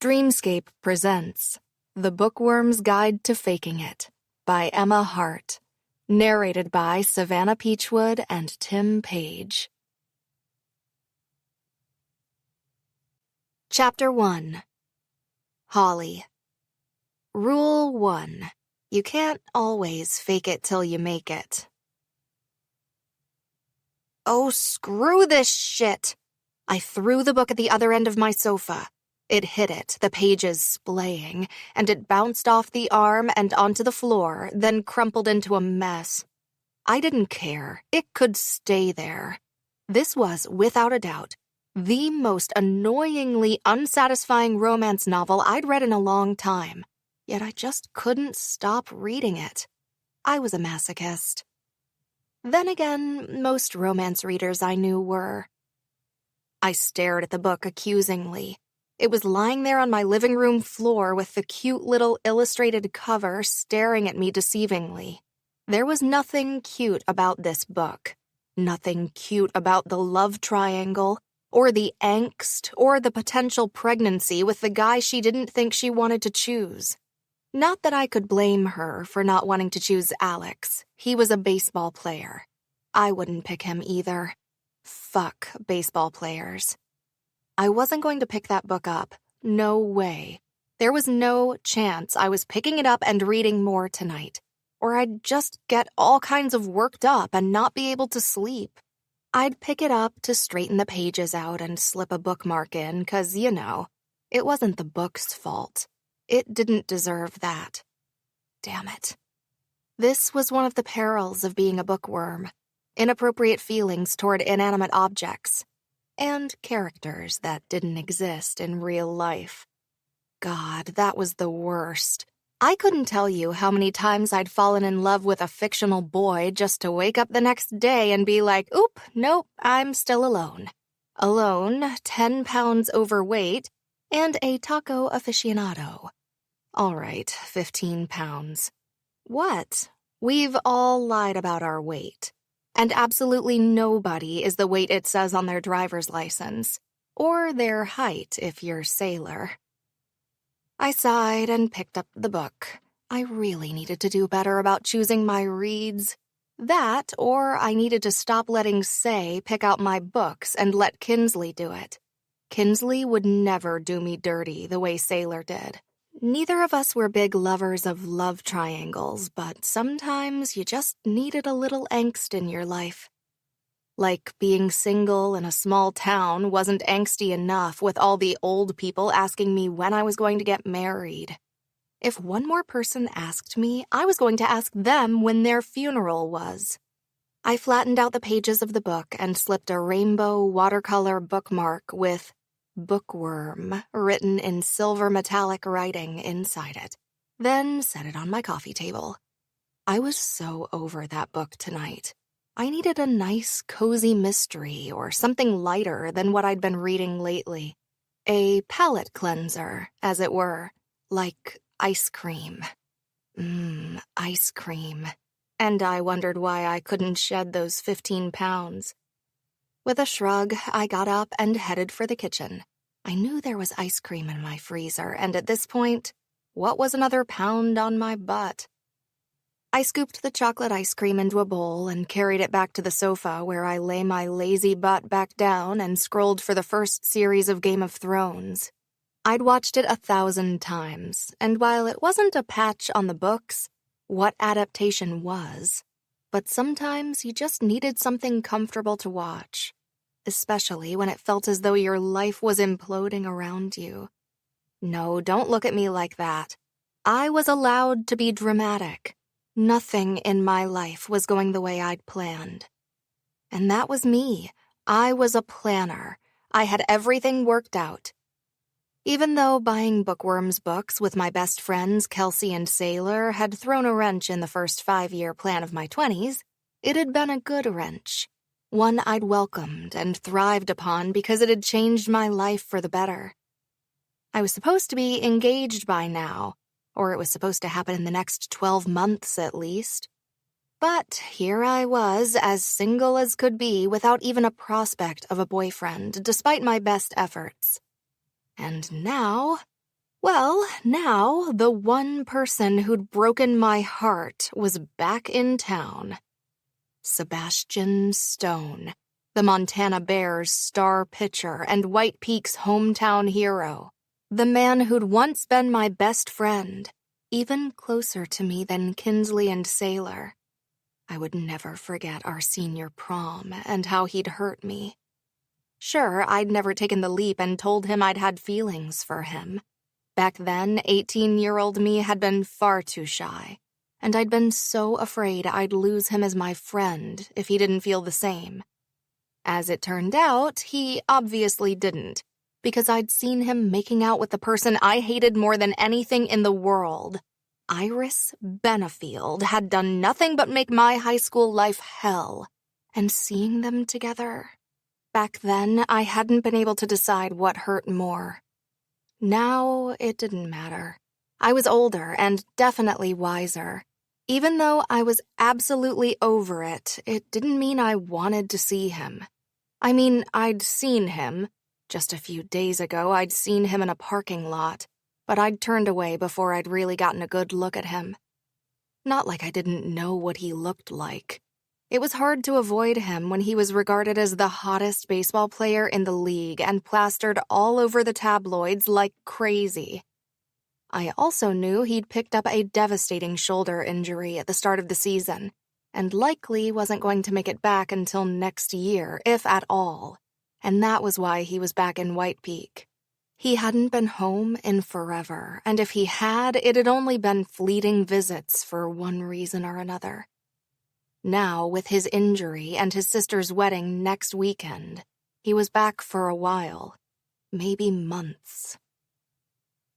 Dreamscape presents The Bookworm's Guide to Faking It by Emma Hart, narrated by Savannah Peachwood and Tim Page. Chapter 1. Holley. Rule 1. You can't always fake it till you make it. Oh, screw this shit! I threw the book at the other end of my sofa. It hit it, the pages splaying, and it bounced off the arm and onto the floor, then crumpled into a mess. I didn't care. It could stay there. This was, without a doubt, the most annoyingly unsatisfying romance novel I'd read in a long time, yet I just couldn't stop reading it. I was a masochist. Then again, most romance readers I knew were. I stared at the book accusingly. It was lying there on my living room floor with the cute little illustrated cover staring at me deceivingly. There was nothing cute about this book. Nothing cute about the love triangle, or the angst, or the potential pregnancy with the guy she didn't think she wanted to choose. Not that I could blame her for not wanting to choose Alex. He was a baseball player. I wouldn't pick him either. Fuck baseball players. I wasn't going to pick that book up. No way. There was no chance I was picking it up and reading more tonight, or I'd just get all kinds of worked up and not be able to sleep. I'd pick it up to straighten the pages out and slip a bookmark in, 'cause, it wasn't the book's fault. It didn't deserve that. Damn it. This was one of the perils of being a bookworm. Inappropriate feelings toward inanimate objects. And characters that didn't exist in real life. God, that was the worst. I couldn't tell you how many times I'd fallen in love with a fictional boy just to wake up the next day and be like, oop, nope, I'm still alone. Alone, 10 pounds overweight, and a taco aficionado. All right, 15 pounds. What? We've all lied about our weight. And absolutely nobody is the weight it says on their driver's license, or their height if you're sailor. I sighed and picked up the book. I really needed to do better about choosing my reads. That, or I needed to stop letting Say pick out my books and let Kinsley do it. Kinsley would never do me dirty the way Sailor did. Neither of us were big lovers of love triangles, but sometimes you just needed a little angst in your life. Like being single in a small town wasn't angsty enough with all the old people asking me when I was going to get married. If one more person asked me, I was going to ask them when their funeral was. I flattened out the pages of the book and slipped a rainbow watercolor bookmark with Bookworm written in silver metallic writing inside it, then set it on my coffee table. I was so over that book tonight. I needed a nice, cozy mystery or something lighter than what I'd been reading lately. A palate cleanser, as it were, like ice cream. Ice cream. And I wondered why I couldn't shed those 15 pounds. With a shrug, I got up and headed for the kitchen. I knew there was ice cream in my freezer, and at this point, what was another pound on my butt? I scooped the chocolate ice cream into a bowl and carried it back to the sofa where I lay my lazy butt back down and scrolled for the first series of Game of Thrones. I'd watched it 1,000 times, and while it wasn't a patch on the books, what adaptation was? But sometimes you just needed something comfortable to watch. Especially when it felt as though your life was imploding around you. No, don't look at me like that. I was allowed to be dramatic. Nothing in my life was going the way I'd planned. And that was me. I was a planner. I had everything worked out. Even though buying Bookworm's books with my best friends Kelsey and Sailor had thrown a wrench in the first 5-year plan of my 20s, it had been a good wrench. One I'd welcomed and thrived upon because it had changed my life for the better. I was supposed to be engaged by now, or it was supposed to happen in the next 12 months at least. But here I was, as single as could be, without even a prospect of a boyfriend, despite my best efforts. And now, Well, now the one person who'd broken my heart was back in town. Sebastian Stone, the Montana Bears' star pitcher and White Peak's hometown hero. The man who'd once been my best friend, even closer to me than Kinsley and Sailor. I would never forget our senior prom and how he'd hurt me. Sure, I'd never taken the leap and told him I'd had feelings for him. Back then, 18-year-old me had been far too shy, and I'd been so afraid I'd lose him as my friend if he didn't feel the same. As it turned out, he obviously didn't, because I'd seen him making out with the person I hated more than anything in the world. Iris Benefield had done nothing but make my high school life hell, and seeing them together. Back then, I hadn't been able to decide what hurt more. Now, it didn't matter. I was older and definitely wiser. Even though I was absolutely over it, it didn't mean I wanted to see him. I mean, I'd seen him. Just a few days ago, I'd seen him in a parking lot, but I'd turned away before I'd really gotten a good look at him. Not like I didn't know what he looked like. It was hard to avoid him when he was regarded as the hottest baseball player in the league and plastered all over the tabloids like crazy. I also knew he'd picked up a devastating shoulder injury at the start of the season, and likely wasn't going to make it back until next year, if at all. And that was why he was back in White Peak. He hadn't been home in forever, and if he had, it had only been fleeting visits for one reason or another. Now, with his injury and his sister's wedding next weekend, he was back for a while, maybe months.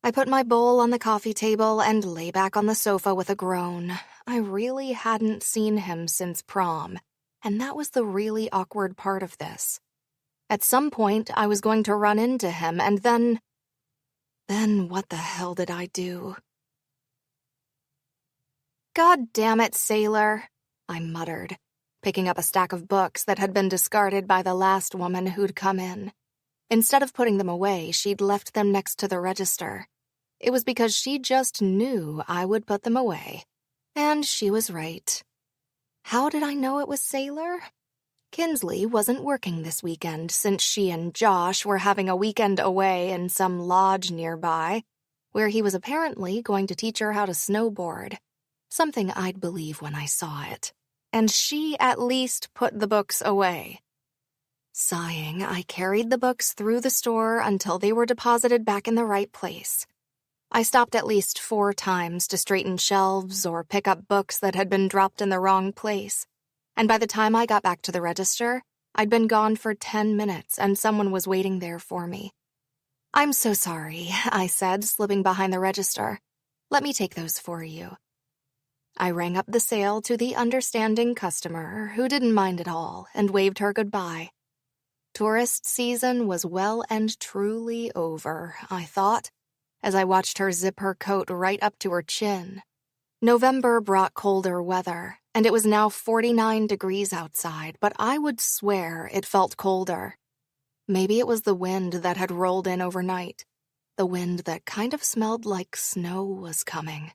I put my bowl on the coffee table and lay back on the sofa with a groan. I really hadn't seen him since prom, and that was the really awkward part of this. At some point, I was going to run into him, and then what the hell did I do? God damn it, Sailor, I muttered, picking up a stack of books that had been discarded by the last woman who'd come in. Instead of putting them away, she'd left them next to the register. It was because she just knew I would put them away. And she was right. How did I know it was Sailor? Kinsley wasn't working this weekend since she and Josh were having a weekend away in some lodge nearby, where he was apparently going to teach her how to snowboard. Something I'd believe when I saw it. And she at least put the books away. Sighing, I carried the books through the store until they were deposited back in the right place. I stopped at least 4 times to straighten shelves or pick up books that had been dropped in the wrong place. And by the time I got back to the register, I'd been gone for 10 minutes and someone was waiting there for me. "I'm so sorry," I said, slipping behind the register. "Let me take those for you." I rang up the sale to the understanding customer, who didn't mind at all, and waved her goodbye. Tourist season was well and truly over, I thought, as I watched her zip her coat right up to her chin. November brought colder weather, and it was now 49 degrees outside, but I would swear it felt colder. Maybe it was the wind that had rolled in overnight, the wind that kind of smelled like snow was coming.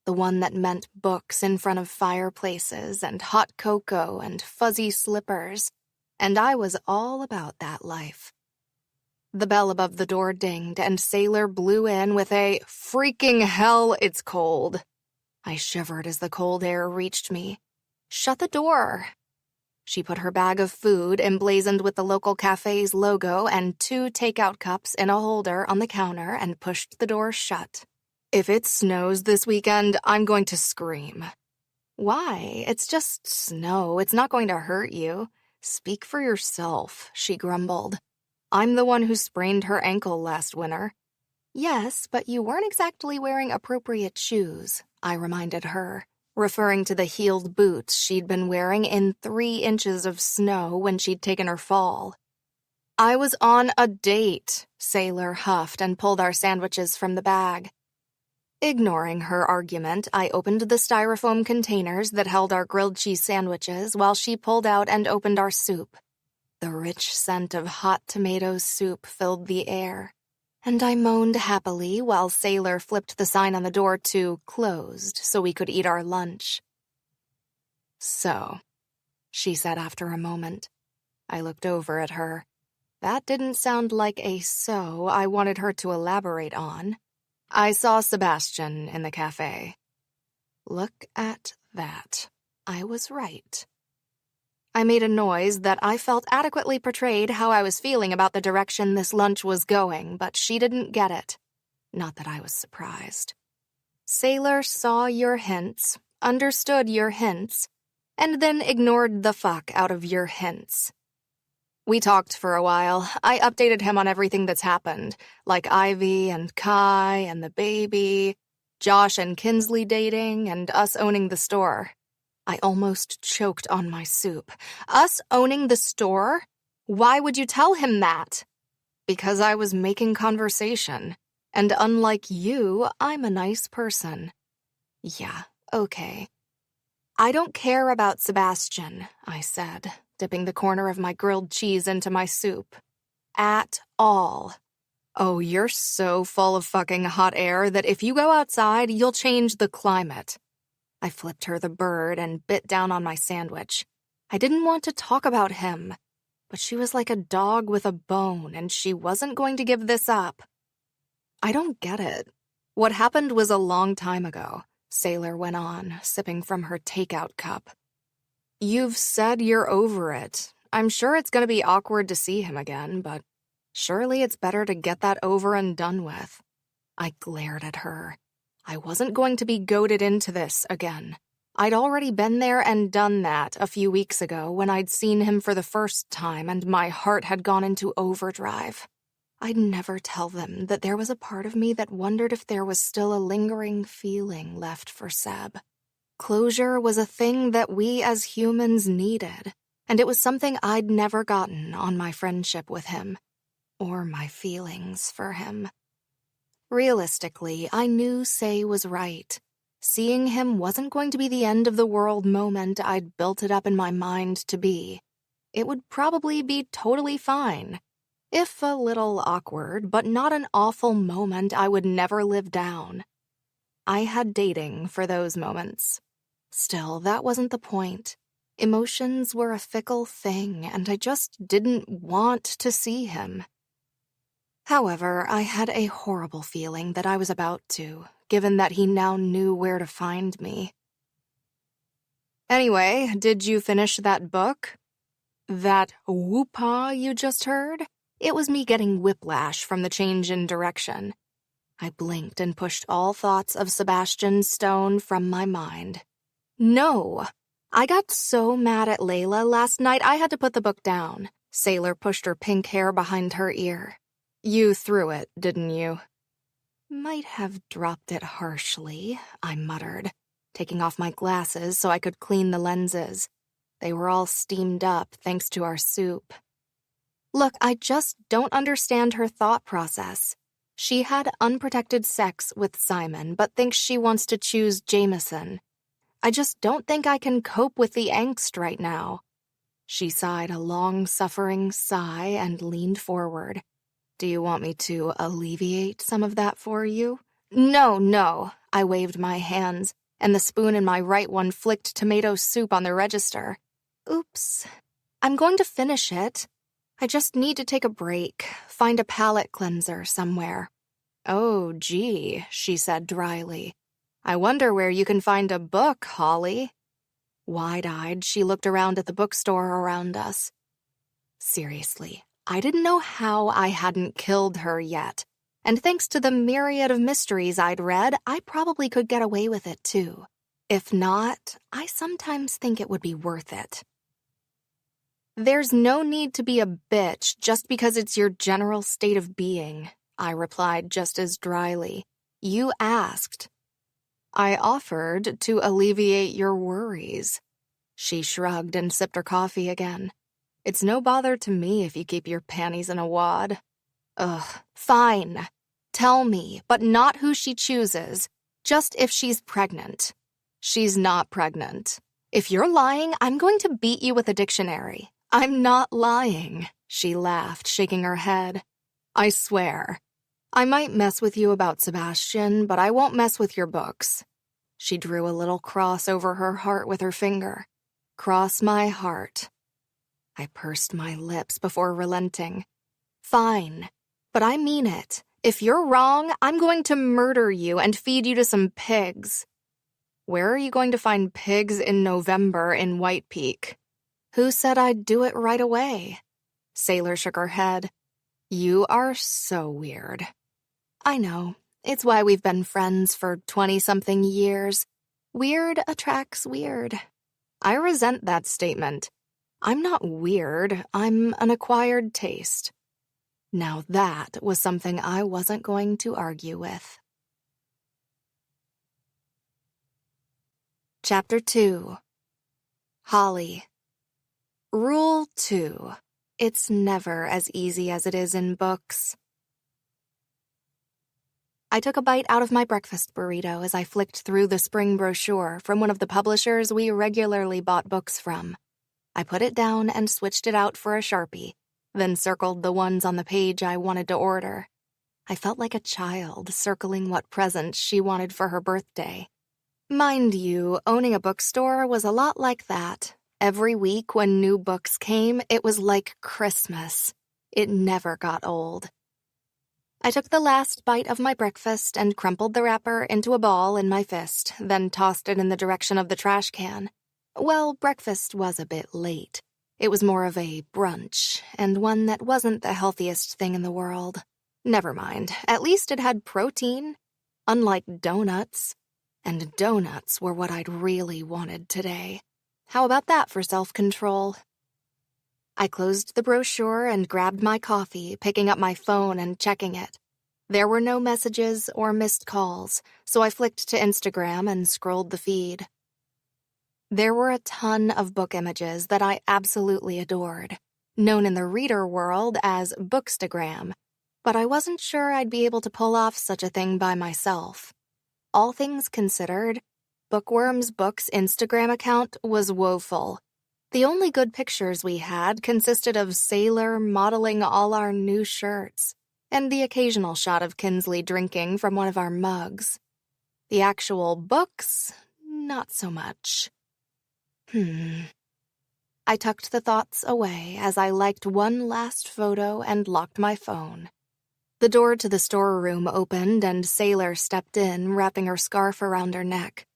The one that meant books in front of fireplaces and hot cocoa and fuzzy slippers, and I was all about that life. The bell above the door dinged, and Sailor blew in with a "Freaking hell, it's cold." I shivered as the cold air reached me. "Shut the door." She put her bag of food, emblazoned with the local cafe's logo, and 2 takeout cups in a holder on the counter and pushed the door shut. "If it snows this weekend, I'm going to scream." "Why? It's just snow. It's not going to hurt you." "Speak for yourself," she grumbled. "I'm the one who sprained her ankle last winter." "Yes, but you weren't exactly wearing appropriate shoes," I reminded her, referring to the heeled boots she'd been wearing in 3 inches of snow when she'd taken her fall. "I was on a date," Sailor huffed and pulled our sandwiches from the bag. Ignoring her argument, I opened the styrofoam containers that held our grilled cheese sandwiches while she pulled out and opened our soup. The rich scent of hot tomato soup filled the air. And I moaned happily while Sailor flipped the sign on the door to closed so we could eat our lunch. "So," she said after a moment. I looked over at her. That didn't sound like a "so" I wanted her to elaborate on. "I saw Sebastian in the cafe." Look at that. I was right. I made a noise that I felt adequately portrayed how I was feeling about the direction this lunch was going, but she didn't get it. Not that I was surprised. Sailor saw your hints, understood your hints, and then ignored the fuck out of your hints. We talked for a while. I updated him on everything that's happened, like Ivy and Kai and the baby, Josh and Kinsley dating, and us owning the store. I almost choked on my soup. Us owning the store? Why would you tell him that? Because I was making conversation. And unlike you, I'm a nice person. Yeah, okay. I don't care about Sebastian, I said, dipping the corner of my grilled cheese into my soup. At all. Oh, you're so full of fucking hot air that if you go outside, you'll change the climate. I flipped her the bird and bit down on my sandwich. I didn't want to talk about him, but she was like a dog with a bone, and she wasn't going to give this up. I don't get it. What happened was a long time ago, Sailor went on, sipping from her takeout cup. You've said you're over it. I'm sure it's going to be awkward to see him again, but surely it's better to get that over and done with. I glared at her. I wasn't going to be goaded into this again. I'd already been there and done that a few weeks ago when I'd seen him for the first time and my heart had gone into overdrive. I'd never tell them that there was a part of me that wondered if there was still a lingering feeling left for Seb. Closure was a thing that we as humans needed, and it was something I'd never gotten on my friendship with him, or my feelings for him. Realistically, I knew Say was right. Seeing him wasn't going to be the end-of-the-world moment I'd built it up in my mind to be. It would probably be totally fine. If a little awkward, but not an awful moment I would never live down. I had dating for those moments. Still, that wasn't the point. Emotions were a fickle thing, and I just didn't want to see him. However, I had a horrible feeling that I was about to, given that he now knew where to find me. Anyway, did you finish that book? That whoop-ah you just heard? It was me getting whiplash from the change in direction. I blinked and pushed all thoughts of Sebastian Stone from my mind. No! I got so mad at Layla last night I had to put the book down. Sailor pushed her pink hair behind her ear. You threw it, didn't you? Might have dropped it harshly, I muttered, taking off my glasses so I could clean the lenses. They were all steamed up thanks to our soup. Look, I just don't understand her thought process. She had unprotected sex with Simon, but thinks she wants to choose Jameson. I just don't think I can cope with the angst right now. She sighed a long-suffering sigh and leaned forward. Do you want me to alleviate some of that for you? No, I waved my hands, and the spoon in my right one flicked tomato soup on the register. Oops. I'm going to finish it. I just need to take a break, find a palate cleanser somewhere. Oh, gee, she said dryly. I wonder where you can find a book, Holley. Wide-eyed, she looked around at the bookstore around us. Seriously, I didn't know how I hadn't killed her yet, and thanks to the myriad of mysteries I'd read, I probably could get away with it too. If not, I sometimes think it would be worth it. There's no need to be a bitch just because it's your general state of being, I replied just as dryly. You asked. I offered to alleviate your worries. She shrugged and sipped her coffee again. It's no bother to me if you keep your panties in a wad. Ugh, fine. Tell me, but not who she chooses, just if she's pregnant. She's not pregnant. If you're lying, I'm going to beat you with a dictionary. I'm not lying, she laughed, shaking her head. I swear. I might mess with you about Sebastian, but I won't mess with your books." She drew a little cross over her heart with her finger. "Cross my heart." I pursed my lips before relenting. "Fine, but I mean it. If you're wrong, I'm going to murder you and feed you to some pigs." "Where are you going to find pigs in November in White Peak?" "Who said I'd do it right away?" Sailor shook her head. "You are so weird." "I know. It's why we've been friends for 20-something years. Weird attracts weird." I resent that statement. I'm not weird. I'm an acquired taste. Now that was something I wasn't going to argue with. Chapter 2. Holley. Rule 2. It's never as easy as it is in books. I took a bite out of my breakfast burrito as I flicked through the spring brochure from one of the publishers we regularly bought books from. I put it down and switched it out for a Sharpie, then circled the ones on the page I wanted to order. I felt like a child circling what presents she wanted for her birthday. Mind you, owning a bookstore was a lot like that. Every week when new books came, it was like Christmas. It never got old. I took the last bite of my breakfast and crumpled the wrapper into a ball in my fist, then tossed it in the direction of the trash can. Well, breakfast was a bit late. It was more of a brunch, and one that wasn't the healthiest thing in the world. Never mind, at least it had protein, unlike donuts. And donuts were what I'd really wanted today. How about that for self-control? I closed the brochure and grabbed my coffee, picking up my phone and checking it. There were no messages or missed calls, so I flicked to Instagram and scrolled the feed. There were a ton of book images that I absolutely adored, known in the reader world as Bookstagram, but I wasn't sure I'd be able to pull off such a thing by myself. All things considered, Bookworm's Books Instagram account was woeful. The only good pictures we had consisted of Sailor modeling all our new shirts, and the occasional shot of Kinsley drinking from one of our mugs. The actual books, not so much. I tucked the thoughts away as I liked one last photo and locked my phone. The door to the storeroom opened and Sailor stepped in, wrapping her scarf around her neck.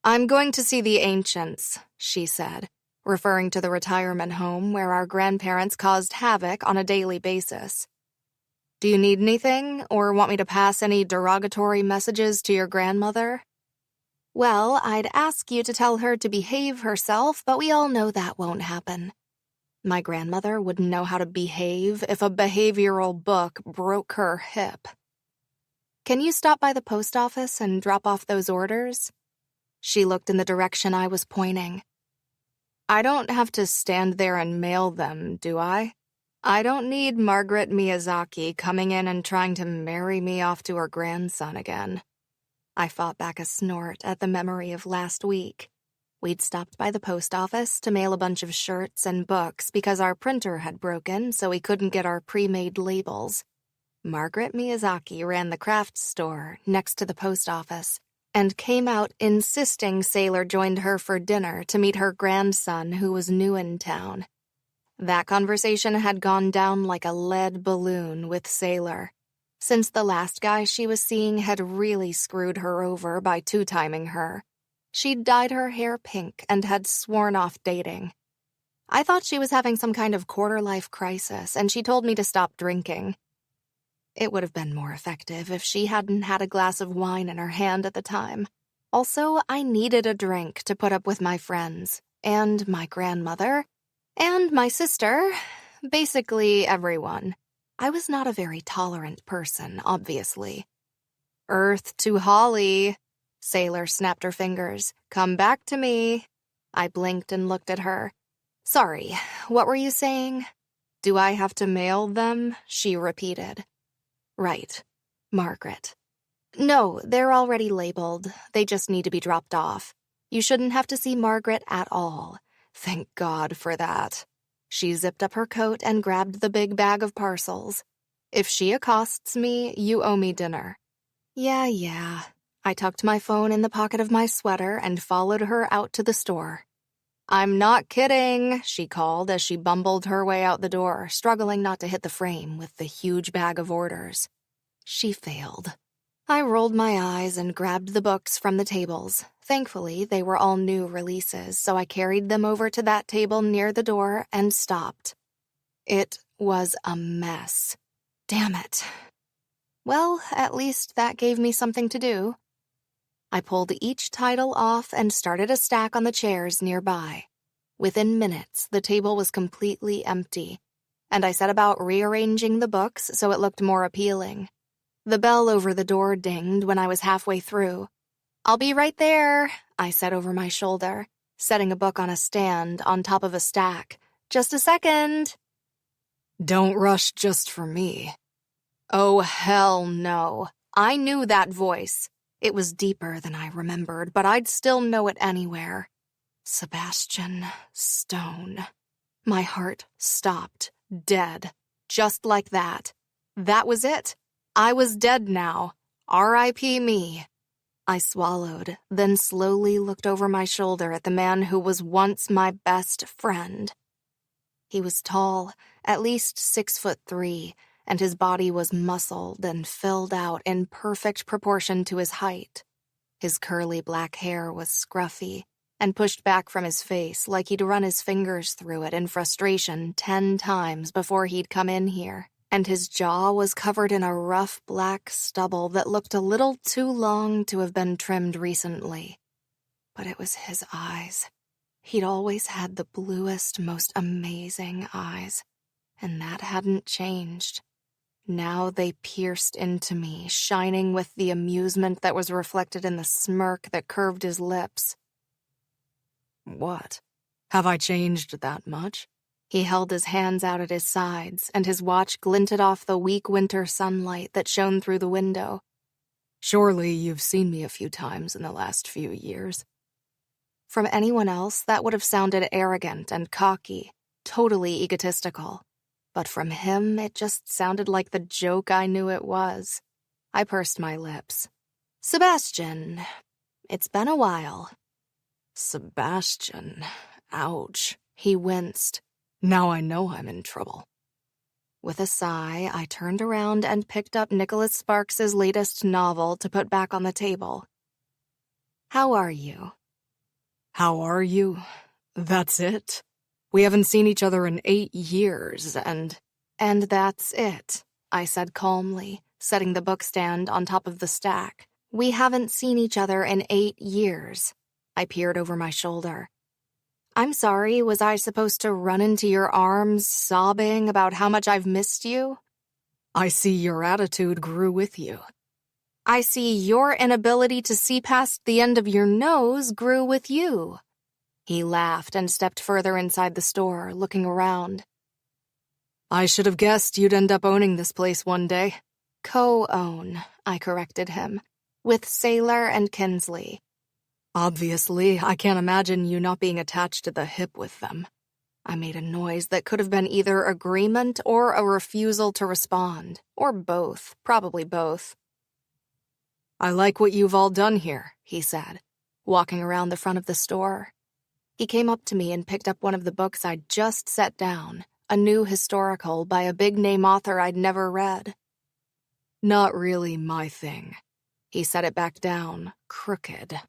"I'm going to see the ancients," she said, referring to the retirement home where our grandparents caused havoc on a daily basis. "Do you need anything, or want me to pass any derogatory messages to your grandmother?" "Well, I'd ask you to tell her to behave herself, but we all know that won't happen." My grandmother wouldn't know how to behave if a behavioral book broke her hip. "Can you stop by the post office and drop off those orders?" She looked in the direction I was pointing. "I don't have to stand there and mail them, do I? I don't need Margaret Miyazaki coming in and trying to marry me off to her grandson again." I fought back a snort at the memory of last week. We'd stopped by the post office to mail a bunch of shirts and books because our printer had broken, so we couldn't get our pre-made labels. Margaret Miyazaki ran the craft store next to the post office and came out insisting Sailor joined her for dinner to meet her grandson who was new in town. That conversation had gone down like a lead balloon with Sailor, since the last guy she was seeing had really screwed her over by two-timing her. She'd dyed her hair pink and had sworn off dating. I thought she was having some kind of quarter-life crisis, and she told me to stop drinking. It would have been more effective if she hadn't had a glass of wine in her hand at the time. Also, I needed a drink to put up with my friends, and my grandmother, and my sister, basically everyone. I was not a very tolerant person, obviously. "Earth to Holley," Sailor snapped her fingers. "Come back to me." I blinked and looked at her. "Sorry, what were you saying?" "Do I have to mail them?" she repeated. "Right. Margaret." "No, they're already labeled. They just need to be dropped off. You shouldn't have to see Margaret at all. Thank God for that." She zipped up her coat and grabbed the big bag of parcels. If she accosts me, you owe me dinner." Yeah. I tucked my phone in the pocket of my sweater and followed her out to the store. "I'm not kidding," she called as she bumbled her way out the door, struggling not to hit the frame with the huge bag of orders. She failed. I rolled my eyes and grabbed the books from the tables. Thankfully, they were all new releases, so I carried them over to that table near the door and stopped. It was a mess. Damn it. Well, at least that gave me something to do. I pulled each title off and started a stack on the chairs nearby. Within minutes, the table was completely empty, and I set about rearranging the books so it looked more appealing. The bell over the door dinged when I was halfway through. "I'll be right there," I said over my shoulder, setting a book on a stand on top of a stack. "Just a second." "Don't rush just for me." Oh, hell no. I knew that voice. It was deeper than I remembered, but I'd still know it anywhere. Sebastian Stone. My heart stopped, dead, just like that. That was it. I was dead now. R.I.P. me. I swallowed, then slowly looked over my shoulder at the man who was once my best friend. He was tall, at least 6'3", and his body was muscled and filled out in perfect proportion to his height. His curly black hair was scruffy and pushed back from his face like he'd run his fingers through it in frustration 10 times before he'd come in here, and his jaw was covered in a rough black stubble that looked a little too long to have been trimmed recently. But it was his eyes. He'd always had the bluest, most amazing eyes, and that hadn't changed. Now they pierced into me, shining with the amusement that was reflected in the smirk that curved his lips. "What? Have I changed that much?" He held his hands out at his sides, and his watch glinted off the weak winter sunlight that shone through the window. "Surely you've seen me a few times in the last few years." From anyone else, that would have sounded arrogant and cocky, totally egotistical. But from him, it just sounded like the joke I knew it was. I pursed my lips. "Sebastian, it's been a while." "Sebastian, ouch." He winced. "Now I know I'm in trouble." With a sigh, I turned around and picked up Nicholas Sparks's latest novel to put back on the table. "How are you?" "How are you? That's it? We haven't seen each other in 8 years, and that's it," I said calmly, setting the bookstand on top of the stack. "We haven't seen each other in 8 years. I peered over my shoulder. "I'm sorry, was I supposed to run into your arms, sobbing about how much I've missed you?" "I see your attitude grew with you." "I see your inability to see past the end of your nose grew with you." He laughed and stepped further inside the store, looking around. "I should have guessed you'd end up owning this place one day." "Co-own," I corrected him, "with Sailor and Kinsley." "Obviously, I can't imagine you not being attached to the hip with them." I made a noise that could have been either agreement or a refusal to respond, or both, probably both. "I like what you've all done here," he said, walking around the front of the store. He came up to me and picked up one of the books I'd just set down, a new historical by a big-name author I'd never read. "Not really my thing." He set it back down, crooked.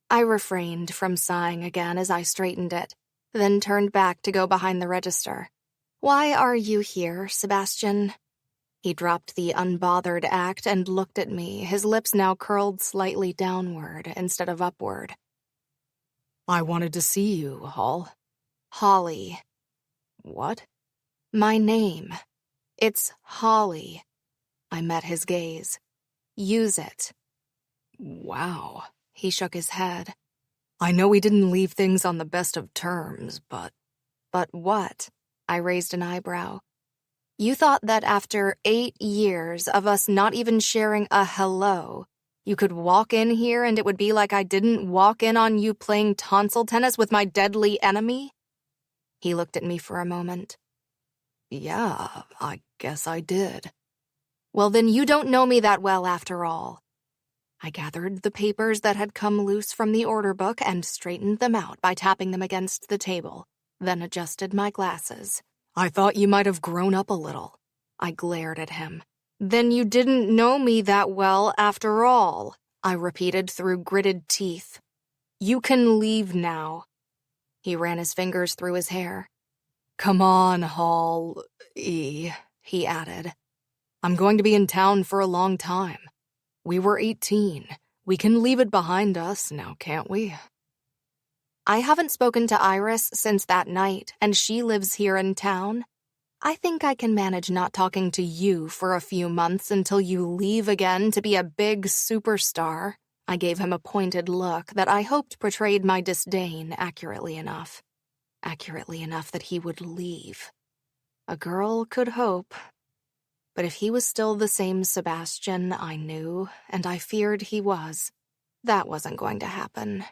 I refrained from sighing again as I straightened it, then turned back to go behind the register. "Why are you here, Sebastian?" He dropped the unbothered act and looked at me, his lips now curled slightly downward instead of upward. "I wanted to see you, Hall." "Holley." "What?" "My name. It's Holley." I met his gaze. "Use it." "Wow." He shook his head. "I know we didn't leave things on the best of terms, but..." "But what?" I raised an eyebrow. "You thought that after 8 years of us not even sharing a hello, you could walk in here and it would be like I didn't walk in on you playing tonsil tennis with my deadly enemy?" He looked at me for a moment. Yeah, I guess I did. Well, then you don't know me that well after all. I gathered the papers that had come loose from the order book and straightened them out by tapping them against the table, then adjusted my glasses. I thought you might have grown up a little. I glared at him. Then you didn't know me that well after all, I repeated through gritted teeth. You can leave now. He ran his fingers through his hair. Come on, Holley, he added. I'm going to be in town for a long time. We were 18. We can leave it behind us now, can't we? I haven't spoken to Iris since that night, and she lives here in town. I think I can manage not talking to you for a few months until you leave again to be a big superstar. I gave him a pointed look that I hoped portrayed my disdain accurately enough. Accurately enough that he would leave. A girl could hope. But if he was still the same Sebastian I knew, and I feared he was, that wasn't going to happen.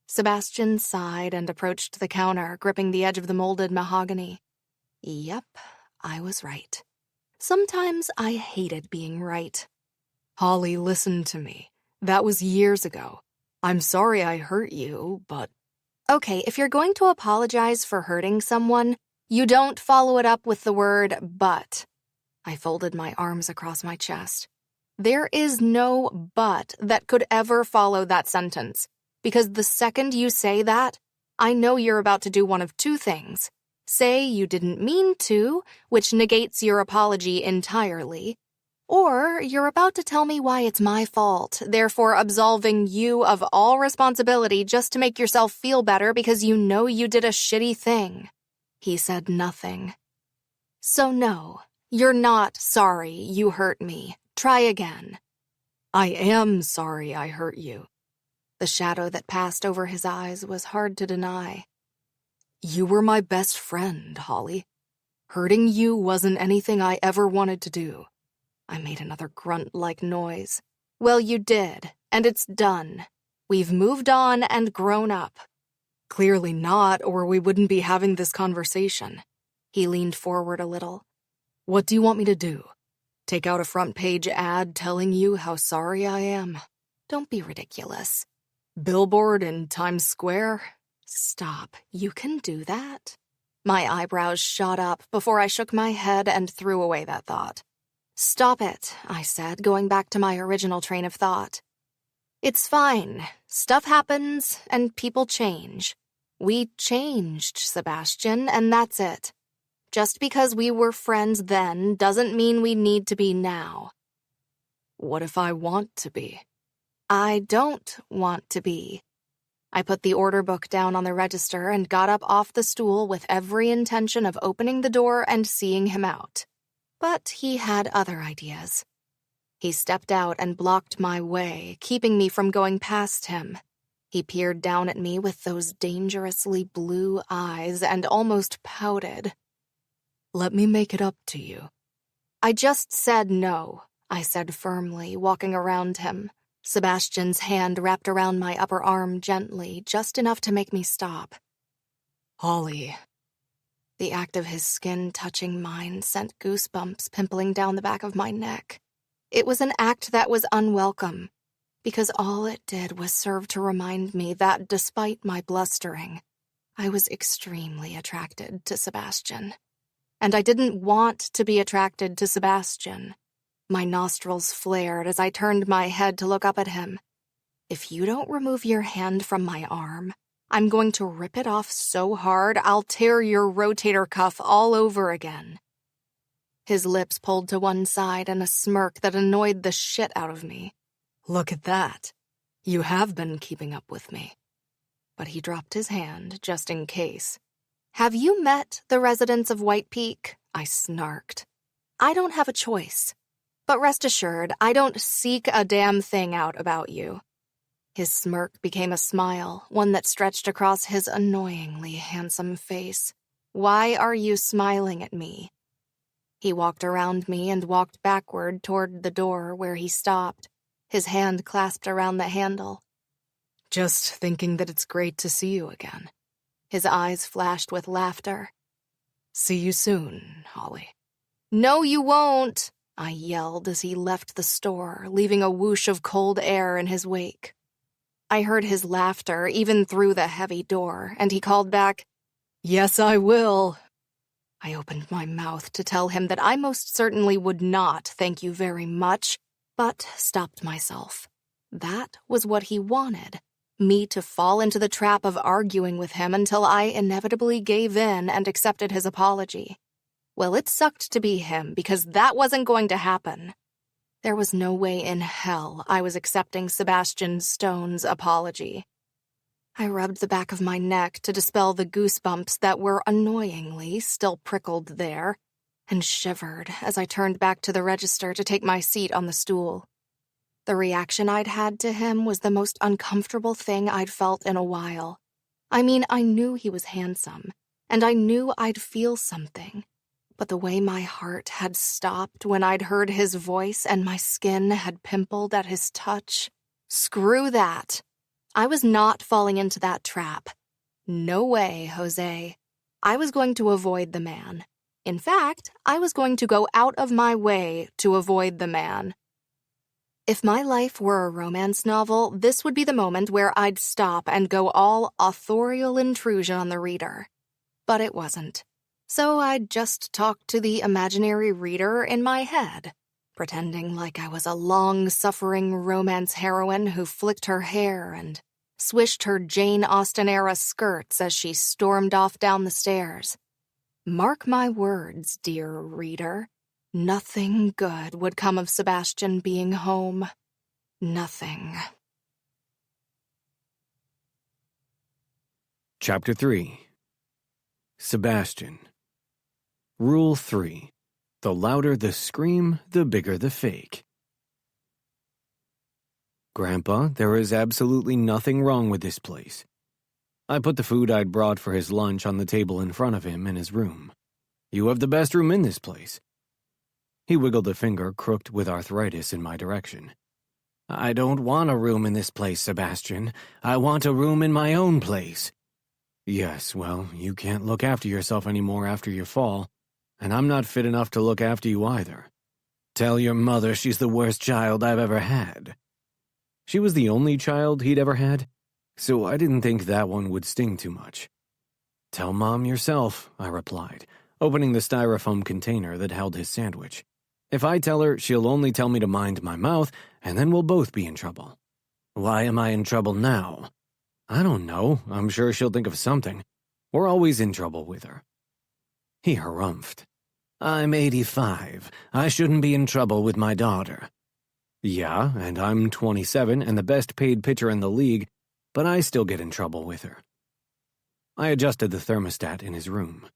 Sebastian sighed and approached the counter, gripping the edge of the molded mahogany. Yep, I was right. Sometimes I hated being right. Holley, listen to me. That was years ago. I'm sorry I hurt you, but... Okay, if you're going to apologize for hurting someone, you don't follow it up with the word but. I folded my arms across my chest. There is no but that could ever follow that sentence, because the second you say that, I know you're about to do one of two things. Say you didn't mean to, which negates your apology entirely, or you're about to tell me why it's my fault, therefore absolving you of all responsibility just to make yourself feel better because you know you did a shitty thing. He said nothing. So no, you're not sorry you hurt me. Try again. I am sorry I hurt you. The shadow that passed over his eyes was hard to deny. You were my best friend, Holley. Hurting you wasn't anything I ever wanted to do. I made another grunt-like noise. Well, you did, and it's done. We've moved on and grown up. Clearly not, or we wouldn't be having this conversation. He leaned forward a little. What do you want me to do? Take out a front-page ad telling you how sorry I am? Don't be ridiculous. Billboard in Times Square? Stop. You can do that? My eyebrows shot up before I shook my head and threw away that thought. Stop it, I said, going back to my original train of thought. It's fine. Stuff happens, and people change. We changed, Sebastian, and that's it. Just because we were friends then doesn't mean we need to be now. What if I want to be? I don't want to be. I put the order book down on the register and got up off the stool with every intention of opening the door and seeing him out. But he had other ideas. He stepped out and blocked my way, keeping me from going past him. He peered down at me with those dangerously blue eyes and almost pouted. Let me make it up to you. I just said no, I said firmly, walking around him. Sebastian's hand wrapped around my upper arm gently, just enough to make me stop. Holley. The act of his skin touching mine sent goosebumps pimpling down the back of my neck. It was an act that was unwelcome, because all it did was serve to remind me that, despite my blustering, I was extremely attracted to Sebastian. And I didn't want to be attracted to Sebastian. My nostrils flared as I turned my head to look up at him. If you don't remove your hand from my arm, I'm going to rip it off so hard I'll tear your rotator cuff all over again. His lips pulled to one side in a smirk that annoyed the shit out of me. Look at that. You have been keeping up with me. But he dropped his hand just in case. Have you met the residents of White Peak? I snarked. I don't have a choice. But rest assured, I don't seek a damn thing out about you. His smirk became a smile, one that stretched across his annoyingly handsome face. Why are you smiling at me? He walked around me and walked backward toward the door where he stopped, his hand clasped around the handle. Just thinking that it's great to see you again. His eyes flashed with laughter. See you soon, Holley. No, you won't, I yelled as he left the store, leaving a whoosh of cold air in his wake. I heard his laughter even through the heavy door, and he called back, Yes, I will. I opened my mouth to tell him that I most certainly would not thank you very much, but stopped myself. That was what he wanted, me to fall into the trap of arguing with him until I inevitably gave in and accepted his apology. Well, it sucked to be him, because that wasn't going to happen. There was no way in hell I was accepting Sebastian Stone's apology. I rubbed the back of my neck to dispel the goosebumps that were annoyingly still prickled there, and shivered as I turned back to the register to take my seat on the stool. The reaction I'd had to him was the most uncomfortable thing I'd felt in a while. I mean, I knew he was handsome, and I knew I'd feel something. But the way my heart had stopped when I'd heard his voice and my skin had pimpled at his touch, screw that. I was not falling into that trap. No way, Jose. I was going to avoid the man. In fact, I was going to go out of my way to avoid the man. If my life were a romance novel, this would be the moment where I'd stop and go all authorial intrusion on the reader. But it wasn't. So I'd just talk to the imaginary reader in my head, pretending like I was a long-suffering romance heroine who flicked her hair and swished her Jane Austen-era skirts as she stormed off down the stairs. Mark my words, dear reader. Nothing good would come of Sebastian being home. Nothing. Chapter 3. Sebastian. Rule 3. The louder the scream, the bigger the fake. Grandpa, there is absolutely nothing wrong with this place. I put the food I'd brought for his lunch on the table in front of him in his room. You have the best room in this place. He wiggled a finger crooked with arthritis in my direction. I don't want a room in this place, Sebastian. I want a room in my own place. Yes, well, you can't look after yourself anymore after your fall, and I'm not fit enough to look after you either. Tell your mother she's the worst child I've ever had. She was the only child he'd ever had, so I didn't think that one would sting too much. Tell Mom yourself, I replied, opening the styrofoam container that held his sandwich. If I tell her, she'll only tell me to mind my mouth, and then we'll both be in trouble. Why am I in trouble now? I don't know. I'm sure she'll think of something. We're always in trouble with her. He harumphed. I'm 85. I shouldn't be in trouble with my daughter. Yeah, and I'm 27 and the best paid pitcher in the league, but I still get in trouble with her. I adjusted the thermostat in his room.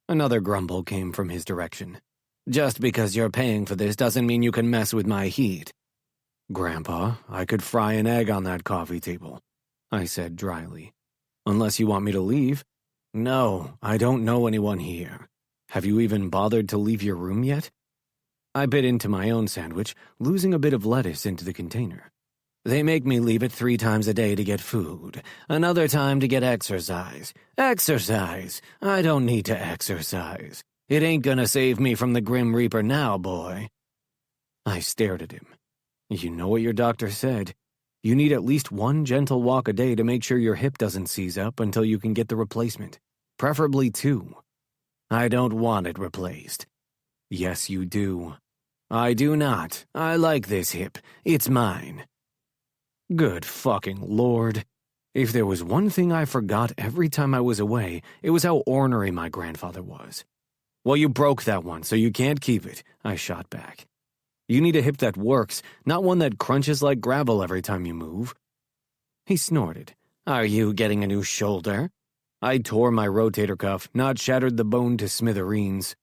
Another grumble came from his direction. Just because you're paying for this doesn't mean you can mess with my heat. Grandpa, I could fry an egg on that coffee table, I said dryly. Unless you want me to leave? No, I don't know anyone here. Have you even bothered to leave your room yet? I bit into my own sandwich, losing a bit of lettuce into the container. They make me leave it 3 times a day to get food, another time to get exercise. Exercise! I don't need to exercise. It ain't gonna save me from the Grim Reaper now, boy. I stared at him. You know what your doctor said. You need at least 1 gentle walk a day to make sure your hip doesn't seize up until you can get the replacement. Preferably 2. I don't want it replaced. Yes, you do. I do not. I like this hip. It's mine. Good fucking Lord. If there was one thing I forgot every time I was away, it was how ornery my grandfather was. Well, you broke that one, so you can't keep it, I shot back. You need a hip that works, not one that crunches like gravel every time you move. He snorted. Are you getting a new shoulder? I tore my rotator cuff, not shattered the bone to smithereens.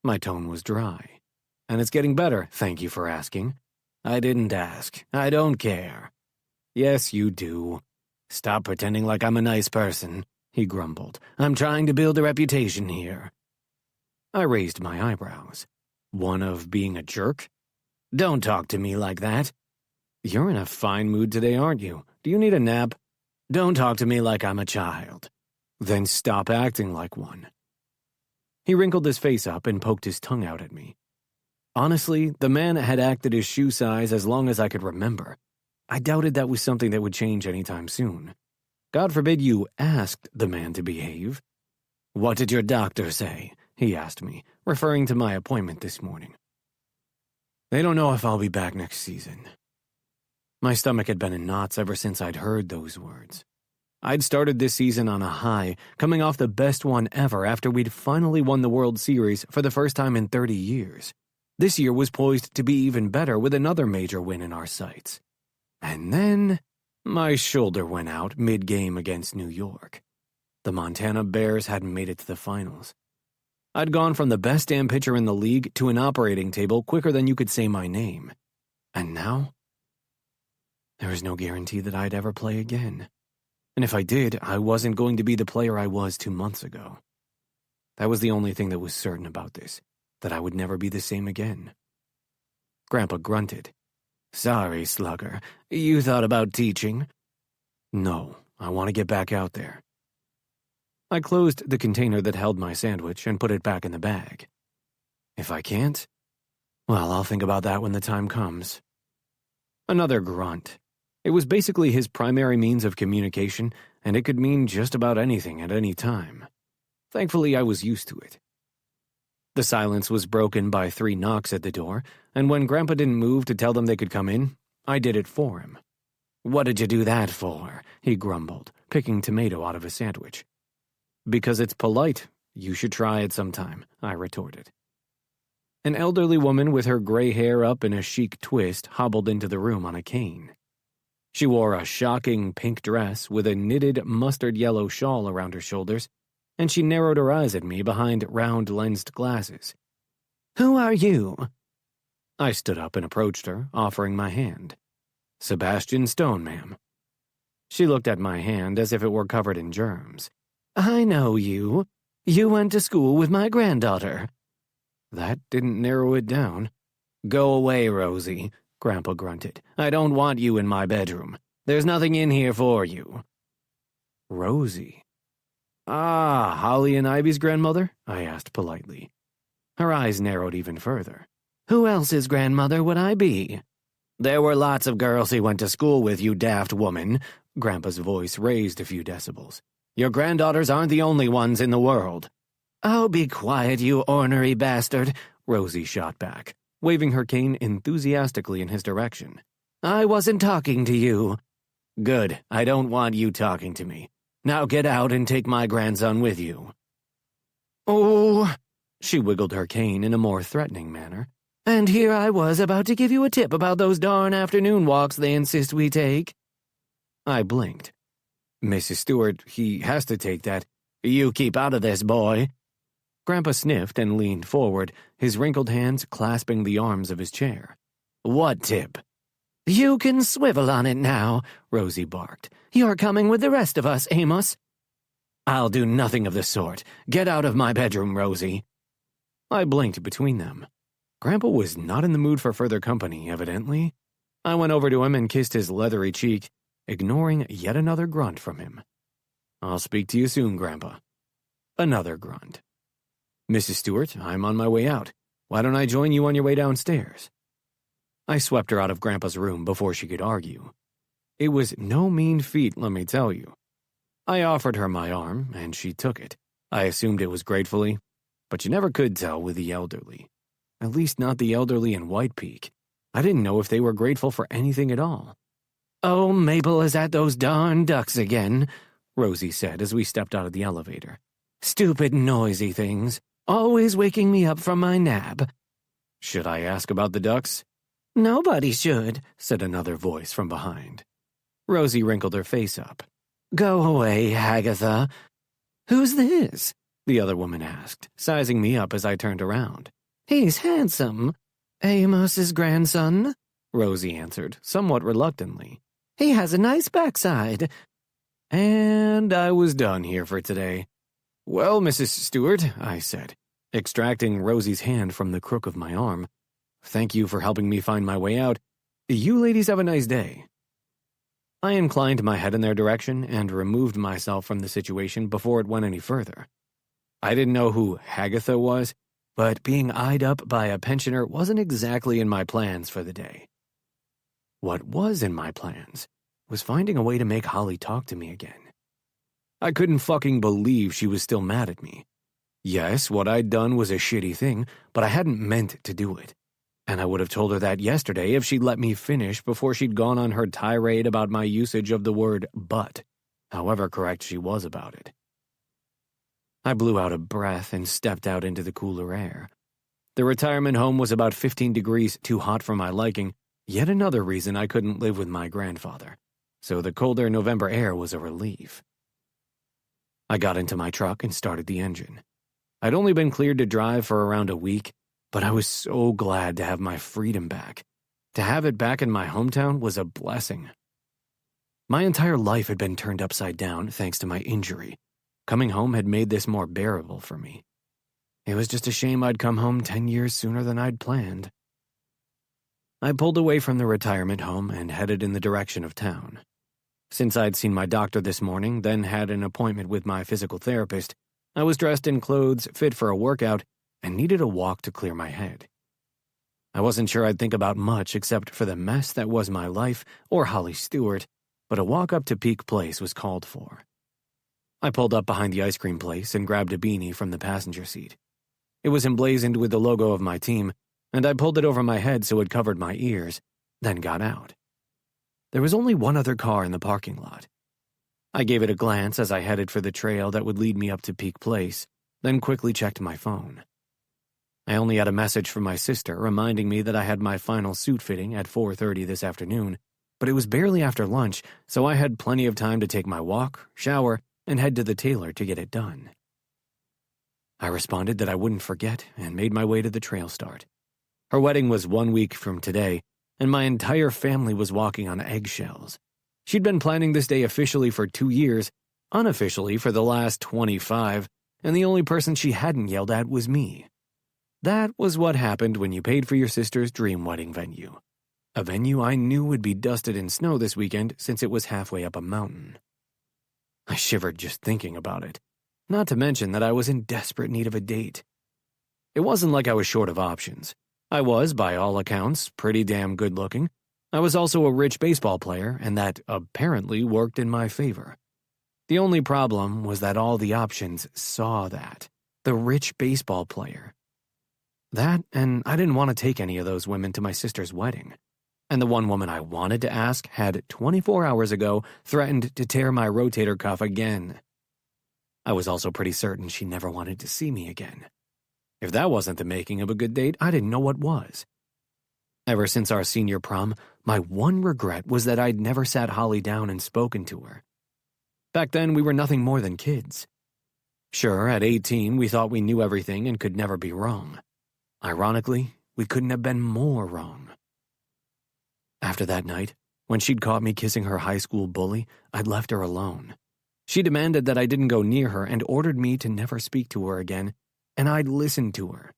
My tone was dry. And it's getting better, thank you for asking. I didn't ask. I don't care. Yes, you do. Stop pretending like I'm a nice person, he grumbled. I'm trying to build a reputation here. I raised my eyebrows. One of being a jerk? Don't talk to me like that. You're in a fine mood today, aren't you? Do you need a nap? Don't talk to me like I'm a child. Then stop acting like one. He wrinkled his face up and poked his tongue out at me. Honestly, the man had acted his shoe size as long as I could remember. I doubted that was something that would change anytime soon. God forbid you asked the man to behave. "What did your doctor say?" he asked me, referring to my appointment this morning. "They don't know if I'll be back next season." My stomach had been in knots ever since I'd heard those words. I'd started this season on a high, coming off the best one ever after we'd finally won the World Series for the first time in 30 years. This year was poised to be even better with another major win in our sights. And then, my shoulder went out mid-game against New York. The Montana Bears hadn't made it to the finals. I'd gone from the best damn pitcher in the league to an operating table quicker than you could say my name. And now? There was no guarantee that I'd ever play again. And if I did, I wasn't going to be the player I was 2 months ago. That was the only thing that was certain about this, that I would never be the same again. Grandpa grunted. "Sorry, Slugger. You thought about teaching?" "No, I want to get back out there." I closed the container that held my sandwich and put it back in the bag. If I can't, well, I'll think about that when the time comes. Another grunt. It was basically his primary means of communication, and it could mean just about anything at any time. Thankfully, I was used to it. The silence was broken by 3 knocks at the door, and when Grandpa didn't move to tell them they could come in, I did it for him. "What did you do that for?" he grumbled, picking tomato out of a sandwich. "Because it's polite. You should try it sometime," I retorted. An elderly woman with her gray hair up in a chic twist hobbled into the room on a cane. She wore a shocking pink dress with a knitted mustard yellow shawl around her shoulders, and she narrowed her eyes at me behind round-lensed glasses. "Who are you?" I stood up and approached her, offering my hand. "Sebastian Stone, ma'am." She looked at my hand as if it were covered in germs. "I know you. You went to school with my granddaughter." That didn't narrow it down. "Go away, Rosie," Grandpa grunted. "I don't want you in my bedroom. There's nothing in here for you." Rosie. "Ah, Holly and Ivy's grandmother?" I asked politely. Her eyes narrowed even further. "Who else's grandmother would I be?" "There were lots of girls he went to school with, you daft woman." Grandpa's voice raised a few decibels. "Your granddaughters aren't the only ones in the world." "Oh, be quiet, you ornery bastard," Rosie shot back, waving her cane enthusiastically in his direction. "I wasn't talking to you." "Good, I don't want you talking to me. Now get out and take my grandson with you." "Oh," she wiggled her cane in a more threatening manner. "And here I was about to give you a tip about those darn afternoon walks they insist we take." I blinked. "Mrs. Stewart, he has to take that." "You keep out of this, boy." Grandpa sniffed and leaned forward, his wrinkled hands clasping the arms of his chair. "What tip?" "You can swivel on it now," Rosie barked. "You're coming with the rest of us, Amos." "I'll do nothing of the sort. Get out of my bedroom, Rosie." I blinked between them. Grandpa was not in the mood for further company, evidently. I went over to him and kissed his leathery cheek, ignoring yet another grunt from him. "I'll speak to you soon, Grandpa." Another grunt. "Mrs. Stewart, I'm on my way out. Why don't I join you on your way downstairs?" I swept her out of Grandpa's room before she could argue. It was no mean feat, let me tell you. I offered her my arm, and she took it. I assumed it was gratefully, but you never could tell with the elderly. At least not the elderly in White Peak. I didn't know if they were grateful for anything at all. "Oh, Mabel is at those darn ducks again," Rosie said as we stepped out of the elevator. "Stupid, noisy things. Always waking me up from my nap." "Should I ask about the ducks?" "Nobody should," said another voice from behind. Rosie wrinkled her face up. "Go away, Agatha." "Who's this?" the other woman asked, sizing me up as I turned around. "He's handsome." "Amos's grandson," Rosie answered, somewhat reluctantly. "He has a nice backside." And I was done here for today. "Well, Mrs. Stewart," I said, extracting Rosie's hand from the crook of my arm. "Thank you for helping me find my way out. You ladies have a nice day." I inclined my head in their direction and removed myself from the situation before it went any further. I didn't know who Hagatha was, but being eyed up by a pensioner wasn't exactly in my plans for the day. What was in my plans was finding a way to make Holley talk to me again. I couldn't fucking believe she was still mad at me. Yes, what I'd done was a shitty thing, but I hadn't meant to do it. And I would have told her that yesterday if she'd let me finish before she'd gone on her tirade about my usage of the word but, however correct she was about it. I blew out a breath and stepped out into the cooler air. The retirement home was about 15 degrees too hot for my liking, yet another reason I couldn't live with my grandfather, so the colder November air was a relief. I got into my truck and started the engine. I'd only been cleared to drive for around a week, but I was so glad to have my freedom back. To have it back in my hometown was a blessing. My entire life had been turned upside down thanks to my injury. Coming home had made this more bearable for me. It was just a shame I'd come home 10 years sooner than I'd planned. I pulled away from the retirement home and headed in the direction of town. Since I'd seen my doctor this morning, then had an appointment with my physical therapist, I was dressed in clothes fit for a workout and needed a walk to clear my head. I wasn't sure I'd think about much except for the mess that was my life or Holley Stuart, but a walk up to Peak Place was called for. I pulled up behind the ice cream place and grabbed a beanie from the passenger seat. It was emblazoned with the logo of my team, and I pulled it over my head so it covered my ears, then got out. There was only one other car in the parking lot. I gave it a glance as I headed for the trail that would lead me up to Peak Place, then quickly checked my phone. I only had a message from my sister reminding me that I had my final suit fitting at 4:30 this afternoon, but it was barely after lunch, so I had plenty of time to take my walk, shower, and head to the tailor to get it done. I responded that I wouldn't forget and made my way to the trail start. Her wedding was 1 week from today, and my entire family was walking on eggshells. She'd been planning this day officially for 2 years, unofficially for the last 25, and the only person she hadn't yelled at was me. That was what happened when you paid for your sister's dream wedding venue. A venue I knew would be dusted in snow this weekend since it was halfway up a mountain. I shivered just thinking about it, not to mention that I was in desperate need of a date. It wasn't like I was short of options. I was, by all accounts, pretty damn good-looking. I was also a rich baseball player, and that apparently worked in my favor. The only problem was that all the options saw that. The rich baseball player. That, and I didn't want to take any of those women to my sister's wedding. And the one woman I wanted to ask had 24 hours ago threatened to tear my rotator cuff again. I was also pretty certain she never wanted to see me again. If that wasn't the making of a good date, I didn't know what was. Ever since our senior prom, my one regret was that I'd never sat Holley down and spoken to her. Back then, we were nothing more than kids. Sure, at 18, we thought we knew everything and could never be wrong. Ironically, we couldn't have been more wrong. After that night, when she'd caught me kissing her high school bully, I'd left her alone. She demanded that I didn't go near her and ordered me to never speak to her again, and I'd listened to her.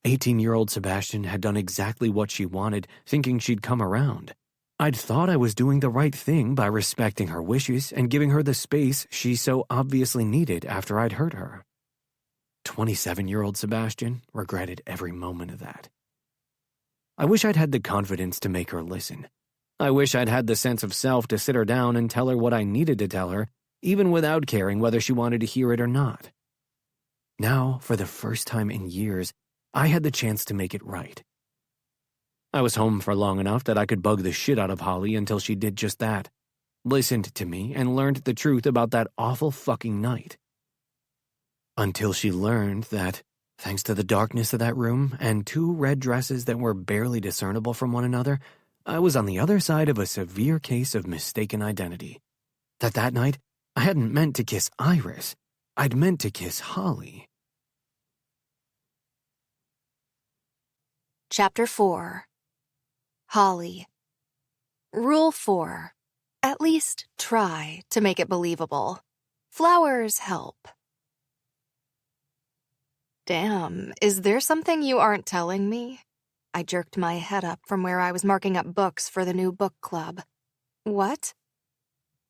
18-year-old Sebastian had done exactly what she wanted, thinking she'd come around. I'd thought I was doing the right thing by respecting her wishes and giving her the space she so obviously needed after I'd hurt her. 27-year-old Sebastian regretted every moment of that. I wish I'd had the confidence to make her listen. I wish I'd had the sense of self to sit her down and tell her what I needed to tell her, even without caring whether she wanted to hear it or not. Now, for the first time in years, I had the chance to make it right. I was home for long enough that I could bug the shit out of Holley until she did just that, listened to me, and learned the truth about that awful fucking night. Until she learned that, thanks to the darkness of that room and 2 red dresses that were barely discernible from one another, I was on the other side of a severe case of mistaken identity. That night, I hadn't meant to kiss Iris. I'd meant to kiss Holley. Chapter 4. Holley. Rule 4. At least try to make it believable. Flowers help. Damn, is there something you aren't telling me? I jerked my head up from where I was marking up books for the new book club. What?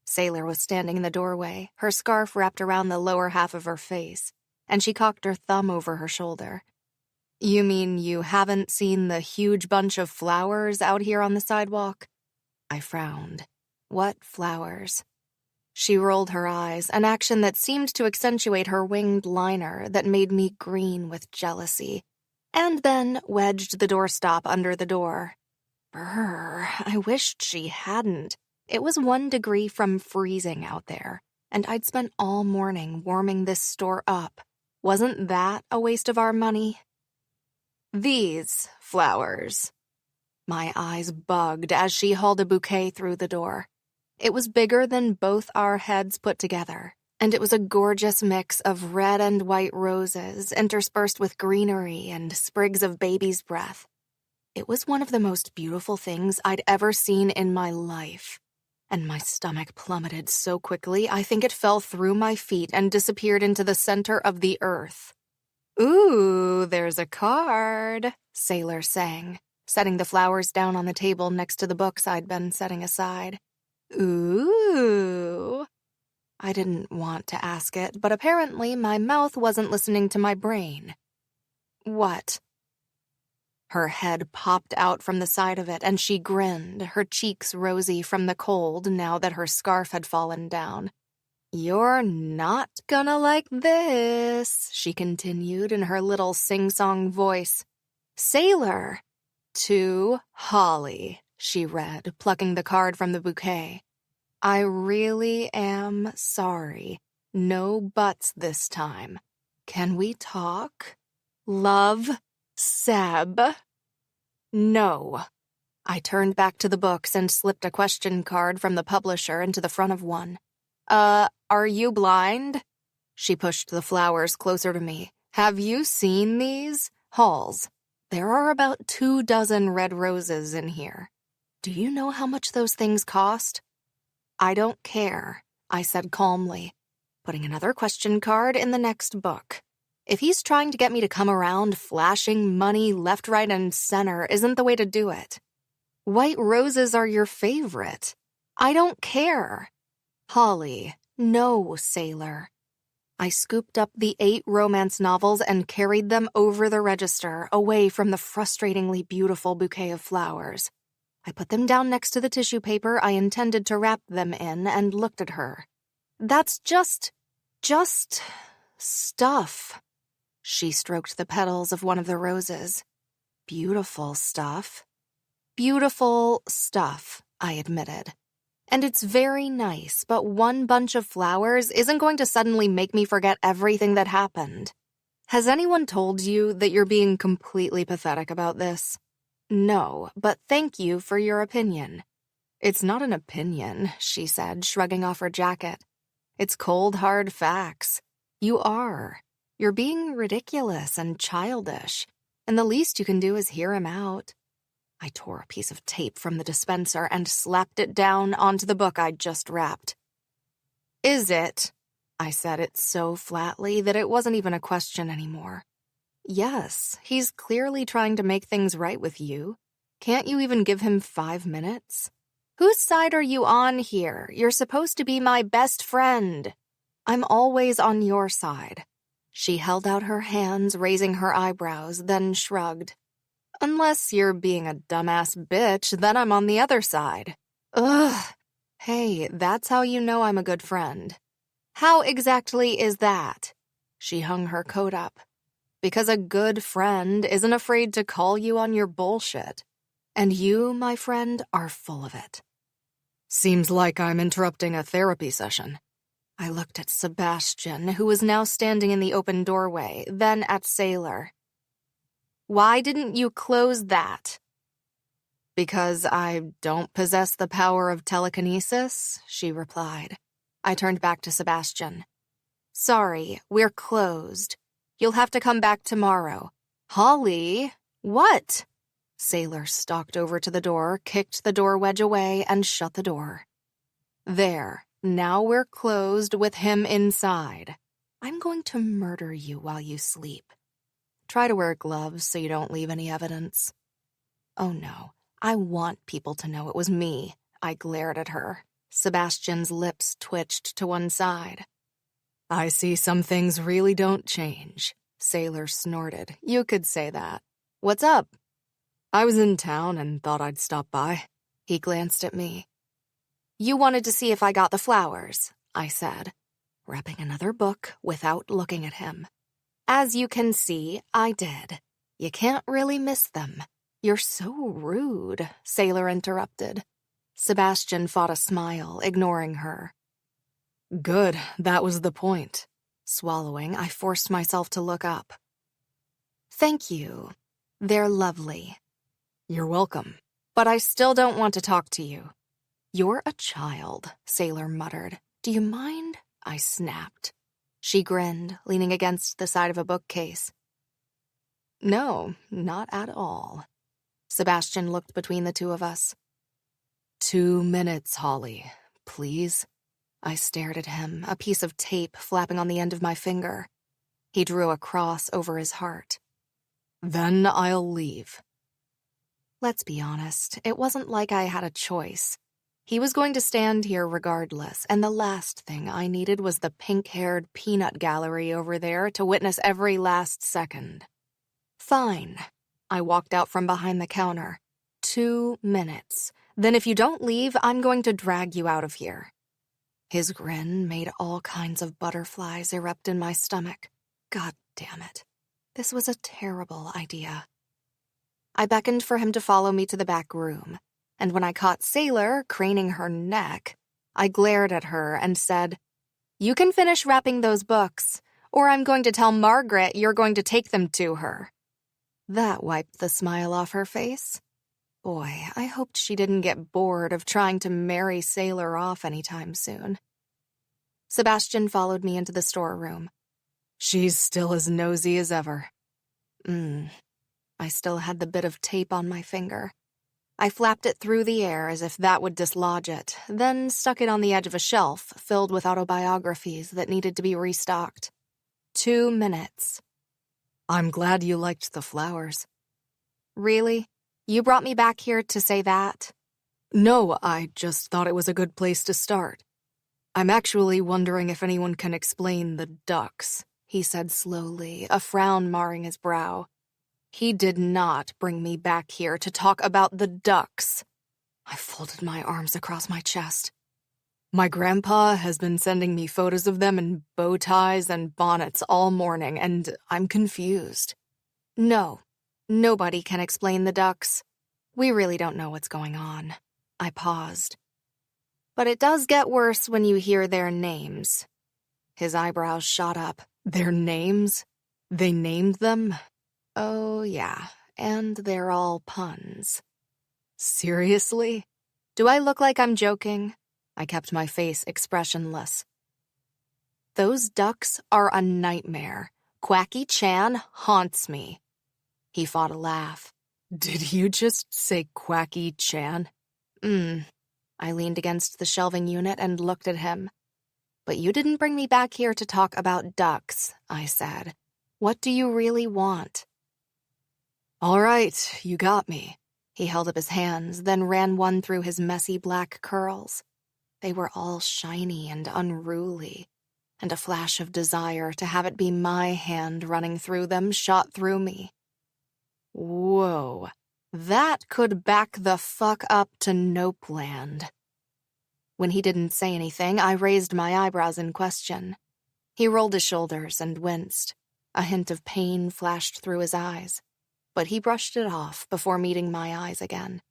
Sailor was standing in the doorway, her scarf wrapped around the lower half of her face. and she cocked her thumb over her shoulder. You mean you haven't seen the huge bunch of flowers out here on the sidewalk? I frowned. What flowers? She rolled her eyes, an action that seemed to accentuate her winged liner that made me green with jealousy, and then wedged the doorstop under the door. Brr, I wished she hadn't. It was 1 degree from freezing out there, and I'd spent all morning warming this store up. Wasn't that a waste of our money? These flowers. My eyes bugged as she hauled a bouquet through the door. It was bigger than both our heads put together, and it was a gorgeous mix of red and white roses interspersed with greenery and sprigs of baby's breath. It was one of the most beautiful things I'd ever seen in my life, and my stomach plummeted so quickly I think it fell through my feet and disappeared into the center of the earth. Ooh, there's a card, Sailor sang, setting the flowers down on the table next to the books I'd been setting aside. Ooh. I didn't want to ask it, but apparently my mouth wasn't listening to my brain. What? Her head popped out from the side of it, and she grinned, her cheeks rosy from the cold now that her scarf had fallen down. You're not gonna like this, she continued in her little sing-song voice. Sailor. To Holley, she read, plucking the card from the bouquet. I really am sorry. No buts this time. Can we talk? Love, Seb. No. I turned back to the books and slipped a question card from the publisher into the front of one. Are you blind? She pushed the flowers closer to me. Have you seen these? Halls. There are about 24 red roses in here. Do you know how much those things cost? I don't care, I said calmly, putting another question card in the next book. If he's trying to get me to come around flashing money left, right, and center isn't the way to do it. White roses are your favorite. I don't care. Holley, no, Sailor. I scooped up the 8 romance novels and carried them over the register, away from the frustratingly beautiful bouquet of flowers. I put them down next to the tissue paper I intended to wrap them in and looked at her. That's just stuff. She stroked the petals of one of the roses. Beautiful stuff. Beautiful stuff, I admitted. And it's very nice, but one bunch of flowers isn't going to suddenly make me forget everything that happened. Has anyone told you that you're being completely pathetic about this? No, but thank you for your opinion. It's not an opinion, she said, shrugging off her jacket. It's cold, hard facts. You are. You're being ridiculous and childish, and the least you can do is hear him out. I tore a piece of tape from the dispenser and slapped it down onto the book I'd just wrapped. Is it? I said it so flatly that it wasn't even a question anymore. Yes, he's clearly trying to make things right with you. Can't you even give him 5 minutes? Whose side are you on here? You're supposed to be my best friend. I'm always on your side. She held out her hands, raising her eyebrows, then shrugged. Unless you're being a dumbass bitch, then I'm on the other side. Ugh. Hey, that's how you know I'm a good friend. How exactly is that? She hung her coat up. Because a good friend isn't afraid to call you on your bullshit. And you, my friend, are full of it. Seems like I'm interrupting a therapy session. I looked at Sebastian, who was now standing in the open doorway, then at Sailor. Why didn't you close that? Because I don't possess the power of telekinesis, she replied. I turned back to Sebastian. Sorry, we're closed. You'll have to come back tomorrow. Holley? What? Sailor stalked over to the door, kicked the door wedge away, and shut the door. There, now we're closed with him inside. I'm going to murder you while you sleep. Try to wear gloves so you don't leave any evidence. Oh no, I want people to know it was me. I glared at her. Sebastian's lips twitched to one side. I see some things really don't change, Sailor snorted. You could say that. What's up? I was in town and thought I'd stop by. He glanced at me. You wanted to see if I got the flowers, I said, wrapping another book without looking at him. As you can see, I did. You can't really miss them. You're so rude, Sailor interrupted. Sebastian fought a smile, ignoring her. Good, that was the point. Swallowing, I forced myself to look up. Thank you. They're lovely. You're welcome. But I still don't want to talk to you. You're a child, Sailor muttered. Do you mind? I snapped. She grinned, leaning against the side of a bookcase. No, not at all. Sebastian looked between the two of us. 2 minutes, Holley, please. I stared at him, a piece of tape flapping on the end of my finger. He drew a cross over his heart. Then I'll leave. Let's be honest, it wasn't like I had a choice. He was going to stand here regardless, and the last thing I needed was the pink-haired peanut gallery over there to witness every last second. Fine. I walked out from behind the counter. 2 minutes. Then if you don't leave, I'm going to drag you out of here. His grin made all kinds of butterflies erupt in my stomach. God damn it. This was a terrible idea. I beckoned for him to follow me to the back room, and when I caught Sailor craning her neck, I glared at her and said, You can finish wrapping those books, or I'm going to tell Margaret you're going to take them to her. That wiped the smile off her face. Boy, I hoped she didn't get bored of trying to marry Sailor off anytime soon. Sebastian followed me into the storeroom. She's still as nosy as ever. I still had the bit of tape on my finger. I flapped it through the air as if that would dislodge it, then stuck it on the edge of a shelf filled with autobiographies that needed to be restocked. 2 minutes. I'm glad you liked the flowers. Really? You brought me back here to say that? No, I just thought it was a good place to start. I'm actually wondering if anyone can explain the ducks, he said slowly, a frown marring his brow. He did not bring me back here to talk about the ducks. I folded my arms across my chest. My grandpa has been sending me photos of them in bow ties and bonnets all morning, and I'm confused. No, nobody can explain the ducks. We really don't know what's going on. I paused. But it does get worse when you hear their names. His eyebrows shot up. Their names? They named them? Oh, yeah, and they're all puns. Seriously? Do I look like I'm joking? I kept my face expressionless. Those ducks are a nightmare. Quacky Chan haunts me. He fought a laugh. Did you just say Quacky Chan? I leaned against the shelving unit and looked at him. But you didn't bring me back here to talk about ducks, I said. What do you really want? All right, you got me. He held up his hands, then ran one through his messy black curls. They were all shiny and unruly, and a flash of desire to have it be my hand running through them shot through me. Whoa, that could back the fuck up to Nopeland. When he didn't say anything, I raised my eyebrows in question. He rolled his shoulders and winced. A hint of pain flashed through his eyes, but he brushed it off before meeting my eyes again.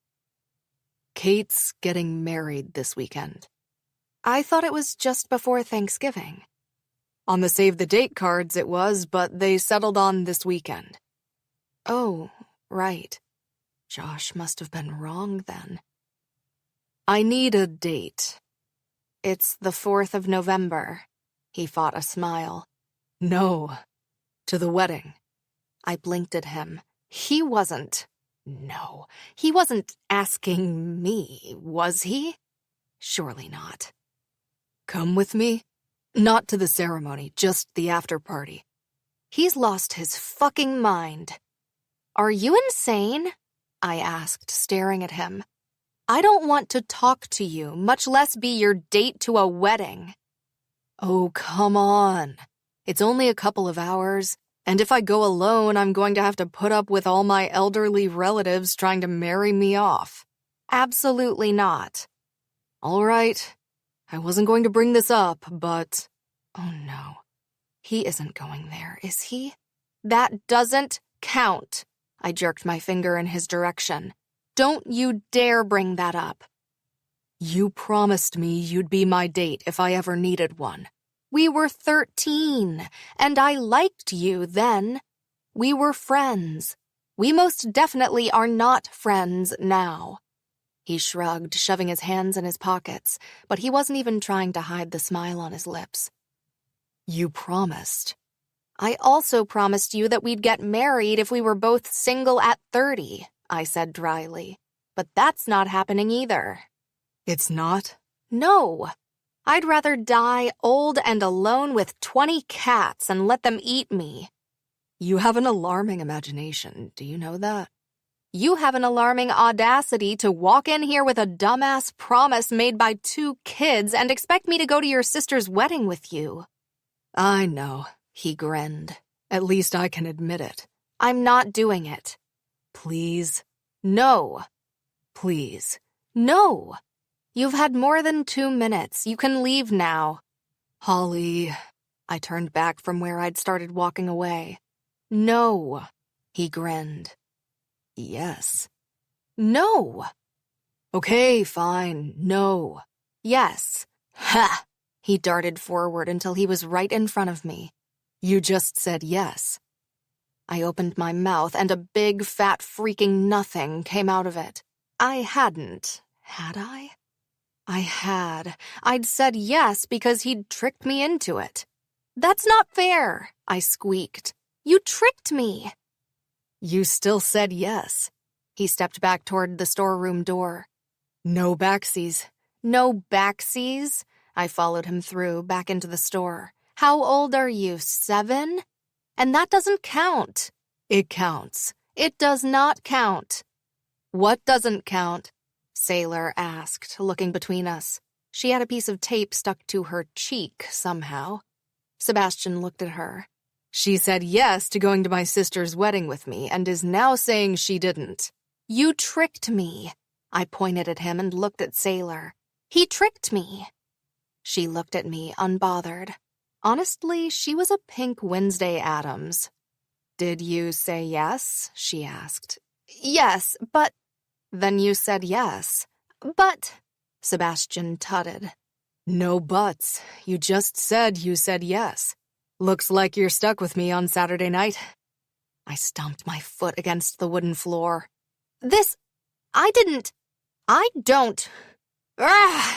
Kate's getting married this weekend. I thought it was just before Thanksgiving. On the save-the-date cards it was, but they settled on this weekend. Oh, right. Josh must have been wrong then. I need a date. It's the 4th of November. He fought a smile. No, to the wedding. I blinked at him. He wasn't asking me, was he? Surely not. Come with me? Not to the ceremony, just the after-party. He's lost his fucking mind. Are you insane? I asked, staring at him. I don't want to talk to you, much less be your date to a wedding. Oh, come on. It's only a couple of hours, and if I go alone, I'm going to have to put up with all my elderly relatives trying to marry me off. Absolutely not. All right. I wasn't going to bring this up, but... Oh no. He isn't going there, is he? That doesn't count. I jerked my finger in his direction. Don't you dare bring that up. You promised me you'd be my date if I ever needed one. We were 13, and I liked you then. We were friends. We most definitely are not friends now. He shrugged, shoving his hands in his pockets, but he wasn't even trying to hide the smile on his lips. You promised. I also promised you that we'd get married if we were both single at 30, I said dryly. But that's not happening either. It's not? No. I'd rather die old and alone with 20 cats and let them eat me. You have an alarming imagination, do you know that? You have an alarming audacity to walk in here with a dumbass promise made by 2 kids and expect me to go to your sister's wedding with you. I know, he grinned. At least I can admit it. I'm not doing it. Please? No. Please. No. You've had more than 2 minutes. You can leave now. Holley. I turned back from where I'd started walking away. No. He grinned. Yes. No. Okay, fine. No. Yes. Ha! He darted forward until he was right in front of me. You just said yes. I opened my mouth and a big, fat, freaking nothing came out of it. I hadn't, had I? I had. I'd said yes because he'd tricked me into it. That's not fair, I squeaked. You tricked me. You still said yes. He stepped back toward the storeroom door. No backsies. No backsies? I followed him through, back into the store. How old are you, 7? And that doesn't count. It counts. It does not count. What doesn't count? Sailor asked, looking between us. She had a piece of tape stuck to her cheek somehow. Sebastian looked at her. She said yes to going to my sister's wedding with me and is now saying she didn't. You tricked me. I pointed at him and looked at Sailor. He tricked me. She looked at me, unbothered. Honestly, she was a pink Wednesday Addams. Did you say yes? She asked. Yes, but... Then you said yes. But... Sebastian tutted. No buts. You just said you said yes. Looks like you're stuck with me on Saturday night. I stomped my foot against the wooden floor. I don't... Ugh!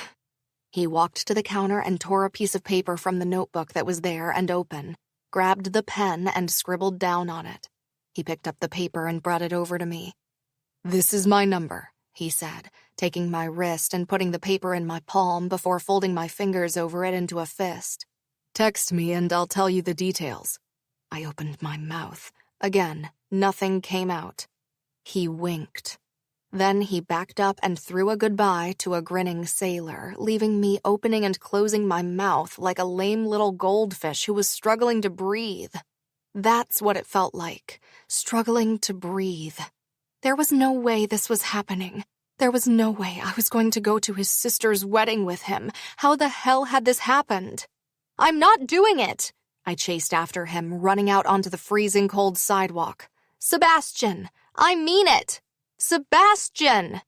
He walked to the counter and tore a piece of paper from the notebook that was there and open, grabbed the pen and scribbled down on it. He picked up the paper and brought it over to me. This is my number, he said, taking my wrist and putting the paper in my palm before folding my fingers over it into a fist. Text me and I'll tell you the details. I opened my mouth. Again, nothing came out. He winked. Then he backed up and threw a goodbye to a grinning sailor, leaving me opening and closing my mouth like a lame little goldfish who was struggling to breathe. That's what it felt like, struggling to breathe. There was no way this was happening. There was no way I was going to go to his sister's wedding with him. How the hell had this happened? I'm not doing it! I chased after him, running out onto the freezing cold sidewalk. Sebastian! I mean it! Sebastian!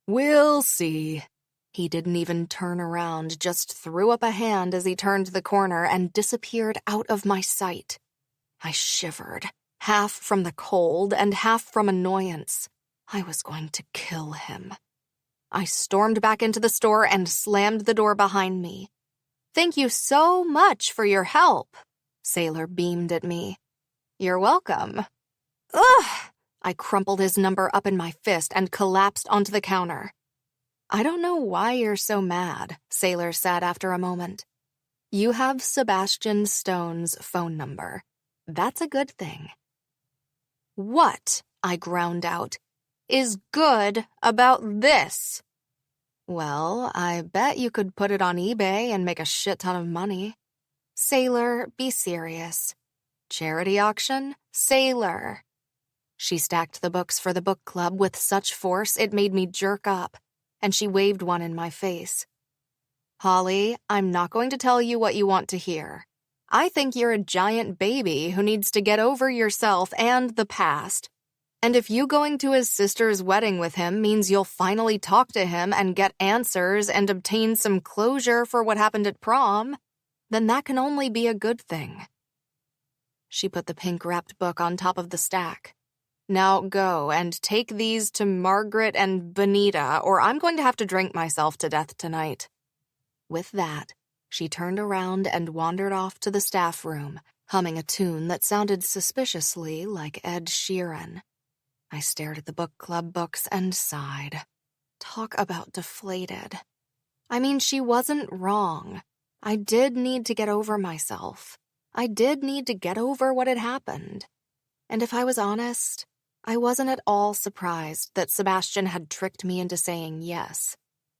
We'll see. He didn't even turn around, just threw up a hand as he turned the corner and disappeared out of my sight. I shivered, half from the cold and half from annoyance. I was going to kill him. I stormed back into the store and slammed the door behind me. Thank you so much for your help. Sailor beamed at me. You're welcome. Ugh! I crumpled his number up in my fist and collapsed onto the counter. I don't know why you're so mad, Sailor said after a moment. You have Sebastian Stone's phone number. That's a good thing. What, I ground out, is good about this? Well, I bet you could put it on eBay and make a shit ton of money. Sailor, be serious. Charity auction? Sailor. She stacked the books for the book club with such force it made me jerk up, and she waved one in my face. Holly, I'm not going to tell you what you want to hear. I think you're a giant baby who needs to get over yourself and the past. And if you going to his sister's wedding with him means you'll finally talk to him and get answers and obtain some closure for what happened at prom, then that can only be a good thing. She put the pink-wrapped book on top of the stack. Now go and take these to Margaret and Benita, or I'm going to have to drink myself to death tonight. With that, she turned around and wandered off to the staff room, humming a tune that sounded suspiciously like Ed Sheeran. I stared at the book club books and sighed. Talk about deflated. I mean, she wasn't wrong. I did need to get over myself. I did need to get over what had happened. And if I was honest, I wasn't at all surprised that Sebastian had tricked me into saying yes.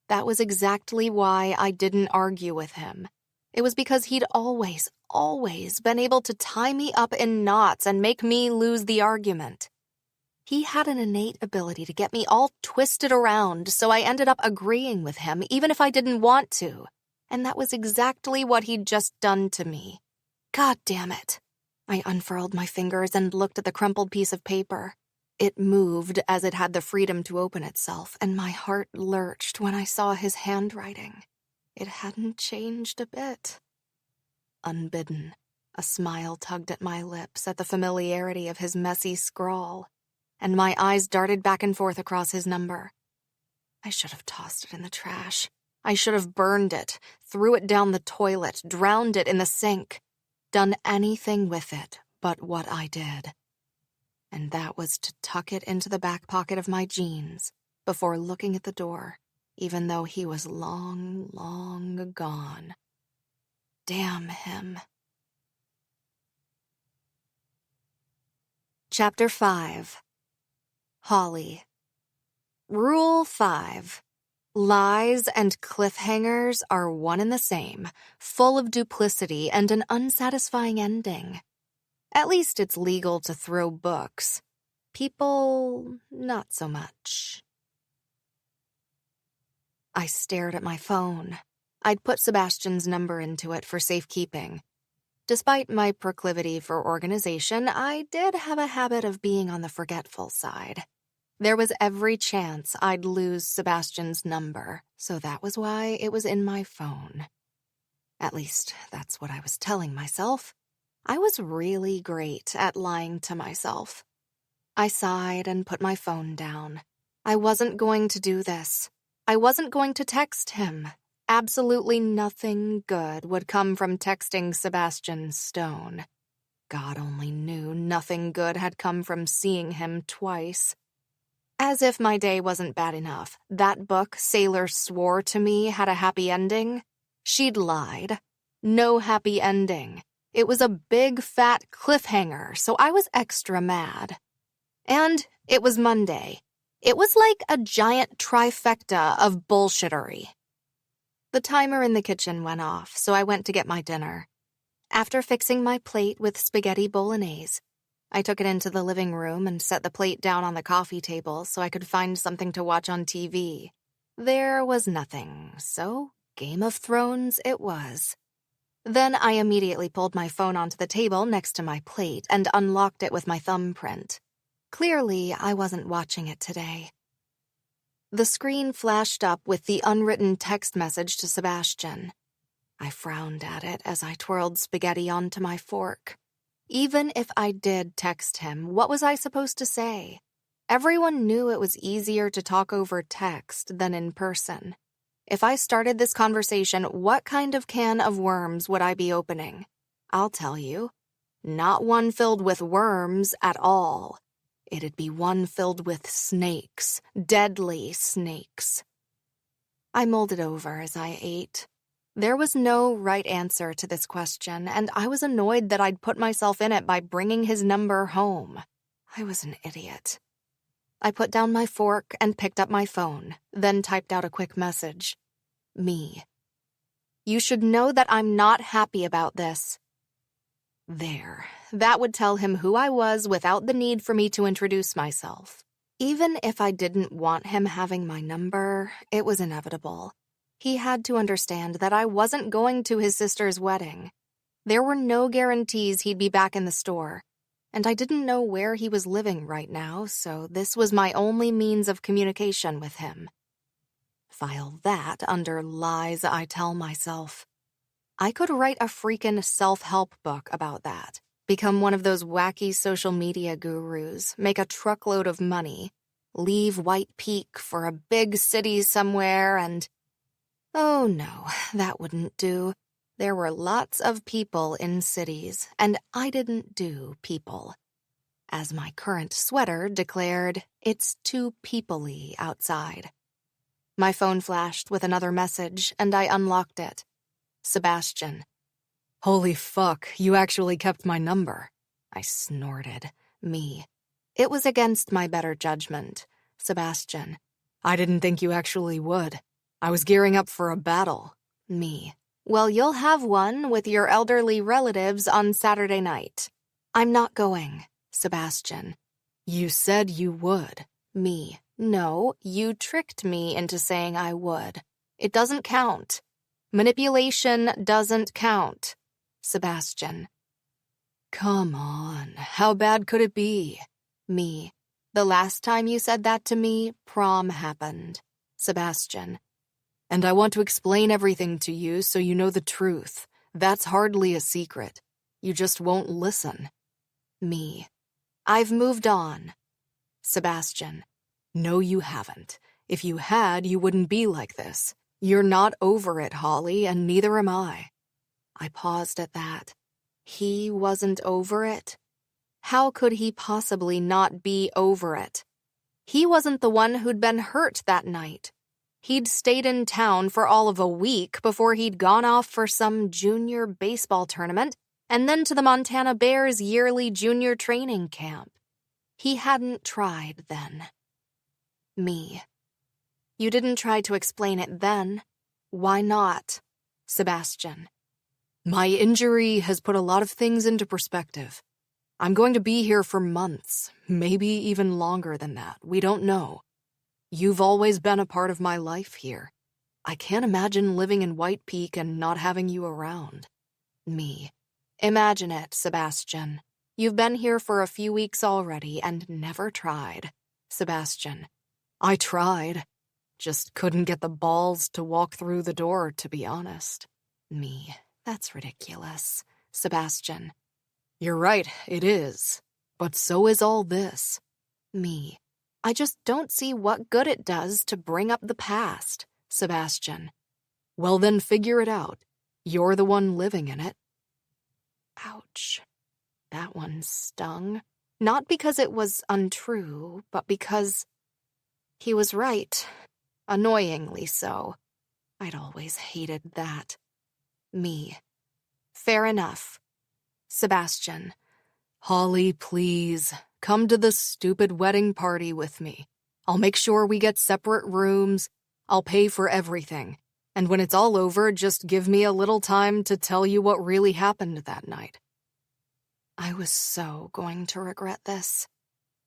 That was exactly why I didn't argue with him. It was because he'd always been able to tie me up in knots and make me lose the argument. He had an innate ability to get me all twisted around, so I ended up agreeing with him even if I didn't want to. And that was exactly what he'd just done to me. God damn it. I unfurled my fingers and looked at the crumpled piece of paper. It moved as it had the freedom to open itself, and my heart lurched when I saw his handwriting. It hadn't changed a bit. Unbidden, a smile tugged at my lips at the familiarity of his messy scrawl, and my eyes darted back and forth across his number. I should have tossed it in the trash. I should have burned it, threw it down the toilet, drowned it in the sink, done anything with it but what I did. And that was to tuck it into the back pocket of my jeans before looking at the door, even though he was long, long gone. Damn him. Chapter 5. Holley. Rule 5. Lies and cliffhangers are one and the same, full of duplicity and an unsatisfying ending. At least it's legal to throw books. People, not so much. I stared at my phone. I'd put Sebastian's number into it for safekeeping. Despite my proclivity for organization, I did have a habit of being on the forgetful side. There was every chance I'd lose Sebastian's number, so that was why it was in my phone. At least, that's what I was telling myself. I was really great at lying to myself. I sighed and put my phone down. I wasn't going to do this. I wasn't going to text him. Absolutely nothing good would come from texting Sebastian Stone. God only knew nothing good had come from seeing him twice. As if my day wasn't bad enough, that book Sailor swore to me had a happy ending. She'd lied. No happy ending. It was a big, fat cliffhanger, so I was extra mad. And it was Monday. It was like a giant trifecta of bullshittery. The timer in the kitchen went off, so I went to get my dinner. After fixing my plate with spaghetti bolognese, I took it into the living room and set the plate down on the coffee table so I could find something to watch on TV. There was nothing, so Game of Thrones it was. Then I immediately pulled my phone onto the table next to my plate and unlocked it with my thumbprint. Clearly, I wasn't watching it today. The screen flashed up with the unwritten text message to Sebastian. I frowned at it as I twirled spaghetti onto my fork. Even if I did text him, what was I supposed to say? Everyone knew it was easier to talk over text than in person. If I started this conversation, what kind of can of worms would I be opening? I'll tell you. Not one filled with worms at all. It'd be one filled with snakes, deadly snakes. I mulled it over as I ate. There was no right answer to this question, and I was annoyed that I'd put myself in it by bringing his number home. I was an idiot. I put down my fork and picked up my phone, then typed out a quick message. Me. You should know that I'm not happy about this. There. That would tell him who I was without the need for me to introduce myself. Even if I didn't want him having my number, it was inevitable. He had to understand that I wasn't going to his sister's wedding. There were no guarantees he'd be back in the store, and I didn't know where he was living right now, so this was my only means of communication with him. File that under lies I tell myself. I could write a freaking self-help book about that, become one of those wacky social media gurus, make a truckload of money, leave White Peak for a big city somewhere, and... Oh no, that wouldn't do. There were lots of people in cities, and I didn't do people. As my current sweater declared, it's too people-y outside. My phone flashed with another message, and I unlocked it. Sebastian. Holy fuck, you actually kept my number. I snorted. Me. It was against my better judgment. Sebastian. I didn't think you actually would. I was gearing up for a battle. Me. Well, you'll have one with your elderly relatives on Saturday night. I'm not going. Sebastian. You said you would. Me. No, you tricked me into saying I would. It doesn't count. Manipulation doesn't count. Sebastian. Come on, how bad could it be? Me. The last time you said that to me, prom happened. Sebastian. And I want to explain everything to you so you know the truth. That's hardly a secret. You just won't listen. Me. I've moved on. Sebastian. No, you haven't. If you had, you wouldn't be like this. You're not over it, Holley, and neither am I. I paused at that. He wasn't over it? How could he possibly not be over it? He wasn't the one who'd been hurt that night. He'd stayed in town for all of a week before he'd gone off for some junior baseball tournament and then to the Montana Bears' yearly junior training camp. He hadn't tried then. Me. You didn't try to explain it then. Why not? Sebastian. My injury has put a lot of things into perspective. I'm going to be here for months, maybe even longer than that. We don't know. You've always been a part of my life here. I can't imagine living in White Peak and not having you around. Me. Imagine it, Sebastian. You've been here for a few weeks already and never tried. Sebastian. I tried. Just couldn't get the balls to walk through the door, to be honest. Me. That's ridiculous. Sebastian. You're right, it is. But so is all this. Me. I just don't see what good it does to bring up the past. Sebastian. Well then figure it out. You're the one living in it. Ouch. That one stung. Not because it was untrue, but because he was right. Annoyingly so. I'd always hated that. Me. Fair enough. Sebastian. Holley, please. Come to the stupid wedding party with me. I'll make sure we get separate rooms. I'll pay for everything. And when it's all over, just give me a little time to tell you what really happened that night. I was so going to regret this.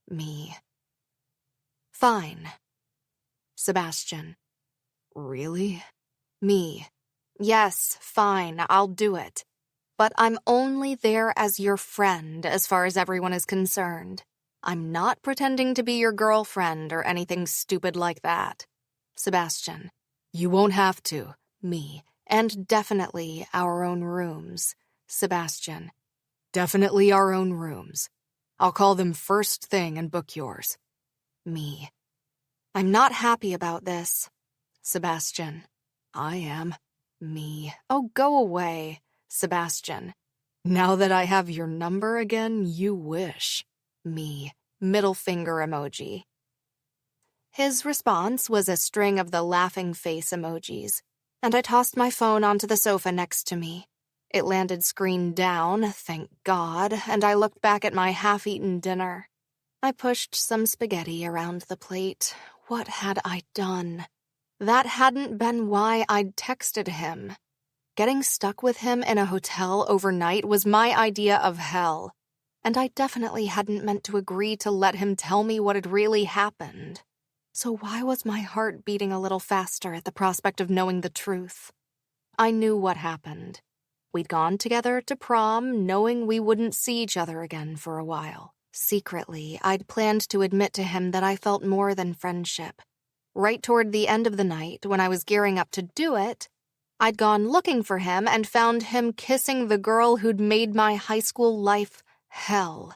Me. Fine. Sebastian. Really? Me. Yes, fine, I'll do it. But I'm only there as your friend as far as everyone is concerned. I'm not pretending to be your girlfriend or anything stupid like that. Sebastian. You won't have to. Me. And definitely our own rooms. Sebastian. Definitely our own rooms. I'll call them first thing and book yours. Me. I'm not happy about this. Sebastian. I am. Me. Oh, go away. Sebastian. Now that I have your number again, you wish. Me. Middle finger emoji. His response was a string of the laughing face emojis, and I tossed my phone onto the sofa next to me. It landed screen down, thank God, and I looked back at my half-eaten dinner. I pushed some spaghetti around the plate. What had I done? That hadn't been why I'd texted him. Getting stuck with him in a hotel overnight was my idea of hell, and I definitely hadn't meant to agree to let him tell me what had really happened. So why was my heart beating a little faster at the prospect of knowing the truth? I knew what happened. We'd gone together to prom, knowing we wouldn't see each other again for a while. Secretly, I'd planned to admit to him that I felt more than friendship. Right toward the end of the night, when I was gearing up to do it, I'd gone looking for him and found him kissing the girl who'd made my high school life hell.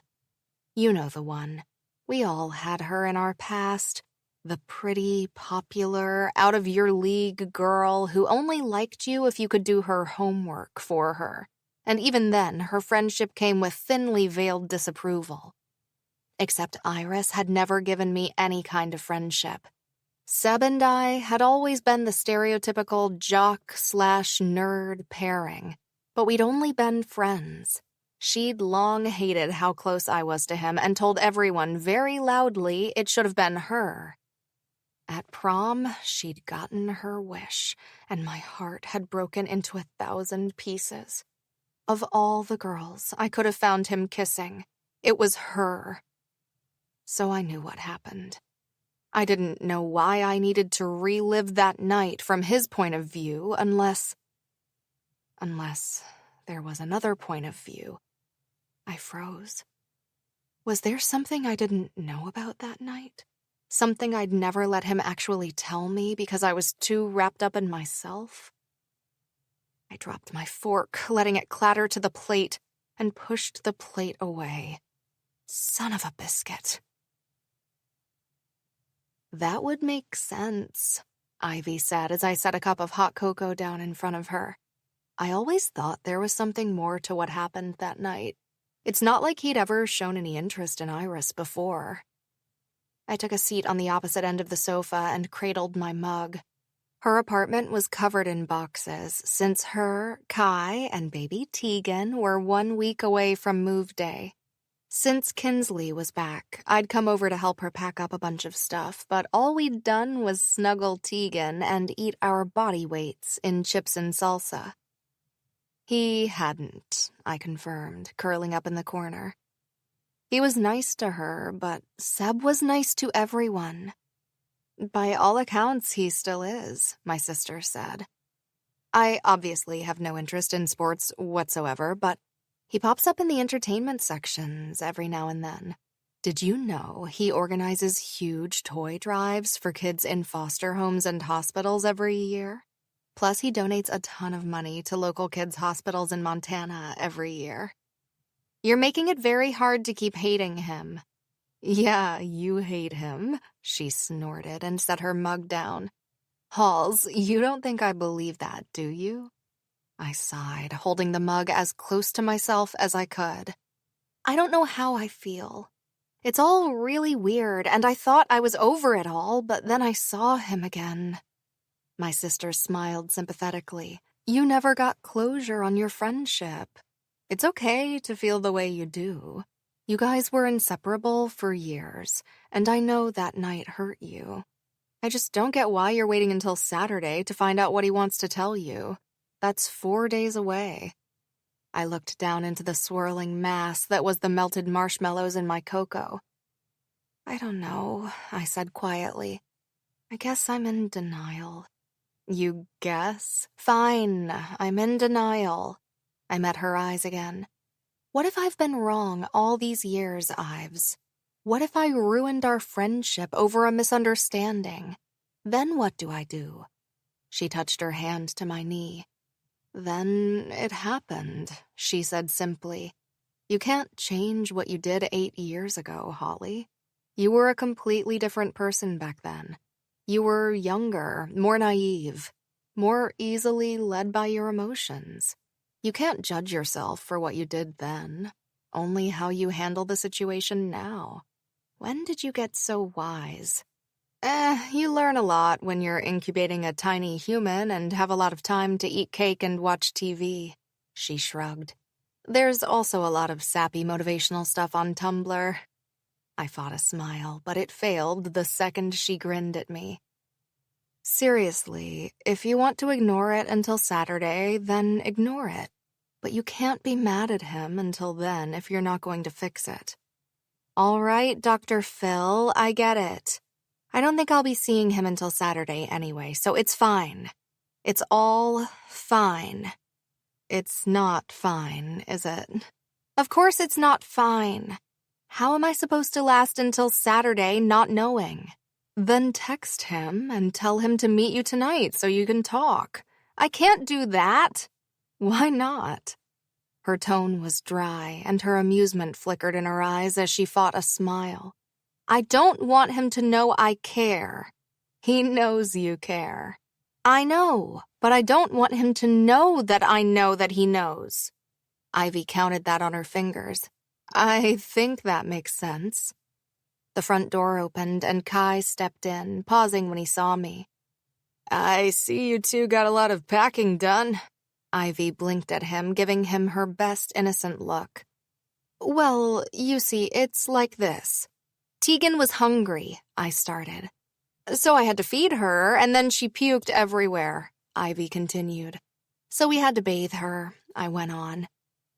You know the one. We all had her in our past. The pretty, popular, out-of-your-league girl who only liked you if you could do her homework for her. And even then, her friendship came with thinly veiled disapproval. Except Iris had never given me any kind of friendship. Seb and I had always been the stereotypical jock/nerd pairing, but we'd only been friends. She'd long hated how close I was to him and told everyone very loudly it should have been her. At prom, she'd gotten her wish, and my heart had broken into 1,000 pieces. Of all the girls I could have found him kissing, it was her. So I knew what happened. I didn't know why I needed to relive that night from his point of view unless there was another point of view. I froze. Was there something I didn't know about that night? Something I'd never let him actually tell me because I was too wrapped up in myself? I dropped my fork, letting it clatter to the plate, and pushed the plate away. Son of a biscuit. That would make sense, Ivy said as I set a cup of hot cocoa down in front of her. I always thought there was something more to what happened that night. It's not like he'd ever shown any interest in Iris before. I took a seat on the opposite end of the sofa and cradled my mug. Her apartment was covered in boxes since her, Kai, and baby Tegan were 1 week away from move day. Since Kinsley was back, I'd come over to help her pack up a bunch of stuff, but all we'd done was snuggle Tegan and eat our body weights in chips and salsa. He hadn't, I confirmed, curling up in the corner. He was nice to her, but Seb was nice to everyone. By all accounts, he still is, my sister said. I obviously have no interest in sports whatsoever, but he pops up in the entertainment sections every now and then. Did you know he organizes huge toy drives for kids in foster homes and hospitals every year? Plus, he donates a ton of money to local kids' hospitals in Montana every year. You're making it very hard to keep hating him. Yeah, you hate him, she snorted and set her mug down. Halls, you don't think I believe that, do you? I sighed, holding the mug as close to myself as I could. I don't know how I feel. It's all really weird, and I thought I was over it all, but then I saw him again. My sister smiled sympathetically. You never got closure on your friendship. It's okay to feel the way you do. You guys were inseparable for years, and I know that night hurt you. I just don't get why you're waiting until Saturday to find out what he wants to tell you. That's 4 days away. I looked down into the swirling mass that was the melted marshmallows in my cocoa. I don't know, I said quietly. I guess I'm in denial. You guess? Fine, I'm in denial. I met her eyes again. What if I've been wrong all these years, Ives? What if I ruined our friendship over a misunderstanding? Then what do I do? She touched her hand to my knee. Then it happened, she said simply. You can't change what you did 8 years ago, Holly. You were a completely different person back then. You were younger, more naive, more easily led by your emotions. You can't judge yourself for what you did then, only how you handle the situation now. When did you get so wise? You learn a lot when you're incubating a tiny human and have a lot of time to eat cake and watch TV, she shrugged. There's also a lot of sappy motivational stuff on Tumblr. I fought a smile, but it failed the second she grinned at me. Seriously, if you want to ignore it until Saturday, then ignore it. But you can't be mad at him until then if you're not going to fix it. All right, Dr. Phil, I get it. I don't think I'll be seeing him until Saturday anyway, so it's fine. It's all fine. It's not fine, is it? Of course it's not fine. How am I supposed to last until Saturday not knowing? Then text him and tell him to meet you tonight so you can talk. I can't do that. Why not? Her tone was dry, and her amusement flickered in her eyes as she fought a smile. I don't want him to know I care. He knows you care. I know, but I don't want him to know that I know that he knows. Ivy counted that on her fingers. I think that makes sense. The front door opened, and Kai stepped in, pausing when he saw me. I see you two got a lot of packing done. Ivy blinked at him, giving him her best innocent look. Well, you see, it's like this. Tegan was hungry, I started. So I had to feed her, and then she puked everywhere, Ivy continued. So we had to bathe her, I went on.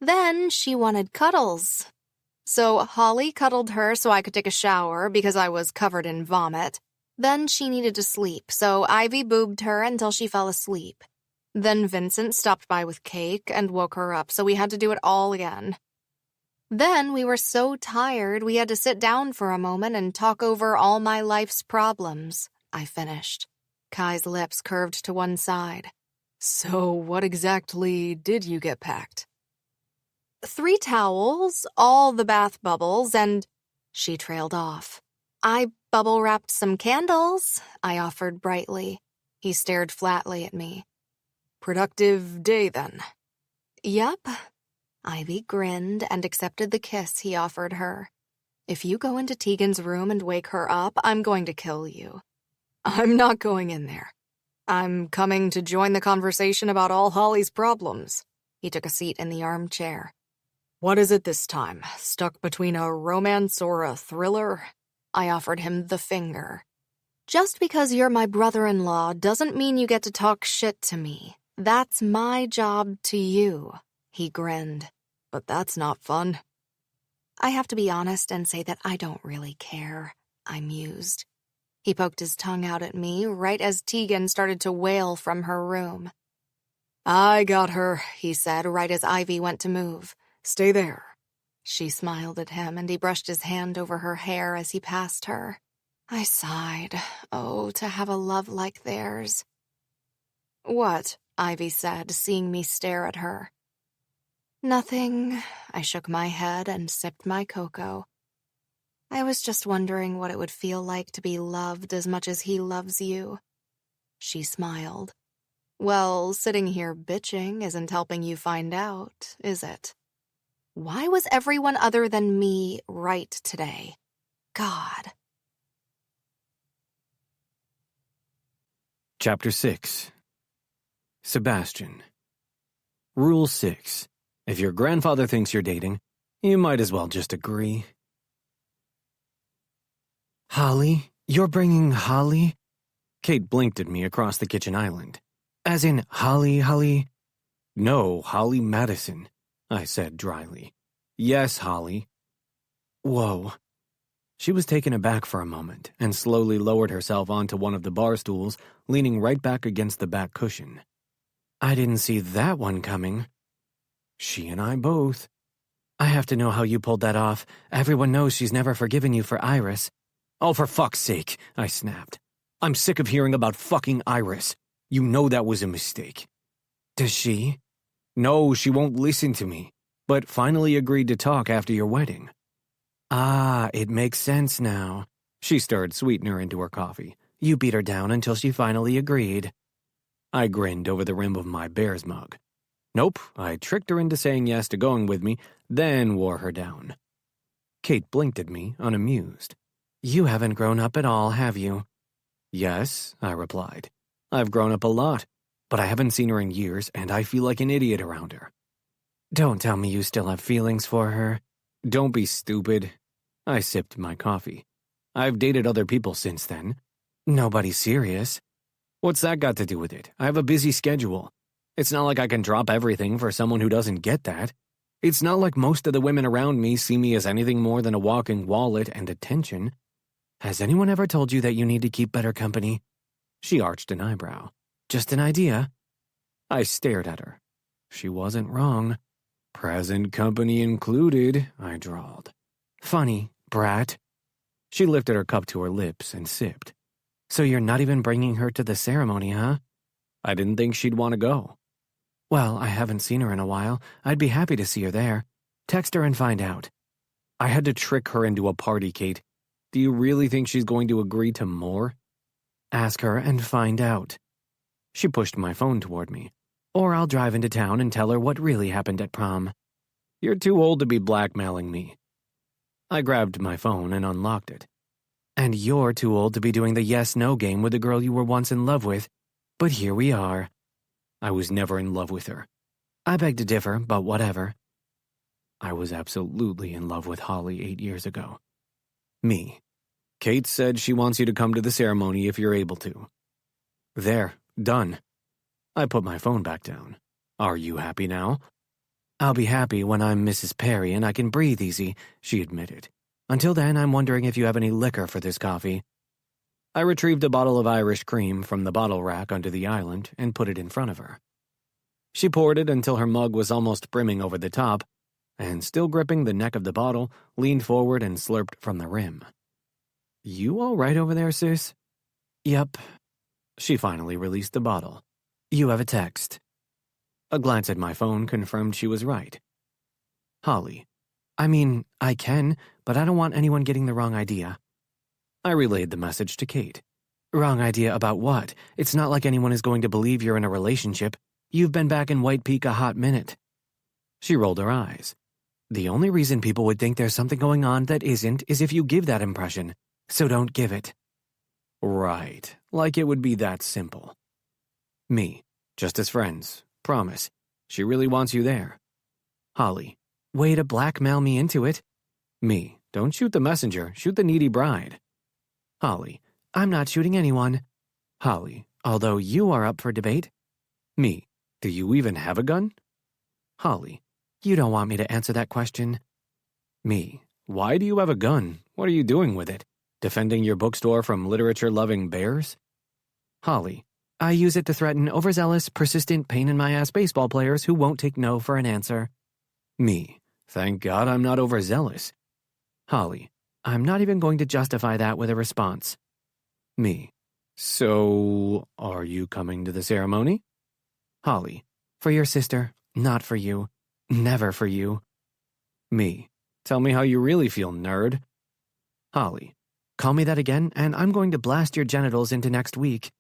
Then she wanted cuddles. So Holley cuddled her so I could take a shower because I was covered in vomit. Then she needed to sleep, so Ivy boobed her until she fell asleep. Then Vincent stopped by with cake and woke her up, so we had to do it all again. Then we were so tired we had to sit down for a moment and talk over all my life's problems, I finished. Kai's lips curved to one side. So what exactly did you get packed? 3 towels, all the bath bubbles, and... She trailed off. I bubble-wrapped some candles, I offered brightly. He stared flatly at me. Productive day, then. Yup. Ivy grinned and accepted the kiss he offered her. If you go into Tegan's room and wake her up, I'm going to kill you. I'm not going in there. I'm coming to join the conversation about all Holley's problems. He took a seat in the armchair. What is it this time? Stuck between a romance or a thriller? I offered him the finger. Just because you're my brother-in-law doesn't mean you get to talk shit to me. That's my job to you, he grinned. But that's not fun. I have to be honest and say that I don't really care, I mused. He poked his tongue out at me right as Tegan started to wail from her room. I got her, he said right as Ivy went to move. Stay there. She smiled at him, and he brushed his hand over her hair as he passed her. I sighed. Oh, to have a love like theirs. What? Ivy said, seeing me stare at her. Nothing. I shook my head and sipped my cocoa. I was just wondering what it would feel like to be loved as much as he loves you. She smiled. Well, sitting here bitching isn't helping you find out, is it? Why was everyone other than me right today? God. Chapter 6. Sebastian. Rule 6. If your grandfather thinks you're dating, you might as well just agree. Holley? You're bringing Holley? Kate blinked at me across the kitchen island. As in Holley? No, Holley Madison, I said dryly. Yes, Holley. Whoa. She was taken aback for a moment and slowly lowered herself onto one of the bar stools, leaning right back against the back cushion. I didn't see that one coming. She and I both. I have to know how you pulled that off. Everyone knows she's never forgiven you for Iris. Oh, for fuck's sake, I snapped. I'm sick of hearing about fucking Iris. You know that was a mistake. Does she? No, she won't listen to me, but finally agreed to talk after your wedding. Ah, it makes sense now. She stirred sweetener into her coffee. You beat her down until she finally agreed. I grinned over the rim of my Bears mug. Nope, I tricked her into saying yes to going with me, then wore her down. Kate blinked at me, unamused. You haven't grown up at all, have you? Yes, I replied. I've grown up a lot, but I haven't seen her in years, and I feel like an idiot around her. Don't tell me you still have feelings for her. Don't be stupid. I sipped my coffee. I've dated other people since then. Nobody serious. What's that got to do with it? I have a busy schedule. It's not like I can drop everything for someone who doesn't get that. It's not like most of the women around me see me as anything more than a walking wallet and attention. Has anyone ever told you that you need to keep better company? She arched an eyebrow. Just an idea. I stared at her. She wasn't wrong. Present company included, I drawled. Funny, brat. She lifted her cup to her lips and sipped. So you're not even bringing her to the ceremony, huh? I didn't think she'd want to go. Well, I haven't seen her in a while. I'd be happy to see her there. Text her and find out. I had to trick her into a party, Kate. Do you really think she's going to agree to more? Ask her and find out. She pushed my phone toward me. Or I'll drive into town and tell her what really happened at prom. You're too old to be blackmailing me. I grabbed my phone and unlocked it. And you're too old to be doing the yes-no game with the girl you were once in love with. But here we are. I was never in love with her. I beg to differ, but whatever. I was absolutely in love with Holley 8 years ago. Me. Kate said she wants you to come to the ceremony if you're able to. There, done. I put my phone back down. Are you happy now? I'll be happy when I'm Mrs. Perry and I can breathe easy, she admitted. Until then, I'm wondering if you have any liquor for this coffee. I retrieved a bottle of Irish cream from the bottle rack under the island and put it in front of her. She poured it until her mug was almost brimming over the top, and still gripping the neck of the bottle, leaned forward and slurped from the rim. You all right over there, sis? Yep. She finally released the bottle. You have a text. A glance at my phone confirmed she was right. Holley. I mean, I can, but I don't want anyone getting the wrong idea. I relayed the message to Kate. Wrong idea about what? It's not like anyone is going to believe you're in a relationship. You've been back in White Peak a hot minute. She rolled her eyes. The only reason people would think there's something going on that isn't is if you give that impression. So don't give it. Right. Like it would be that simple. Me. Just as friends. Promise. She really wants you there. Holley. Way to blackmail me into it. Me. Don't shoot the messenger. Shoot the needy bride. Holley. I'm not shooting anyone. Holley. Although you are up for debate. Me. Do you even have a gun? Holley. You don't want me to answer that question. Me. Why do you have a gun? What are you doing with it? Defending your bookstore from literature-loving bears? Holley. I use it to threaten overzealous, persistent, pain-in-my-ass baseball players who won't take no for an answer. Me. Thank God I'm not overzealous. Holley. I'm not even going to justify that with a response. Me. So, are you coming to the ceremony? Holley. For your sister, not for you. Never for you. Me. Tell me how you really feel, nerd. Holley. Call me that again, and I'm going to blast your genitals into next week.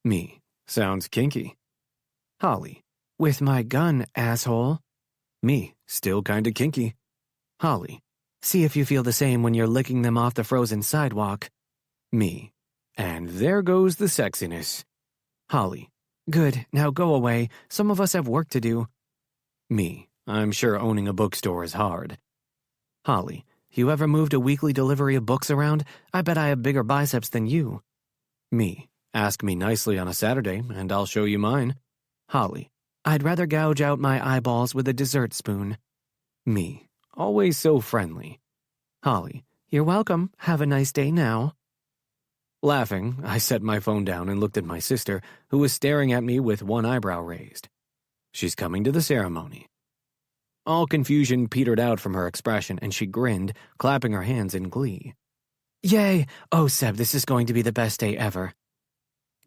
Me. Sounds kinky. Holley. With my gun, asshole. Me. Still kinda kinky. Holley. See if you feel the same when you're licking them off the frozen sidewalk. Me. And there goes the sexiness. Holley. Good, now go away. Some of us have work to do. Me. I'm sure owning a bookstore is hard. Holley. You ever moved a weekly delivery of books around? I bet I have bigger biceps than you. Me. Ask me nicely on a Saturday, and I'll show you mine. Holley. I'd rather gouge out my eyeballs with a dessert spoon. Me. Always so friendly. Holley. You're welcome. Have a nice day now. Laughing, I set my phone down and looked at my sister, who was staring at me with one eyebrow raised. She's coming to the ceremony. All confusion petered out from her expression, and she grinned, clapping her hands in glee. Yay! Oh, Seb, this is going to be the best day ever.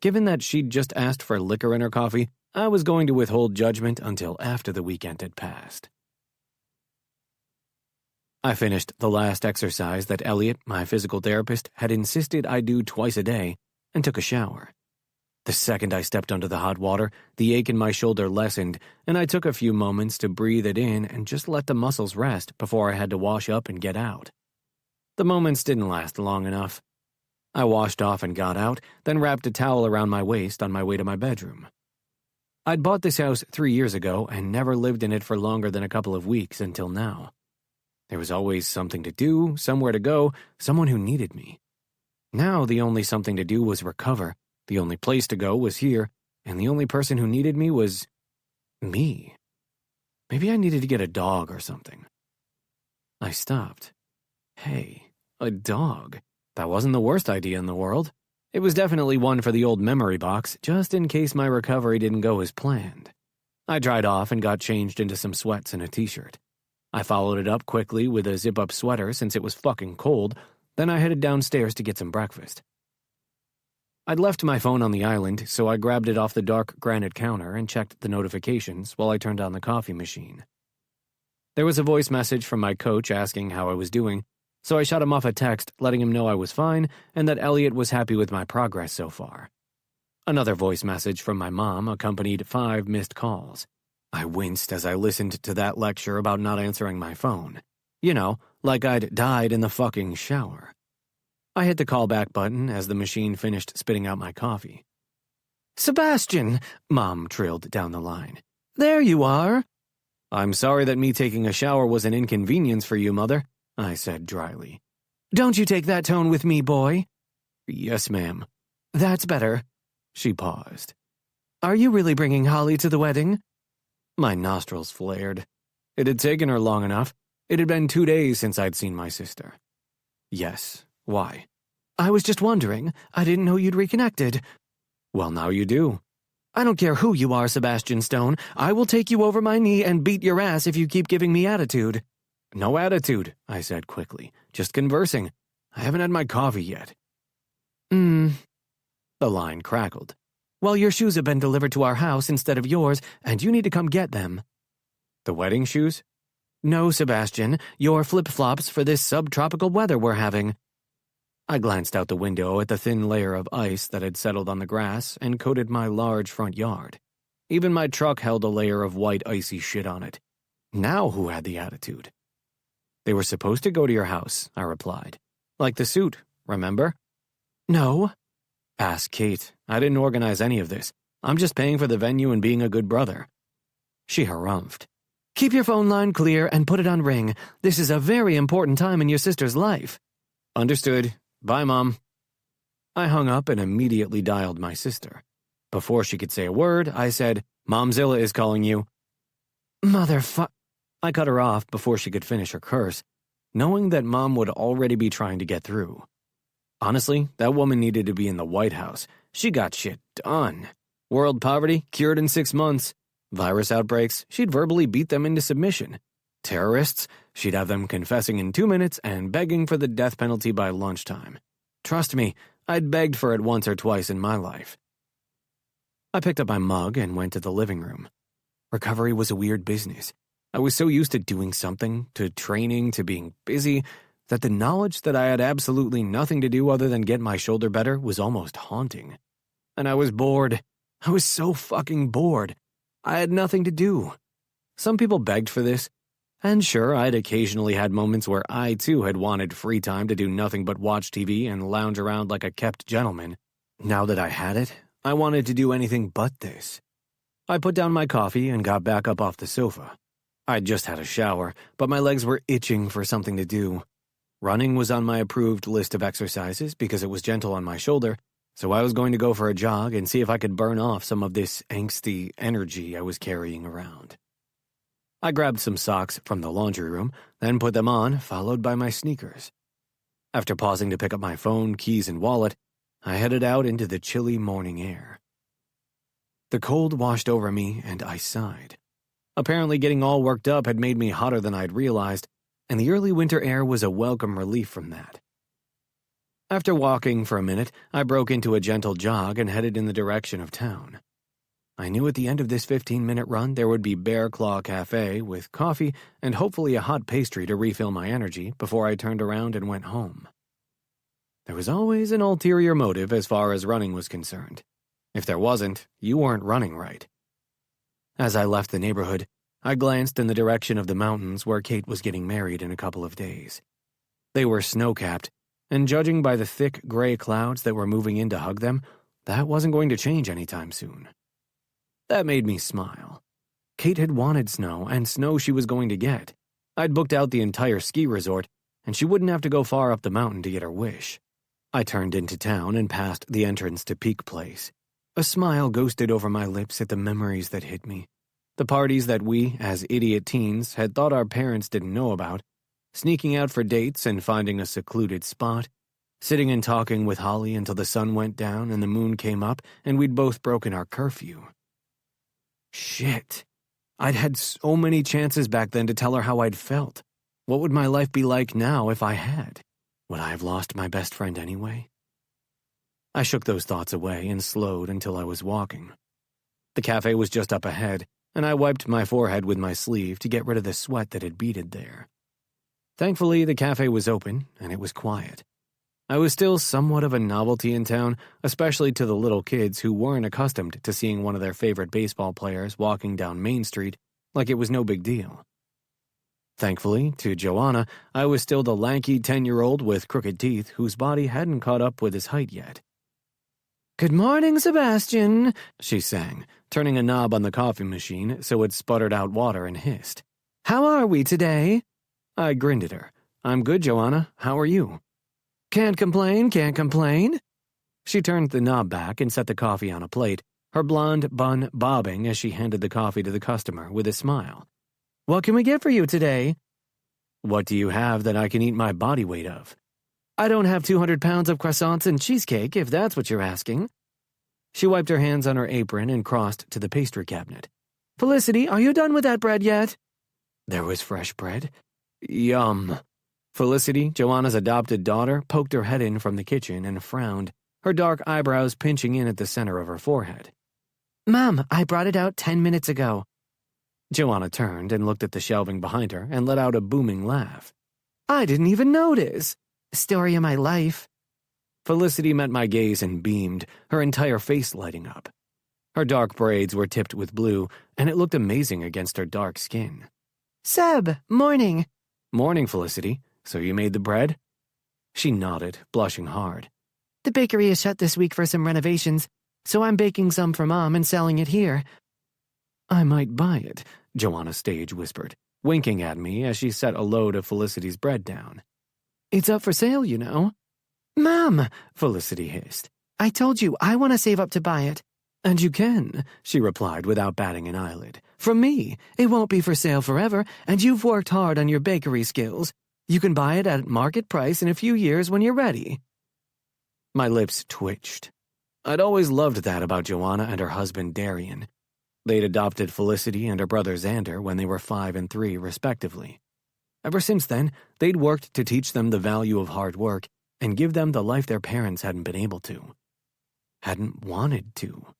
Given that she'd just asked for liquor in her coffee, I was going to withhold judgment until after the weekend had passed. I finished the last exercise that Elliot, my physical therapist, had insisted I do twice a day, and took a shower. The second I stepped under the hot water, the ache in my shoulder lessened, and I took a few moments to breathe it in and just let the muscles rest before I had to wash up and get out. The moments didn't last long enough. I washed off and got out, then wrapped a towel around my waist on my way to my bedroom. I'd bought this house 3 years ago and never lived in it for longer than a couple of weeks until now. There was always something to do, somewhere to go, someone who needed me. Now the only something to do was recover, The only place to go was here, and the only person who needed me was me. Maybe I needed to get a dog or something. I stopped. Hey, a dog. That wasn't the worst idea in the world. It was definitely one for the old memory box, just in case my recovery didn't go as planned. I dried off and got changed into some sweats and a t-shirt. I followed it up quickly with a zip-up sweater since it was fucking cold, then I headed downstairs to get some breakfast. I'd left my phone on the island, so I grabbed it off the dark granite counter and checked the notifications while I turned on the coffee machine. There was a voice message from my coach asking how I was doing, so I shot him off a text letting him know I was fine and that Elliot was happy with my progress so far. Another voice message from my mom accompanied 5 missed calls. I winced as I listened to that lecture about not answering my phone. You know, like I'd died in the fucking shower. I hit the callback button as the machine finished spitting out my coffee. "Sebastian," Mom trilled down the line. "There you are." "I'm sorry that me taking a shower was an inconvenience for you, Mother," I said dryly. "Don't you take that tone with me, boy." "Yes, ma'am." "That's better." She paused. "Are you really bringing Holley to the wedding?" My nostrils flared. It had taken her long enough. It had been 2 days since I'd seen my sister. "Yes. Why?" "I was just wondering. I didn't know you'd reconnected." "Well, now you do." "I don't care who you are, Sebastian Stone. I will take you over my knee and beat your ass if you keep giving me attitude." "No attitude," I said quickly. "Just conversing. I haven't had my coffee yet." The line crackled. "Well, your shoes have been delivered to our house instead of yours, and you need to come get them." "The wedding shoes?" "No, Sebastian. Your flip-flops for this subtropical weather we're having." I glanced out the window at the thin layer of ice that had settled on the grass and coated my large front yard. Even my truck held a layer of white icy shit on it. Now who had the attitude? "They were supposed to go to your house," I replied. "Like the suit, remember?" "No." "Ask Kate. I didn't organize any of this. I'm just paying for the venue and being a good brother." She harumphed. "Keep your phone line clear and put it on ring. This is a very important time in your sister's life." "Understood. Bye, Mom." I hung up and immediately dialed my sister. Before she could say a word, I said, "Momzilla is calling you." "Motherfuck." I cut her off before she could finish her curse, knowing that Mom would already be trying to get through. Honestly, that woman needed to be in the White House. She got shit done. World poverty, cured in 6 months. Virus outbreaks, she'd verbally beat them into submission. Terrorists, she'd have them confessing in 2 minutes and begging for the death penalty by lunchtime. Trust me, I'd begged for it once or twice in my life. I picked up my mug and went to the living room. Recovery was a weird business. I was so used to doing something, to training, to being busy, that the knowledge that I had absolutely nothing to do other than get my shoulder better was almost haunting. And I was bored. I was so fucking bored. I had nothing to do. Some people begged for this. And sure, I'd occasionally had moments where I, too, had wanted free time to do nothing but watch TV and lounge around like a kept gentleman. Now that I had it, I wanted to do anything but this. I put down my coffee and got back up off the sofa. I'd just had a shower, but my legs were itching for something to do. Running was on my approved list of exercises because it was gentle on my shoulder, so I was going to go for a jog and see if I could burn off some of this angsty energy I was carrying around. I grabbed some socks from the laundry room, then put them on, followed by my sneakers. After pausing to pick up my phone, keys, and wallet, I headed out into the chilly morning air. The cold washed over me, and I sighed. Apparently getting all worked up had made me hotter than I'd realized, and the early winter air was a welcome relief from that. After walking for a minute, I broke into a gentle jog and headed in the direction of town. I knew at the end of this 15-minute run there would be Bear Claw Cafe with coffee and hopefully a hot pastry to refill my energy before I turned around and went home. There was always an ulterior motive as far as running was concerned. If there wasn't, you weren't running right. As I left the neighborhood, I glanced in the direction of the mountains where Kate was getting married in a couple of days. They were snow-capped, and judging by the thick gray clouds that were moving in to hug them, that wasn't going to change anytime soon. That made me smile. Kate had wanted snow, and snow she was going to get. I'd booked out the entire ski resort, and she wouldn't have to go far up the mountain to get her wish. I turned into town and passed the entrance to Peak Place. A smile ghosted over my lips at the memories that hit me. The parties that we, as idiot teens, had thought our parents didn't know about, sneaking out for dates and finding a secluded spot, sitting and talking with Holley until the sun went down and the moon came up and we'd both broken our curfew. Shit. I'd had so many chances back then to tell her how I'd felt. What would my life be like now if I had? Would I have lost my best friend anyway? I shook those thoughts away and slowed until I was walking. The cafe was just up ahead, and I wiped my forehead with my sleeve to get rid of the sweat that had beaded there. Thankfully, the cafe was open, and it was quiet. I was still somewhat of a novelty in town, especially to the little kids who weren't accustomed to seeing one of their favorite baseball players walking down Main Street like it was no big deal. Thankfully, to Joanna, I was still the lanky 10-year-old with crooked teeth whose body hadn't caught up with his height yet. "Good morning, Sebastian," she sang, turning a knob on the coffee machine so it sputtered out water and hissed. "How are we today?" I grinned at her. "I'm good, Joanna. How are you?" "Can't complain, can't complain." She turned the knob back and set the coffee on a plate, her blonde bun bobbing as she handed the coffee to the customer with a smile. "What can we get for you today?" "What do you have that I can eat my body weight of?" "I don't have 200 pounds of croissants and cheesecake, if that's what you're asking." She wiped her hands on her apron and crossed to the pastry cabinet. "Felicity, are you done with that bread yet?" There was fresh bread. Yum. Felicity, Joanna's adopted daughter, poked her head in from the kitchen and frowned, her dark eyebrows pinching in at the center of her forehead. "Mom, I brought it out 10 minutes ago." Joanna turned and looked at the shelving behind her and let out a booming laugh. "I didn't even notice. Story of my life." Felicity met my gaze and beamed, her entire face lighting up. Her dark braids were tipped with blue, and it looked amazing against her dark skin. "Seb, morning." "Morning, Felicity. So you made the bread?" She nodded, blushing hard. "The bakery is shut this week for some renovations, so I'm baking some for Mom and selling it here." "I might buy it," Joanna Stage whispered, winking at me as she set a load of Felicity's bread down. "It's up for sale, you know." "Mom," Felicity hissed, "I told you I want to save up to buy it." "And you can," she replied without batting an eyelid. "From me. It won't be for sale forever, and you've worked hard on your bakery skills. You can buy it at market price in a few years when you're ready." My lips twitched. I'd always loved that about Joanna and her husband Darian. They'd adopted Felicity and her brother Xander when they were 5 and 3, respectively. Ever since then, they'd worked to teach them the value of hard work and give them the life their parents hadn't been able to. Hadn't wanted to.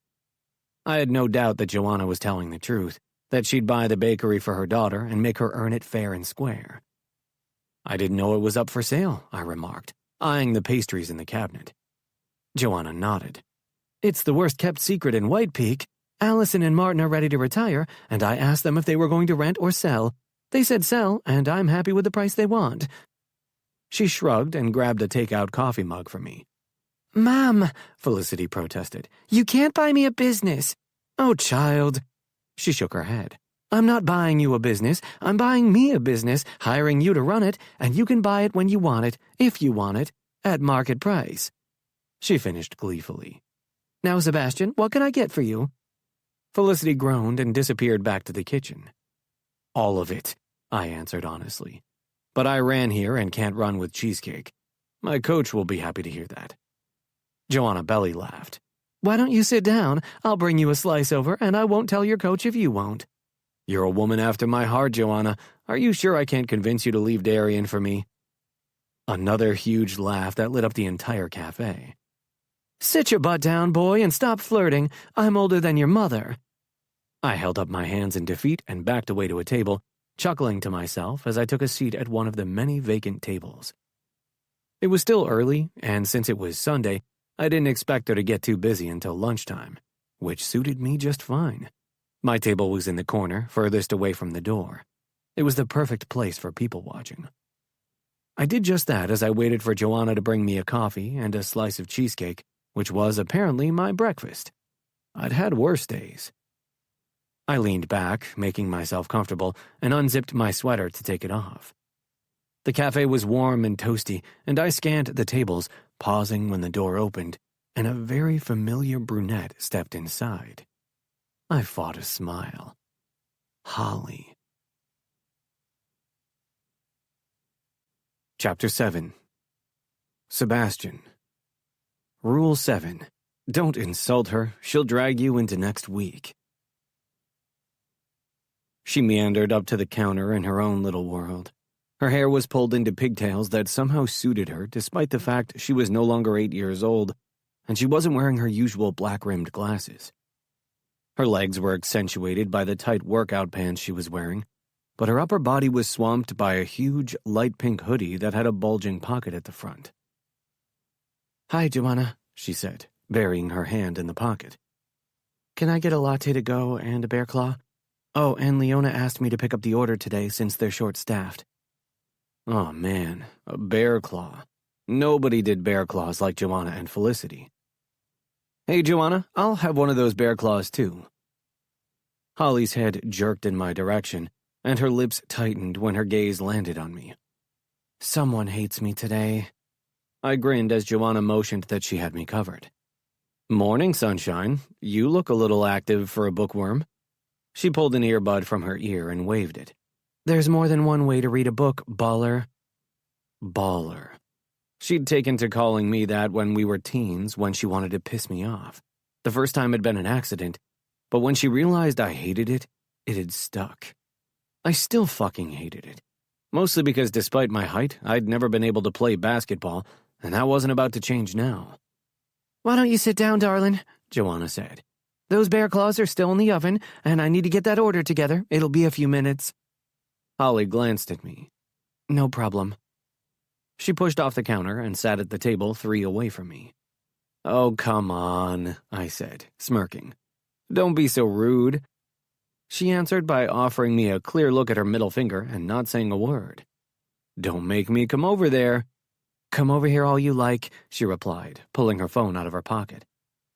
I had no doubt that Joanna was telling the truth, that she'd buy the bakery for her daughter and make her earn it fair and square. "I didn't know it was up for sale," I remarked, eyeing the pastries in the cabinet. Joanna nodded. "It's the worst-kept secret in White Peak. Allison and Martin are ready to retire, and I asked them if they were going to rent or sell. They said sell, and I'm happy with the price they want." She shrugged and grabbed a take-out coffee mug for me. "Mom," Felicity protested, "you can't buy me a business." "Oh, child." She shook her head. "I'm not buying you a business. I'm buying me a business, hiring you to run it, and you can buy it when you want it, if you want it, at market price." She finished gleefully. "Now, Sebastian, what can I get for you?" Felicity groaned and disappeared back to the kitchen. "All of it," I answered honestly. "But I ran here and can't run with cheesecake. My coach will be happy to hear that." Joanna belly laughed. "Why don't you sit down? I'll bring you a slice over, and I won't tell your coach if you won't." "You're a woman after my heart, Joanna. Are you sure I can't convince you to leave Darian for me?" Another huge laugh that lit up the entire cafe. "Sit your butt down, boy, and stop flirting. I'm older than your mother." I held up my hands in defeat and backed away to a table, chuckling to myself as I took a seat at one of the many vacant tables. It was still early, and since it was Sunday, I didn't expect her to get too busy until lunchtime, which suited me just fine. My table was in the corner, furthest away from the door. It was the perfect place for people watching. I did just that as I waited for Joanna to bring me a coffee and a slice of cheesecake, which was apparently my breakfast. I'd had worse days. I leaned back, making myself comfortable, and unzipped my sweater to take it off. The cafe was warm and toasty, and I scanned the tables, pausing when the door opened and a very familiar brunette stepped inside. I fought a smile. Holley. Chapter 7. Sebastian. Rule 7. Don't insult her. She'll drag you into next week. She meandered up to the counter in her own little world. Her hair was pulled into pigtails that somehow suited her despite the fact she was no longer 8 years old, and she wasn't wearing her usual black-rimmed glasses. Her legs were accentuated by the tight workout pants she was wearing, but her upper body was swamped by a huge, light pink hoodie that had a bulging pocket at the front. "Hi, Joanna," she said, burying her hand in the pocket. "Can I get a latte to go and a bear claw? Oh, and Leona asked me to pick up the order today since they're short-staffed." Oh man, a bear claw. Nobody did bear claws like Joanna and Felicity. "Hey, Joanna, I'll have one of those bear claws too." Holly's head jerked in my direction, and her lips tightened when her gaze landed on me. "Someone hates me today." I grinned as Joanna motioned that she had me covered. "Morning, sunshine. You look a little active for a bookworm." She pulled an earbud from her ear and waved it. "There's more than one way to read a book, baller." Baller. She'd taken to calling me that when we were teens, when she wanted to piss me off. The first time had been an accident, but when she realized I hated it, it had stuck. I still fucking hated it. Mostly because despite my height, I'd never been able to play basketball, and that wasn't about to change now. "Why don't you sit down, darling?" Joanna said. "Those bear claws are still in the oven, and I need to get that order together. It'll be a few minutes." Holly glanced at me. "No problem." She pushed off the counter and sat at the table 3 away from me. "Oh, come on," I said, smirking. "Don't be so rude." She answered by offering me a clear look at her middle finger and not saying a word. "Don't make me come over there." "Come over here all you like," she replied, pulling her phone out of her pocket.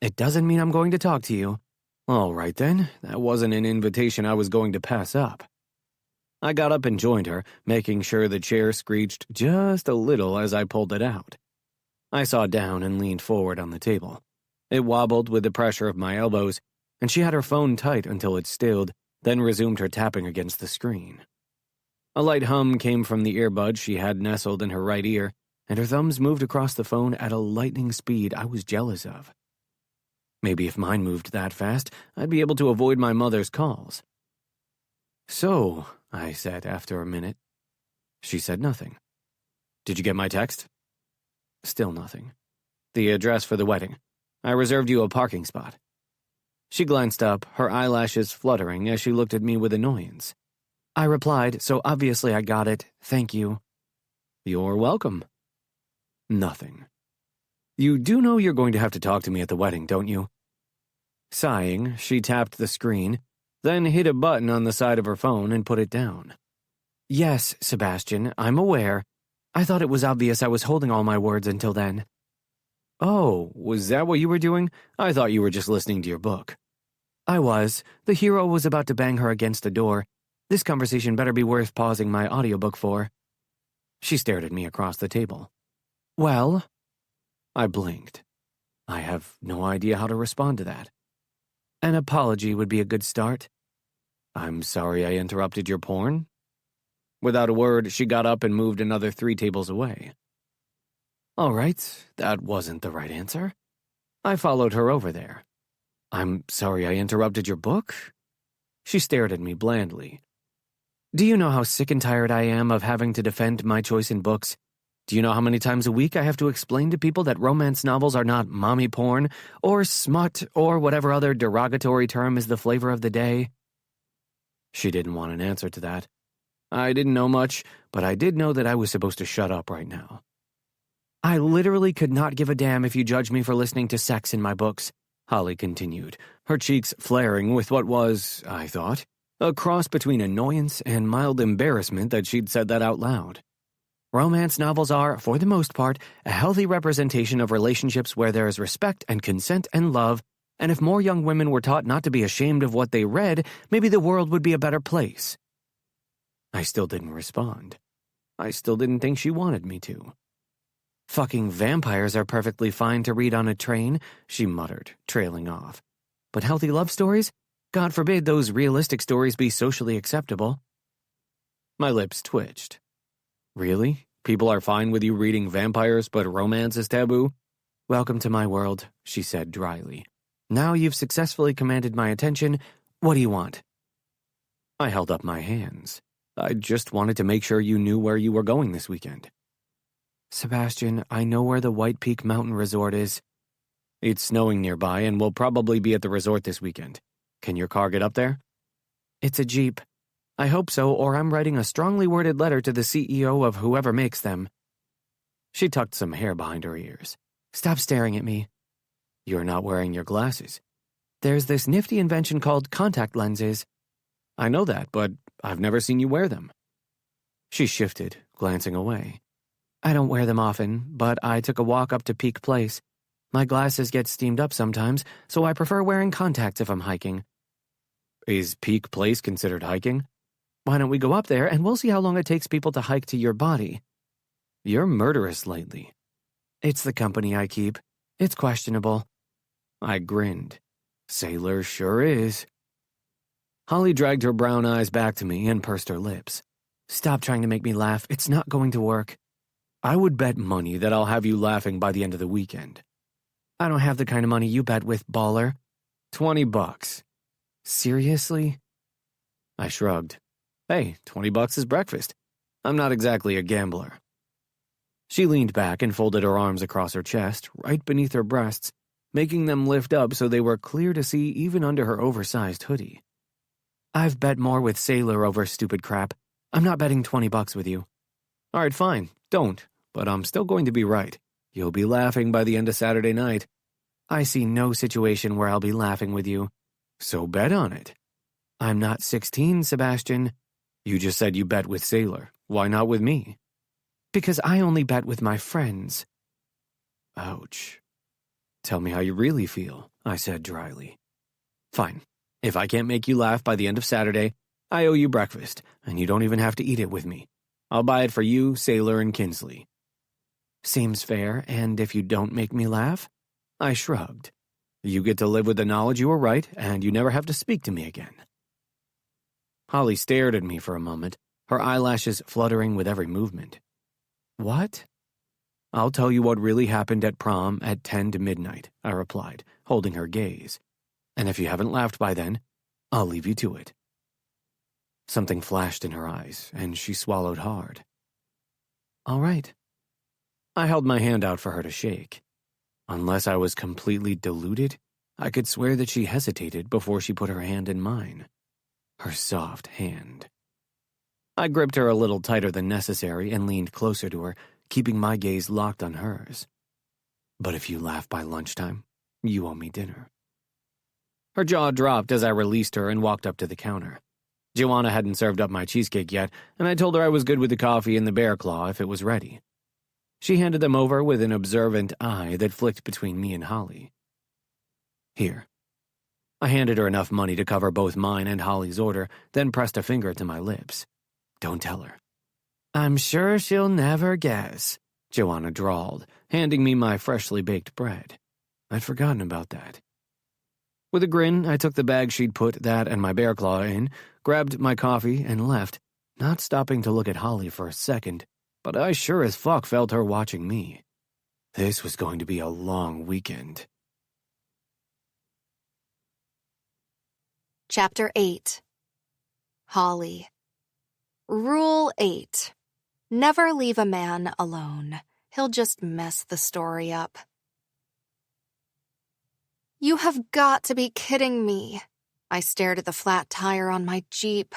"It doesn't mean I'm going to talk to you." All right then, that wasn't an invitation I was going to pass up. I got up and joined her, making sure the chair screeched just a little as I pulled it out. I sat down and leaned forward on the table. It wobbled with the pressure of my elbows, and she had her phone tight until it stilled, then resumed her tapping against the screen. A light hum came from the earbud she had nestled in her right ear, and her thumbs moved across the phone at a lightning speed I was jealous of. Maybe if mine moved that fast, I'd be able to avoid my mother's calls. "So," I said after a minute. She said nothing. "Did you get my text?" Still nothing. "The address for the wedding. I reserved you a parking spot." She glanced up, her eyelashes fluttering as she looked at me with annoyance. I replied, so obviously I got it, "Thank you." "You're welcome." Nothing. "You do know you're going to have to talk to me at the wedding, don't you?" Sighing, she tapped the screen, then hit a button on the side of her phone and put it down. "Yes, Sebastian, I'm aware. I thought it was obvious I was holding all my words until then." "Oh, was that what you were doing? I thought you were just listening to your book." "I was. The hero was about to bang her against the door. This conversation better be worth pausing my audiobook for." She stared at me across the table. "Well?" I blinked. I have no idea how to respond to that. "An apology would be a good start." "I'm sorry I interrupted your porn." Without a word, she got up and moved another 3 tables away. All right, that wasn't the right answer. I followed her over there. "I'm sorry I interrupted your book?" She stared at me blandly. "Do you know how sick and tired I am of having to defend my choice in books? Do you know how many times a week I have to explain to people that romance novels are not mommy porn, or smut, or whatever other derogatory term is the flavor of the day?" She didn't want an answer to that. I didn't know much, but I did know that I was supposed to shut up right now. "I literally could not give a damn if you judged me for listening to sex in my books," Holly continued, her cheeks flaring with what was, I thought, a cross between annoyance and mild embarrassment that she'd said that out loud. "Romance novels are, for the most part, a healthy representation of relationships where there is respect and consent and love, and if more young women were taught not to be ashamed of what they read, maybe the world would be a better place." I still didn't respond. I still didn't think she wanted me to. Fucking vampires are perfectly fine to read on a train, she muttered, trailing off. But healthy love stories? God forbid those realistic stories be socially acceptable. My lips twitched. Really? People are fine with you reading vampires, but romance is taboo? Welcome to my world, she said dryly. Now you've successfully commanded my attention. What do you want? I held up my hands. I just wanted to make sure you knew where you were going this weekend. Sebastian, I know where the White Peak Mountain Resort is. It's snowing nearby, and we'll probably be at the resort this weekend. Can your car get up there? It's a Jeep. I hope so, or I'm writing a strongly worded letter to the CEO of whoever makes them. She tucked some hair behind her ears. Stop staring at me. You're not wearing your glasses. There's this nifty invention called contact lenses. I know that, but I've never seen you wear them. She shifted, glancing away. I don't wear them often, but I took a walk up to Peak Place. My glasses get steamed up sometimes, so I prefer wearing contacts if I'm hiking. Is Peak Place considered hiking? Why don't we go up there and we'll see how long it takes people to hike to your body? You're murderous lately. It's the company I keep. It's questionable. I grinned. Sailor sure is. Holley dragged her brown eyes back to me and pursed her lips. Stop trying to make me laugh. It's not going to work. I would bet money that I'll have you laughing by the end of the weekend. I don't have the kind of money you bet with, baller. $20. Seriously? I shrugged. Hey, $20 is breakfast. I'm not exactly a gambler. She leaned back and folded her arms across her chest, right beneath her breasts, making them lift up so they were clear to see even under her oversized hoodie. I've bet more with Sailor over stupid crap. I'm not betting $20 with you. All right, fine. Don't. But I'm still going to be right. You'll be laughing by the end of Saturday night. I see no situation where I'll be laughing with you. So bet on it. I'm not 16, Sebastian. You just said you bet with Sailor. Why not with me? Because I only bet with my friends. Ouch. Tell me how you really feel, I said dryly. Fine. If I can't make you laugh by the end of Saturday, I owe you breakfast, and you don't even have to eat it with me. I'll buy it for you, Sailor, and Kinsley. Seems fair, and if you don't make me laugh? I shrugged. You get to live with the knowledge you were right, and you never have to speak to me again. Holley stared at me for a moment, her eyelashes fluttering with every movement. What? I'll tell you what really happened at prom at 10 to midnight, I replied, holding her gaze. And if you haven't laughed by then, I'll leave you to it. Something flashed in her eyes, and she swallowed hard. All right. I held my hand out for her to shake. Unless I was completely deluded, I could swear that she hesitated before she put her hand in mine. Her soft hand. I gripped her a little tighter than necessary and leaned closer to her, keeping my gaze locked on hers. But if you laugh by lunchtime, you owe me dinner. Her jaw dropped as I released her and walked up to the counter. Joanna hadn't served up my cheesecake yet, and I told her I was good with the coffee and the bear claw if it was ready. She handed them over with an observant eye that flicked between me and Holley. Here. I handed her enough money to cover both mine and Holley's order, then pressed a finger to my lips. Don't tell her. I'm sure she'll never guess, Joanna drawled, handing me my freshly baked bread. I'd forgotten about that. With a grin, I took the bag she'd put that and my bear claw in, grabbed my coffee, and left, not stopping to look at Holley for a second, but I sure as fuck felt her watching me. This was going to be a long weekend. Chapter 8. Holley. Rule 8. Never leave a man alone. He'll just mess the story up. You have got to be kidding me. I stared at the flat tire on my Jeep.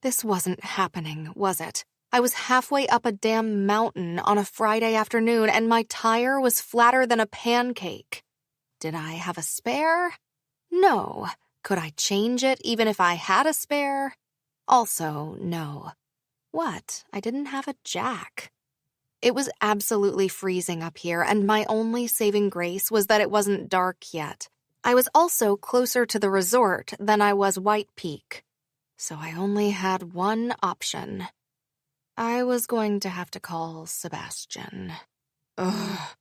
This wasn't happening, was it? I was halfway up a damn mountain on a Friday afternoon, and my tire was flatter than a pancake. Did I have a spare? No. Could I change it even if I had a spare? Also, no. What? I didn't have a jack. It was absolutely freezing up here, and my only saving grace was that it wasn't dark yet. I was also closer to the resort than I was White Peak, so I only had one option. I was going to have to call Sebastian. Ugh.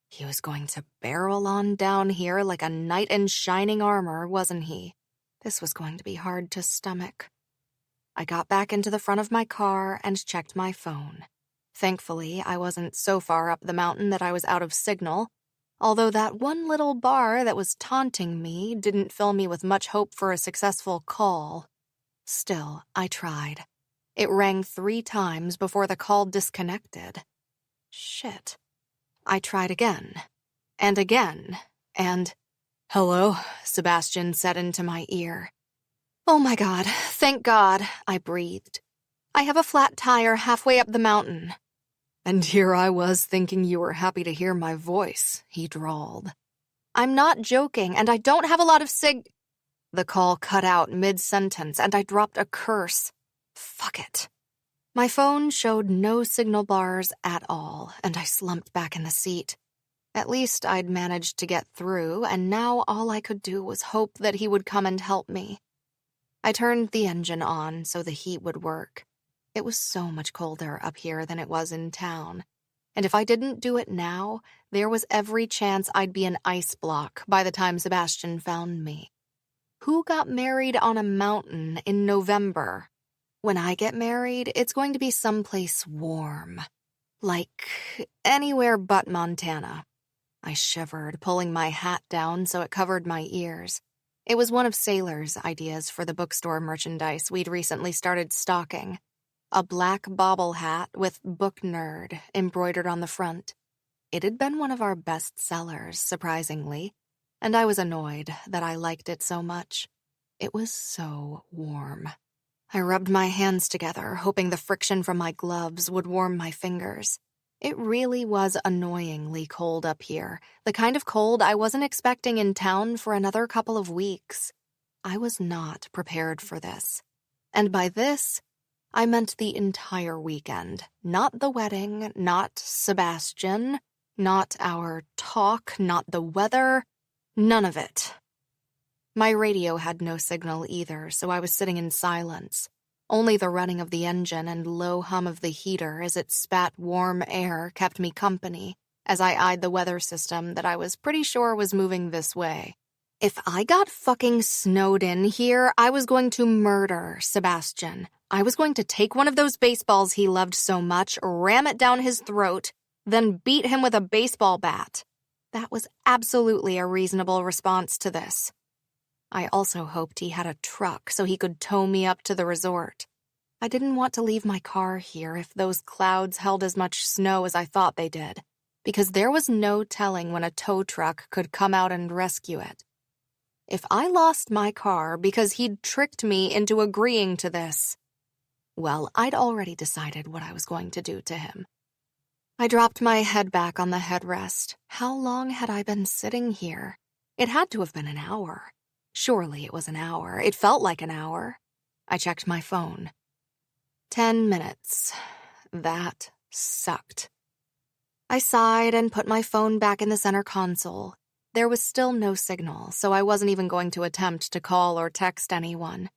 He was going to barrel on down here like a knight in shining armor, wasn't he? This was going to be hard to stomach. I got back into the front of my car and checked my phone. Thankfully, I wasn't so far up the mountain that I was out of signal, although that one little bar that was taunting me didn't fill me with much hope for a successful call. Still, I tried. It rang 3 times before the call disconnected. Shit. I tried again, and again, and... "Hello," Sebastian said into my ear. "Oh my God, thank God," I breathed. "I have a flat tire halfway up the mountain." "And here I was thinking you were happy to hear my voice," he drawled. "I'm not joking, and I don't have a lot of The call cut out mid-sentence, and I dropped a curse. Fuck it. My phone showed no signal bars at all, and I slumped back in the seat. At least I'd managed to get through, and now all I could do was hope that he would come and help me. I turned the engine on so the heat would work. It was so much colder up here than it was in town, and if I didn't do it now, there was every chance I'd be an ice block by the time Sebastian found me. Who got married on a mountain in November? When I get married, it's going to be someplace warm. Like anywhere but Montana. I shivered, pulling my hat down so it covered my ears. It was one of Sailor's ideas for the bookstore merchandise we'd recently started stocking. A black bobble hat with Book Nerd embroidered on the front. It had been one of our best sellers, surprisingly, and I was annoyed that I liked it so much. It was so warm. I rubbed my hands together, hoping the friction from my gloves would warm my fingers. It really was annoyingly cold up here, the kind of cold I wasn't expecting in town for another couple of weeks. I was not prepared for this. And by this, I meant the entire weekend. Not the wedding, not Sebastian, not our talk, not the weather, none of it. My radio had no signal either, so I was sitting in silence. Only the running of the engine and low hum of the heater as it spat warm air kept me company as I eyed the weather system that I was pretty sure was moving this way. If I got fucking snowed in here, I was going to murder Sebastian. I was going to take one of those baseballs he loved so much, ram it down his throat, then beat him with a baseball bat. That was absolutely a reasonable response to this. I also hoped he had a truck so he could tow me up to the resort. I didn't want to leave my car here if those clouds held as much snow as I thought they did, because there was no telling when a tow truck could come out and rescue it. If I lost my car because he'd tricked me into agreeing to this, well, I'd already decided what I was going to do to him. I dropped my head back on the headrest. How long had I been sitting here? It had to have been an hour. Surely it was an hour. It felt like an hour. I checked my phone. 10 minutes. That sucked. I sighed and put my phone back in the center console. There was still no signal, so I wasn't even going to attempt to call or text anyone.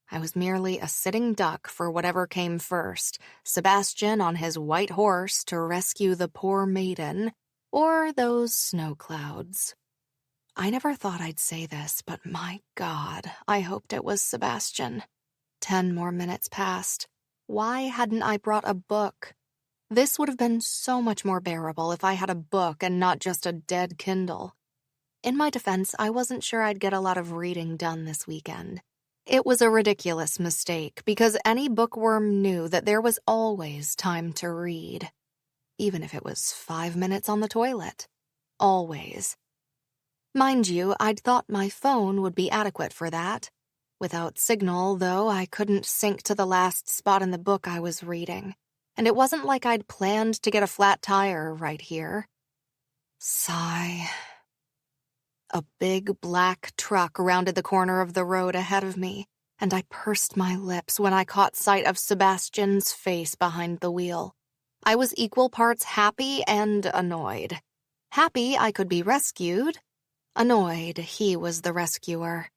I was merely a sitting duck for whatever came first, Sebastian on his white horse to rescue the poor maiden, or those snow clouds. I never thought I'd say this, but my God, I hoped it was Sebastian. 10 more minutes passed. Why hadn't I brought a book? This would have been so much more bearable if I had a book and not just a dead Kindle. In my defense, I wasn't sure I'd get a lot of reading done this weekend. It was a ridiculous mistake because any bookworm knew that there was always time to read. Even if it was 5 minutes on the toilet. Always. Mind you, I'd thought my phone would be adequate for that. Without signal, though, I couldn't sync to the last spot in the book I was reading. And it wasn't like I'd planned to get a flat tire right here. Sigh. A big black truck rounded the corner of the road ahead of me, and I pursed my lips when I caught sight of Sebastian's face behind the wheel. I was equal parts happy and annoyed. Happy I could be rescued. Annoyed he was the rescuer.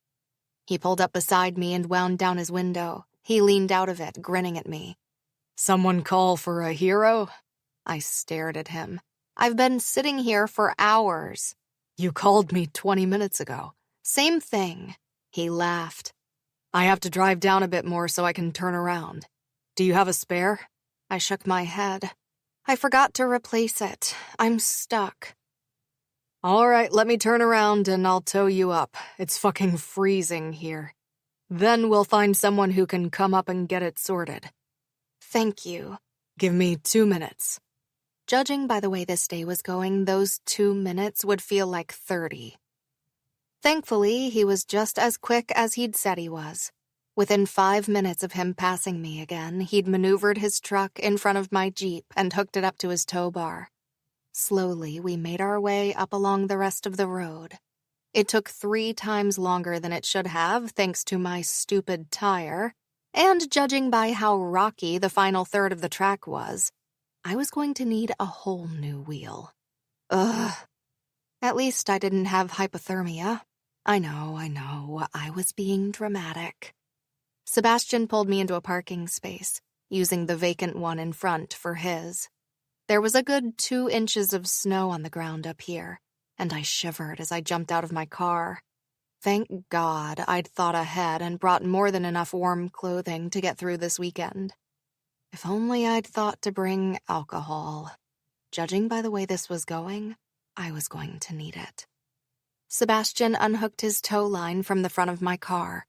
He pulled up beside me and wound down his window. He leaned out of it, grinning at me. "Someone call for a hero?" I stared at him. I've been sitting here for hours. You called me 20 minutes ago. Same thing. He laughed. I have to drive down a bit more so I can turn around. Do you have a spare? I shook my head. I forgot to replace it. I'm stuck. All right, let me turn around and I'll tow you up. It's fucking freezing here. Then we'll find someone who can come up and get it sorted. Thank you. Give me 2 minutes. Judging by the way this day was going, those 2 minutes would feel like 30. Thankfully, he was just as quick as he'd said he was. Within 5 minutes of him passing me again, he'd maneuvered his truck in front of my Jeep and hooked it up to his tow bar. Slowly, we made our way up along the rest of the road. It took 3 times longer than it should have, thanks to my stupid tire, and judging by how rocky the final third of the track was, I was going to need a whole new wheel. Ugh. At least I didn't have hypothermia. I know, I was being dramatic. Sebastian pulled me into a parking space, using the vacant one in front for his. There was a good 2 inches of snow on the ground up here, and I shivered as I jumped out of my car. Thank God I'd thought ahead and brought more than enough warm clothing to get through this weekend. If only I'd thought to bring alcohol. Judging by the way this was going, I was going to need it. Sebastian unhooked his tow line from the front of my car.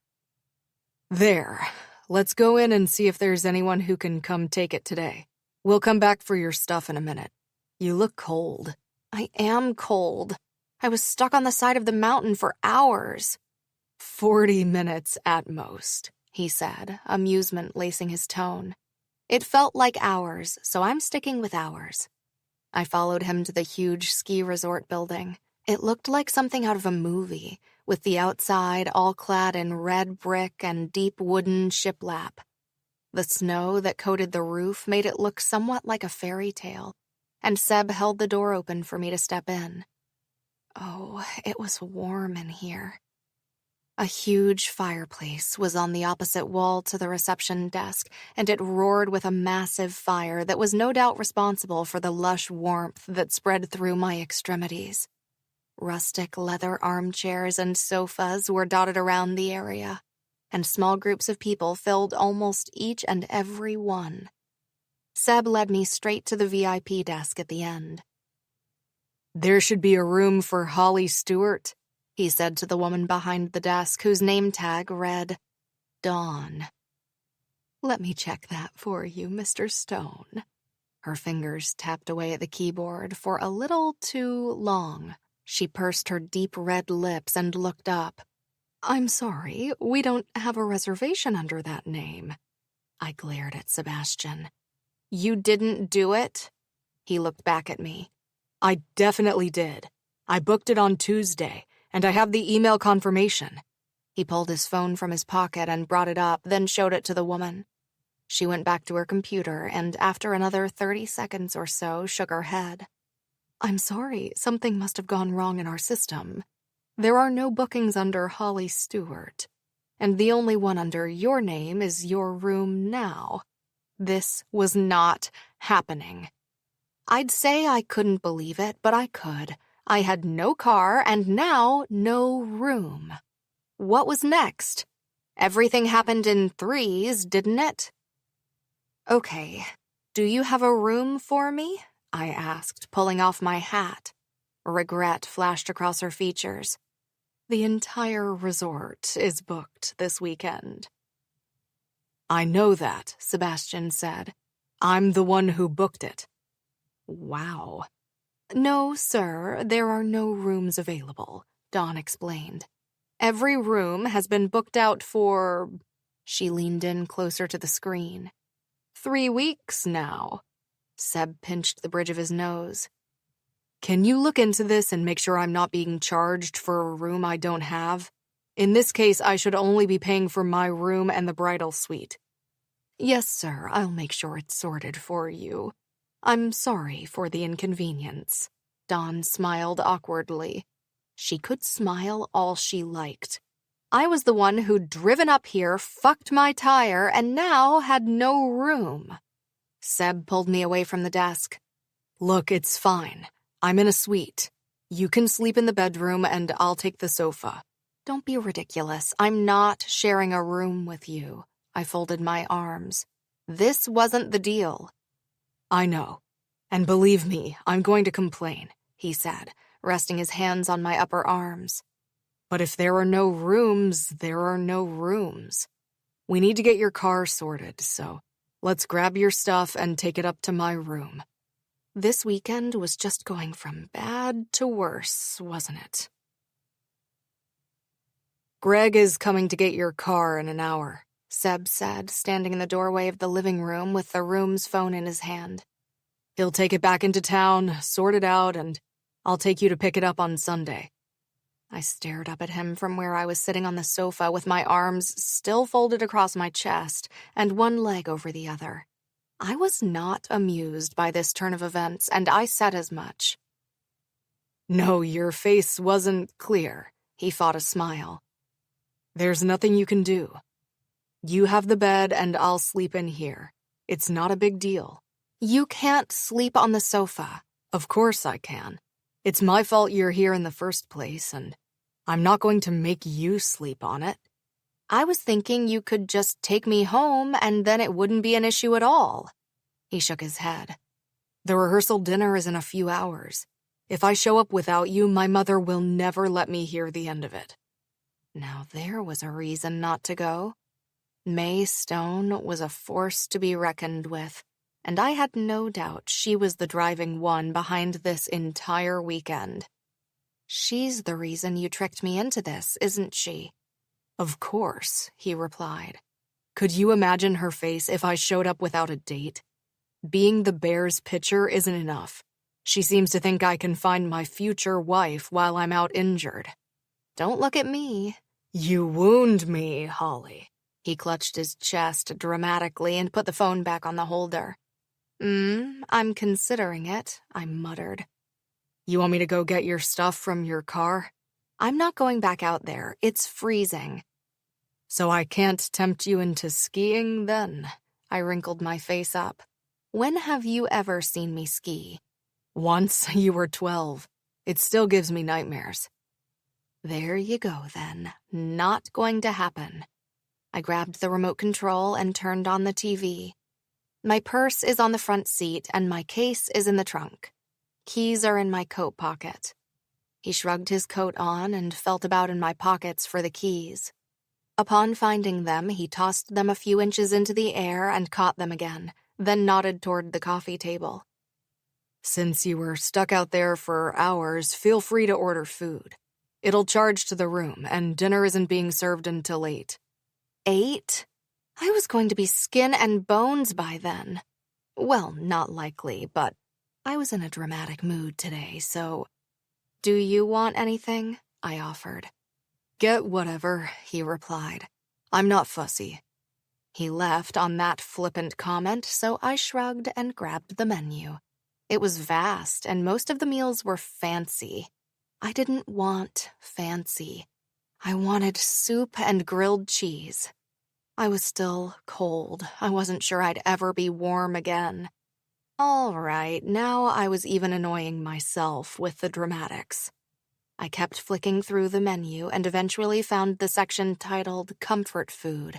There. Let's go in and see if there's anyone who can come take it today. We'll come back for your stuff in a minute. You look cold. I am cold. I was stuck on the side of the mountain for hours. 40 minutes at most, he said, amusement lacing his tone. It felt like hours, so I'm sticking with hours. I followed him to the huge ski resort building. It looked like something out of a movie, with the outside all clad in red brick and deep wooden shiplap. The snow that coated the roof made it look somewhat like a fairy tale, and Seb held the door open for me to step in. Oh, it was warm in here. A huge fireplace was on the opposite wall to the reception desk, and it roared with a massive fire that was no doubt responsible for the lush warmth that spread through my extremities. Rustic leather armchairs and sofas were dotted around the area, and small groups of people filled almost each and every one. Seb led me straight to the VIP desk at the end. There should be a room for Holley Stuart, he said to the woman behind the desk whose name tag read Dawn. Let me check that for you, Mr. Stone. Her fingers tapped away at the keyboard for a little too long. She pursed her deep red lips and looked up. I'm sorry, we don't have a reservation under that name. I glared at Sebastian. You didn't do it? He looked back at me. I definitely did. I booked it on Tuesday, and I have the email confirmation. He pulled his phone from his pocket and brought it up, then showed it to the woman. She went back to her computer and after another 30 seconds or so shook her head. I'm sorry, something must have gone wrong in our system. There are no bookings under Holley Stuart, and the only one under your name is your room now. This was not happening. I'd say I couldn't believe it, but I could. I had no car and now no room. What was next? Everything happened in threes, didn't it? Okay, do you have a room for me? I asked, pulling off my hat. Regret flashed across her features. The entire resort is booked this weekend. I know that, Sebastian said. I'm the one who booked it. Wow. No, sir, there are no rooms available, Dawn explained. Every room has been booked out for... She leaned in closer to the screen. 3 weeks now. Seb pinched the bridge of his nose. Can you look into this and make sure I'm not being charged for a room I don't have? In this case, I should only be paying for my room and the bridal suite. Yes, sir, I'll make sure it's sorted for you. I'm sorry for the inconvenience. Dawn smiled awkwardly. She could smile all she liked. I was the one who'd driven up here, fucked my tire, and now had no room. Seb pulled me away from the desk. Look, it's fine. I'm in a suite. You can sleep in the bedroom and I'll take the sofa. Don't be ridiculous. I'm not sharing a room with you. I folded my arms. This wasn't the deal. I know. And believe me, I'm going to complain, he said, resting his hands on my upper arms. But if there are no rooms, there are no rooms. We need to get your car sorted, so let's grab your stuff and take it up to my room. This weekend was just going from bad to worse, wasn't it? Greg is coming to get your car in an hour, Seb said, standing in the doorway of the living room with the room's phone in his hand. He'll take it back into town, sort it out, and I'll take you to pick it up on Sunday. I stared up at him from where I was sitting on the sofa with my arms still folded across my chest and one leg over the other. I was not amused by this turn of events, and I said as much. No, your face wasn't clear. He fought a smile. There's nothing you can do. You have the bed and I'll sleep in here. It's not a big deal. You can't sleep on the sofa. Of course I can. It's my fault you're here in the first place, and I'm not going to make you sleep on it. I was thinking you could just take me home and then it wouldn't be an issue at all. He shook his head. The rehearsal dinner is in a few hours. If I show up without you, my mother will never let me hear the end of it. Now there was a reason not to go. May Stone was a force to be reckoned with, and I had no doubt she was the driving one behind this entire weekend. She's the reason you tricked me into this, isn't she? Of course, he replied. Could you imagine her face if I showed up without a date? Being the Bears pitcher isn't enough. She seems to think I can find my future wife while I'm out injured. Don't look at me. You wound me, Holley. He clutched his chest dramatically and put the phone back on the holder. I'm considering it, I muttered. You want me to go get your stuff from your car? I'm not going back out there. It's freezing. So I can't tempt you into skiing then? I wrinkled my face up. When have you ever seen me ski? Once you were 12. It still gives me nightmares. There you go, then. Not going to happen. I grabbed the remote control and turned on the TV. My purse is on the front seat and my case is in the trunk. Keys are in my coat pocket. He shrugged his coat on and felt about in my pockets for the keys. Upon finding them, he tossed them a few inches into the air and caught them again, then nodded toward the coffee table. Since you were stuck out there for hours, feel free to order food. It'll charge to the room, and dinner isn't being served until 8. 8? I was going to be skin and bones by then. Well, not likely, but I was in a dramatic mood today, so... Do you want anything? I offered. Get whatever, he replied. I'm not fussy. He left on that flippant comment, so I shrugged and grabbed the menu. It was vast, and most of the meals were fancy. I didn't want fancy. I wanted soup and grilled cheese. I was still cold. I wasn't sure I'd ever be warm again. All right, now I was even annoying myself with the dramatics. I kept flicking through the menu and eventually found the section titled Comfort Food,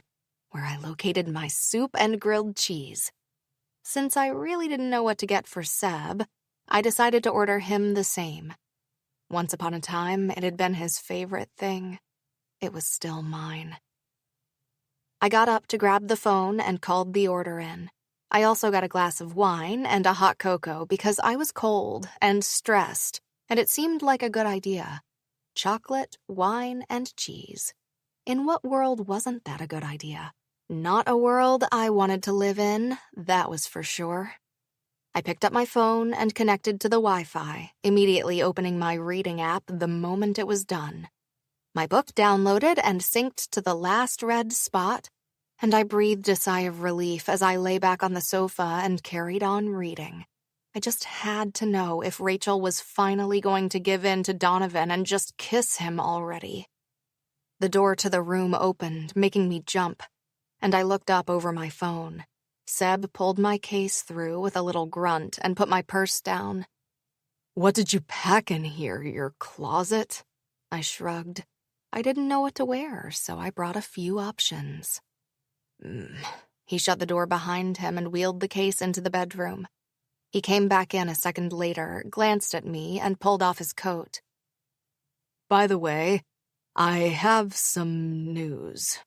where I located my soup and grilled cheese. Since I really didn't know what to get for Seb, I decided to order him the same. Once upon a time, it had been his favorite thing. It was still mine. I got up to grab the phone and called the order in. I also got a glass of wine and a hot cocoa because I was cold and stressed, and it seemed like a good idea. Chocolate, wine, and cheese. In what world wasn't that a good idea? Not a world I wanted to live in, that was for sure. I picked up my phone and connected to the Wi-Fi, immediately opening my reading app the moment it was done. My book downloaded and synced to the last read spot, and I breathed a sigh of relief as I lay back on the sofa and carried on reading. I just had to know if Rachel was finally going to give in to Donovan and just kiss him already. The door to the room opened, making me jump, and I looked up over my phone. Seb pulled my case through with a little grunt and put my purse down. What did you pack in here, your closet? I shrugged. I didn't know what to wear, so I brought a few options. He shut the door behind him and wheeled the case into the bedroom. He came back in a second later, glanced at me, and pulled off his coat. By the way, I have some news.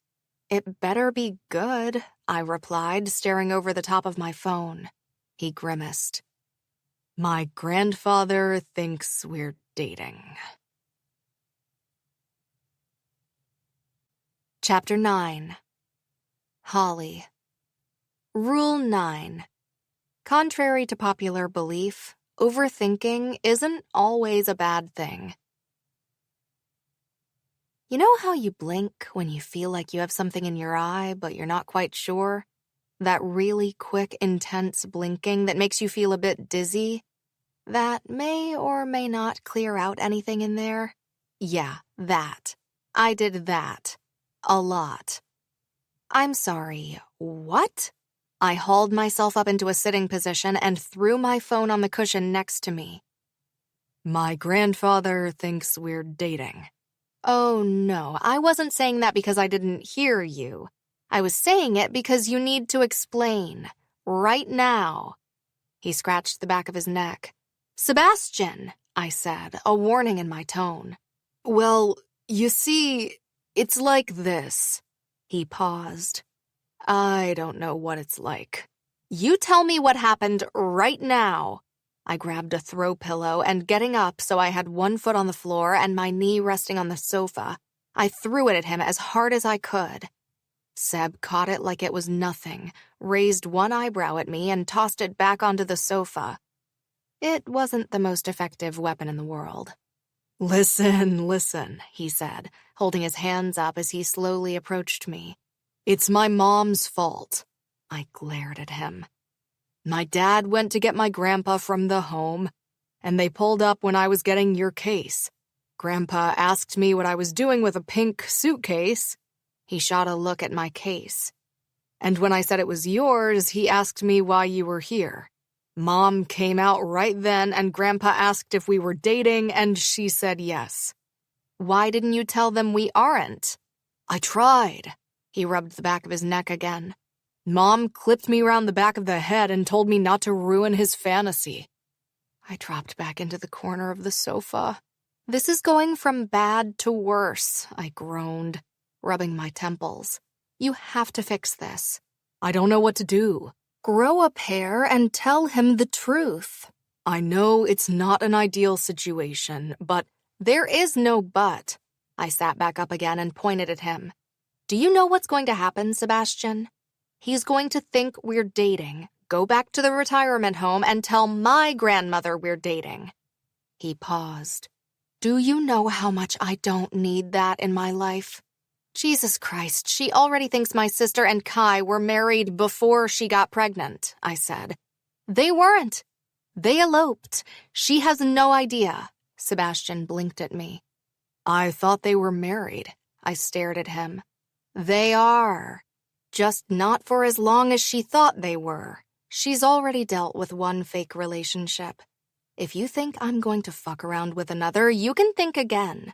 It better be good, I replied, staring over the top of my phone. He grimaced. My grandfather thinks we're dating. Chapter 9. Holley. Rule 9. Contrary to popular belief, overthinking isn't always a bad thing. You know how you blink when you feel like you have something in your eye, but you're not quite sure? That really quick, intense blinking that makes you feel a bit dizzy? That may or may not clear out anything in there? Yeah, that. I did that. A lot. I'm sorry, what? I hauled myself up into a sitting position and threw my phone on the cushion next to me. My grandfather thinks we're dating. Oh, no, I wasn't saying that because I didn't hear you. I was saying it because you need to explain. Right now. He scratched the back of his neck. Sebastian, I said, a warning in my tone. Well, you see, it's like this. He paused. I don't know what it's like. You tell me what happened right now. I grabbed a throw pillow and, getting up so I had one foot on the floor and my knee resting on the sofa, I threw it at him as hard as I could. Seb caught it like it was nothing, raised one eyebrow at me, and tossed it back onto the sofa. It wasn't the most effective weapon in the world. Listen, he said, holding his hands up as he slowly approached me. It's my mom's fault. I glared at him. My dad went to get my grandpa from the home, and they pulled up when I was getting your case. Grandpa asked me what I was doing with a pink suitcase. He shot a look at my case. And when I said it was yours, he asked me why you were here. Mom came out right then, and Grandpa asked if we were dating, and she said yes. Why didn't you tell them we aren't? I tried. He rubbed the back of his neck again. Mom clipped me around the back of the head and told me not to ruin his fantasy. I dropped back into the corner of the sofa. This is going from bad to worse, I groaned, rubbing my temples. You have to fix this. I don't know what to do. Grow a pair and tell him the truth. I know it's not an ideal situation, but there is no but. I sat back up again and pointed at him. Do you know what's going to happen, Sebastian? He's going to think we're dating, go back to the retirement home, and tell my grandmother we're dating. He paused. Do you know how much I don't need that in my life? Jesus Christ, she already thinks my sister and Kai were married before she got pregnant, I said. They weren't. They eloped. She has no idea. Sebastian blinked at me. I thought they were married. I stared at him. They are. Just not for as long as she thought they were. She's already dealt with one fake relationship. If you think I'm going to fuck around with another, you can think again.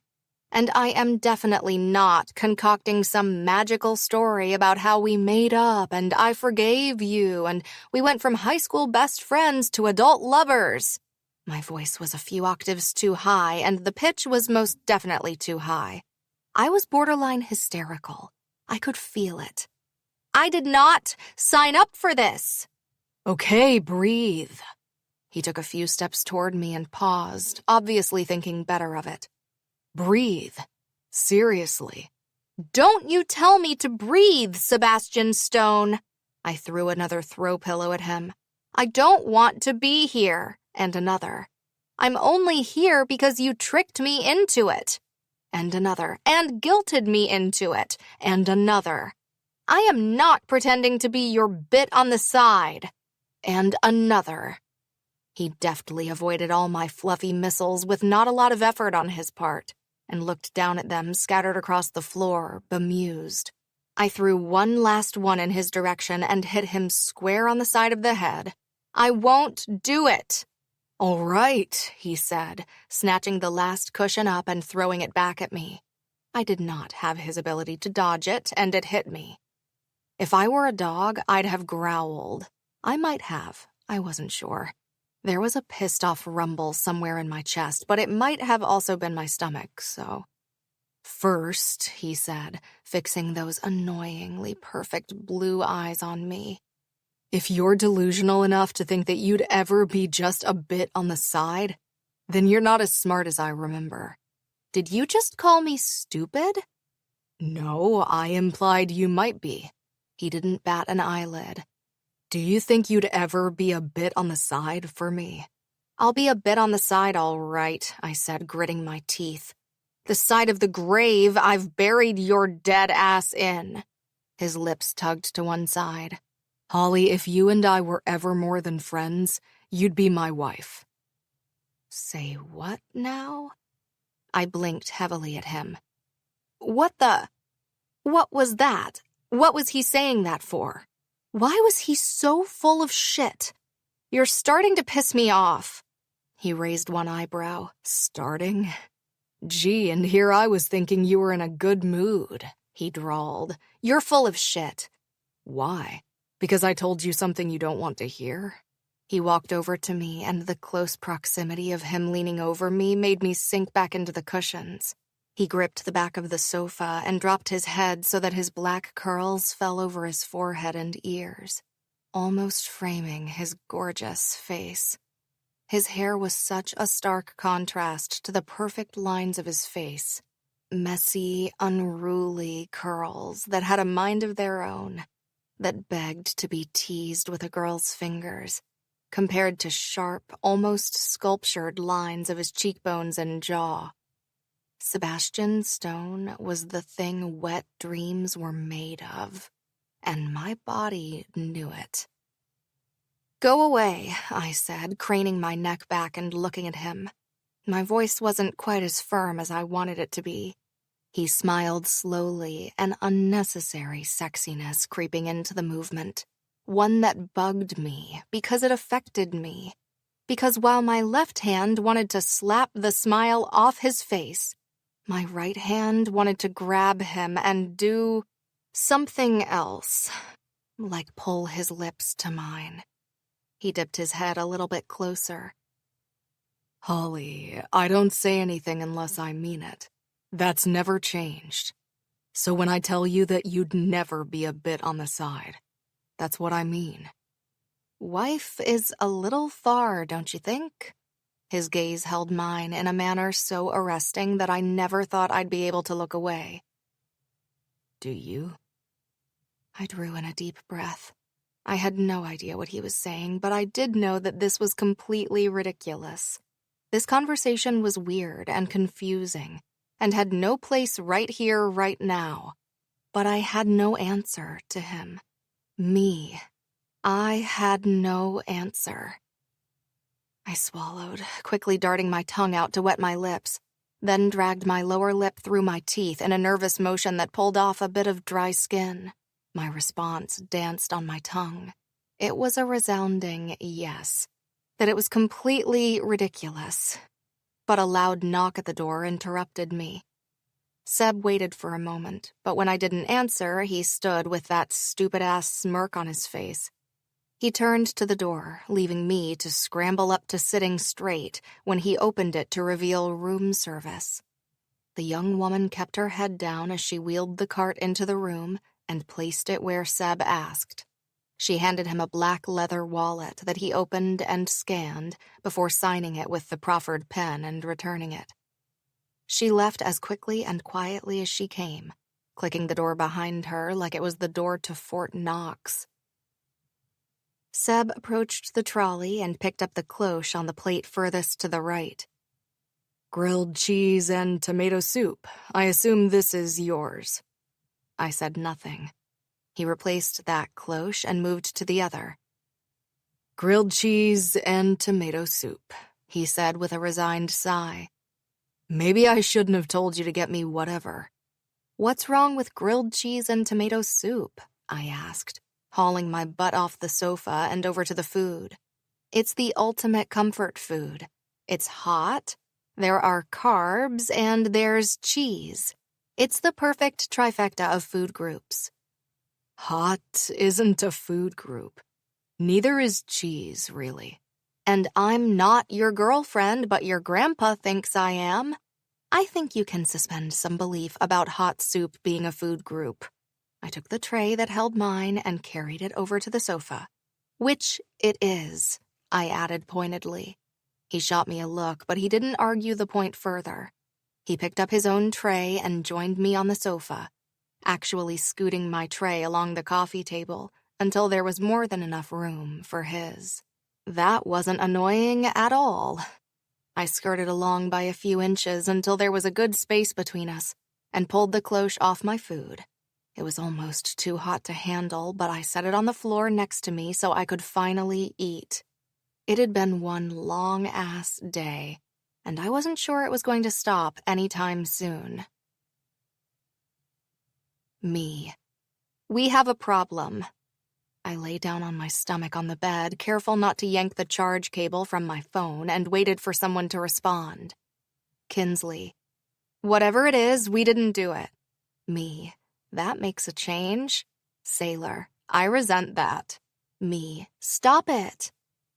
And I am definitely not concocting some magical story about how we made up and I forgave you and we went from high school best friends to adult lovers. My voice was a few octaves too high and the pitch was most definitely too high. I was borderline hysterical. I could feel it. I did not sign up for this. Okay, breathe. He took a few steps toward me and paused, obviously thinking better of it. Breathe. Seriously. Don't you tell me to breathe, Sebastian Stone. I threw another throw pillow at him. I don't want to be here. And another. I'm only here because you tricked me into it. And another. And guilted me into it. And another. I am not pretending to be your bit on the side. And another. He deftly avoided all my fluffy missiles with not a lot of effort on his part, and looked down at them scattered across the floor, bemused. I threw one last one in his direction and hit him square on the side of the head. I won't do it. "All right," he said, snatching the last cushion up and throwing it back at me. I did not have his ability to dodge it, and it hit me. If I were a dog, I'd have growled. I might have. I wasn't sure. There was a pissed-off rumble somewhere in my chest, but it might have also been my stomach, so... "First," he said, fixing those annoyingly perfect blue eyes on me, "if you're delusional enough to think that you'd ever be just a bit on the side, then you're not as smart as I remember." "Did you just call me stupid?" "No, I implied you might be." He didn't bat an eyelid. "Do you think you'd ever be a bit on the side for me?" "I'll be a bit on the side, all right," I said, gritting my teeth. "The side of the grave I've buried your dead ass in." His lips tugged to one side. "Holley, if you and I were ever more than friends, you'd be my wife." "Say what now?" I blinked heavily at him. What was that? What was he saying that for? Why was he so full of shit? "You're starting to piss me off." He raised one eyebrow. "Starting? Gee, and here I was thinking you were in a good mood," he drawled. "You're full of shit." "Why? Because I told you something you don't want to hear?" He walked over to me, and the close proximity of him leaning over me made me sink back into the cushions. He gripped the back of the sofa and dropped his head so that his black curls fell over his forehead and ears, almost framing his gorgeous face. His hair was such a stark contrast to the perfect lines of his face. Messy, unruly curls that had a mind of their own, that begged to be teased with a girl's fingers, compared to sharp, almost sculptured lines of his cheekbones and jaw. Sebastian Stone was the thing wet dreams were made of, and my body knew it. "Go away," I said, craning my neck back and looking at him. My voice wasn't quite as firm as I wanted it to be. He smiled slowly, an unnecessary sexiness creeping into the movement. One that bugged me because it affected me. Because while my left hand wanted to slap the smile off his face, my right hand wanted to grab him and do something else, like pull his lips to mine. He dipped his head a little bit closer. "Holley, I don't say anything unless I mean it. That's never changed. So when I tell you that you'd never be a bit on the side, that's what I mean." "Wife is a little far, don't you think?" His gaze held mine in a manner so arresting that I never thought I'd be able to look away. "Do you?" I drew in a deep breath. I had no idea what he was saying, but I did know that this was completely ridiculous. This conversation was weird and confusing, and had no place right here, right now. But I had no answer to him. Me. I had no answer. I swallowed, quickly darting my tongue out to wet my lips, then dragged my lower lip through my teeth in a nervous motion that pulled off a bit of dry skin. My response danced on my tongue. It was a resounding yes, that it was completely ridiculous. But a loud knock at the door interrupted me. Seb waited for a moment, but when I didn't answer, he stood with that stupid-ass smirk on his face. He turned to the door, leaving me to scramble up to sitting straight when he opened it to reveal room service. The young woman kept her head down as she wheeled the cart into the room and placed it where Seb asked. She handed him a black leather wallet that he opened and scanned before signing it with the proffered pen and returning it. She left as quickly and quietly as she came, clicking the door behind her like it was the door to Fort Knox. Seb approached the trolley and picked up the cloche on the plate furthest to the right. "Grilled cheese and tomato soup. I assume this is yours." I said nothing. He replaced that cloche and moved to the other. "Grilled cheese and tomato soup," he said with a resigned sigh. "Maybe I shouldn't have told you to get me whatever." "What's wrong with grilled cheese and tomato soup?" I asked, hauling my butt off the sofa and over to the food. It's the ultimate comfort food. It's hot, there are carbs, and there's cheese. It's the perfect trifecta of food groups. Hot isn't a food group. Neither is cheese, really. And I'm not your girlfriend, but your grandpa thinks I am. I think you can suspend some belief about hot soup being a food group. I took the tray that held mine and carried it over to the sofa. Which it is, I added pointedly. He shot me a look, but he didn't argue the point further. He picked up his own tray and joined me on the sofa, actually scooting my tray along the coffee table until there was more than enough room for his. That wasn't annoying at all. I skirted along by a few inches until there was a good space between us and pulled the cloche off my food. It was almost too hot to handle, but I set it on the floor next to me so I could finally eat. It had been one long-ass day, and I wasn't sure it was going to stop anytime soon. Me. We have a problem. I lay down on my stomach on the bed, careful not to yank the charge cable from my phone, and waited for someone to respond. Kinsley. Whatever it is, we didn't do it. Me. That makes a change. Sailor. I resent that. Me. Stop it.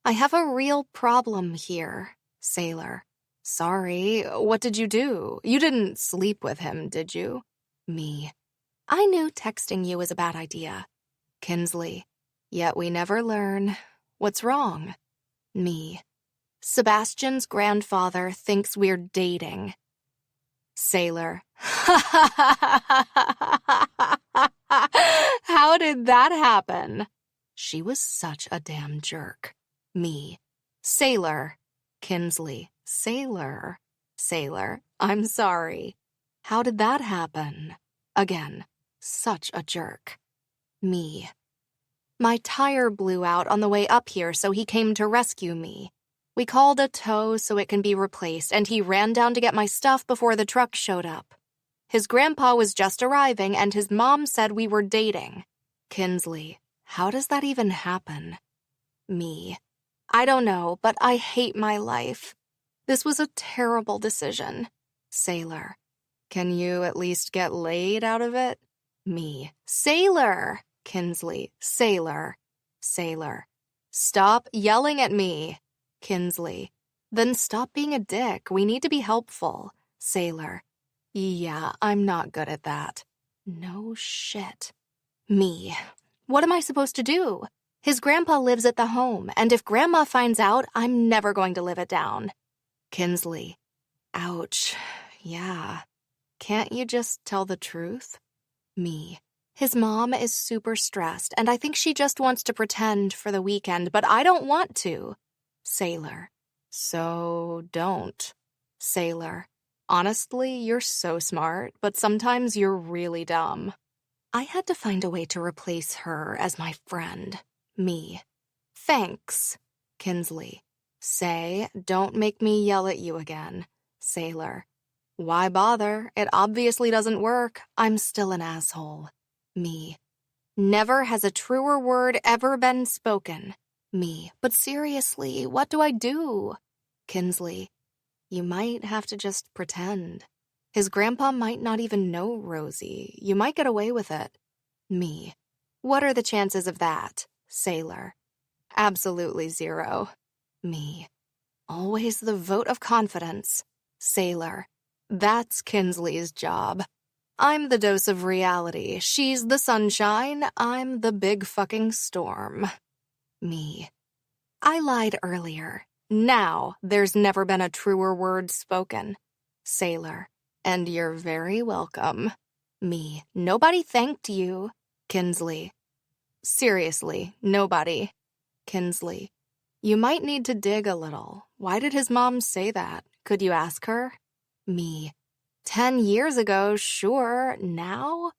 I have a real problem here. Sailor. Sorry, what did you do? You didn't sleep with him, did you? Me. I knew texting you was a bad idea. Kinsley. Yet we never learn. What's wrong? Me. Sebastian's grandfather thinks we're dating. Sailor. How did that happen? She was such a damn jerk. Me. Sailor. Kinsley. Sailor. Sailor. I'm sorry. How did that happen? Again. Such a jerk. Me. My tire blew out on the way up here, so he came to rescue me. We called a tow so it can be replaced, and he ran down to get my stuff before the truck showed up. His grandpa was just arriving, and his mom said we were dating. Kinsley. How does that even happen? Me. I don't know, but I hate my life. This was a terrible decision. Sailor. Can you at least get laid out of it? Me. Sailor. Kinsley. Sailor. Sailor. Stop yelling at me. Kinsley. Then stop being a dick. We need to be helpful. Sailor. Yeah, I'm not good at that. No shit. Me. What am I supposed to do? His grandpa lives at the home, and if grandma finds out, I'm never going to live it down. Kinsley. Ouch. Yeah. Can't you just tell the truth? Me. His mom is super stressed, and I think she just wants to pretend for the weekend, but I don't want to. Sailor. So don't. Sailor. Honestly, you're so smart, but sometimes you're really dumb. I had to find a way to replace her as my friend. Me. Thanks. Kinsley. Say, don't make me yell at you again. Sailor. Why bother? It obviously doesn't work. I'm still an asshole. Me. Never has a truer word ever been spoken. Me. But seriously, what do I do? Kinsley. You might have to just pretend. His grandpa might not even know Rosie. You might get away with it. Me. What are the chances of that? Sailor. Absolutely zero. Me. Always the vote of confidence. Sailor. That's Kinsley's job. I'm the dose of reality. She's the sunshine. I'm the big fucking storm. Me. I lied earlier. Now there's never been a truer word spoken. Sailor. And you're very welcome. Me. Nobody thanked you. Kinsley. Seriously, nobody. Kinsley. You might need to dig a little. Why did his mom say that? Could you ask her? Me. 10 years ago, sure. Now?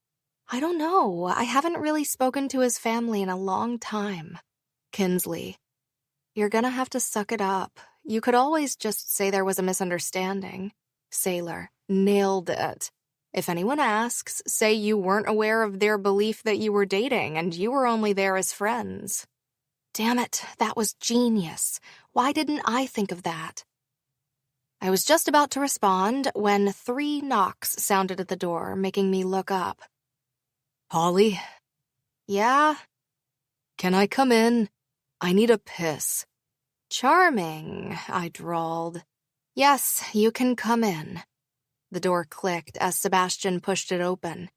I don't know. I haven't really spoken to his family in a long time. Kinsley. You're gonna have to suck it up. You could always just say there was a misunderstanding. Sailor. Nailed it. If anyone asks, say you weren't aware of their belief that you were dating and you were only there as friends. Damn it, that was genius. Why didn't I think of that? I was just about to respond when 3 knocks sounded at the door, making me look up. Holley? Yeah? Can I come in? I need a piss. Charming, I drawled. Yes, you can come in. The door clicked as Sebastian pushed it open.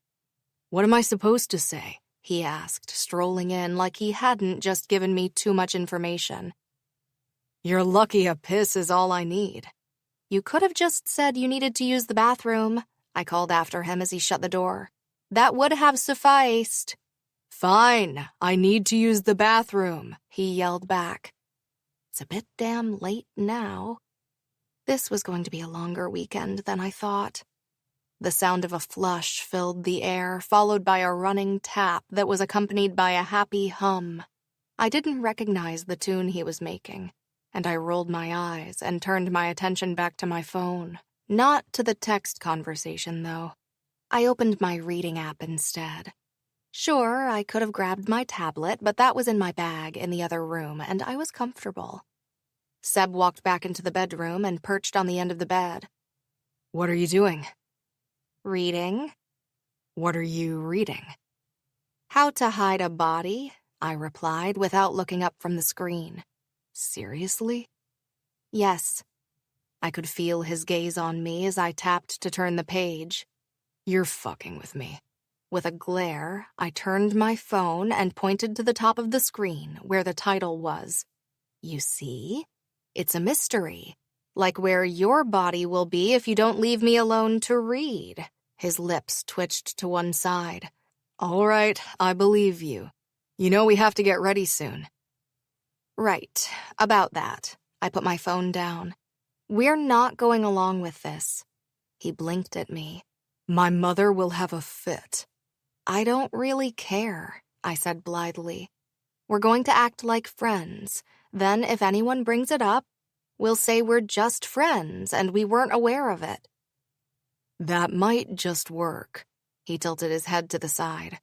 What am I supposed to say? He asked, strolling in like he hadn't just given me too much information. You're lucky a piss is all I need. You could have just said you needed to use the bathroom, I called after him as he shut the door. That would have sufficed. Fine, I need to use the bathroom, he yelled back. It's a bit damn late now. This was going to be a longer weekend than I thought. The sound of a flush filled the air, followed by a running tap that was accompanied by a happy hum. I didn't recognize the tune he was making, and I rolled my eyes and turned my attention back to my phone. Not to the text conversation, though. I opened my reading app instead. Sure, I could have grabbed my tablet, but that was in my bag in the other room, and I was comfortable. Seb walked back into the bedroom and perched on the end of the bed. What are you doing? Reading. What are you reading? How to Hide a Body, I replied without looking up from the screen. Seriously? Yes. I could feel his gaze on me as I tapped to turn the page. You're fucking with me. With a glare, I turned my phone and pointed to the top of the screen where the title was. You see? It's a mystery. Like where your body will be if you don't leave me alone to read. His lips twitched to one side. All right, I believe you. You know we have to get ready soon. Right, about that. I put my phone down. We're not going along with this. He blinked at me. My mother will have a fit. I don't really care, I said blithely. We're going to act like friends. Then if anyone brings it up, we'll say we're just friends and we weren't aware of it. That might just work. He tilted his head to the side.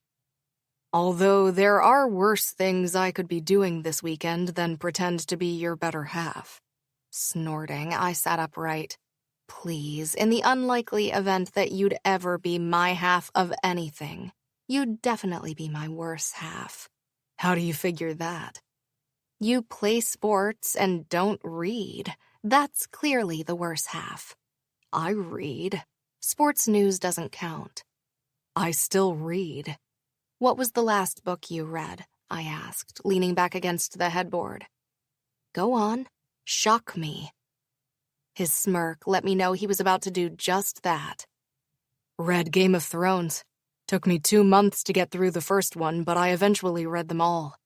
Although there are worse things I could be doing this weekend than pretend to be your better half. Snorting, I sat upright. Please, in the unlikely event that you'd ever be my half of anything, you'd definitely be my worse half. How do you figure that? You play sports and don't read. That's clearly the worse half. I read. Sports news doesn't count. I still read. What was the last book you read? I asked, leaning back against the headboard. Go on. Shock me. His smirk let me know he was about to do just that. Read Game of Thrones. Took me 2 months to get through the first one, but I eventually read them all.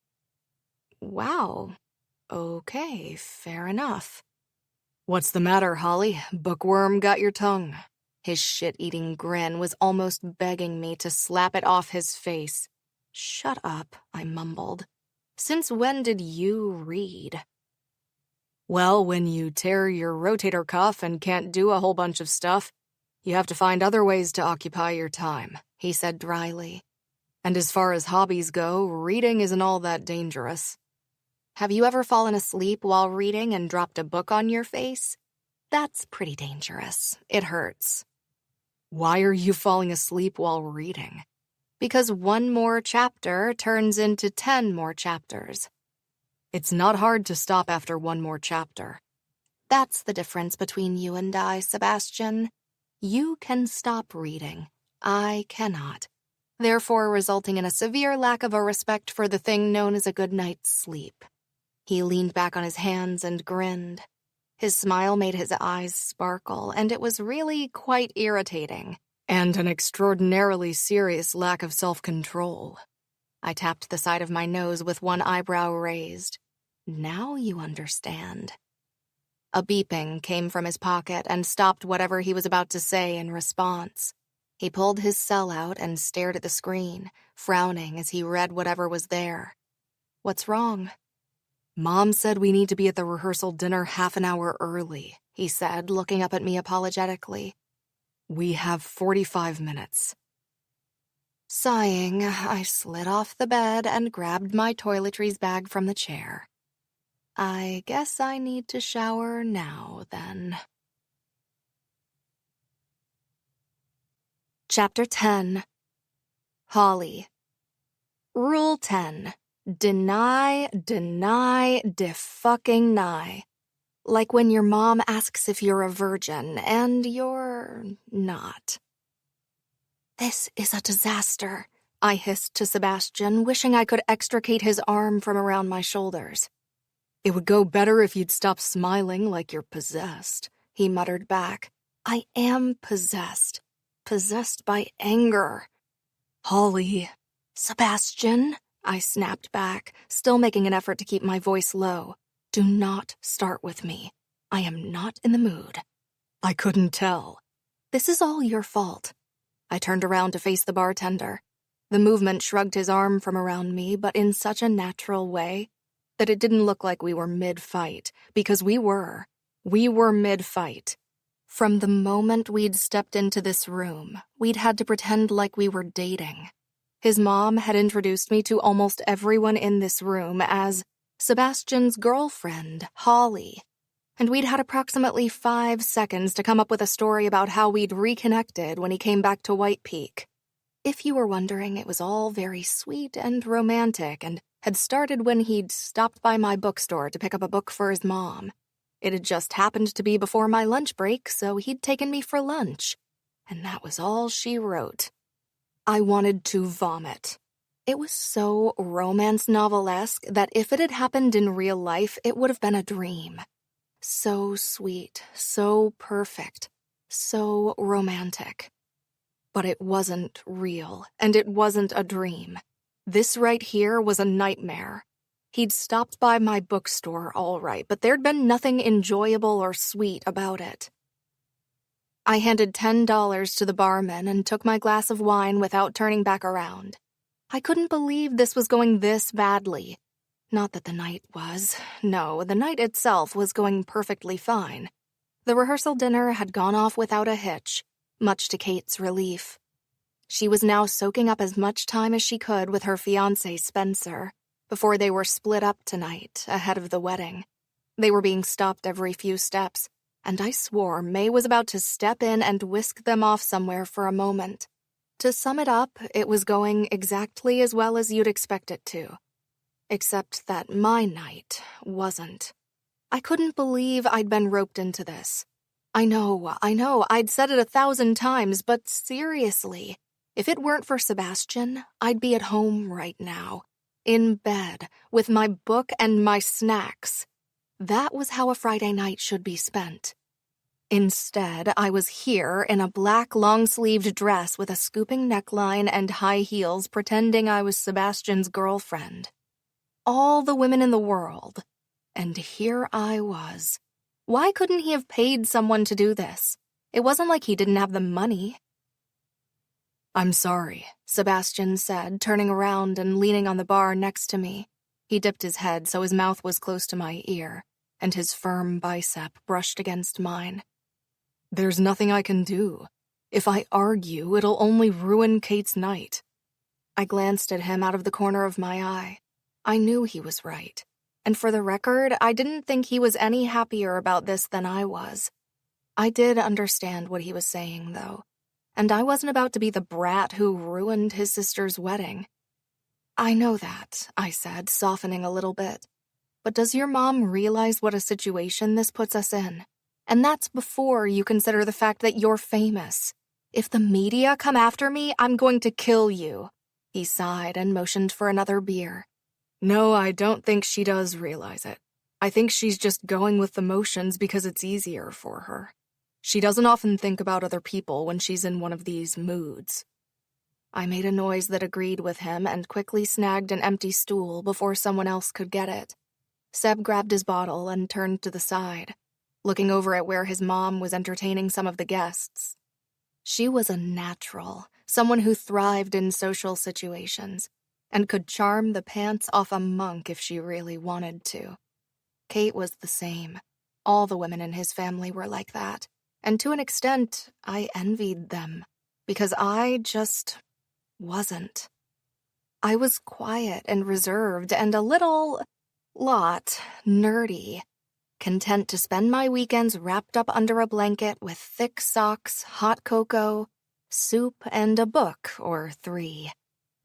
Wow. Okay, fair enough. What's the matter, Holley? Bookworm got your tongue. His shit-eating grin was almost begging me to slap it off his face. Shut up, I mumbled. Since when did you read? Well, when you tear your rotator cuff and can't do a whole bunch of stuff, you have to find other ways to occupy your time, he said dryly. And as far as hobbies go, reading isn't all that dangerous. Have you ever fallen asleep while reading and dropped a book on your face? That's pretty dangerous. It hurts. Why are you falling asleep while reading? Because 1 more chapter turns into 10 more chapters. It's not hard to stop after 1 more chapter. That's the difference between you and I, Sebastian. You can stop reading. I cannot. Therefore resulting in a severe lack of a respect for the thing known as a good night's sleep. He leaned back on his hands and grinned. His smile made his eyes sparkle, and it was really quite irritating. And an extraordinarily serious lack of self-control. I tapped the side of my nose with one eyebrow raised. Now you understand. A beeping came from his pocket and stopped whatever he was about to say in response. He pulled his cell out and stared at the screen, frowning as he read whatever was there. What's wrong? Mom said we need to be at the rehearsal dinner half an hour early, he said, looking up at me apologetically. We have 45 minutes. Sighing, I slid off the bed and grabbed my toiletries bag from the chair. I guess I need to shower now, then. Chapter 10. Holley. Rule 10. Deny, de-fucking nye. Like when your mom asks if you're a virgin, and you're not. This is a disaster, I hissed to Sebastian, wishing I could extricate his arm from around my shoulders. It would go better if you'd stop smiling like you're possessed, he muttered back. I am possessed. Possessed by anger. Holley. Sebastian, I snapped back, still making an effort to keep my voice low. Do not start with me. I am not in the mood. I couldn't tell. This is all your fault. I turned around to face the bartender. The movement shrugged his arm from around me, but in such a natural way that it didn't look like we were mid-fight, because we were. We were mid-fight. From the moment we'd stepped into this room, we'd had to pretend like we were dating. His mom had introduced me to almost everyone in this room as Sebastian's girlfriend, Holley. And we'd had approximately 5 seconds to come up with a story about how we'd reconnected when he came back to White Peak. If you were wondering, it was all very sweet and romantic and had started when he'd stopped by my bookstore to pick up a book for his mom. It had just happened to be before my lunch break, so he'd taken me for lunch. And that was all she wrote. I wanted to vomit. It was so romance novelesque that if it had happened in real life, it would have been a dream. So sweet, so perfect, so romantic. But it wasn't real, and it wasn't a dream. This right here was a nightmare. He'd stopped by my bookstore, all right, but there'd been nothing enjoyable or sweet about it. I handed $10 to the barman and took my glass of wine without turning back around. I couldn't believe this was going this badly. Not that the night was. No, the night itself was going perfectly fine. The rehearsal dinner had gone off without a hitch, much to Kate's relief. She was now soaking up as much time as she could with her fiancé, Spencer, before they were split up tonight, ahead of the wedding. They were being stopped every few steps, and I swore May was about to step in and whisk them off somewhere for a moment. To sum it up, it was going exactly as well as you'd expect it to. Except that my night wasn't. I couldn't believe I'd been roped into this. I know, I'd said it 1,000 times, but seriously, if it weren't for Sebastian, I'd be at home right now, in bed, with my book and my snacks. That was how a Friday night should be spent. Instead, I was here in a black long-sleeved dress with a scooping neckline and high heels pretending I was Sebastian's girlfriend. All the women in the world. And here I was. Why couldn't he have paid someone to do this? It wasn't like he didn't have the money. I'm sorry, Sebastian said, turning around and leaning on the bar next to me. He dipped his head so his mouth was close to my ear, and his firm bicep brushed against mine. There's nothing I can do. If I argue, it'll only ruin Kate's night. I glanced at him out of the corner of my eye. I knew he was right. And for the record, I didn't think he was any happier about this than I was. I did understand what he was saying, though. And I wasn't about to be the brat who ruined his sister's wedding. I know that, I said, softening a little bit. But does your mom realize what a situation this puts us in? And that's before you consider the fact that you're famous. If the media come after me, I'm going to kill you. He sighed and motioned for another beer. No, I don't think she does realize it. I think she's just going with the motions because it's easier for her. She doesn't often think about other people when she's in one of these moods. I made a noise that agreed with him and quickly snagged an empty stool before someone else could get it. Seb grabbed his bottle and turned to the side, looking over at where his mom was entertaining some of the guests. She was a natural, someone who thrived in social situations, and could charm the pants off a monk if she really wanted to. Kate was the same. All the women in his family were like that, and to an extent, I envied them, because I just wasn't. I was quiet and reserved and a lot nerdy, content to spend my weekends wrapped up under a blanket with thick socks, hot cocoa, soup, and a book or 3.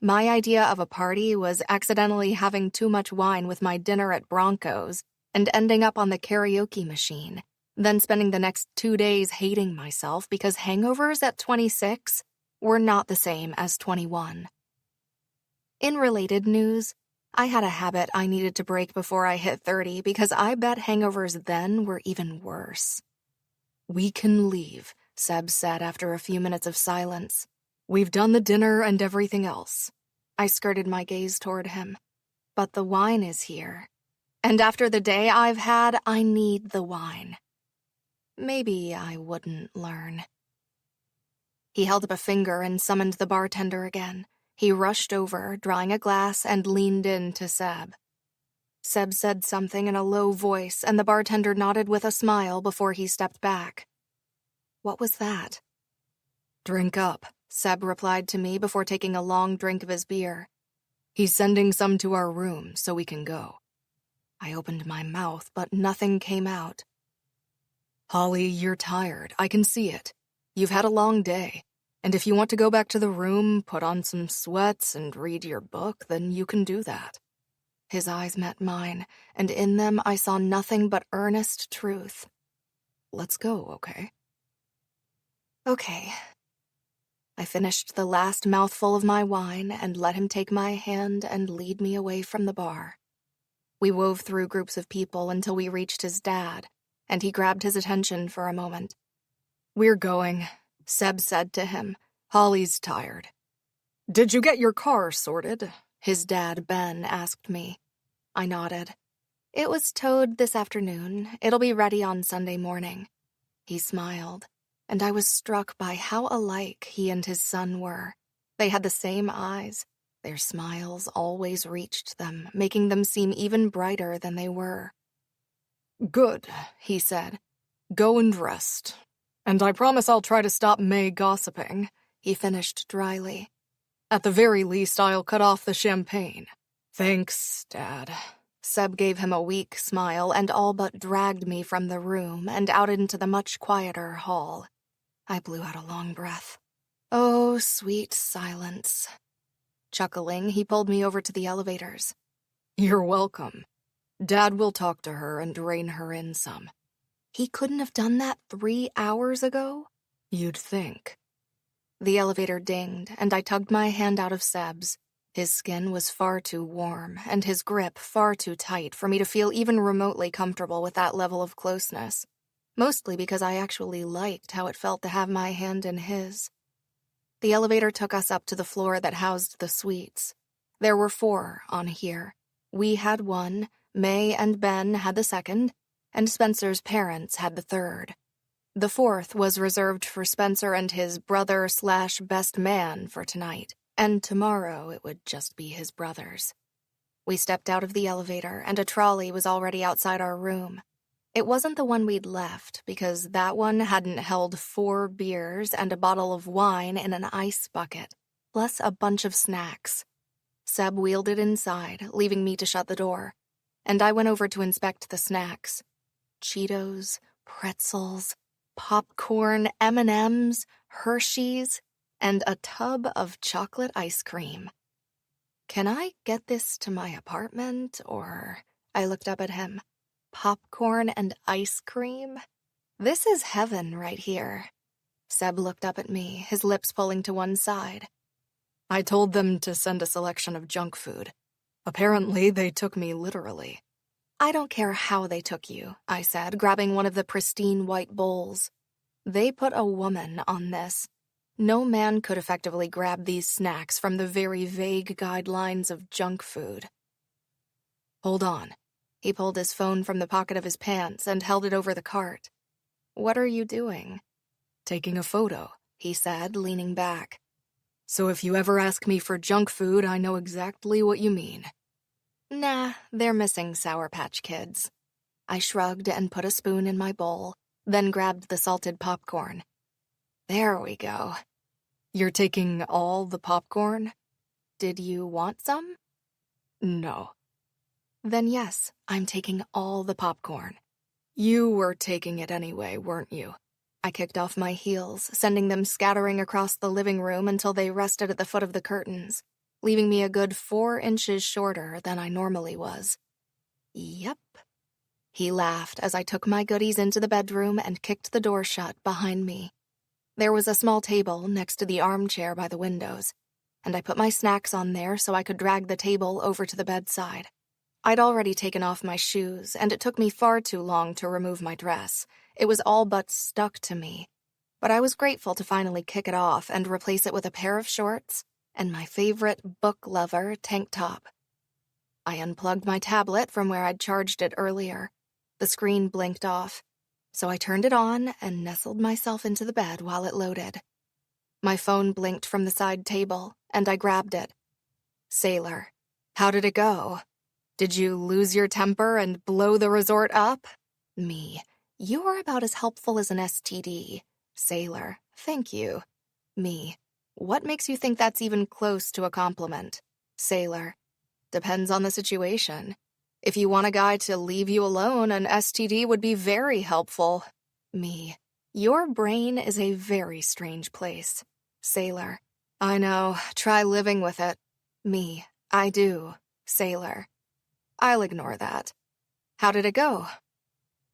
My idea of a party was accidentally having too much wine with my dinner at Bronco's and ending up on the karaoke machine, then spending the next 2 days hating myself because hangovers at 26 were not the same as 21. In related news, I had a habit I needed to break before I hit 30 because I bet hangovers then were even worse. "We can leave," Seb said after a few minutes of silence. "We've done the dinner and everything else." I skirted my gaze toward him. But the wine is here. And after the day I've had, I need the wine. Maybe I wouldn't learn. He held up a finger and summoned the bartender again. He rushed over, drawing a glass, and leaned in to Seb. Seb said something in a low voice, and the bartender nodded with a smile before he stepped back. What was that? "Drink up," Seb replied to me before taking a long drink of his beer. "He's sending some to our room so we can go." I opened my mouth, but nothing came out. "Holley, you're tired. I can see it. You've had a long day. And if you want to go back to the room, put on some sweats, and read your book, then you can do that." His eyes met mine, and in them I saw nothing but earnest truth. "Let's go, okay?" Okay. I finished the last mouthful of my wine and let him take my hand and lead me away from the bar. We wove through groups of people until we reached his dad, and he grabbed his attention for a moment. "We're going," Seb said to him. "Holley's tired." "Did you get your car sorted?" his dad, Ben, asked me. I nodded. It was towed this afternoon. It'll be ready on Sunday morning. He smiled, and I was struck by how alike he and his son were. They had the same eyes. Their smiles always reached them, making them seem even brighter than they were. "Good," he said. "Go and rest. And I promise I'll try to stop May gossiping," he finished dryly. "At the very least, I'll cut off the champagne." "Thanks, Dad." Seb gave him a weak smile and all but dragged me from the room and out into the much quieter hall. I blew out a long breath. Oh, sweet silence. Chuckling, he pulled me over to the elevators. "You're welcome. Dad will talk to her and rein her in some." He couldn't have done that 3 hours ago? "You'd think." The elevator dinged, and I tugged my hand out of Seb's. His skin was far too warm, and his grip far too tight for me to feel even remotely comfortable with that level of closeness, mostly because I actually liked how it felt to have my hand in his. The elevator took us up to the floor that housed the suites. There were 4 on here. We had 1, May and Ben had the 2nd, and Spencer's parents had the 3rd. The 4th was reserved for Spencer and his brother/best man for tonight, and tomorrow it would just be his brother's. We stepped out of the elevator, and a trolley was already outside our room. It wasn't the one we'd left, because that one hadn't held 4 beers and a bottle of wine in an ice bucket, plus a bunch of snacks. Seb wheeled it inside, leaving me to shut the door, and I went over to inspect the snacks. Cheetos, pretzels, popcorn, M&Ms, Hershey's, and a tub of chocolate ice cream. Can I get this to my apartment, or... I looked up at him. Popcorn and ice cream? This is heaven right here. Seb looked up at me, his lips pulling to one side. "I told them to send a selection of junk food. Apparently, they took me literally." "I don't care how they took you," I said, grabbing one of the pristine white bowls. "They put a woman on this. No man could effectively grab these snacks from the very vague guidelines of junk food." "Hold on." He pulled his phone from the pocket of his pants and held it over the cart. "What are you doing?" "Taking a photo," he said, leaning back. "So if you ever ask me for junk food, I know exactly what you mean." Nah, they're missing Sour Patch Kids. I shrugged and put a spoon in my bowl, then grabbed the salted popcorn. There we go. You're taking all the popcorn? Did you want some? No. Then yes, I'm taking all the popcorn. You were taking it anyway, weren't you? I kicked off my heels, sending them scattering across the living room until they rested at the foot of the curtains, leaving me a good 4 inches shorter than I normally was. Yep. He laughed as I took my goodies into the bedroom and kicked the door shut behind me. There was a small table next to the armchair by the windows, and I put my snacks on there so I could drag the table over to the bedside. I'd already taken off my shoes, and it took me far too long to remove my dress. It was all but stuck to me. But I was grateful to finally kick it off and replace it with a pair of shorts and my favorite book lover tank top. I unplugged my tablet from where I'd charged it earlier. The screen blinked off, so I turned it on and nestled myself into the bed while it loaded. My phone blinked from the side table, and I grabbed it. Sailor, how did it go? Did you lose your temper and blow the resort up? Me, you are about as helpful as an STD. Sailor, thank you. Me, what makes you think that's even close to a compliment? Sailor, depends on the situation. If you want a guy to leave you alone, an STD would be very helpful. Me, your brain is a very strange place. Sailor, I know, try living with it. Me, I do. Sailor, I'll ignore that. How did it go?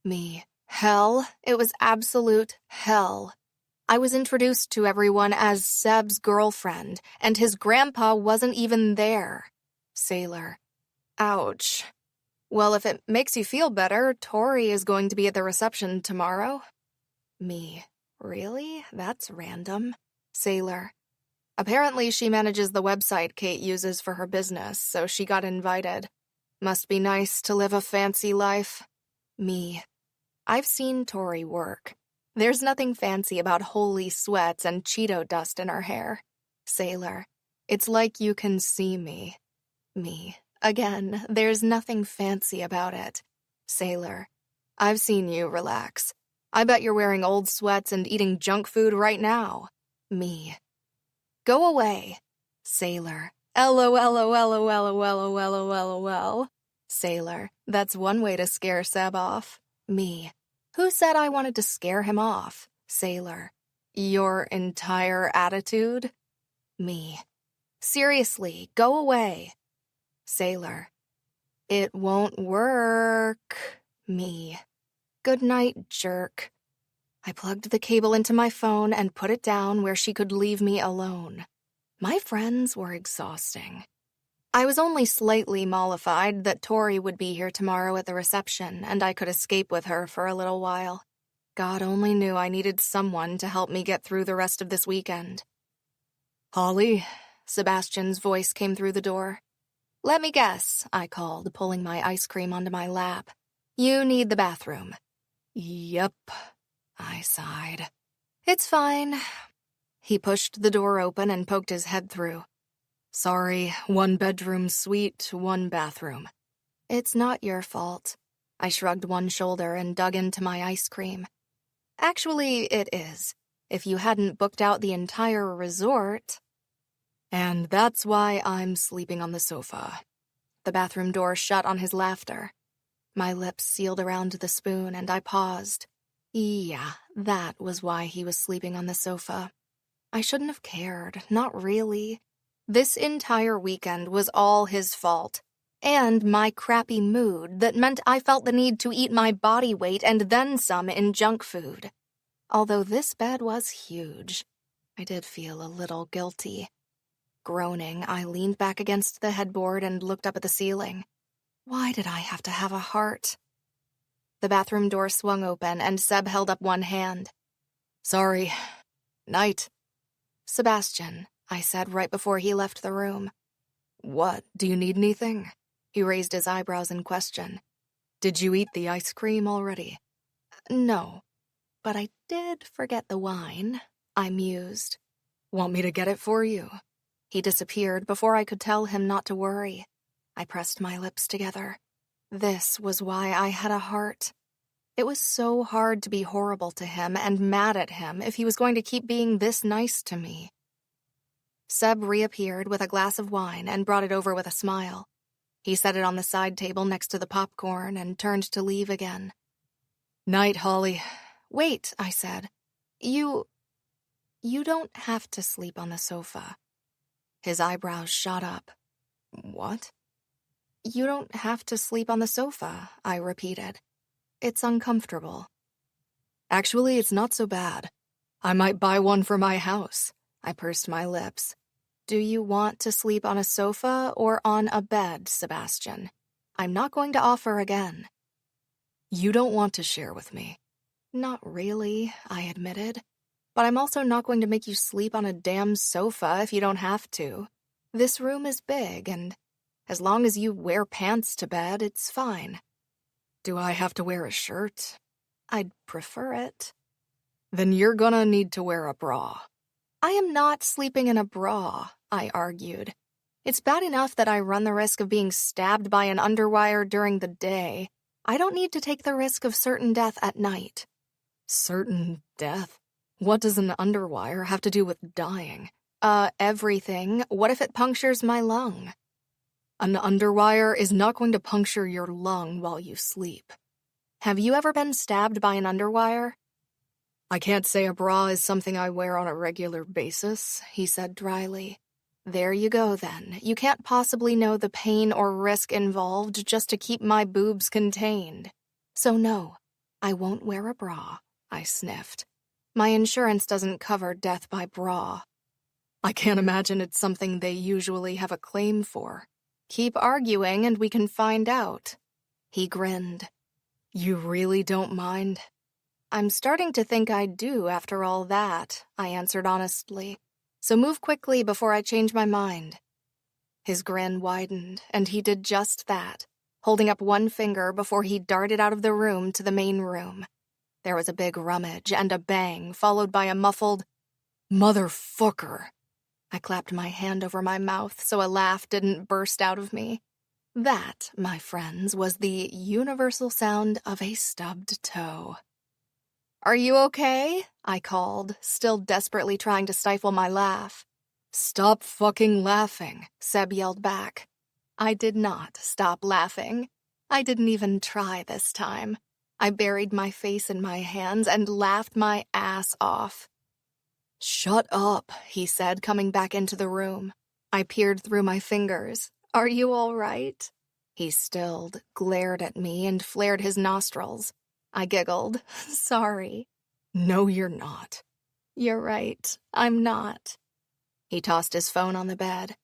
Me, hell. It was absolute hell. I was introduced to everyone as Seb's girlfriend, and his grandpa wasn't even there. Sailor, ouch. Well, if it makes you feel better, Tori is going to be at the reception tomorrow. Me, really? That's random. Sailor, apparently she manages the website Kate uses for her business, so she got invited. Must be nice to live a fancy life. Me, I've seen Tori work. There's nothing fancy about holy sweats and Cheeto dust in her hair. Sailor, it's like you can see me. Me, again, there's nothing fancy about it. Sailor, I've seen you relax. I bet you're wearing old sweats and eating junk food right now. Me, go away. Sailor, LOL. Sailor, that's one way to scare Seb off. Me, who said I wanted to scare him off? Sailor, your entire attitude? Me, seriously, go away. Sailor, it won't work. Me, good night, jerk. I plugged the cable into my phone and put it down where she could leave me alone. My friends were exhausting. I was only slightly mollified that Tori would be here tomorrow at the reception and I could escape with her for a little while. God only knew I needed someone to help me get through the rest of this weekend. Holley, Sebastian's voice came through the door. Let me guess, I called, pulling my ice cream onto my lap. You need the bathroom. Yep, I sighed. It's fine. He pushed the door open and poked his head through. Sorry, 1-bedroom suite, 1 bathroom. It's not your fault. I shrugged one shoulder and dug into my ice cream. Actually, it is. If you hadn't booked out the entire resort. And that's why I'm sleeping on the sofa. The bathroom door shut on his laughter. My lips sealed around the spoon and I paused. Yeah, that was why he was sleeping on the sofa. I shouldn't have cared, not really. This entire weekend was all his fault. And my crappy mood that meant I felt the need to eat my body weight and then some in junk food. Although this bed was huge, I did feel a little guilty. Groaning, I leaned back against the headboard and looked up at the ceiling. Why did I have to have a heart? The bathroom door swung open and Seb held up one hand. Sorry. Night. Sebastian, I said right before he left the room. What, do you need anything? He raised his eyebrows in question. Did you eat the ice cream already? No, but I did forget the wine, I mused. Want me to get it for you? He disappeared before I could tell him not to worry. I pressed my lips together. This was why I had a heart. It was so hard to be horrible to him and mad at him if he was going to keep being this nice to me. Seb reappeared with a glass of wine and brought it over with a smile. He set it on the side table next to the popcorn and turned to leave again. Night, Holley. Wait, I said. You don't have to sleep on the sofa. His eyebrows shot up. What? You don't have to sleep on the sofa, I repeated. It's uncomfortable. Actually, it's not so bad. I might buy one for my house. I pursed my lips. Do you want to sleep on a sofa or on a bed, Sebastian? I'm not going to offer again. You don't want to share with me. Not really, I admitted. But I'm also not going to make you sleep on a damn sofa if you don't have to. This room is big, and as long as you wear pants to bed, it's fine. Do I have to wear a shirt? I'd prefer it. Then you're gonna need to wear a bra. I am not sleeping in a bra, I argued. It's bad enough that I run the risk of being stabbed by an underwire during the day. I don't need to take the risk of certain death at night. Certain death? What does an underwire have to do with dying? Everything. What if it punctures my lung? An underwire is not going to puncture your lung while you sleep. Have you ever been stabbed by an underwire? I can't say a bra is something I wear on a regular basis, he said dryly. There you go, then. You can't possibly know the pain or risk involved just to keep my boobs contained. So no, I won't wear a bra, I sniffed. My insurance doesn't cover death by bra. I can't imagine it's something they usually have a claim for. Keep arguing and we can find out. He grinned. You really don't mind? I'm starting to think I do after all that, I answered honestly. So move quickly before I change my mind. His grin widened, and he did just that, holding up one finger before he darted out of the room to the main room. There was a big rummage and a bang, followed by a muffled, "Motherfucker." I clapped my hand over my mouth so a laugh didn't burst out of me. That, my friends, was the universal sound of a stubbed toe. "Are you okay?" I called, still desperately trying to stifle my laugh. "Stop fucking laughing," Seb yelled back. I did not stop laughing. I didn't even try this time. I buried my face in my hands and laughed my ass off. "Shut up," he said, coming back into the room. I peered through my fingers. "Are you all right?" He stilled, glared at me, and flared his nostrils. I giggled. "Sorry." "No, you're not." "You're right. I'm not." He tossed his phone on the bed.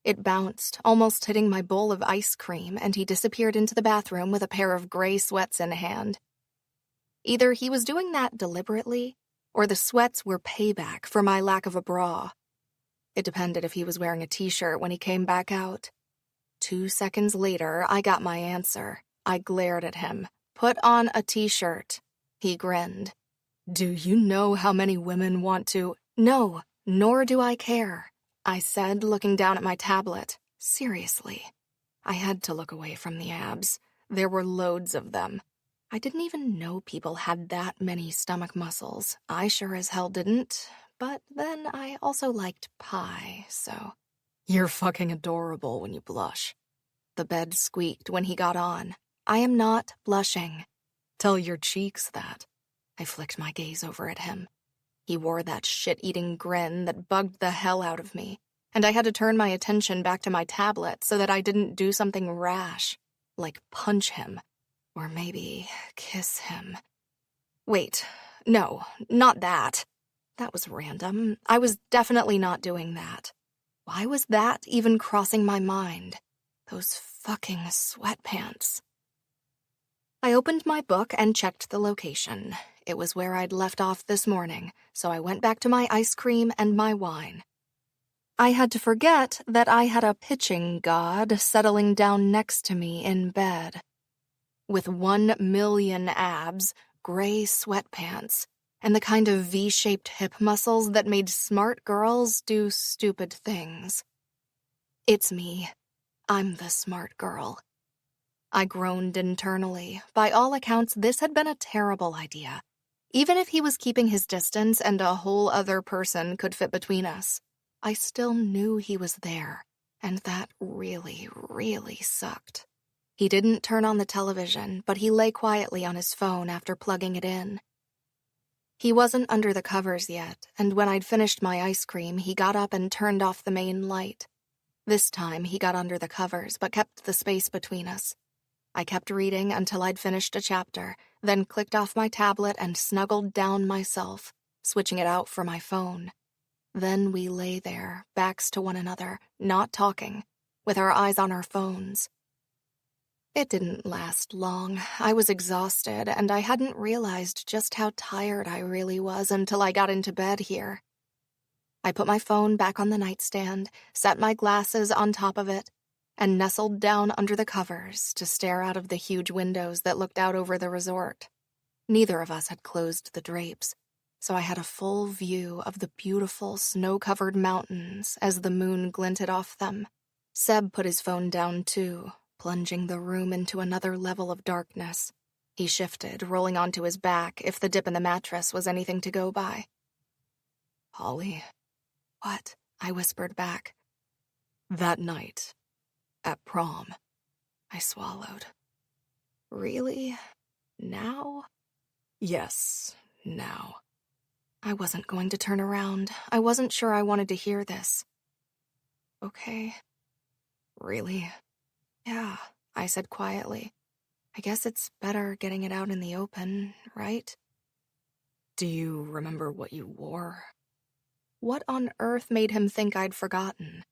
It bounced, almost hitting my bowl of ice cream, and he disappeared into the bathroom with a pair of gray sweats in hand. Either he was doing that deliberately, or the sweats were payback for my lack of a bra. It depended if he was wearing a t-shirt when he came back out. 2 seconds later, I got my answer. I glared at him. "Put on a t-shirt." He grinned. "Do you know how many women want to—" "No, nor do I care," I said, looking down at my tablet. Seriously. I had to look away from the abs. There were loads of them. I didn't even know people had that many stomach muscles. I sure as hell didn't. But then I also liked pie, so... "You're fucking adorable when you blush." The bed squeaked when he got on. I am not blushing. "Tell your cheeks that." I flicked my gaze over at him. He wore that shit-eating grin that bugged the hell out of me, and I had to turn my attention back to my tablet so that I didn't do something rash, like punch him, or maybe kiss him. Wait, no, not that. That was random. I was definitely not doing that. Why was that even crossing my mind? Those fucking sweatpants. I opened my book and checked the location. It was where I'd left off this morning, so I went back to my ice cream and my wine. I had to forget that I had a pitching god settling down next to me in bed. With 1 million abs, gray sweatpants, and the kind of V-shaped hip muscles that made smart girls do stupid things. It's me. I'm the smart girl. I groaned internally. By all accounts, this had been a terrible idea. Even if he was keeping his distance and a whole other person could fit between us. I still knew he was there, and that really, really sucked. He didn't turn on the television, but he lay quietly on his phone after plugging it in. He wasn't under the covers yet, and when I'd finished my ice cream, he got up and turned off the main light. This time, he got under the covers, but kept the space between us. I kept reading until I'd finished a chapter, then clicked off my tablet and snuggled down myself, switching it out for my phone. Then we lay there, backs to one another, not talking, with our eyes on our phones. It didn't last long. I was exhausted, and I hadn't realized just how tired I really was until I got into bed here. I put my phone back on the nightstand, set my glasses on top of it, and nestled down under the covers to stare out of the huge windows that looked out over the resort. Neither of us had closed the drapes, so I had a full view of the beautiful snow-covered mountains as the moon glinted off them. Seb put his phone down too, plunging the room into another level of darkness. He shifted, rolling onto his back if the dip in the mattress was anything to go by. Holley. What? I whispered back. That night, at prom. I swallowed. Really? Now? Yes, now. I wasn't going to turn around. I wasn't sure I wanted to hear this. Okay. Really? Yeah, I said quietly. I guess it's better getting it out in the open, right? Do you remember what you wore? What on earth made him think I'd forgotten?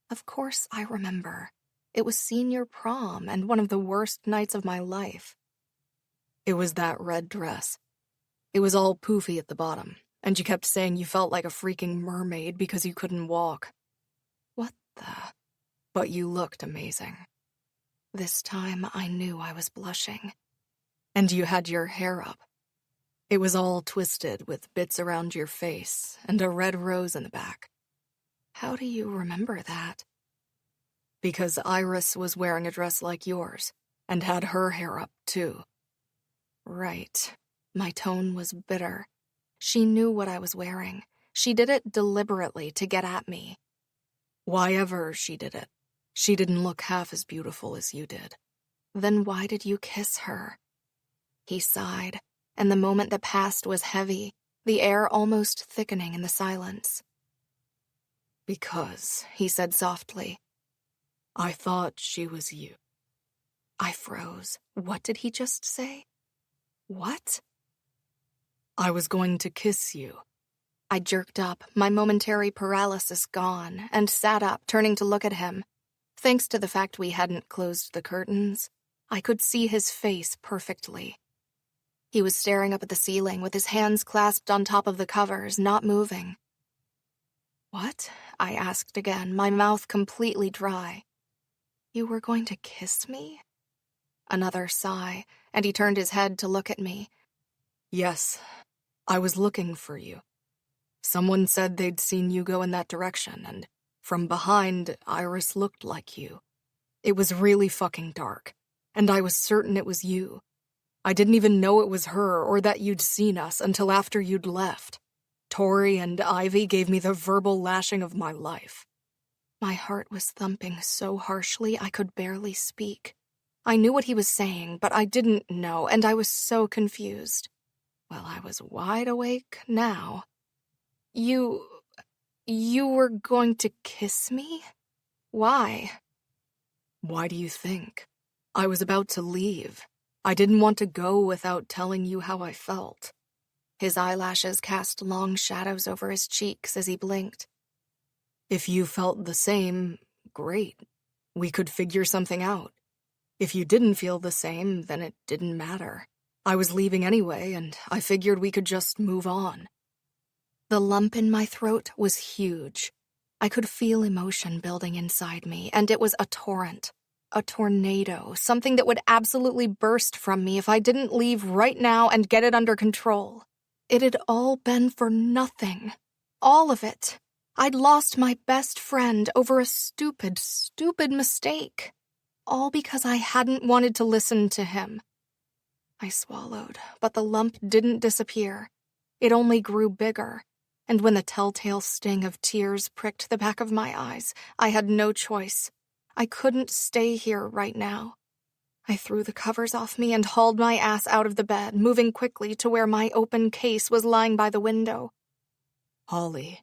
Of course I remember. It was senior prom and one of the worst nights of my life. It was that red dress. It was all poofy at the bottom, and you kept saying you felt like a freaking mermaid because you couldn't walk. What the? But you looked amazing. This time I knew I was blushing. And you had your hair up. It was all twisted with bits around your face and a red rose in the back. How do you remember that? Because Iris was wearing a dress like yours, and had her hair up, too. Right. My tone was bitter. She knew what I was wearing. She did it deliberately to get at me. Why ever she did it, she didn't look half as beautiful as you did. Then why did you kiss her? He sighed, and the moment that passed was heavy, the air almost thickening in the silence. Because, he said softly, I thought she was you. I froze. What did he just say? What? I was going to kiss you. I jerked up, my momentary paralysis gone, and sat up, turning to look at him. Thanks to the fact we hadn't closed the curtains, I could see his face perfectly. He was staring up at the ceiling with his hands clasped on top of the covers, not moving. What? I asked again, my mouth completely dry. You were going to kiss me? Another sigh, and he turned his head to look at me. Yes, I was looking for you. Someone said they'd seen you go in that direction, and from behind, Iris looked like you. It was really fucking dark, and I was certain it was you. I didn't even know it was her or that you'd seen us until after you'd left. Tori and Ivy gave me the verbal lashing of my life. My heart was thumping so harshly I could barely speak. I knew what he was saying, but I didn't know, and I was so confused. Well, I was wide awake now. You were going to kiss me? Why? Why do you think? I was about to leave. I didn't want to go without telling you how I felt. His eyelashes cast long shadows over his cheeks as he blinked. If you felt the same, great. We could figure something out. If you didn't feel the same, then it didn't matter. I was leaving anyway, and I figured we could just move on. The lump in my throat was huge. I could feel emotion building inside me, and it was a torrent. A tornado, something that would absolutely burst from me if I didn't leave right now and get it under control. It had all been for nothing. All of it. I'd lost my best friend over a stupid, stupid mistake. All because I hadn't wanted to listen to him. I swallowed, but the lump didn't disappear. It only grew bigger, and when the telltale sting of tears pricked the back of my eyes, I had no choice. I couldn't stay here right now. I threw the covers off me and hauled my ass out of the bed, moving quickly to where my open case was lying by the window. Holley.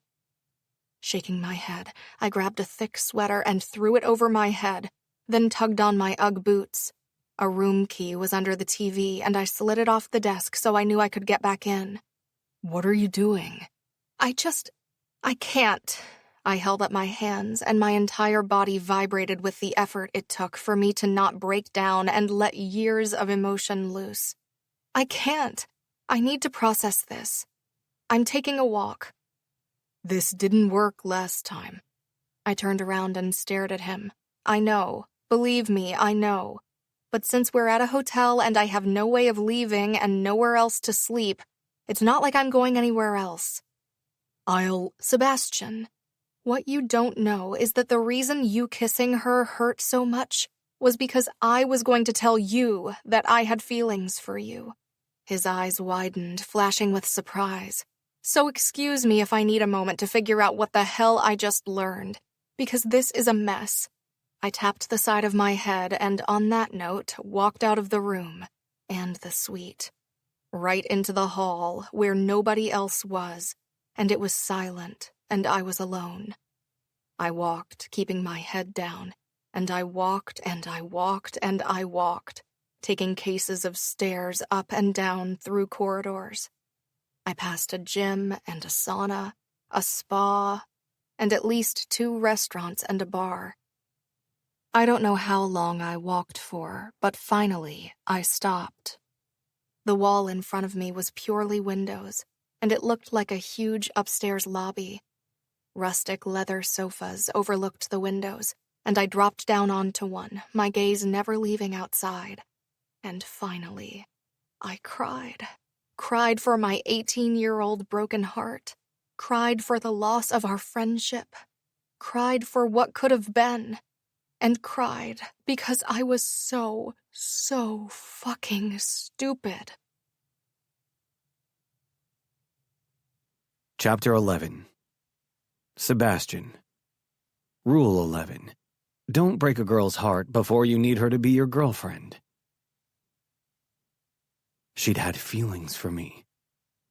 Shaking my head, I grabbed a thick sweater and threw it over my head, then tugged on my Ugg boots. A room key was under the TV, and I slid it off the desk so I knew I could get back in. What are you doing? I can't. I held up my hands, and my entire body vibrated with the effort it took for me to not break down and let years of emotion loose. I can't. I need to process this. I'm taking a walk. This didn't work last time. I turned around and stared at him. I know. Believe me, I know. But since we're at a hotel and I have no way of leaving and nowhere else to sleep, it's not like I'm going anywhere else. Sebastian, what you don't know is that the reason you kissing her hurt so much was because I was going to tell you that I had feelings for you. His eyes widened, flashing with surprise. So excuse me if I need a moment to figure out what the hell I just learned, because this is a mess. I tapped the side of my head and, on that note, walked out of the room and the suite, right into the hall where nobody else was, and it was silent, and I was alone. I walked, keeping my head down, and I walked, and I walked, and I walked, taking cases of stairs up and down through corridors. I passed a gym and a sauna, a spa, and at least 2 restaurants and a bar. I don't know how long I walked for, but finally I stopped. The wall in front of me was purely windows, and it looked like a huge upstairs lobby. Rustic leather sofas overlooked the windows, and I dropped down onto one, my gaze never leaving outside. And finally, I cried. Cried for my 18-year-old broken heart. Cried for the loss of our friendship. Cried for what could have been. And cried because I was so fucking stupid. Chapter 11. Sebastian. Rule 11. Don't break a girl's heart before you need her to be your girlfriend. She'd had feelings for me.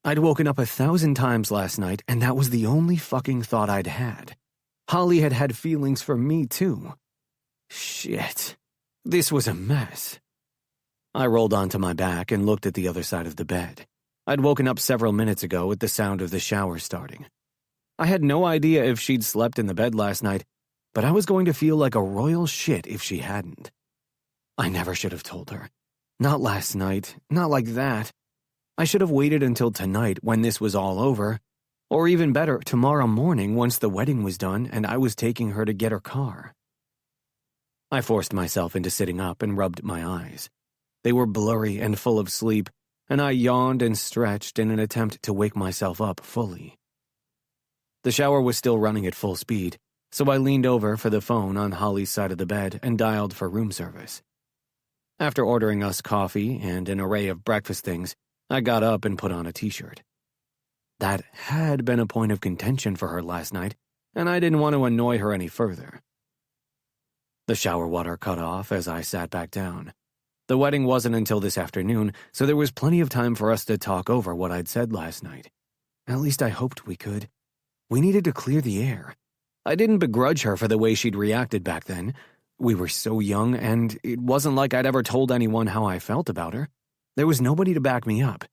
I'd woken up 1,000 times last night, and that was the only fucking thought I'd had. Holley had had feelings for me, too. Shit. This was a mess. I rolled onto my back and looked at the other side of the bed. I'd woken up several minutes ago at the sound of the shower starting. I had no idea if she'd slept in the bed last night, but I was going to feel like a royal shit if she hadn't. I never should have told her. Not last night, not like that. I should have waited until tonight when this was all over, or even better, tomorrow morning once the wedding was done and I was taking her to get her car. I forced myself into sitting up and rubbed my eyes. They were blurry and full of sleep, and I yawned and stretched in an attempt to wake myself up fully. The shower was still running at full speed, so I leaned over for the phone on Holley's side of the bed and dialed for room service. After ordering us coffee and an array of breakfast things, I got up and put on a t-shirt. That had been a point of contention for her last night, and I didn't want to annoy her any further. The shower water cut off as I sat back down. The wedding wasn't until this afternoon, so there was plenty of time for us to talk over what I'd said last night. At least I hoped we could. We needed to clear the air. I didn't begrudge her for the way she'd reacted back then. We were so young, and it wasn't like I'd ever told anyone how I felt about her. There was nobody to back me up.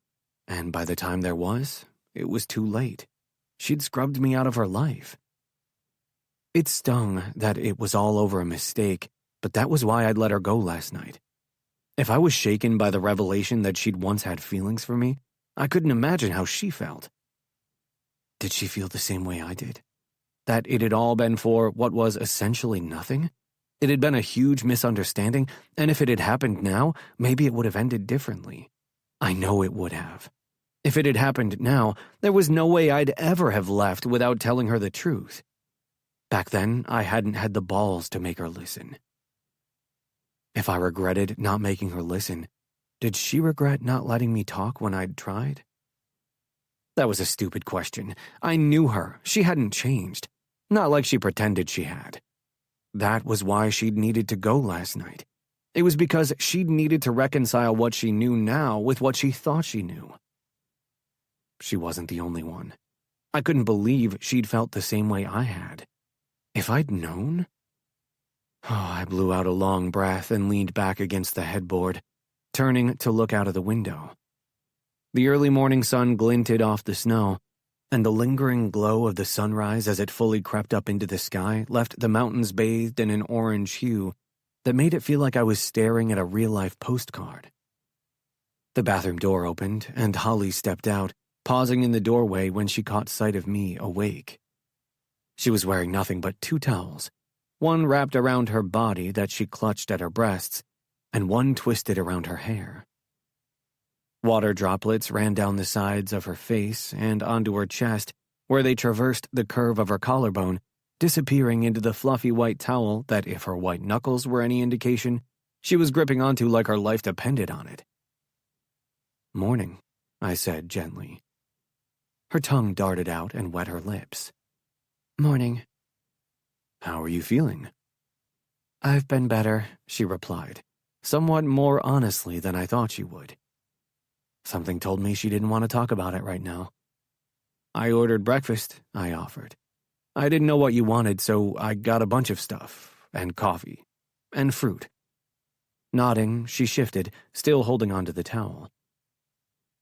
And by the time there was, it was too late. She'd scrubbed me out of her life. It stung that it was all over a mistake, but that was why I'd let her go last night. If I was shaken by the revelation that she'd once had feelings for me, I couldn't imagine how she felt. Did she feel the same way I did? That it had all been for what was essentially nothing? It had been a huge misunderstanding, and if it had happened now, maybe it would have ended differently. I know it would have. If it had happened now, there was no way I'd ever have left without telling her the truth. Back then, I hadn't had the balls to make her listen. If I regretted not making her listen, did she regret not letting me talk when I'd tried? That was a stupid question. I knew her. She hadn't changed. Not like she pretended she had. That was why she'd needed to go last night. It was because she'd needed to reconcile what she knew now with what she thought she knew. She wasn't the only one. I couldn't believe she'd felt the same way I had. If I'd known? Oh, I blew out a long breath and leaned back against the headboard, turning to look out of the window. The early morning sun glinted off the snow, and the lingering glow of the sunrise as it fully crept up into the sky left the mountains bathed in an orange hue that made it feel like I was staring at a real-life postcard. The bathroom door opened, and Holley stepped out, pausing in the doorway when she caught sight of me awake. She was wearing nothing but 2 towels, one wrapped around her body that she clutched at her breasts, and one twisted around her hair. Water droplets ran down the sides of her face and onto her chest, where they traversed the curve of her collarbone, disappearing into the fluffy white towel that, if her white knuckles were any indication, she was gripping onto like her life depended on it. "Morning," I said gently. Her tongue darted out and wet her lips. "Morning." "How are you feeling?" "I've been better," she replied, somewhat more honestly than I thought she would. Something told me she didn't want to talk about it right now. "I ordered breakfast," I offered. "I didn't know what you wanted, so I got a bunch of stuff, and coffee, and fruit." Nodding, she shifted, still holding onto the towel.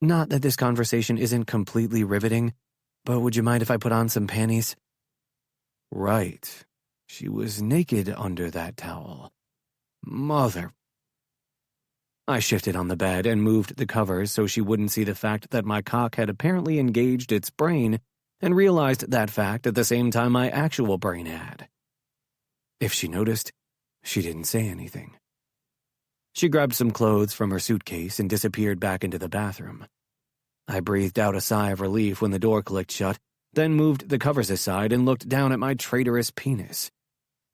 "Not that this conversation isn't completely riveting, but would you mind if I put on some panties?" Right. She was naked under that towel. Mother. I shifted on the bed and moved the covers so she wouldn't see the fact that my cock had apparently engaged its brain, and realized that fact at the same time my actual brain had. If she noticed, she didn't say anything. She grabbed some clothes from her suitcase and disappeared back into the bathroom. I breathed out a sigh of relief when the door clicked shut, then moved the covers aside and looked down at my traitorous penis.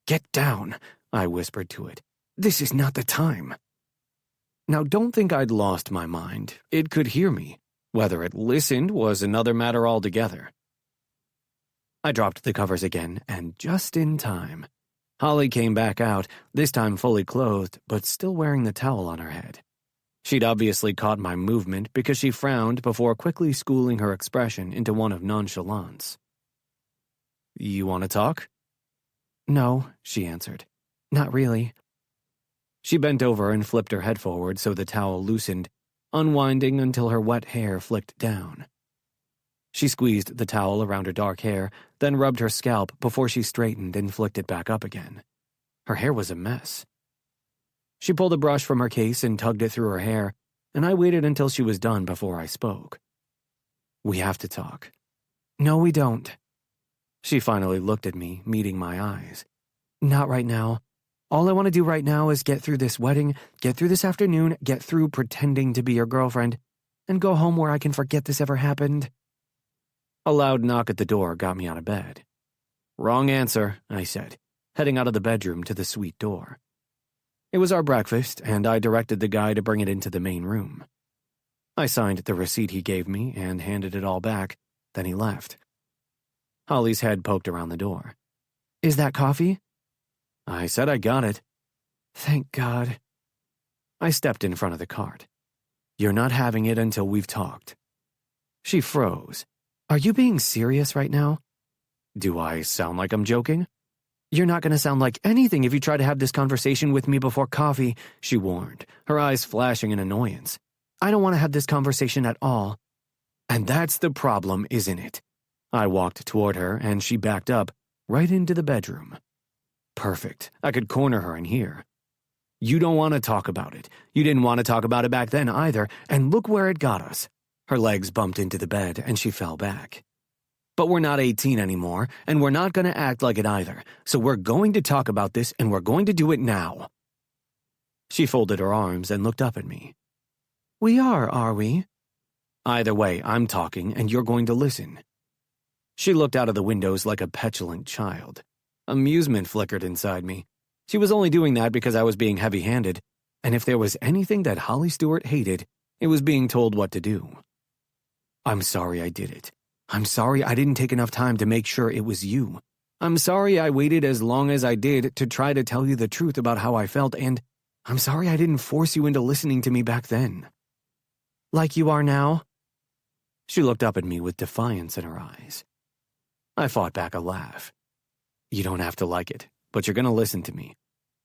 "Get down," I whispered to it. "This is not the time." Now, don't think I'd lost my mind. It could hear me. Whether it listened was another matter altogether. I dropped the covers again, and just in time. Holley came back out, this time fully clothed, but still wearing the towel on her head. She'd obviously caught my movement because she frowned before quickly schooling her expression into one of nonchalance. "You want to talk?" "No," she answered. "Not really." She bent over and flipped her head forward so the towel loosened, unwinding until her wet hair flicked down. She squeezed the towel around her dark hair, then rubbed her scalp before she straightened and flicked it back up again. Her hair was a mess. She pulled a brush from her case and tugged it through her hair, and I waited until she was done before I spoke. "We have to talk." "No, we don't." She finally looked at me, meeting my eyes. "Not right now. All I want to do right now is get through this wedding, get through this afternoon, get through pretending to be your girlfriend, and go home where I can forget this ever happened." A loud knock at the door got me out of bed. "Wrong answer," I said, heading out of the bedroom to the suite door. It was our breakfast, and I directed the guy to bring it into the main room. I signed the receipt he gave me and handed it all back, then he left. Holley's head poked around the door. "Is that coffee?" I said I got it. "Thank God." I stepped in front of the cart. "You're not having it until we've talked." She froze. "Are you being serious right now?" "Do I sound like I'm joking?" "You're not going to sound like anything if you try to have this conversation with me before coffee," she warned, her eyes flashing in annoyance. "I don't want to have this conversation at all." "And that's the problem, isn't it?" I walked toward her, and she backed up, right into the bedroom. Perfect. I could corner her in here. "You don't want to talk about it. You didn't want to talk about it back then either, and look where it got us." Her legs bumped into the bed, and she fell back. "But we're not 18 anymore, and we're not going to act like it either, so we're going to talk about this, and we're going to do it now." She folded her arms and looked up at me. "We are we?" "Either way, I'm talking, and you're going to listen." She looked out of the windows like a petulant child. Amusement flickered inside me. She was only doing that because I was being heavy-handed, and if there was anything that Holley Stuart hated, it was being told what to do. I'm sorry I did it. I'm sorry I didn't take enough time to make sure it was you. I'm sorry I waited as long as I did to try to tell you the truth about how I felt, and I'm sorry I didn't force you into listening to me back then. Like you are now? She looked up at me with defiance in her eyes. I fought back a laugh. You don't have to like it, but you're going to listen to me.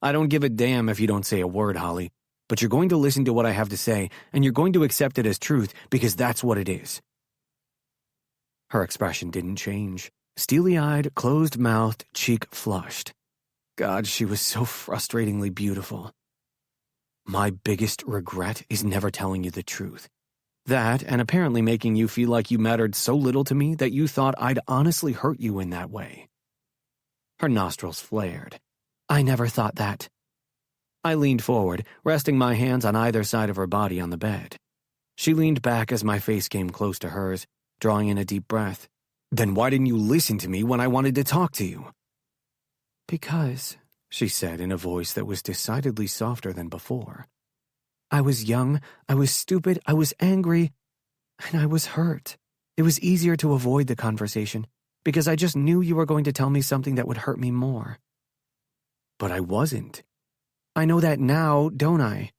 I don't give a damn if you don't say a word, Holley, but you're going to listen to what I have to say, and you're going to accept it as truth because that's what it is. Her expression didn't change. Steely-eyed, closed-mouthed, cheek flushed. God, she was so frustratingly beautiful. My biggest regret is never telling you the truth. That, and apparently making you feel like you mattered so little to me that you thought I'd honestly hurt you in that way. Her nostrils flared. I never thought that. I leaned forward, resting my hands on either side of her body on the bed. She leaned back as my face came close to hers, drawing in a deep breath. Then why didn't you listen to me when I wanted to talk to you? Because, she said in a voice that was decidedly softer than before. I was young, I was stupid, I was angry, and I was hurt. It was easier to avoid the conversation, because I just knew you were going to tell me something that would hurt me more. But I wasn't. I know that now, don't I?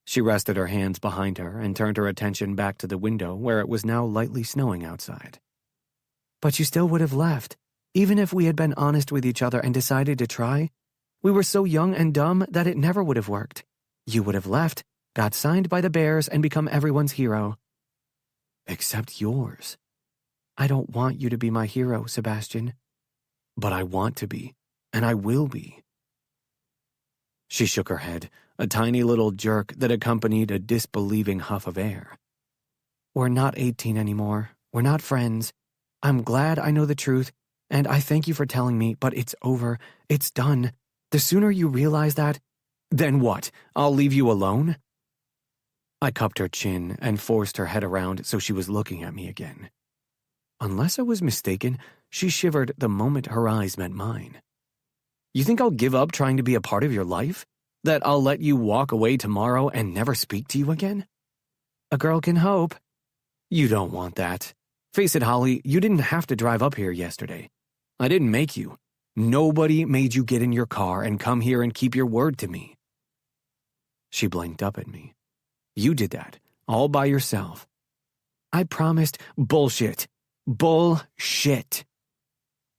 She rested her hands behind her and turned her attention back to the window where it was now lightly snowing outside. But you still would have left, even if we had been honest with each other and decided to try. We were so young and dumb that it never would have worked. You would have left, got signed by the Bears, and become everyone's hero. Except yours. I don't want you to be my hero, Sebastian. But I want to be, and I will be. She shook her head, a tiny little jerk that accompanied a disbelieving huff of air. We're not 18 anymore. We're not friends. I'm glad I know the truth, and I thank you for telling me, but it's over. It's done. The sooner you realize that, then what? I'll leave you alone? I cupped her chin and forced her head around so she was looking at me again. Unless I was mistaken, she shivered the moment her eyes met mine. You think I'll give up trying to be a part of your life? That I'll let you walk away tomorrow and never speak to you again? A girl can hope. You don't want that. Face it, Holley, you didn't have to drive up here yesterday. I didn't make you. Nobody made you get in your car and come here and keep your word to me. She blinked up at me. You did that, all by yourself. I promised. Bullshit. Bullshit.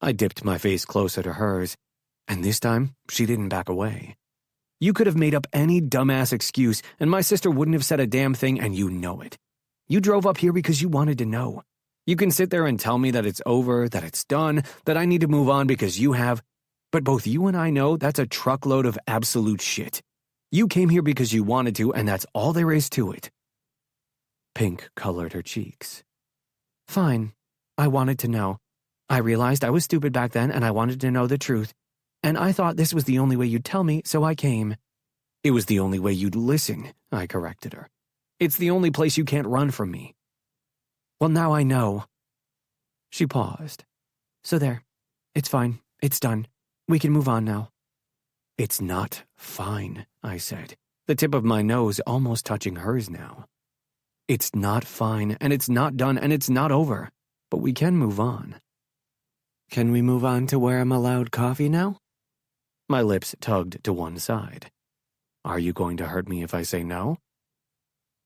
I dipped my face closer to hers, and this time she didn't back away. You could have made up any dumbass excuse, and my sister wouldn't have said a damn thing, and you know it. You drove up here because you wanted to know. You can sit there and tell me that it's over, that it's done, that I need to move on because you have, but both you and I know that's a truckload of absolute shit. You came here because you wanted to, and that's all there is to it. Pink colored her cheeks. Fine. I wanted to know. I realized I was stupid back then, and I wanted to know the truth. And I thought this was the only way you'd tell me, so I came. It was the only way you'd listen, I corrected her. It's the only place you can't run from me. Well, now I know. She paused. So there. It's fine. It's done. We can move on now. It's not fine, I said, the tip of my nose almost touching hers now. It's not fine, and it's not done, and it's not over. But we can move on. Can we move on to where I'm allowed coffee now? My lips tugged to one side. Are you going to hurt me if I say no?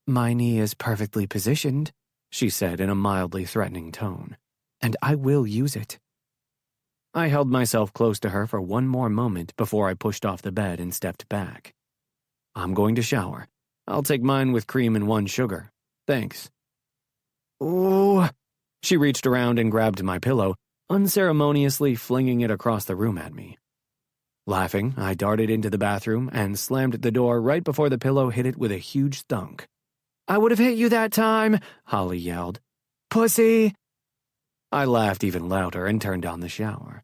My knee is perfectly positioned, she said in a mildly threatening tone, and I will use it. I held myself close to her for one more moment before I pushed off the bed and stepped back. I'm going to shower. I'll take mine with cream and 1 sugar. Thanks. Ooh. She reached around and grabbed my pillow, unceremoniously flinging it across the room at me. Laughing, I darted into the bathroom and slammed the door right before the pillow hit it with a huge thunk. I would have hit you that time, Holley yelled. Pussy! I laughed even louder and turned on the shower.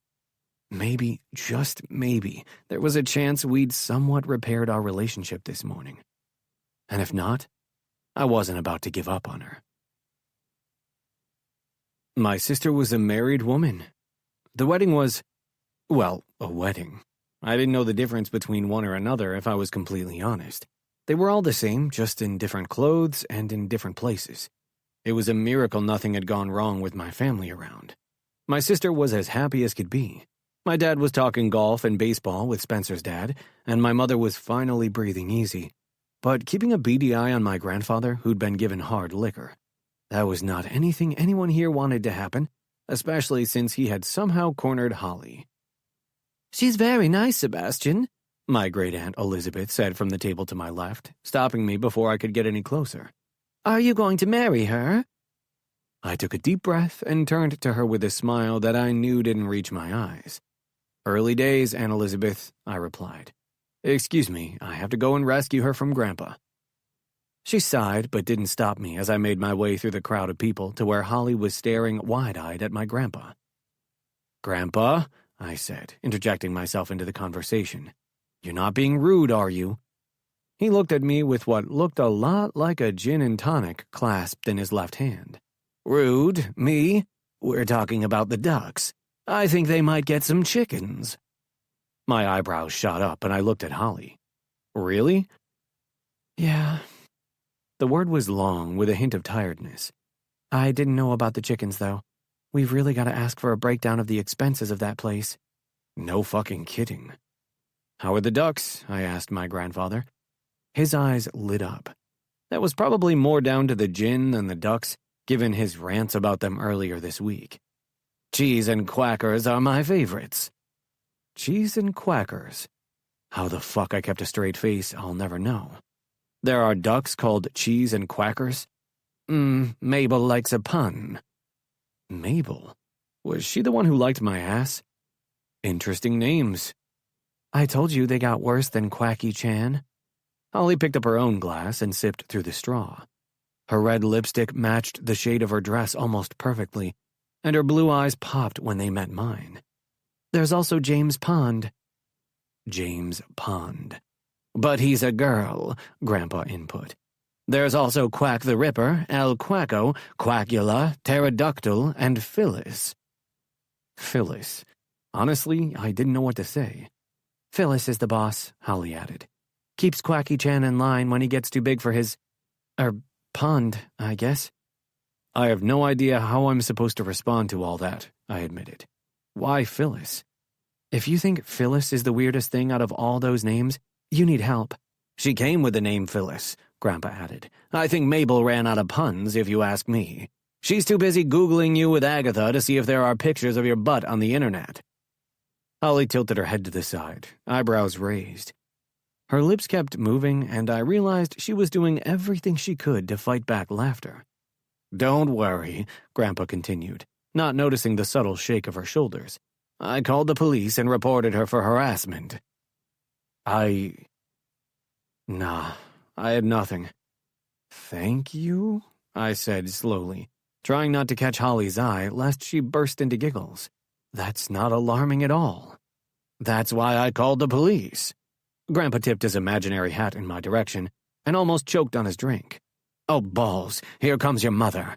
Maybe, just maybe, there was a chance we'd somewhat repaired our relationship this morning. And if not, I wasn't about to give up on her. My sister was a married woman. The wedding was, well, a wedding. I didn't know the difference between one or another, if I was completely honest. They were all the same, just in different clothes and in different places. It was a miracle nothing had gone wrong with my family around. My sister was as happy as could be. My dad was talking golf and baseball with Spencer's dad, and my mother was finally breathing easy. But keeping a beady eye on my grandfather, who'd been given hard liquor, that was not anything anyone here wanted to happen, especially since he had somehow cornered Holley. "She's very nice, Sebastian," my great-aunt Elizabeth said from the table to my left, stopping me before I could get any closer. "Are you going to marry her?" I took a deep breath and turned to her with a smile that I knew didn't reach my eyes. "Early days, Aunt Elizabeth," I replied. "Excuse me, I have to go and rescue her from Grandpa." She sighed, but didn't stop me as I made my way through the crowd of people to where Holley was staring wide-eyed at my grandpa. "Grandpa," I said, interjecting myself into the conversation, "you're not being rude, are you?" He looked at me with what looked a lot like a gin and tonic clasped in his left hand. "Rude? Me? We're talking about the ducks. I think they might get some chickens." My eyebrows shot up and I looked at Holley. "Really?" "Yeah." The word was long with a hint of tiredness. "I didn't know about the chickens, though. We've really got to ask for a breakdown of the expenses of that place." "No fucking kidding." "How are the ducks?" I asked my grandfather. His eyes lit up. That was probably more down to the gin than the ducks, given his rants about them earlier this week. "Cheese and quackers are my favorites." Cheese and quackers. How the fuck I kept a straight face, I'll never know. There are ducks called cheese and quackers? Mabel likes a pun. Mabel? Was she the one who liked my ass? Interesting names. I told you they got worse than Quacky Chan. Holley picked up her own glass and sipped through the straw. Her red lipstick matched the shade of her dress almost perfectly, and her blue eyes popped when they met mine. There's also James Pond. James Pond. But he's a girl, Grandpa input. There's also Quack the Ripper, El Quacko, Quackula, Pterodactyl, and Phyllis. Phyllis. Honestly, I didn't know what to say. Phyllis is the boss, Holley added. Keeps Quacky Chan in line when he gets too big for his, pond, I guess. I have no idea how I'm supposed to respond to all that, I admitted. Why Phyllis? If you think Phyllis is the weirdest thing out of all those names, you need help. She came with the name Phyllis, Grandpa added. I think Mabel ran out of puns, if you ask me. She's too busy Googling you with Agatha to see if there are pictures of your butt on the internet. Holley tilted her head to the side, eyebrows raised. Her lips kept moving, and I realized she was doing everything she could to fight back laughter. Don't worry, Grandpa continued, not noticing the subtle shake of her shoulders. I called the police and reported her for harassment. Nah, I had nothing. Thank you, I said slowly, trying not to catch Holley's eye lest she burst into giggles. That's not alarming at all. That's why I called the police. Grandpa tipped his imaginary hat in my direction and almost choked on his drink. Oh, balls, here comes your mother.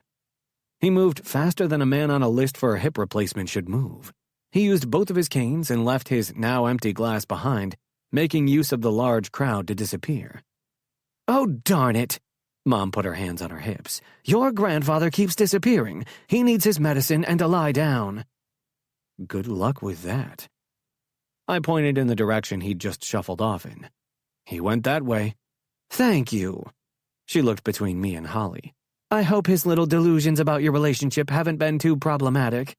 He moved faster than a man on a list for a hip replacement should move. He used both of his canes and left his now empty glass behind, making use of the large crowd to disappear. Oh, darn it! Mom put her hands on her hips. Your grandfather keeps disappearing. He needs his medicine and to lie down. Good luck with that. I pointed in the direction he'd just shuffled off in. He went that way. Thank you. She looked between me and Holley. I hope his little delusions about your relationship haven't been too problematic.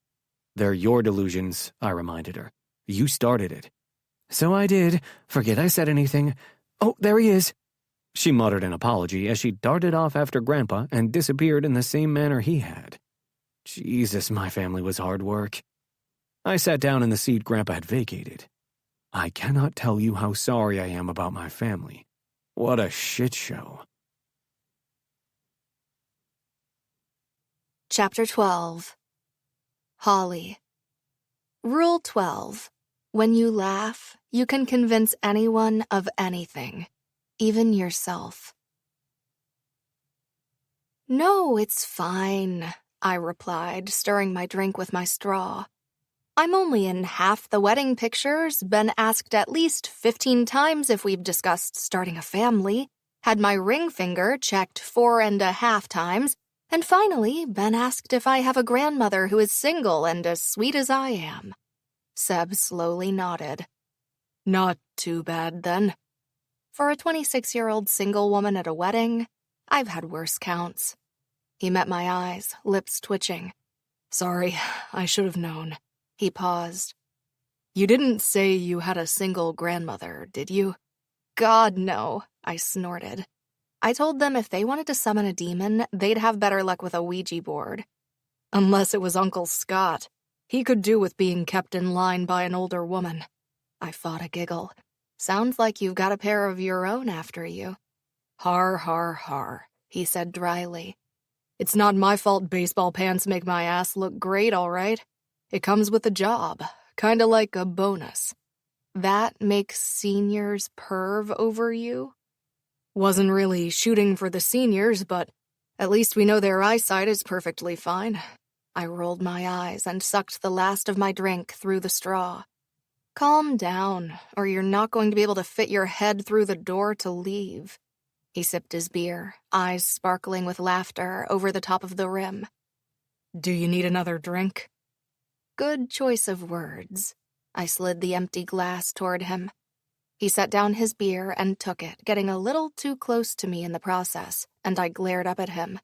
They're your delusions, I reminded her. You started it. So I did. Forget I said anything. Oh, there he is. She muttered an apology as she darted off after Grandpa and disappeared in the same manner he had. Jesus, my family was hard work. I sat down in the seat Grandpa had vacated. I cannot tell you how sorry I am about my family. What a shit show. Chapter 12. Holley. Rule 12. When you laugh, you can convince anyone of anything, even yourself. No, it's fine, I replied, stirring my drink with my straw. I'm only in half the wedding pictures, been asked at least 15 times if we've discussed starting a family, had my ring finger checked 4.5 times, And finally, Ben asked if I have a grandmother who is single and as sweet as I am. Seb slowly nodded. Not too bad, then. For a 26-year-old single woman at a wedding, I've had worse counts. He met my eyes, lips twitching. Sorry, I should have known. He paused. You didn't say you had a single grandmother, did you? God, no, I snorted. I told them if they wanted to summon a demon, they'd have better luck with a Ouija board. Unless it was Uncle Scott. He could do with being kept in line by an older woman. I fought a giggle. Sounds like you've got a pair of your own after you. Har, har, har, he said dryly. It's not my fault baseball pants make my ass look great, all right? It comes with the job, kinda like a bonus. That makes seniors perv over you? Wasn't really shooting for the seniors, but at least we know their eyesight is perfectly fine. I rolled my eyes and sucked the last of my drink through the straw. Calm down, or you're not going to be able to fit your head through the door to leave. He sipped his beer, eyes sparkling with laughter over the top of the rim. Do you need another drink? Good choice of words. I slid the empty glass toward him. He set down his beer and took it, getting a little too close to me in the process, and I glared up at him.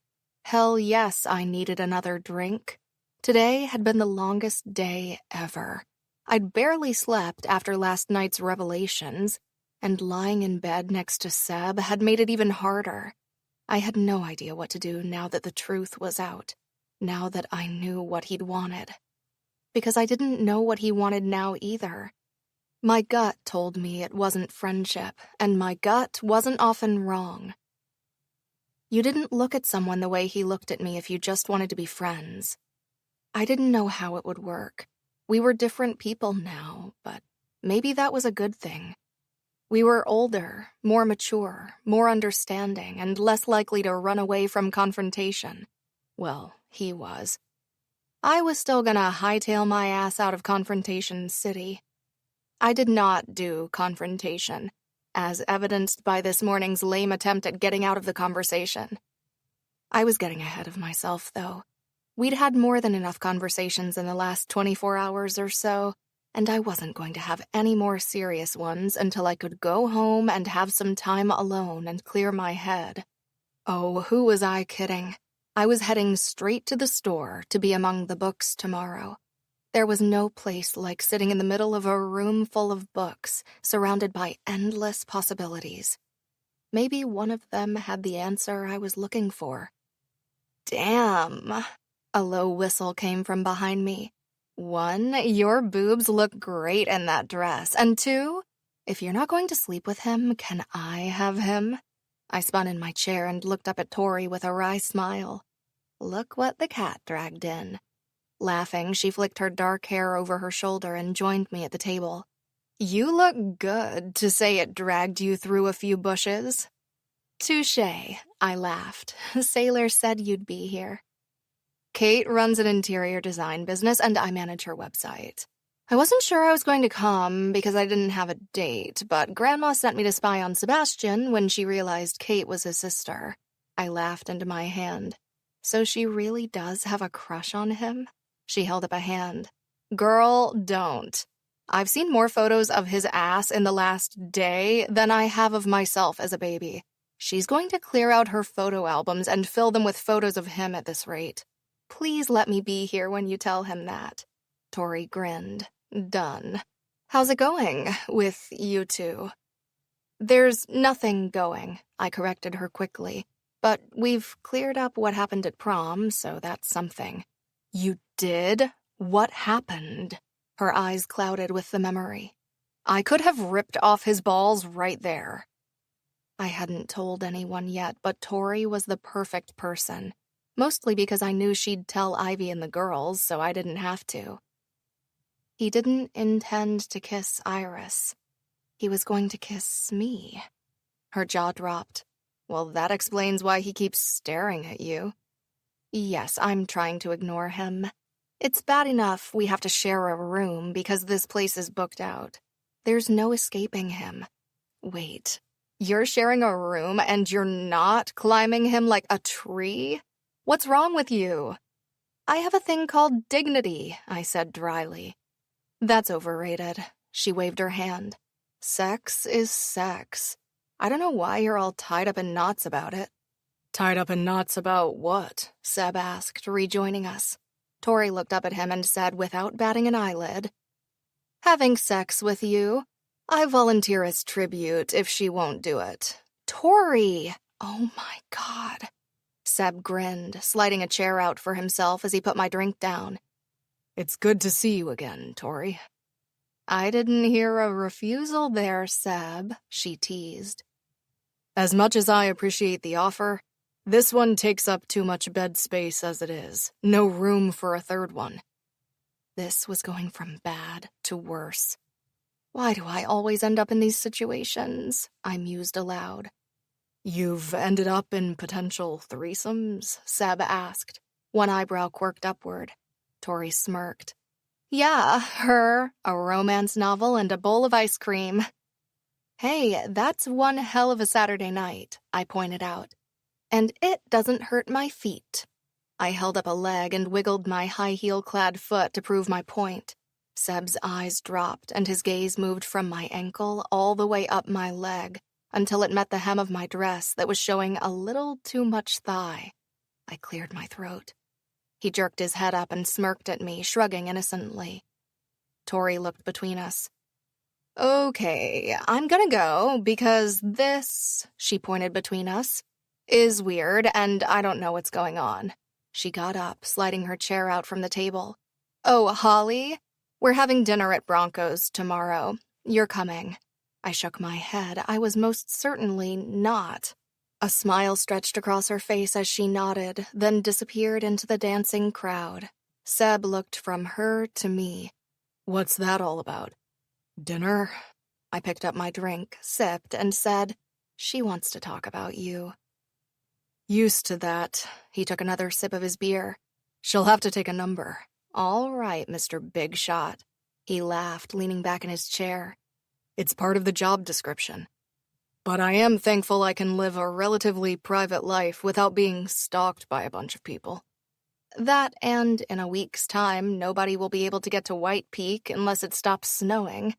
Hell yes, I needed another drink. Today had been the longest day ever. I'd barely slept after last night's revelations, and lying in bed next to Seb had made it even harder. I had no idea what to do now that the truth was out, now that I knew what he'd wanted. Because I didn't know what he wanted now either. My gut told me it wasn't friendship, and my gut wasn't often wrong. You didn't look at someone the way he looked at me if you just wanted to be friends. I didn't know how it would work. We were different people now, but maybe that was a good thing. We were older, more mature, more understanding, and less likely to run away from confrontation. Well, he was. I was still gonna hightail my ass out of Confrontation City. I did not do confrontation, as evidenced by this morning's lame attempt at getting out of the conversation. I was getting ahead of myself, though. We'd had more than enough conversations in the last 24 hours or so, and I wasn't going to have any more serious ones until I could go home and have some time alone and clear my head. Oh, who was I kidding? I was heading straight to the store to be among the books tomorrow. There was no place like sitting in the middle of a room full of books, surrounded by endless possibilities. Maybe one of them had the answer I was looking for. Damn. A low whistle came from behind me. 1, your boobs look great in that dress. And 2, if you're not going to sleep with him, can I have him? I spun in my chair and looked up at Tori with a wry smile. Look what the cat dragged in. Laughing, she flicked her dark hair over her shoulder and joined me at the table. You look good to say it dragged you through a few bushes. Touché, I laughed. Sailor said you'd be here. Kate runs an interior design business, and I manage her website. I wasn't sure I was going to come because I didn't have a date, but Grandma sent me to spy on Sebastian when she realized Kate was his sister. I laughed into my hand. So she really does have a crush on him? She held up a hand. Girl, don't. I've seen more photos of his ass in the last day than I have of myself as a baby. She's going to clear out her photo albums and fill them with photos of him at this rate. Please let me be here when you tell him that. Tori grinned. Done. How's it going with you two? There's nothing going, I corrected her quickly. But we've cleared up what happened at prom, so that's something. You did? What happened? Her eyes clouded with the memory. I could have ripped off his balls right there. I hadn't told anyone yet, but Tori was the perfect person. Mostly because I knew she'd tell Ivy and the girls, so I didn't have to. He didn't intend to kiss Iris. He was going to kiss me. Her jaw dropped. Well, that explains why he keeps staring at you. Yes, I'm trying to ignore him. It's bad enough we have to share a room because this place is booked out. There's no escaping him. Wait, you're sharing a room and you're not climbing him like a tree? What's wrong with you? I have a thing called dignity, I said dryly. That's overrated. She waved her hand. Sex is sex. I don't know why you're all tied up in knots about it. Tied up in knots about what? Seb asked, rejoining us. Tori looked up at him and said without batting an eyelid, having sex with you. I volunteer as tribute if she won't do it. Tori! Oh my God. Seb grinned, sliding a chair out for himself as he put my drink down. It's good to see you again, Tori. I didn't hear a refusal there, Seb, she teased. As much as I appreciate the offer, this one takes up too much bed space as it is. No room for a third one. This was going from bad to worse. Why do I always end up in these situations? I mused aloud. You've ended up in potential threesomes? Seb asked, one eyebrow quirked upward. Tori smirked. Yeah, her, a romance novel, and a bowl of ice cream. Hey, that's one hell of a Saturday night, I pointed out. And it doesn't hurt my feet. I held up a leg and wiggled my high-heel-clad foot to prove my point. Seb's eyes dropped, and his gaze moved from my ankle all the way up my leg until it met the hem of my dress that was showing a little too much thigh. I cleared my throat. He jerked his head up and smirked at me, shrugging innocently. Tori looked between us. Okay, I'm gonna go because this, she pointed between us, is weird and I don't know what's going on. She got up, sliding her chair out from the table. Oh, Holley, we're having dinner at Bronco's tomorrow. You're coming. I shook my head. I was most certainly not. A smile stretched across her face as she nodded, then disappeared into the dancing crowd. Seb looked from her to me. What's that all about? Dinner? I picked up my drink, sipped, and said, She wants to talk about you. Used to that. He took another sip of his beer. She'll have to take a number. All right, Mr. Big Shot. He laughed, leaning back in his chair. It's part of the job description. But I am thankful I can live a relatively private life without being stalked by a bunch of people. That and in a week's time, nobody will be able to get to White Peak unless it stops snowing.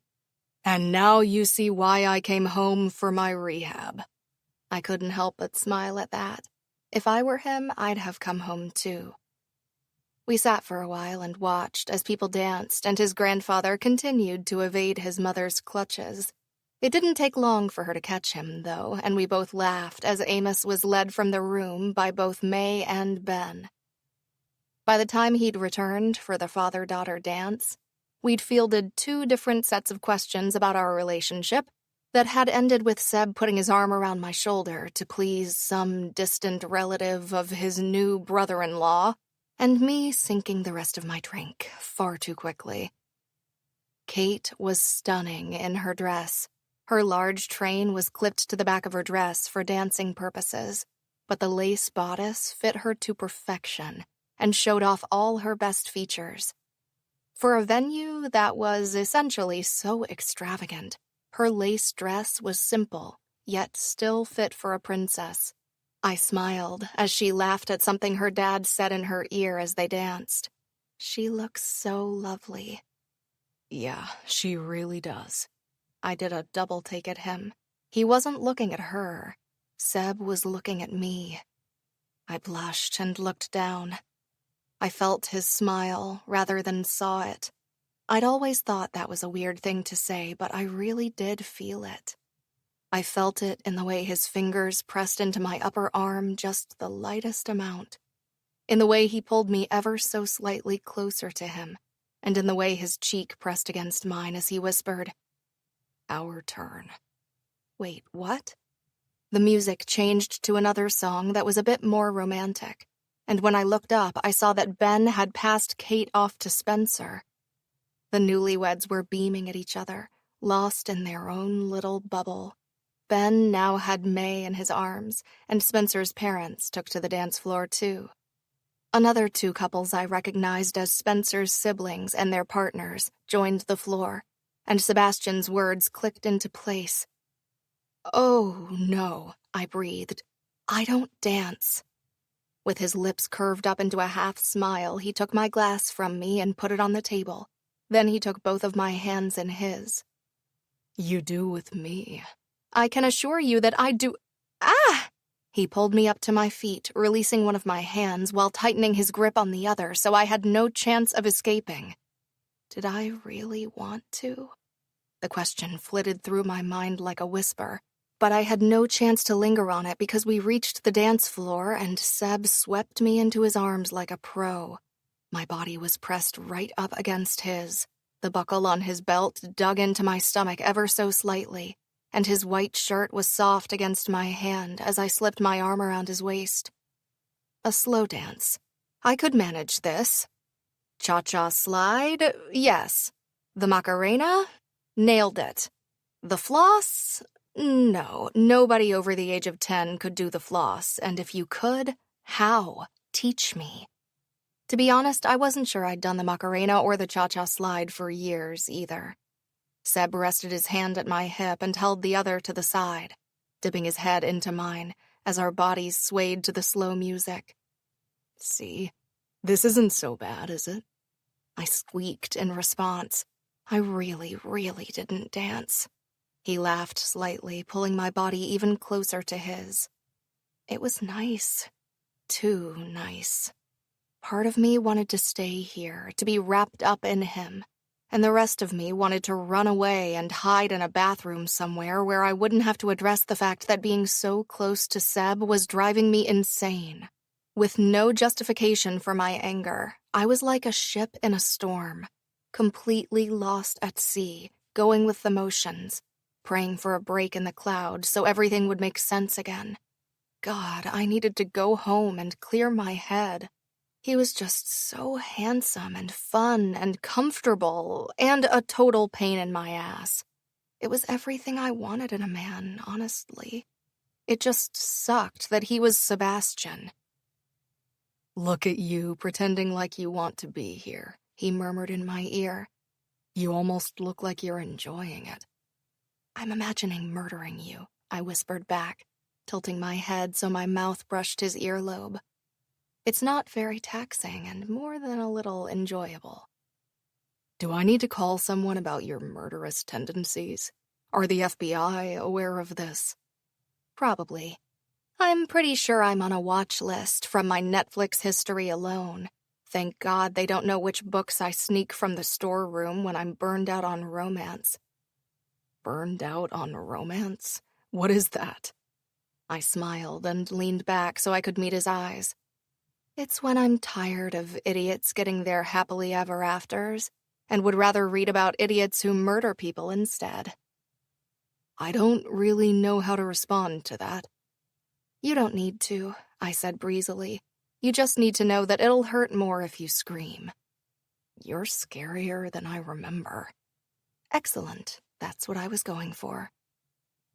And now you see why I came home for my rehab. I couldn't help but smile at that. If I were him, I'd have come home too. We sat for a while and watched as people danced and his grandfather continued to evade his mother's clutches. It didn't take long for her to catch him, though, and we both laughed as Amos was led from the room by both May and Ben. By the time he'd returned for the father-daughter dance, we'd fielded 2 different sets of questions about our relationship that had ended with Seb putting his arm around my shoulder to please some distant relative of his new brother-in-law, and me sinking the rest of my drink far too quickly. Kate was stunning in her dress. Her large train was clipped to the back of her dress for dancing purposes, but the lace bodice fit her to perfection and showed off all her best features. For a venue that was essentially so extravagant, her lace dress was simple, yet still fit for a princess. I smiled as she laughed at something her dad said in her ear as they danced. She looks so lovely. Yeah, she really does. I did a double take at him. He wasn't looking at her. Seb was looking at me. I blushed and looked down. I felt his smile rather than saw it. I'd always thought that was a weird thing to say, but I really did feel it. I felt it in the way his fingers pressed into my upper arm just the lightest amount, in the way he pulled me ever so slightly closer to him, and in the way his cheek pressed against mine as he whispered, "Our turn." Wait, what? The music changed to another song that was a bit more romantic, and when I looked up, I saw that Ben had passed Kate off to Spencer. The newlyweds were beaming at each other, lost in their own little bubble. Ben now had May in his arms, and Spencer's parents took to the dance floor too. Another 2 couples I recognized as Spencer's siblings and their partners joined the floor, and Sebastian's words clicked into place. "Oh, no," I breathed. "I don't dance." With his lips curved up into a half-smile, he took my glass from me and put it on the table. Then he took both of my hands in his. You do with me. I can assure you that I do— Ah! He pulled me up to my feet, releasing one of my hands while tightening his grip on the other, so I had no chance of escaping. Did I really want to? The question flitted through my mind like a whisper, but I had no chance to linger on it because we reached the dance floor and Seb swept me into his arms like a pro. My body was pressed right up against his. The buckle on his belt dug into my stomach ever so slightly, and his white shirt was soft against my hand as I slipped my arm around his waist. A slow dance. I could manage this. Cha-cha slide? Yes. The Macarena? Nailed it. The floss? No, nobody over the age of 10 could do the floss, and if you could, how? Teach me. To be honest, I wasn't sure I'd done the Macarena or the cha-cha slide for years either. Seb rested his hand at my hip and held the other to the side, dipping his head into mine as our bodies swayed to the slow music. See, this isn't so bad, is it? I squeaked in response. I really didn't dance. He laughed slightly, pulling my body even closer to his. It was nice. Too nice. Part of me wanted to stay here, to be wrapped up in him, and the rest of me wanted to run away and hide in a bathroom somewhere where I wouldn't have to address the fact that being so close to Seb was driving me insane. With no justification for my anger, I was like a ship in a storm, completely lost at sea, going with the motions, praying for a break in the clouds so everything would make sense again. God, I needed to go home and clear my head. He was just so handsome and fun and comfortable and a total pain in my ass. It was everything I wanted in a man, honestly. It just sucked that he was Sebastian. Look at you, pretending like you want to be here, he murmured in my ear. You almost look like you're enjoying it. I'm imagining murdering you, I whispered back, tilting my head so my mouth brushed his earlobe. It's not very taxing and more than a little enjoyable. Do I need to call someone about your murderous tendencies? Are the FBI aware of this? Probably. I'm pretty sure I'm on a watch list from my Netflix history alone. Thank God they don't know which books I sneak from the storeroom when I'm burned out on romance. Burned out on romance? What is that? I smiled and leaned back so I could meet his eyes. It's when I'm tired of idiots getting their happily ever afters and would rather read about idiots who murder people instead. I don't really know how to respond to that. You don't need to, I said breezily. You just need to know that it'll hurt more if you scream. You're scarier than I remember. Excellent. That's what I was going for.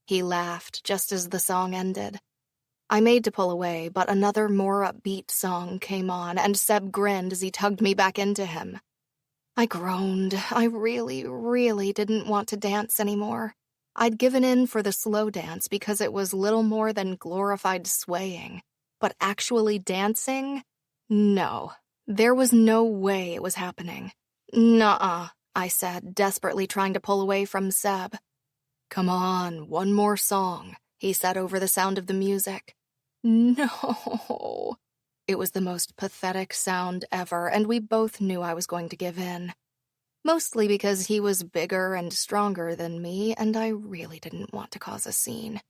He laughed just as the song ended. I made to pull away, but another more upbeat song came on, and Seb grinned as he tugged me back into him. I groaned. I really didn't want to dance anymore. I'd given in for the slow dance because it was little more than glorified swaying. But actually dancing? No. There was no way it was happening. Nuh-uh, I said, desperately trying to pull away from Seb. Come on, one more song, he said over the sound of the music. No. It was the most pathetic sound ever, and we both knew I was going to give in. Mostly because he was bigger and stronger than me, and I really didn't want to cause a scene.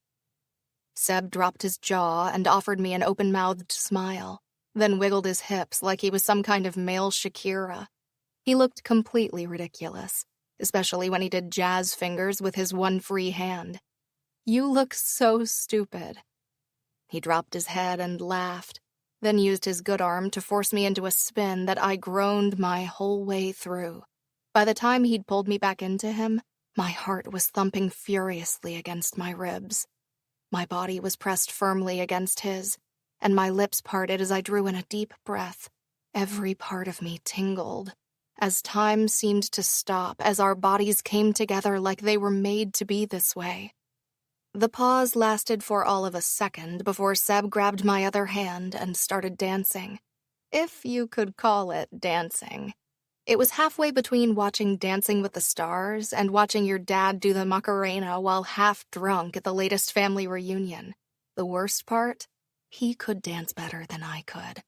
Seb dropped his jaw and offered me an open-mouthed smile, then wiggled his hips like he was some kind of male Shakira. He looked completely ridiculous, especially when he did jazz fingers with his one free hand. You look so stupid. He dropped his head and laughed, then used his good arm to force me into a spin that I groaned my whole way through. By the time he'd pulled me back into him, my heart was thumping furiously against my ribs. My body was pressed firmly against his, and my lips parted as I drew in a deep breath. Every part of me tingled, as time seemed to stop as our bodies came together like they were made to be this way. The pause lasted for all of a second before Seb grabbed my other hand and started dancing. If you could call it dancing. It was halfway between watching Dancing with the Stars and watching your dad do the Macarena while half drunk at the latest family reunion. The worst part? He could dance better than I could.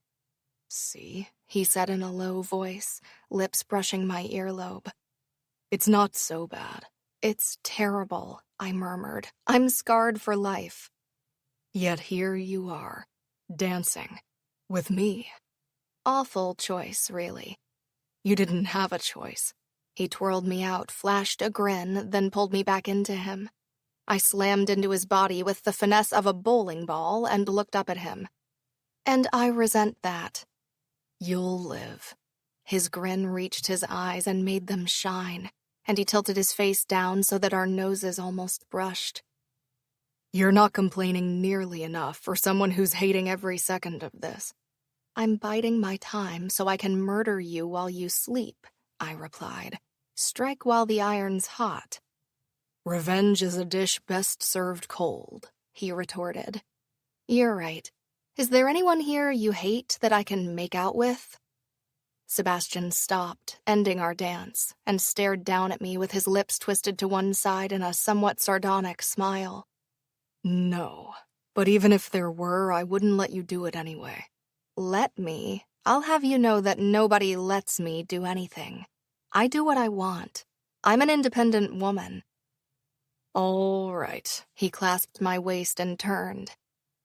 "See," he said in a low voice, lips brushing my earlobe. "It's not so bad." "It's terrible," I murmured. "I'm scarred for life." "Yet here you are, dancing. With me." Awful choice, really. "You didn't have a choice." He twirled me out, flashed a grin, then pulled me back into him. I slammed into his body with the finesse of a bowling ball and looked up at him. "And I resent that." "You'll live." His grin reached his eyes and made them shine, and he tilted his face down so that our noses almost brushed. "You're not complaining nearly enough for someone who's hating every second of this." "I'm biding my time so I can murder you while you sleep," I replied. "Strike while the iron's hot." "Revenge is a dish best served cold," he retorted. "You're right. Is there anyone here you hate that I can make out with?" Sebastian stopped, ending our dance, and stared down at me with his lips twisted to one side in a somewhat sardonic smile. "No, but even if there were, I wouldn't let you do it anyway." "Let me? I'll have you know that nobody lets me do anything. I do what I want. I'm an independent woman." "All right," he clasped my waist and turned.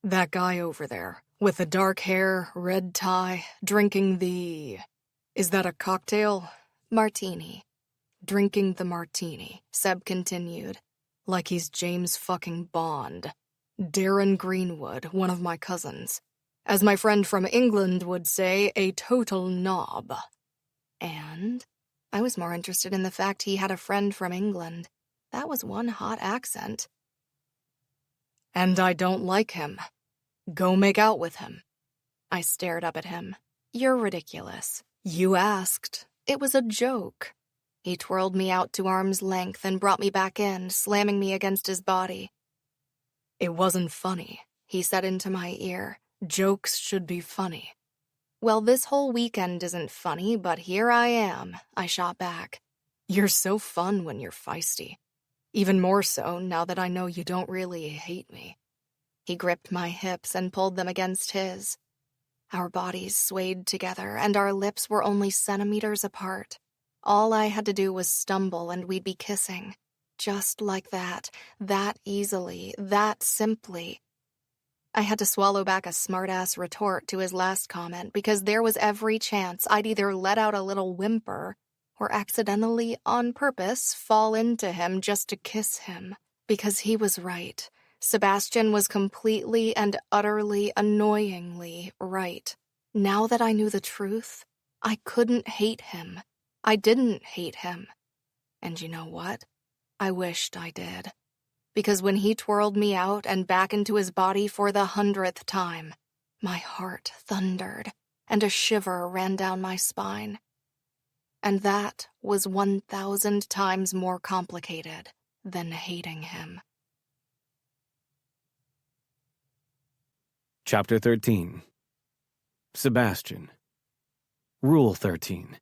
"That guy over there, with the dark hair, red tie, drinking the... Is that a cocktail?" "Martini." "Drinking the martini," Seb continued, "like he's James fucking Bond. Darren Greenwood, one of my cousins. As my friend from England would say, a total knob." And I was more interested in the fact he had a friend from England. That was one hot accent. "And I don't like him. Go make out with him." I stared up at him. "You're ridiculous. You asked. It was a joke." He twirled me out to arm's length and brought me back in, slamming me against his body. "It wasn't funny," he said into my ear. "Jokes should be funny." "Well, this whole weekend isn't funny, but here I am," I shot back. "You're so fun when you're feisty. Even more so now that I know you don't really hate me." He gripped my hips and pulled them against his. Our bodies swayed together, and our lips were only centimeters apart. All I had to do was stumble, and we'd be kissing. Just like that easily, that simply. I had to swallow back a smart-ass retort to his last comment because there was every chance I'd either let out a little whimper or accidentally, on purpose, fall into him just to kiss him. Because he was right. Sebastian was completely and utterly, annoyingly right. Now that I knew the truth, I couldn't hate him. I didn't hate him. And you know what? I wished I did. Because when he twirled me out and back into his body for the 100th time, my heart thundered, and a shiver ran down my spine. And that was 1,000 times more complicated than hating him. Chapter 13. Sebastian. Rule 13.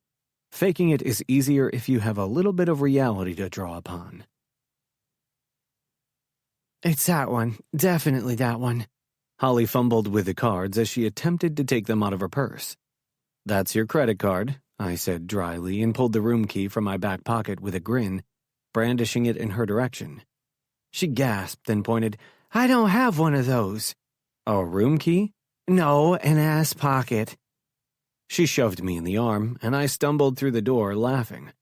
Faking it is easier if you have a little bit of reality to draw upon. "It's that one. Definitely that one." Holley fumbled with the cards as she attempted to take them out of her purse. "That's your credit card," I said dryly and pulled the room key from my back pocket with a grin, brandishing it in her direction. She gasped and pointed. "I don't have one of those." "A room key?" "No, an ass pocket." She shoved me in the arm, and I stumbled through the door, laughing.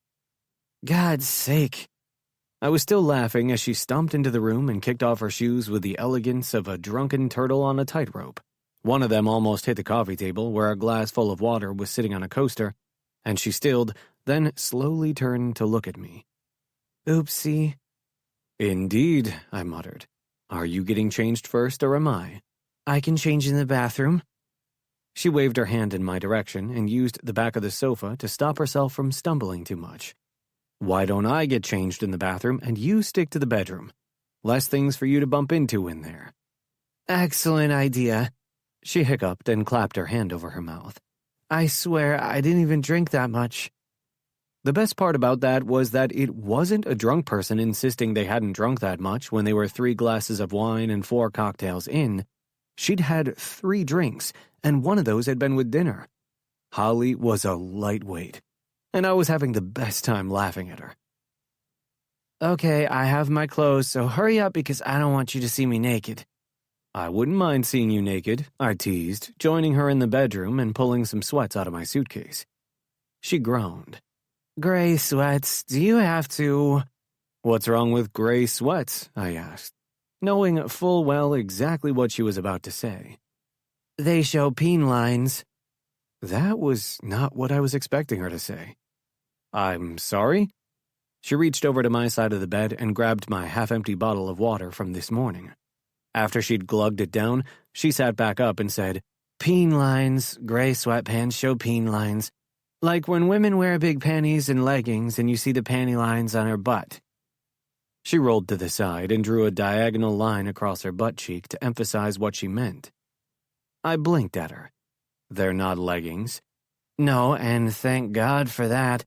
"God's sake." I was still laughing as she stomped into the room and kicked off her shoes with the elegance of a drunken turtle on a tightrope. One of them almost hit the coffee table, where a glass full of water was sitting on a coaster, and she stilled, then slowly turned to look at me. "Oopsie." "Indeed," I muttered. "Are you getting changed first, or am I?" "I can change in the bathroom." She waved her hand in my direction and used the back of the sofa to stop herself from stumbling too much. "Why don't I get changed in the bathroom and you stick to the bedroom?" Less things for you to bump into in there. Excellent idea. She hiccuped and clapped her hand over her mouth. I swear I didn't even drink that much. The best part about that was that it wasn't a drunk person insisting they hadn't drunk that much when they were 3 glasses of wine and 4 cocktails in. She'd had 3 drinks, and one of those had been with dinner. Holley was a lightweight, and I was having the best time laughing at her. Okay, I have my clothes, so hurry up because I don't want you to see me naked. I wouldn't mind seeing you naked, I teased, joining her in the bedroom and pulling some sweats out of my suitcase. She groaned. Gray sweats, do you have to? What's wrong with gray sweats? I asked, knowing full well exactly what she was about to say. They show peen lines. That was not what I was expecting her to say. I'm sorry? She reached over to my side of the bed and grabbed my half-empty bottle of water from this morning. After she'd glugged it down, she sat back up and said, Peen lines, gray sweatpants show peen lines. Like when women wear big panties and leggings and you see the panty lines on her butt. She rolled to the side and drew a diagonal line across her butt cheek to emphasize what she meant. I blinked at her. They're not leggings. No, and thank God for that.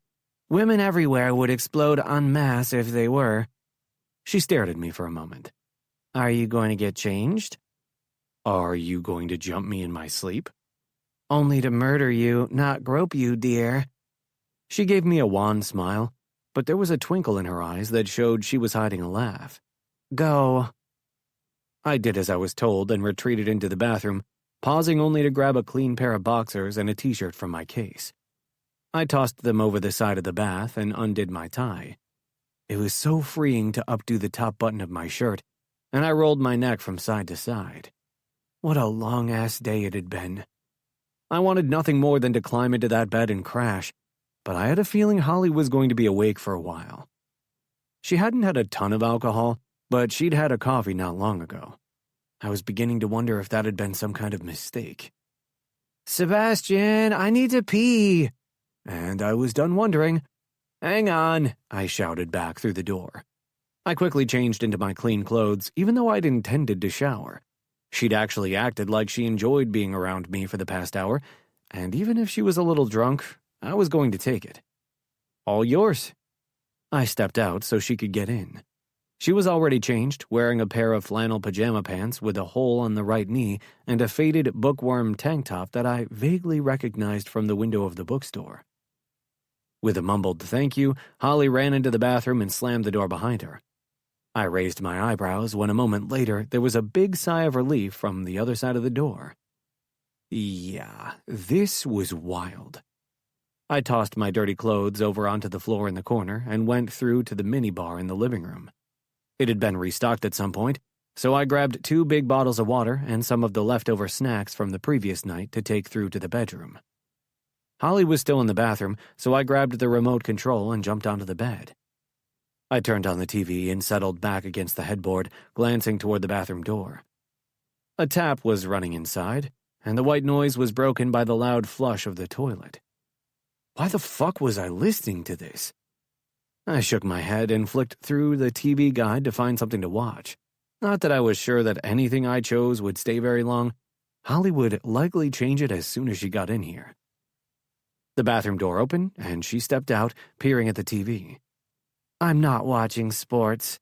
Women everywhere would explode en masse if they were. She stared at me for a moment. Are you going to get changed? Are you going to jump me in my sleep? Only to murder you, not grope you, dear. She gave me a wan smile, but there was a twinkle in her eyes that showed she was hiding a laugh. Go. I did as I was told and retreated into the bathroom, pausing only to grab a clean pair of boxers and a t-shirt from my case. I tossed them over the side of the bath and undid my tie. It was so freeing to updo the top button of my shirt, and I rolled my neck from side to side. What a long-ass day it had been. I wanted nothing more than to climb into that bed and crash, but I had a feeling Holley was going to be awake for a while. She hadn't had a ton of alcohol, but she'd had a coffee not long ago. I was beginning to wonder if that had been some kind of mistake. Sebastian, I need to pee. And I was done wondering. Hang on, I shouted back through the door. I quickly changed into my clean clothes, even though I'd intended to shower. She'd actually acted like she enjoyed being around me for the past hour, and even if she was a little drunk, I was going to take it. All yours. I stepped out so she could get in. She was already changed, wearing a pair of flannel pajama pants with a hole on the right knee and a faded Bookworm tank top that I vaguely recognized from the window of the bookstore. With a mumbled thank you, Holley ran into the bathroom and slammed the door behind her. I raised my eyebrows when a moment later there was a big sigh of relief from the other side of the door. Yeah, this was wild. I tossed my dirty clothes over onto the floor in the corner and went through to the minibar in the living room. It had been restocked at some point, so I grabbed 2 big bottles of water and some of the leftover snacks from the previous night to take through to the bedroom. Holley was still in the bathroom, so I grabbed the remote control and jumped onto the bed. I turned on the TV and settled back against the headboard, glancing toward the bathroom door. A tap was running inside, and the white noise was broken by the loud flush of the toilet. Why the fuck was I listening to this? I shook my head and flicked through the TV guide to find something to watch. Not that I was sure that anything I chose would stay very long. Holley would likely change it as soon as she got in here. The bathroom door opened, and she stepped out, peering at the TV. I'm not watching sports.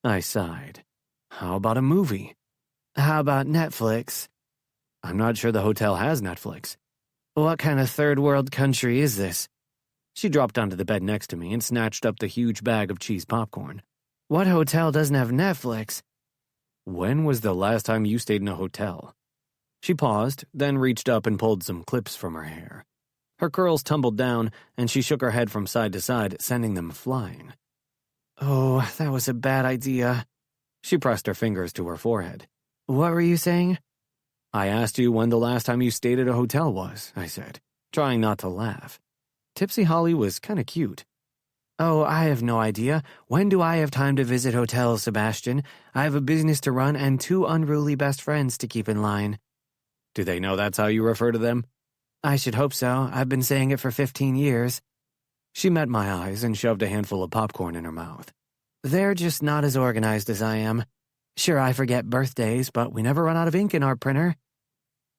I sighed. How about a movie? How about Netflix? I'm not sure the hotel has Netflix. What kind of third world country is this? She dropped onto the bed next to me and snatched up the huge bag of cheese popcorn. What hotel doesn't have Netflix? When was the last time you stayed in a hotel? She paused, then reached up and pulled some clips from her hair. Her curls tumbled down, and she shook her head from side to side, sending them flying. Oh, that was a bad idea. She pressed her fingers to her forehead. What were you saying? I asked you when the last time you stayed at a hotel was, I said, trying not to laugh. Tipsy Holley was kind of cute. Oh, I have no idea. When do I have time to visit hotels, Sebastian? I have a business to run and 2 unruly best friends to keep in line. Do they know that's how you refer to them? I should hope so. I've been saying it for 15 years. She met my eyes and shoved a handful of popcorn in her mouth. They're just not as organized as I am. Sure, I forget birthdays, but we never run out of ink in our printer.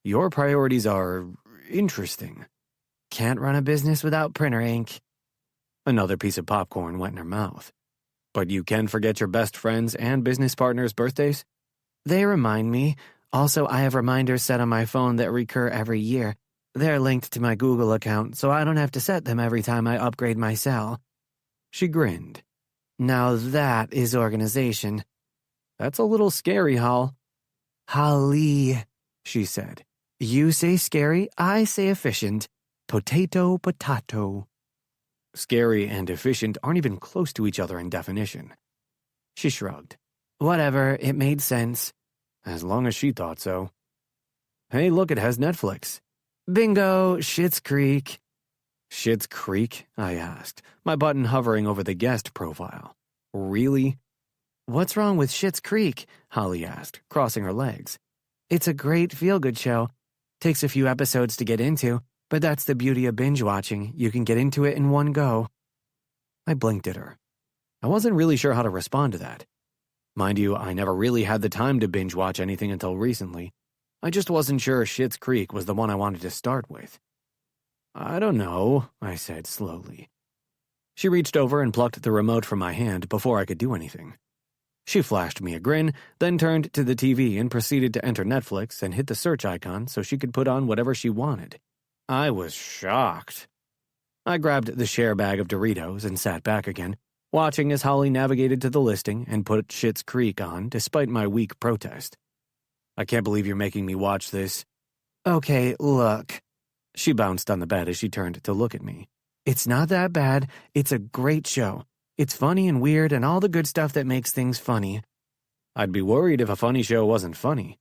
Your priorities are interesting. Can't run a business without printer ink. Another piece of popcorn went in her mouth. But you can forget your best friends' and business partners' birthdays? They remind me. Also, I have reminders set on my phone that recur every year. They're linked to my Google account, so I don't have to set them every time I upgrade my cell. She grinned. Now that is organization. That's a little scary, Hall. Holly, she said. You say scary, I say efficient. Potato, potato. Scary and efficient aren't even close to each other in definition. She shrugged. Whatever, it made sense. As long as she thought so. Hey, look, it has Netflix. Bingo, Schitt's Creek. Schitt's Creek? I asked, my button hovering over the guest profile. Really? What's wrong with Schitt's Creek? Holly asked, crossing her legs. It's a great feel-good show. Takes a few episodes to get into, but that's the beauty of binge-watching. You can get into it in one go. I blinked at her. I wasn't really sure how to respond to that. Mind you, I never really had the time to binge-watch anything until recently. I just wasn't sure Schitt's Creek was the one I wanted to start with. I don't know, I said slowly. She reached over and plucked the remote from my hand before I could do anything. She flashed me a grin, then turned to the TV and proceeded to enter Netflix and hit the search icon so she could put on whatever she wanted. I was shocked. I grabbed the share bag of Doritos and sat back again, watching as Holly navigated to the listing and put Schitt's Creek on despite my weak protest. I can't believe you're making me watch this. Okay, look. She bounced on the bed as she turned to look at me. It's not that bad. It's a great show. It's funny and weird and all the good stuff that makes things funny. I'd be worried if a funny show wasn't funny.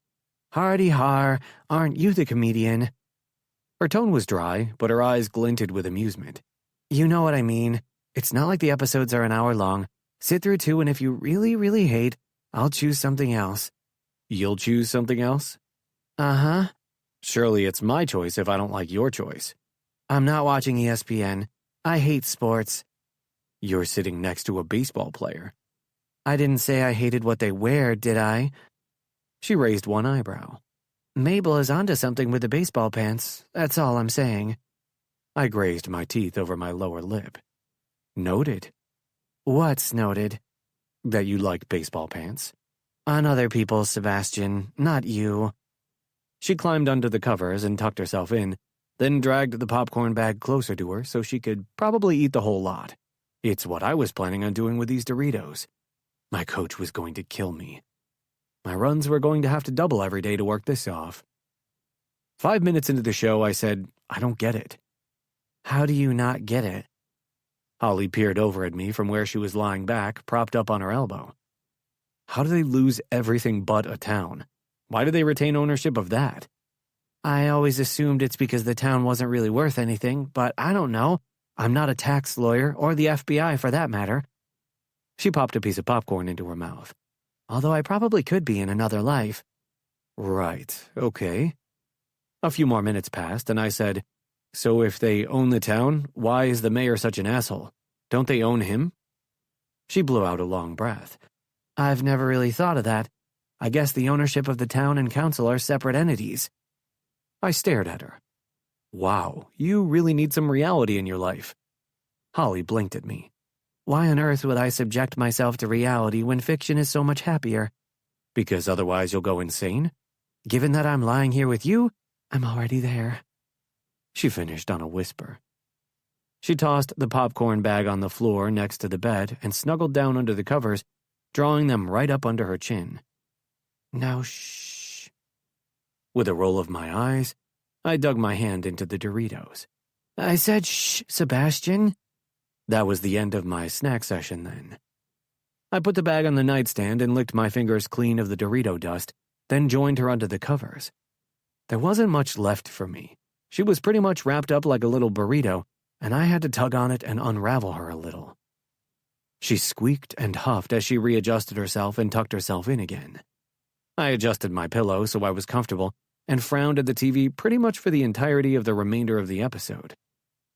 Hardy har, aren't you the comedian? Her tone was dry, but her eyes glinted with amusement. You know what I mean. It's not like the episodes are an hour long. Sit through 2, and if you really, really hate, I'll choose something else. You'll choose something else? Uh-huh. Surely it's my choice if I don't like your choice. I'm not watching ESPN. I hate sports. You're sitting next to a baseball player. I didn't say I hated what they wear, did I? She raised one eyebrow. Mabel is onto something with the baseball pants. That's all I'm saying. I grazed my teeth over my lower lip. Noted. What's noted? That you like baseball pants. On other people, Sebastian, not you. She climbed under the covers and tucked herself in, then dragged the popcorn bag closer to her so she could probably eat the whole lot. It's what I was planning on doing with these Doritos. My coach was going to kill me. My runs were going to have to double every day to work this off. 5 minutes into the show, I said, I don't get it. How do you not get it? Holly peered over at me from where she was lying back, propped up on her elbow. How do they lose everything but a town? Why do they retain ownership of that? I always assumed it's because the town wasn't really worth anything, but I don't know. I'm not a tax lawyer, or the FBI for that matter. She popped a piece of popcorn into her mouth. Although I probably could be in another life. Right, okay. A few more minutes passed, and I said, so if they own the town, why is the mayor such an asshole? Don't they own him? She blew out a long breath. I've never really thought of that. I guess the ownership of the town and council are separate entities. I stared at her. Wow, you really need some reality in your life. Holly blinked at me. Why on earth would I subject myself to reality when fiction is so much happier? Because otherwise you'll go insane? Given that I'm lying here with you, I'm already there. She finished on a whisper. She tossed the popcorn bag on the floor next to the bed and snuggled down under the covers, drawing them right up under her chin. Now shh. With a roll of my eyes, I dug my hand into the Doritos. I said shh, Sebastian. That was the end of my snack session then. I put the bag on the nightstand and licked my fingers clean of the Dorito dust, then joined her under the covers. There wasn't much left for me. She was pretty much wrapped up like a little burrito, and I had to tug on it and unravel her a little. She squeaked and huffed as she readjusted herself and tucked herself in again. I adjusted my pillow so I was comfortable and frowned at the TV pretty much for the entirety of the remainder of the episode.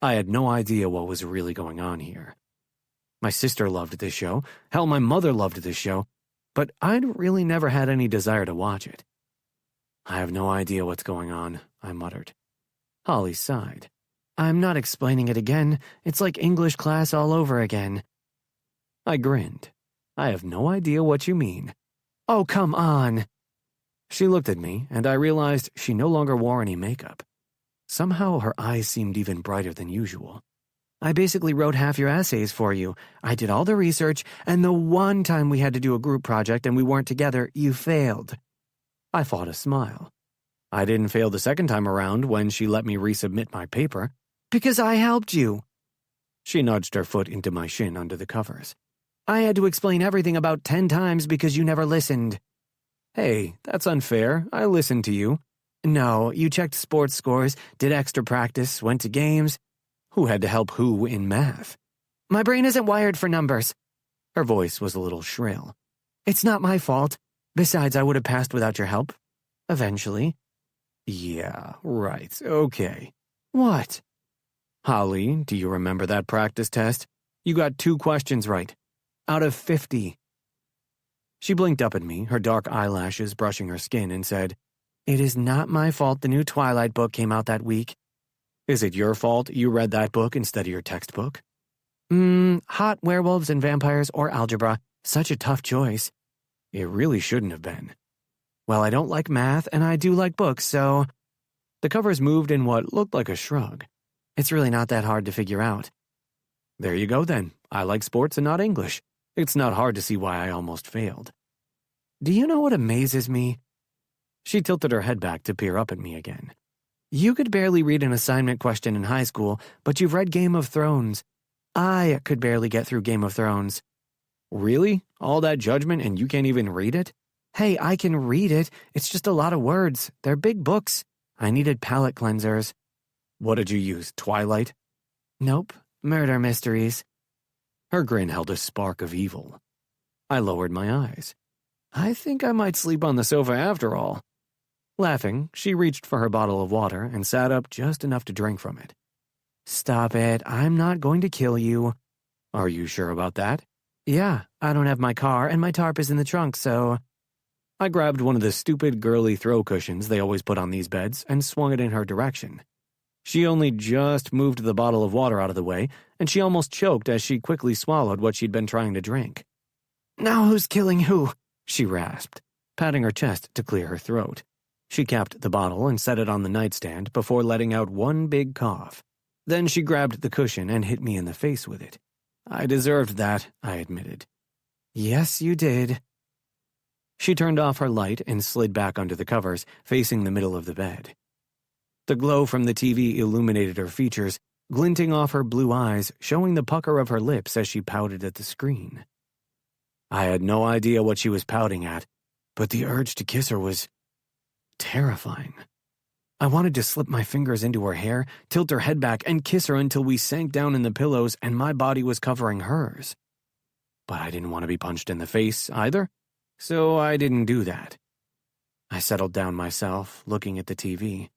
I had no idea what was really going on here. My sister loved this show. Hell, my mother loved this show. But I'd really never had any desire to watch it. I have no idea what's going on, I muttered. Holley sighed. I'm not explaining it again. It's like English class all over again. I grinned. I have no idea what you mean. Oh, come on. She looked at me, and I realized she no longer wore any makeup. Somehow her eyes seemed even brighter than usual. I basically wrote half your essays for you. I did all the research, and the one time we had to do a group project and we weren't together, you failed. I fought a smile. I didn't fail the second time around when she let me resubmit my paper, because I helped you. She nudged her foot into my shin under the covers. I had to explain everything about 10 times because you never listened. Hey, that's unfair. I listened to you. No, you checked sports scores, did extra practice, went to games. Who had to help who in math? My brain isn't wired for numbers. Her voice was a little shrill. It's not my fault. Besides, I would have passed without your help. Eventually. Yeah, right, okay. What? Holley, do you remember that practice test? You got 2 questions right. Out of 50. She blinked up at me, her dark eyelashes brushing her skin, and said, It is not my fault the new Twilight book came out that week. Is it your fault you read that book instead of your textbook? Hot werewolves and vampires or algebra. Such a tough choice. It really shouldn't have been. Well, I don't like math, and I do like books, so... The covers moved in what looked like a shrug. It's really not that hard to figure out. There you go, then. I like sports and not English. It's not hard to see why I almost failed. Do you know what amazes me? She tilted her head back to peer up at me again. You could barely read an assignment question in high school, but you've read Game of Thrones. I could barely get through Game of Thrones. Really? All that judgment and you can't even read it? Hey, I can read it. It's just a lot of words. They're big books. I needed palate cleansers. What did you use, Twilight? Nope. Murder mysteries. Her grin held a spark of evil. I lowered my eyes. I think I might sleep on the sofa after all. Laughing, she reached for her bottle of water and sat up just enough to drink from it. Stop it. I'm not going to kill you. Are you sure about that? Yeah, I don't have my car and my tarp is in the trunk, so... I grabbed one of the stupid girly throw cushions they always put on these beds and swung it in her direction. She only just moved the bottle of water out of the way, and she almost choked as she quickly swallowed what she'd been trying to drink. Now who's killing who? She rasped, patting her chest to clear her throat. She capped the bottle and set it on the nightstand before letting out one big cough. Then she grabbed the cushion and hit me in the face with it. I deserved that, I admitted. Yes, you did. She turned off her light and slid back under the covers, facing the middle of the bed. The glow from the TV illuminated her features, glinting off her blue eyes, showing the pucker of her lips as she pouted at the screen. I had no idea what she was pouting at, but the urge to kiss her was terrifying. I wanted to slip my fingers into her hair, tilt her head back, and kiss her until we sank down in the pillows and my body was covering hers. But I didn't want to be punched in the face either, so I didn't do that. I settled down myself, looking at the TV.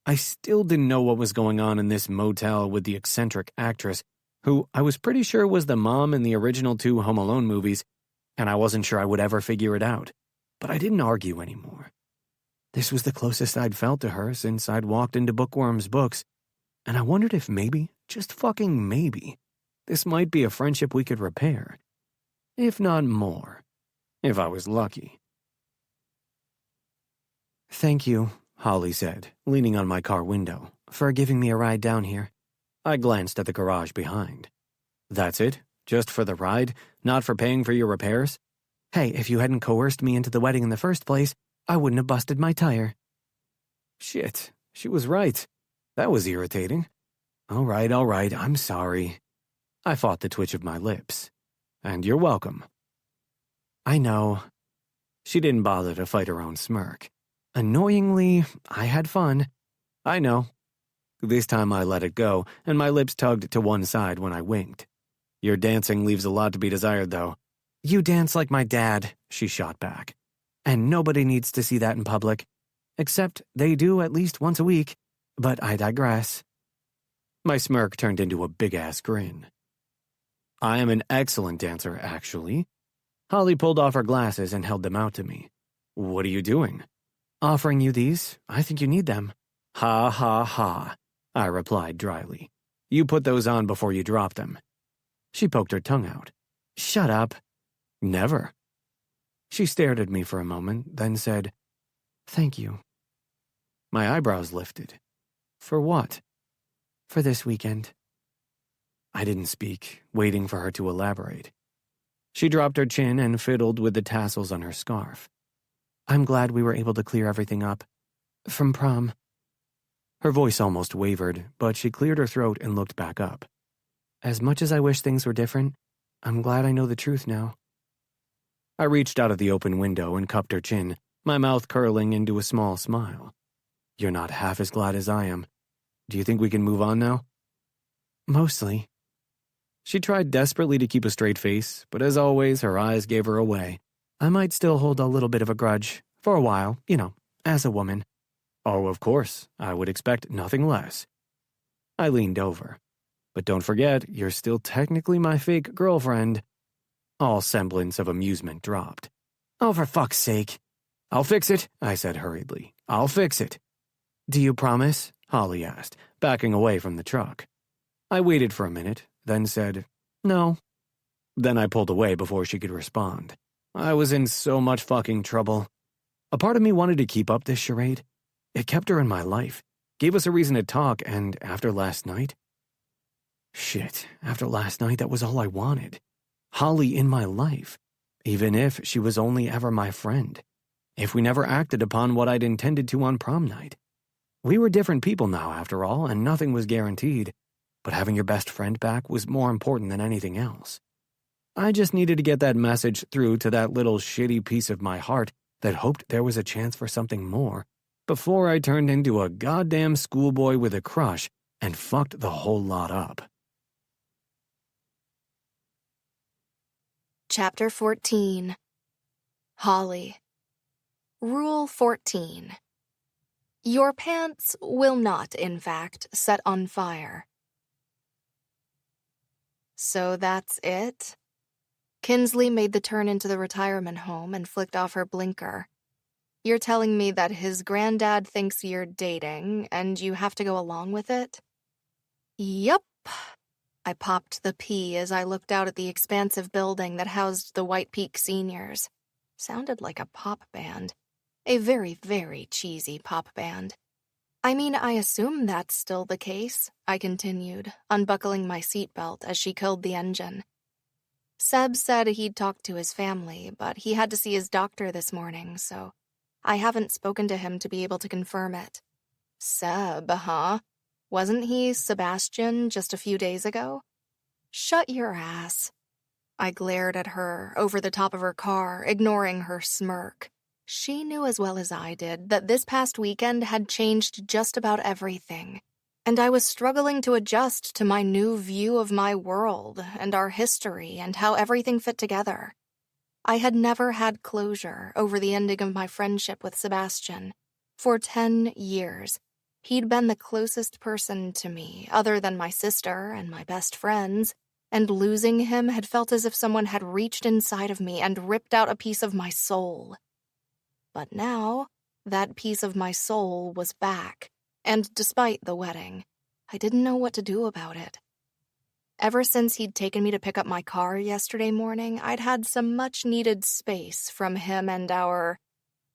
I still didn't know what was going on in this motel with the eccentric actress, who I was pretty sure was the mom in the original 2 Home Alone movies, and I wasn't sure I would ever figure it out. But I didn't argue anymore. This was the closest I'd felt to her since I'd walked into Bookworm's books, and I wondered if maybe, just fucking maybe, this might be a friendship we could repair. If not more. If I was lucky. Thank you, Holley said, leaning on my car window, for giving me a ride down here. I glanced at the garage behind. That's it? Just for the ride? Not for paying for your repairs? Hey, if you hadn't coerced me into the wedding in the first place, I wouldn't have busted my tire. Shit, she was right. That was irritating. All right, I'm sorry. I fought the twitch of my lips. And you're welcome. I know. She didn't bother to fight her own smirk. Annoyingly, I had fun. I know. This time I let it go, and my lips tugged to one side when I winked. Your dancing leaves a lot to be desired, though. You dance like my dad, she shot back. And nobody needs to see that in public. Except they do at least once a week. But I digress. My smirk turned into a big-ass grin. I am an excellent dancer, actually. Holley pulled off her glasses and held them out to me. What are you doing? Offering you these. I think you need them. Ha ha ha, I replied dryly. You put those on before you drop them. She poked her tongue out. Shut up. Never. She stared at me for a moment, then said, Thank you. My eyebrows lifted. For what? For this weekend. I didn't speak, waiting for her to elaborate. She dropped her chin and fiddled with the tassels on her scarf. I'm glad we were able to clear everything up. From prom. Her voice almost wavered, but she cleared her throat and looked back up. As much as I wish things were different, I'm glad I know the truth now. I reached out of the open window and cupped her chin, my mouth curling into a small smile. You're not half as glad as I am. Do you think we can move on now? Mostly. She tried desperately to keep a straight face, but as always, her eyes gave her away. I might still hold a little bit of a grudge, for a while, as a woman. Oh, of course, I would expect nothing less. I leaned over. But don't forget, you're still technically my fake girlfriend. All semblance of amusement dropped. Oh, for fuck's sake. I'll fix it, I said hurriedly. I'll fix it. Do you promise? Holley asked, backing away from the truck. I waited for a minute, then said, No. Then I pulled away before she could respond. I was in so much fucking trouble. A part of me wanted to keep up this charade. It kept her in my life, gave us a reason to talk, and after last night? Shit, after last night, that was all I wanted. Holley in my life, even if she was only ever my friend. If we never acted upon what I'd intended to on prom night. We were different people now, after all, and nothing was guaranteed. But having your best friend back was more important than anything else. I just needed to get that message through to that little shitty piece of my heart that hoped there was a chance for something more before I turned into a goddamn schoolboy with a crush and fucked the whole lot up. Chapter 14. Holley. Rule 14. Your pants will not, in fact, set on fire. So that's it? Kinsley made the turn into the retirement home and flicked off her blinker. You're telling me that his granddad thinks you're dating, and you have to go along with it? Yup. I popped the P as I looked out at the expansive building that housed the White Peak Seniors. Sounded like a pop band. A very, very cheesy pop band. I mean, I assume that's still the case, I continued, unbuckling my seatbelt as she killed the engine. Seb said he'd talked to his family, but he had to see his doctor this morning, so I haven't spoken to him to be able to confirm it. Seb, huh? Wasn't he Sebastian just a few days ago? Shut your ass. I glared at her over the top of her car, ignoring her smirk. She knew as well as I did that this past weekend had changed just about everything, and I was struggling to adjust to my new view of my world and our history and how everything fit together. I had never had closure over the ending of my friendship with Sebastian. For 10 years, he'd been the closest person to me, other than my sister and my best friends, and losing him had felt as if someone had reached inside of me and ripped out a piece of my soul. But now, that piece of my soul was back, and despite the wedding, I didn't know what to do about it. Ever since he'd taken me to pick up my car yesterday morning, I'd had some much-needed space from him and our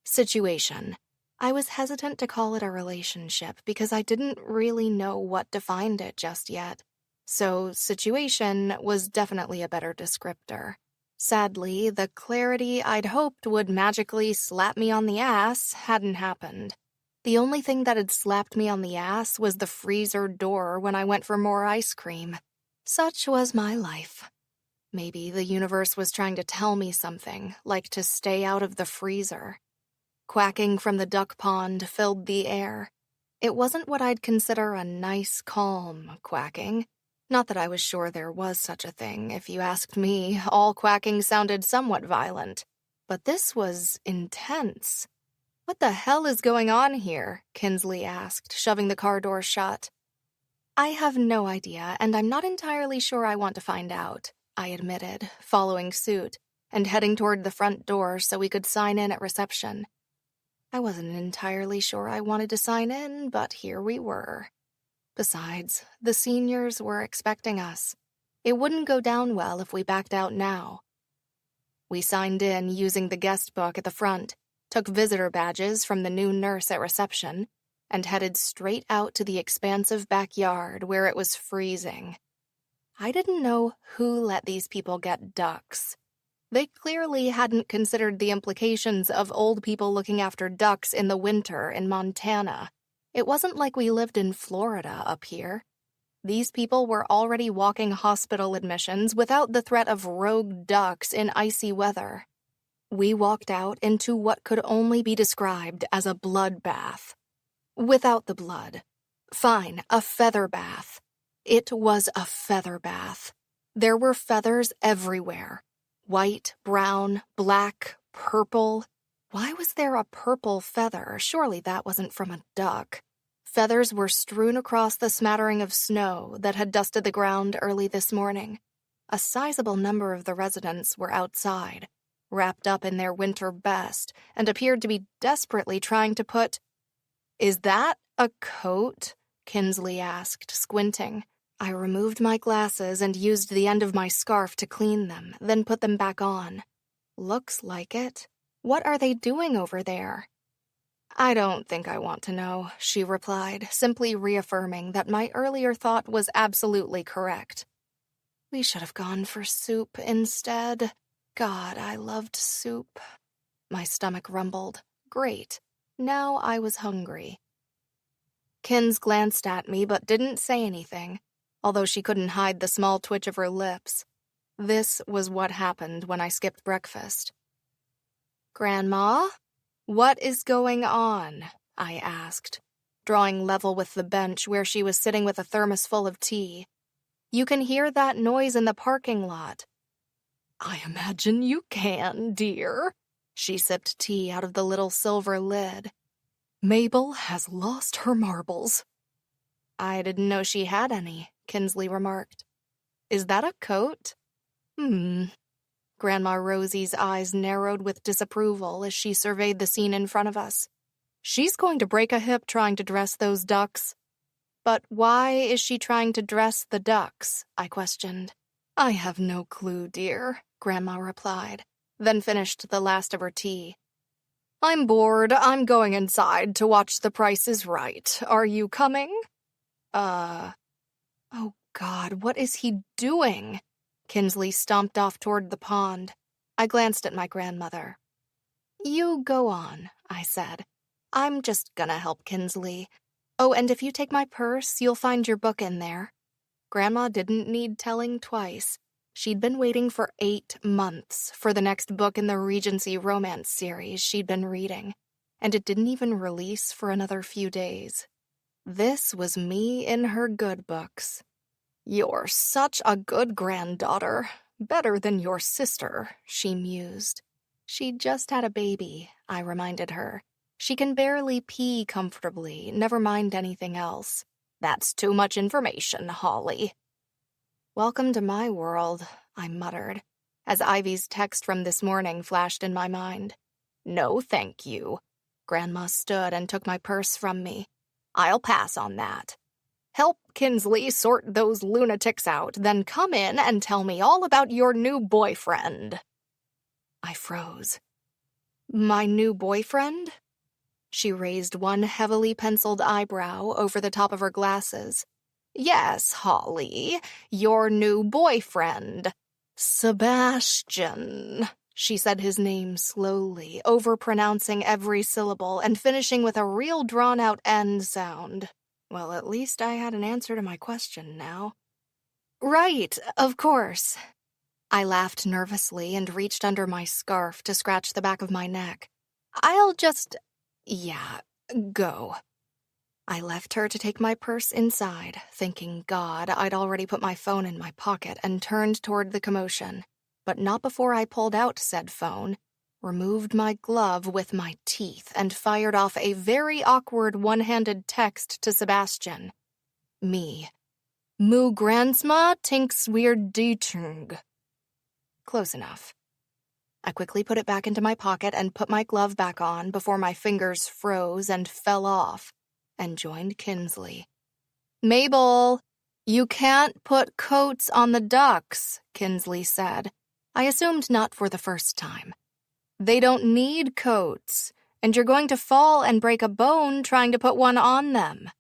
situation. I was hesitant to call it a relationship because I didn't really know what defined it just yet. So, situation was definitely a better descriptor. Sadly, the clarity I'd hoped would magically slap me on the ass hadn't happened. The only thing that had slapped me on the ass was the freezer door when I went for more ice cream. Such was my life. Maybe the universe was trying to tell me something, like to stay out of the freezer. Quacking from the duck pond filled the air. It wasn't what I'd consider a nice, calm quacking. Not that I was sure there was such a thing. If you asked me, all quacking sounded somewhat violent. But this was intense. What the hell is going on here? Kinsley asked, shoving the car door shut. I have no idea, and I'm not entirely sure I want to find out, I admitted, following suit, and heading toward the front door so we could sign in at reception. I wasn't entirely sure I wanted to sign in, but here we were. Besides, the seniors were expecting us. It wouldn't go down well if we backed out now. We signed in using the guest book at the front, took visitor badges from the new nurse at reception, and headed straight out to the expansive backyard where it was freezing. I didn't know who let these people get ducks. They clearly hadn't considered the implications of old people looking after ducks in the winter in Montana. It wasn't like we lived in Florida up here. These people were already walking hospital admissions without the threat of rogue ducks in icy weather. We walked out into what could only be described as a bloodbath. Without the blood. Fine, a feather bath. It was a feather bath. There were feathers everywhere. White, brown, black, purple. Why was there a purple feather? Surely that wasn't from a duck. Feathers were strewn across the smattering of snow that had dusted the ground early this morning. A sizable number of the residents were outside, wrapped up in their winter best, and appeared to be desperately trying to put... "Is that a coat?" Kinsley asked, squinting. I removed my glasses and used the end of my scarf to clean them, then put them back on. Looks like it. What are they doing over there? "I don't think I want to know," she replied, simply reaffirming that my earlier thought was absolutely correct. We should have gone for soup instead. God, I loved soup. My stomach rumbled. Great. Now I was hungry. Kins glanced at me but didn't say anything, although she couldn't hide the small twitch of her lips. This was what happened when I skipped breakfast. "Grandma, what is going on?" I asked, drawing level with the bench where she was sitting with a thermos full of tea. "You can hear that noise in the parking lot." "I imagine you can, dear." She sipped tea out of the little silver lid. "Mabel has lost her marbles." "I didn't know she had any," Kinsley remarked. "Is that a coat?" Grandma Rosie's eyes narrowed with disapproval as she surveyed the scene in front of us. "She's going to break a hip trying to dress those ducks." "But why is she trying to dress the ducks?" I questioned. "I have no clue, dear," Grandma replied, then finished the last of her tea. "I'm bored. I'm going inside to watch The Price is Right. Are you coming?" Oh God, what is he doing? Kinsley stomped off toward the pond. I glanced at my grandmother. "You go on," I said. "I'm just gonna help Kinsley. Oh, and if you take my purse, you'll find your book in there." Grandma didn't need telling twice. She'd been waiting for 8 months for the next book in the Regency romance series she'd been reading, and it didn't even release for another few days. This was me in her good books. "You're such a good granddaughter. Better than your sister," she mused. "She just had a baby," I reminded her. "She can barely pee comfortably, never mind anything else." "That's too much information, Holley." "Welcome to my world," I muttered, as Ivy's text from this morning flashed in my mind. "No, thank you." Grandma stood and took my purse from me. "I'll pass on that. Help Kinsley sort those lunatics out, then come in and tell me all about your new boyfriend." I froze. "My new boyfriend?" She raised one heavily penciled eyebrow over the top of her glasses. "Yes, Holley, your new boyfriend. Sebastian." She said his name slowly, overpronouncing every syllable and finishing with a real drawn-out end sound. Well, at least I had an answer to my question now. "Right, of course." I laughed nervously and reached under my scarf to scratch the back of my neck. "I'll just... yeah, go." I left her to take my purse inside, thinking God I'd already put my phone in my pocket, and turned toward the commotion. But not before I pulled out said phone, removed my glove with my teeth, and fired off a very awkward one-handed text to Sebastian. Me. "Mu grandsma tinks we're detung." close enough. I quickly put it back into my pocket and put my glove back on before my fingers froze and fell off, and joined Kinsley. "Mabel, you can't put coats on the ducks," Kinsley said. I assumed not for the first time. "They don't need coats, and you're going to fall and break a bone trying to put one on them."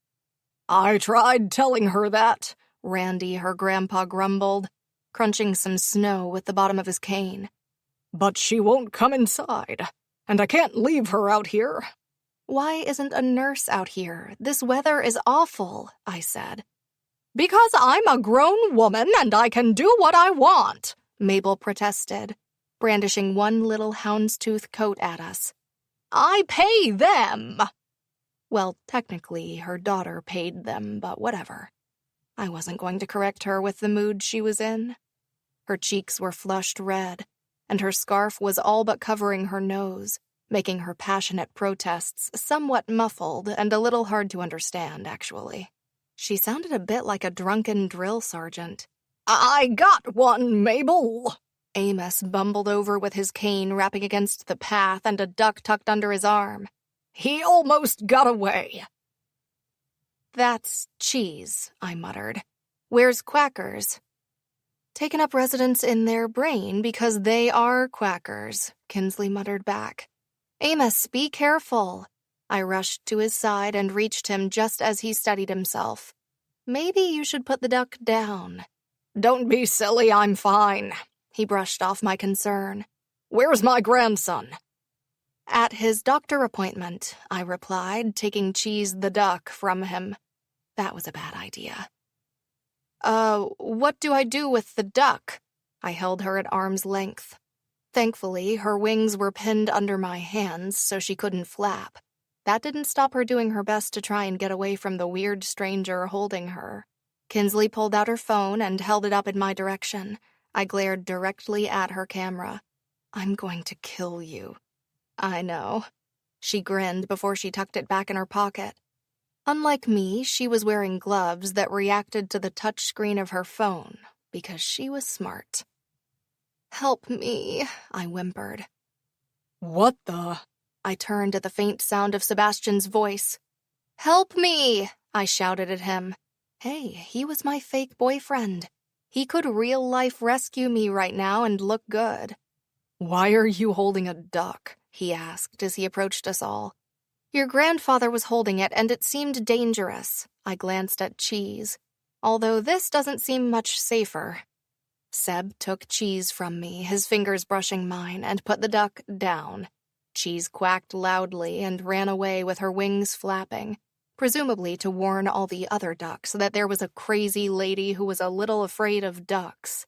"I tried telling her that," Randy, her grandpa, grumbled, crunching some snow with the bottom of his cane. "But she won't come inside, and I can't leave her out here." "Why isn't a nurse out here? This weather is awful," I said. "Because I'm a grown woman and I can do what I want," Mabel protested, brandishing one little houndstooth coat at us. "I pay them." Well, technically, her daughter paid them, but whatever. I wasn't going to correct her with the mood she was in. Her cheeks were flushed red, and her scarf was all but covering her nose, making her passionate protests somewhat muffled and a little hard to understand, actually. She sounded a bit like a drunken drill sergeant. "I got one, Mabel." Amos bumbled over with his cane rapping against the path and a duck tucked under his arm. "He almost got away." "That's cheese," I muttered. "Where's Quackers?" "Taken up residence in their brain because they are quackers," Kinsley muttered back. "Amos, be careful." I rushed to his side and reached him just as he steadied himself. "Maybe you should put the duck down." "Don't be silly, I'm fine." He brushed off my concern. "Where's my grandson?" "At his doctor appointment," I replied, taking Cheese the duck from him. That was a bad idea. What do I do with the duck?" I held her at arm's length. Thankfully, her wings were pinned under my hands so she couldn't flap. That didn't stop her doing her best to try and get away from the weird stranger holding her. Kinsley pulled out her phone and held it up in my direction. I glared directly at her camera. "I'm going to kill you." "I know." She grinned before she tucked it back in her pocket. Unlike me, she was wearing gloves that reacted to the touchscreen of her phone because she was smart. "Help me," I whimpered. "What the?" I turned at the faint sound of Sebastian's voice. "Help me!" I shouted at him. Hey, he was my fake boyfriend. He could real-life rescue me right now and look good. "Why are you holding a duck?" he asked as he approached us all. "Your grandfather was holding it, and it seemed dangerous." I glanced at Cheese. "Although this doesn't seem much safer." Seb took Cheese from me, his fingers brushing mine, and put the duck down. Cheese quacked loudly and ran away with her wings flapping, presumably to warn all the other ducks that there was a crazy lady who was a little afraid of ducks.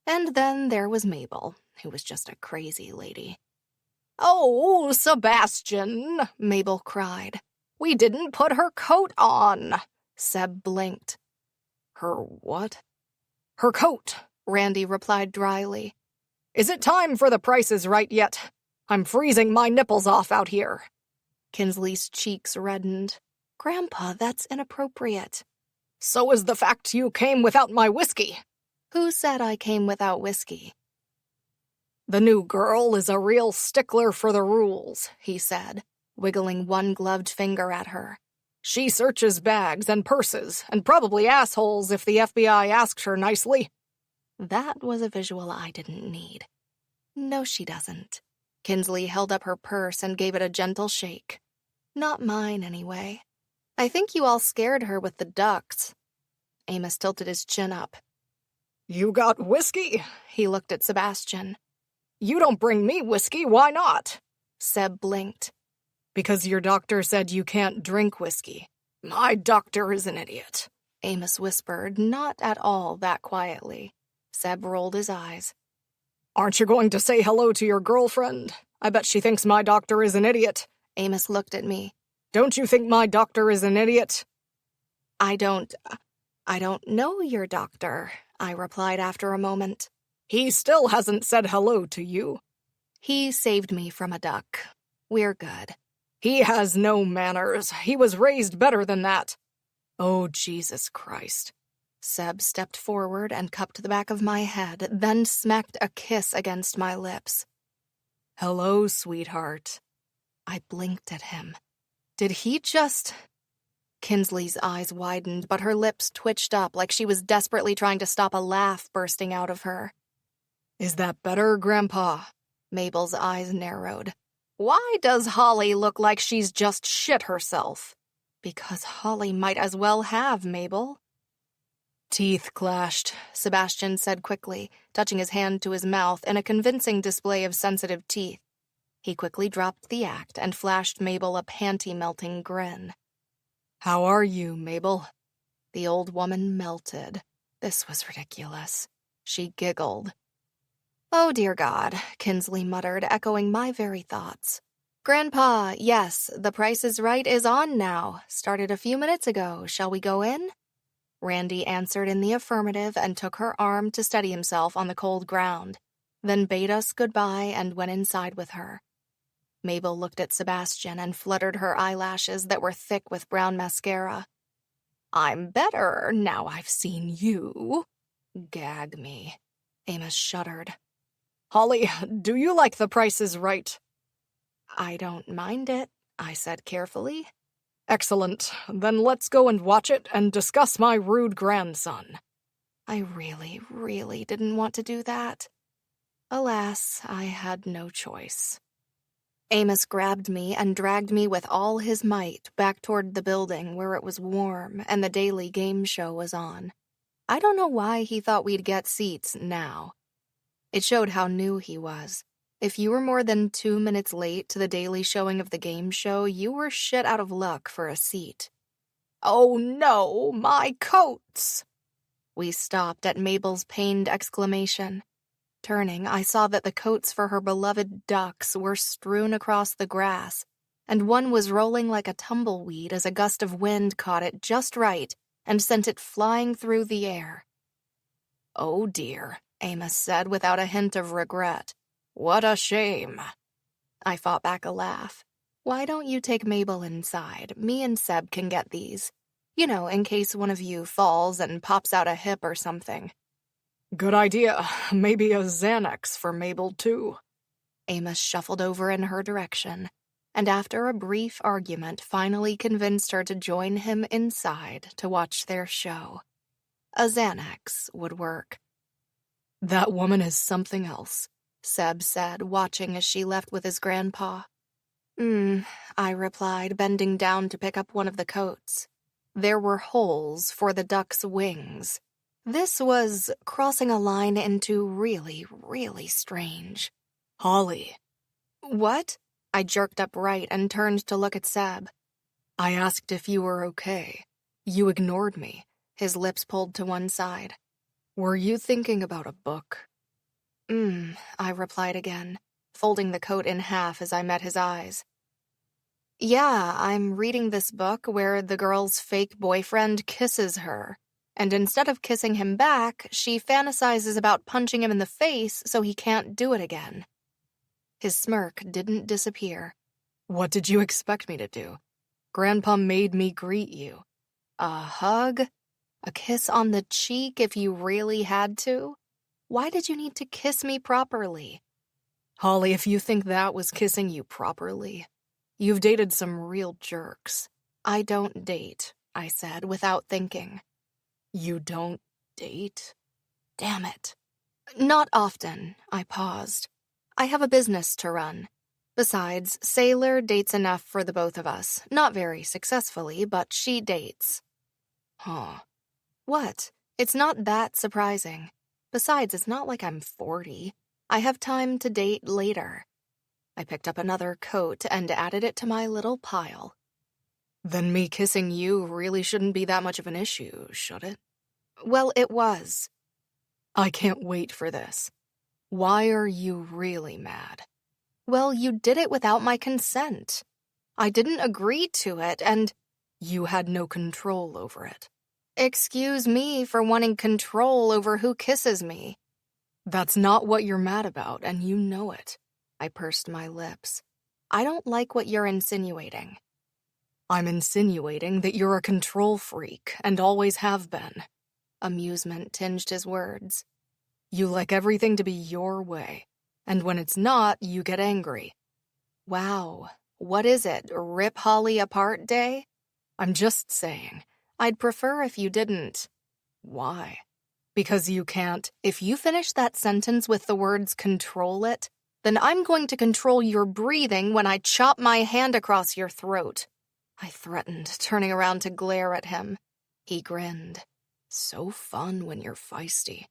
And then there was Mabel, who was just a crazy lady. "Oh, Sebastian," Mabel cried. "We didn't put her coat on." Seb blinked. "Her what?" "Her coat," Randy replied dryly. "Is it time for the Price is Right yet? I'm freezing my nipples off out here." Kinsley's cheeks reddened. "Grandpa, that's inappropriate." "So is the fact you came without my whiskey." "Who said I came without whiskey?" "The new girl is a real stickler for the rules," he said, wiggling one gloved finger at her. "She searches bags and purses, and probably assholes if the FBI asks her nicely." That was a visual I didn't need. "No, she doesn't." Kinsley held up her purse and gave it a gentle shake. "Not mine, anyway. I think you all scared her with the ducks." Amos tilted his chin up. "You got whiskey?" He looked at Sebastian. "You don't bring me whiskey, why not?" Seb blinked. "Because your doctor said you can't drink whiskey." "My doctor is an idiot," Amos whispered, not at all that quietly. Seb rolled his eyes. "Aren't you going to say hello to your girlfriend? I bet she thinks my doctor is an idiot." Amos looked at me. "Don't you think my doctor is an idiot?" I don't know your doctor," I replied after a moment. "He still hasn't said hello to you." "He saved me from a duck. We're good." "He has no manners. He was raised better than that." "Oh, Jesus Christ." Seb stepped forward and cupped the back of my head, then smacked a kiss against my lips. Hello, sweetheart. I blinked at him. Did he just... Kinsley's eyes widened, but her lips twitched up like she was desperately trying to stop a laugh bursting out of her. Is that better, Grandpa? Mabel's eyes narrowed. Why does Holley look like she's just shit herself? Because Holley might as well have, Mabel. Teeth clashed, Sebastian said quickly, touching his hand to his mouth in a convincing display of sensitive teeth. He quickly dropped the act and flashed Mabel a panty-melting grin. How are you, Mabel? The old woman melted. This was ridiculous. She giggled. Oh, dear God, Kinsley muttered, echoing my very thoughts. Grandpa, yes, The Price is Right is on now. Started a few minutes ago. Shall we go in? Randy answered in the affirmative and took her arm to steady himself on the cold ground, then bade us goodbye and went inside with her. Mabel looked at Sebastian and fluttered her eyelashes that were thick with brown mascara. I'm better now I've seen you. Gag me. Amos shuddered. Holley, do you like The Price is Right? I don't mind it, I said carefully. Excellent. Then let's go and watch it and discuss my rude grandson. I really, really didn't want to do that. Alas, I had no choice. Amos grabbed me and dragged me with all his might back toward the building where it was warm and the daily game show was on. I don't know why he thought we'd get seats now. It showed how new he was. If you were more than 2 minutes late to the daily showing of the game show, you were shit out of luck for a seat. Oh no, my coats! We stopped at Mabel's pained exclamation. Turning, I saw that the coats for her beloved ducks were strewn across the grass, and one was rolling like a tumbleweed as a gust of wind caught it just right and sent it flying through the air. Oh dear, Amos said without a hint of regret. What a shame. I fought back a laugh. Why don't you take Mabel inside? Me and Seb can get these. You know, in case one of you falls and pops out a hip or something. Good idea. Maybe a Xanax for Mabel, too. Amos shuffled over in her direction, and after a brief argument finally convinced her to join him inside to watch their show. A Xanax would work. That woman is something else, Seb said, watching as she left with his grandpa. I replied, bending down to pick up one of the coats. There were holes for the duck's wings. This was crossing a line into really, really strange. Holley. What? I jerked upright and turned to look at Seb. I asked if you were okay. You ignored me. His lips pulled to one side. Were you thinking about a book? I replied again, folding the coat in half as I met his eyes. Yeah, I'm reading this book where the girl's fake boyfriend kisses her. And instead of kissing him back, she fantasizes about punching him in the face so he can't do it again. His smirk didn't disappear. What did you expect me to do? Grandpa made me greet you. A hug? A kiss on the cheek if you really had to? Why did you need to kiss me properly? Holley, if you think that was kissing you properly, you've dated some real jerks. I don't date, I said without thinking. You don't date? Damn it. Not often, I paused. I have a business to run. Besides, Sailor dates enough for the both of us. Not very successfully, but she dates. Huh. What? It's not that surprising. Besides, it's not like I'm 40. I have time to date later. I picked up another coat and added it to my little pile. Then me kissing you really shouldn't be that much of an issue, should it? Well, it was. I can't wait for this. Why are you really mad? Well, you did it without my consent. I didn't agree to it, and... You had no control over it. Excuse me for wanting control over who kisses me. That's not what you're mad about, and you know it. I pursed my lips. I don't like what you're insinuating. I'm insinuating that you're a control freak, and always have been. Amusement tinged his words. You like everything to be your way, and when it's not, you get angry. Wow, what is it, Rip Holley Apart Day? I'm just saying, I'd prefer if you didn't. Why? Because you can't. If you finish that sentence with the words control it, then I'm going to control your breathing when I chop my hand across your throat. I threatened, turning around to glare at him. He grinned. So fun when you're feisty.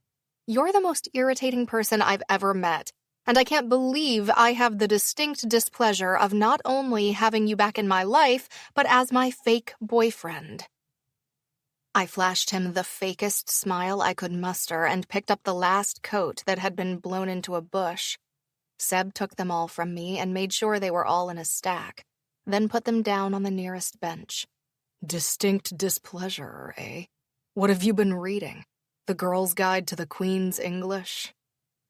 You're the most irritating person I've ever met, and I can't believe I have the distinct displeasure of not only having you back in my life, but as my fake boyfriend. I flashed him the fakest smile I could muster and picked up the last coat that had been blown into a bush. Seb took them all from me and made sure they were all in a stack, then put them down on the nearest bench. Distinct displeasure, eh? What have you been reading? The Girl's Guide to the Queen's English?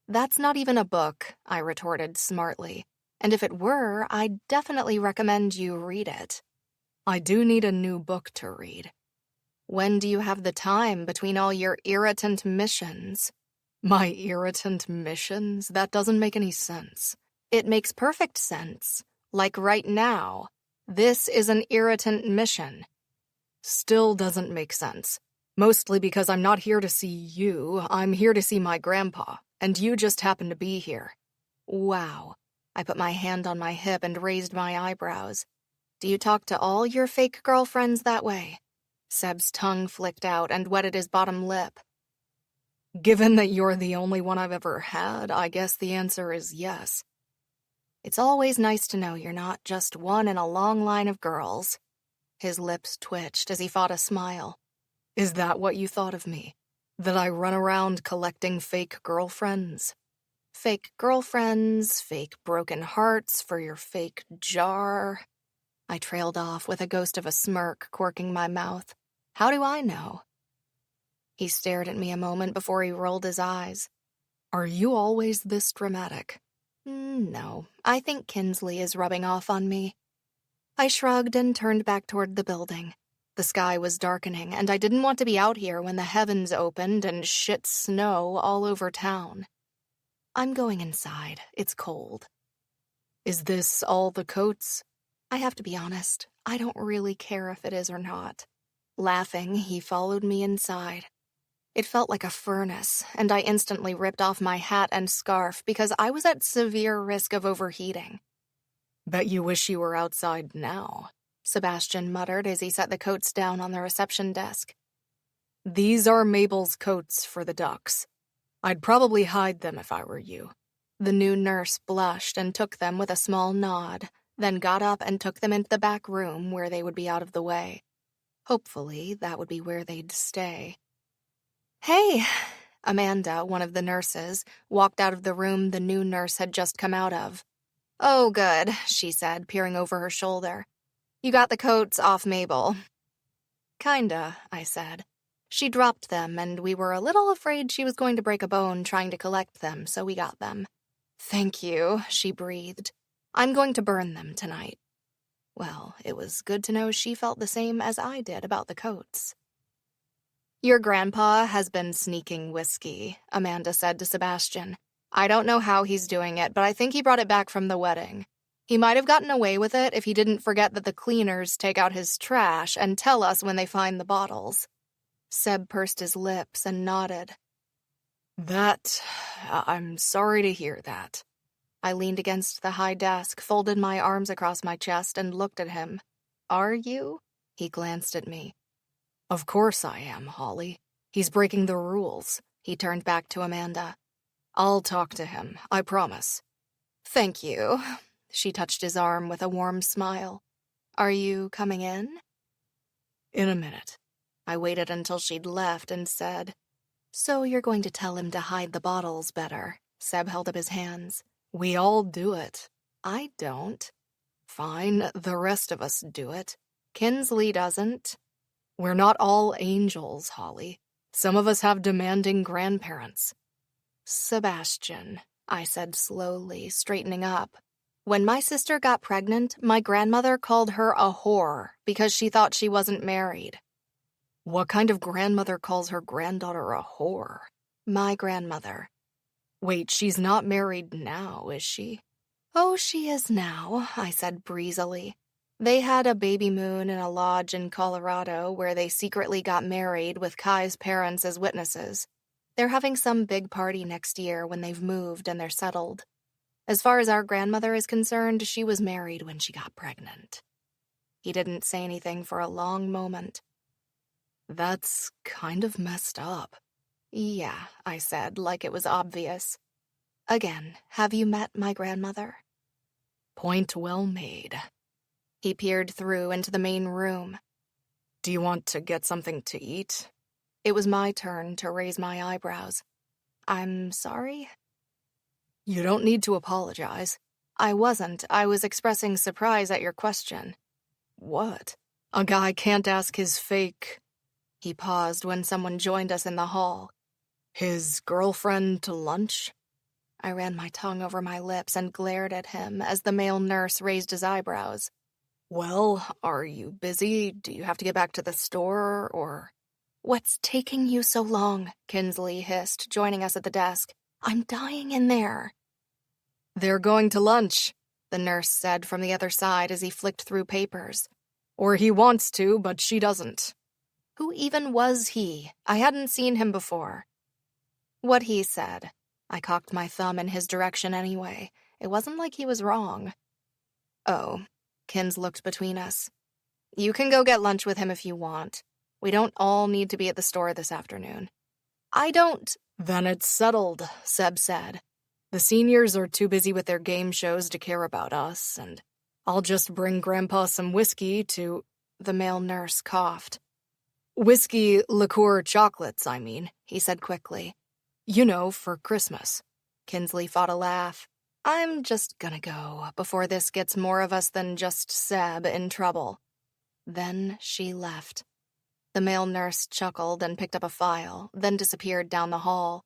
That's not even a book, I retorted smartly, and if it were, I'd definitely recommend you read it. I do need a new book to read. When do you have the time between all your irritant missions? My irritant missions? That doesn't make any sense. It makes perfect sense. Like right now. This is an irritant mission. Still doesn't make sense. Mostly because I'm not here to see you, I'm here to see my grandpa, and you just happen to be here. Wow. I put my hand on my hip and raised my eyebrows. Do you talk to all your fake girlfriends that way? Seb's tongue flicked out and wetted his bottom lip. Given that you're the only one I've ever had, I guess the answer is yes. It's always nice to know you're not just one in a long line of girls. His lips twitched as he fought a smile. Is that what you thought of me? That I run around collecting fake girlfriends? Fake girlfriends, fake broken hearts for your fake jar. I trailed off with a ghost of a smirk corking my mouth. How do I know? He stared at me a moment before he rolled his eyes. Are you always this dramatic? No, I think Kinsley is rubbing off on me. I shrugged and turned back toward the building. The sky was darkening, and I didn't want to be out here when the heavens opened and shit snow all over town. I'm going inside. It's cold. Is this all the coats? I have to be honest. I don't really care if it is or not. Laughing, he followed me inside. It felt like a furnace, and I instantly ripped off my hat and scarf because I was at severe risk of overheating. Bet you wish you were outside now, Sebastian muttered as he set the coats down on the reception desk. These are Mabel's coats for the ducks. I'd probably hide them if I were you. The new nurse blushed and took them with a small nod, then got up and took them into the back room where they would be out of the way. Hopefully, that would be where they'd stay. Hey! Amanda, one of the nurses, walked out of the room the new nurse had just come out of. Oh, good, she said, peering over her shoulder. You got the coats off Mabel. Kinda, I said. She dropped them, and we were a little afraid she was going to break a bone trying to collect them, so we got them. Thank you, she breathed. I'm going to burn them tonight. Well, it was good to know she felt the same as I did about the coats. Your grandpa has been sneaking whiskey, Amanda said to Sebastian. I don't know how he's doing it, but I think he brought it back from the wedding. He might have gotten away with it if he didn't forget that the cleaners take out his trash and tell us when they find the bottles. Seb pursed his lips and nodded. I'm sorry to hear that. I leaned against the high desk, folded my arms across my chest, and looked at him. Are you? He glanced at me. Of course I am, Holley. He's breaking the rules. He turned back to Amanda. I'll talk to him, I promise. Thank you. She touched his arm with a warm smile. Are you coming in? In a minute. I waited until she'd left and said, So you're going to tell him to hide the bottles better. Seb held up his hands. We all do it. I don't. Fine, the rest of us do it. Kinsley doesn't. We're not all angels, Holley. Some of us have demanding grandparents. Sebastian, I said slowly, straightening up. When my sister got pregnant, my grandmother called her a whore because she thought she wasn't married. What kind of grandmother calls her granddaughter a whore? My grandmother. Wait, she's not married now, is she? Oh, she is now, I said breezily. They had a baby moon in a lodge in Colorado where they secretly got married with Kai's parents as witnesses. They're having some big party next year when they've moved and they're settled. As far as our grandmother is concerned, she was married when she got pregnant. He didn't say anything for a long moment. That's kind of messed up. Yeah, I said, like it was obvious. Again, have you met my grandmother? Point well made. He peered through into the main room. Do you want to get something to eat? It was my turn to raise my eyebrows. I'm sorry? You don't need to apologize. I wasn't. I was expressing surprise at your question. What? A guy can't ask his fake... He paused when someone joined us in the hall. His girlfriend to lunch? I ran my tongue over my lips and glared at him as the male nurse raised his eyebrows. Well, are you busy? Do you have to get back to the store, or... What's taking you so long? Kinsley hissed, joining us at the desk. I'm dying in there. They're going to lunch, the nurse said from the other side as he flicked through papers. Or he wants to, but she doesn't. Who even was he? I hadn't seen him before. What he said. I cocked my thumb in his direction anyway. It wasn't like he was wrong. Oh, Kins looked between us. You can go get lunch with him if you want. We don't all need to be at the store this afternoon. I don't... Then it's settled, Seb said. The seniors are too busy with their game shows to care about us, and I'll just bring Grandpa some whiskey to... The male nurse coughed. Whiskey, liqueur, chocolates, I mean, he said quickly. You know, for Christmas. Kinsley fought a laugh. I'm just gonna go before this gets more of us than just Seb in trouble. Then she left. The male nurse chuckled and picked up a file, then disappeared down the hall.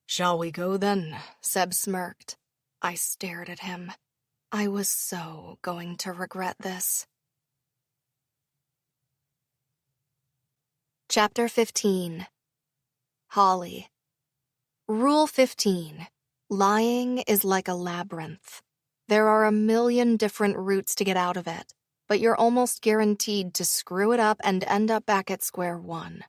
Shall we go then? Seb smirked. I stared at him. I was so going to regret this. Chapter 15. Holley. Rule 15. Lying is like a labyrinth. There are a million different routes to get out of it, but you're almost guaranteed to screw it up and end up back at square one.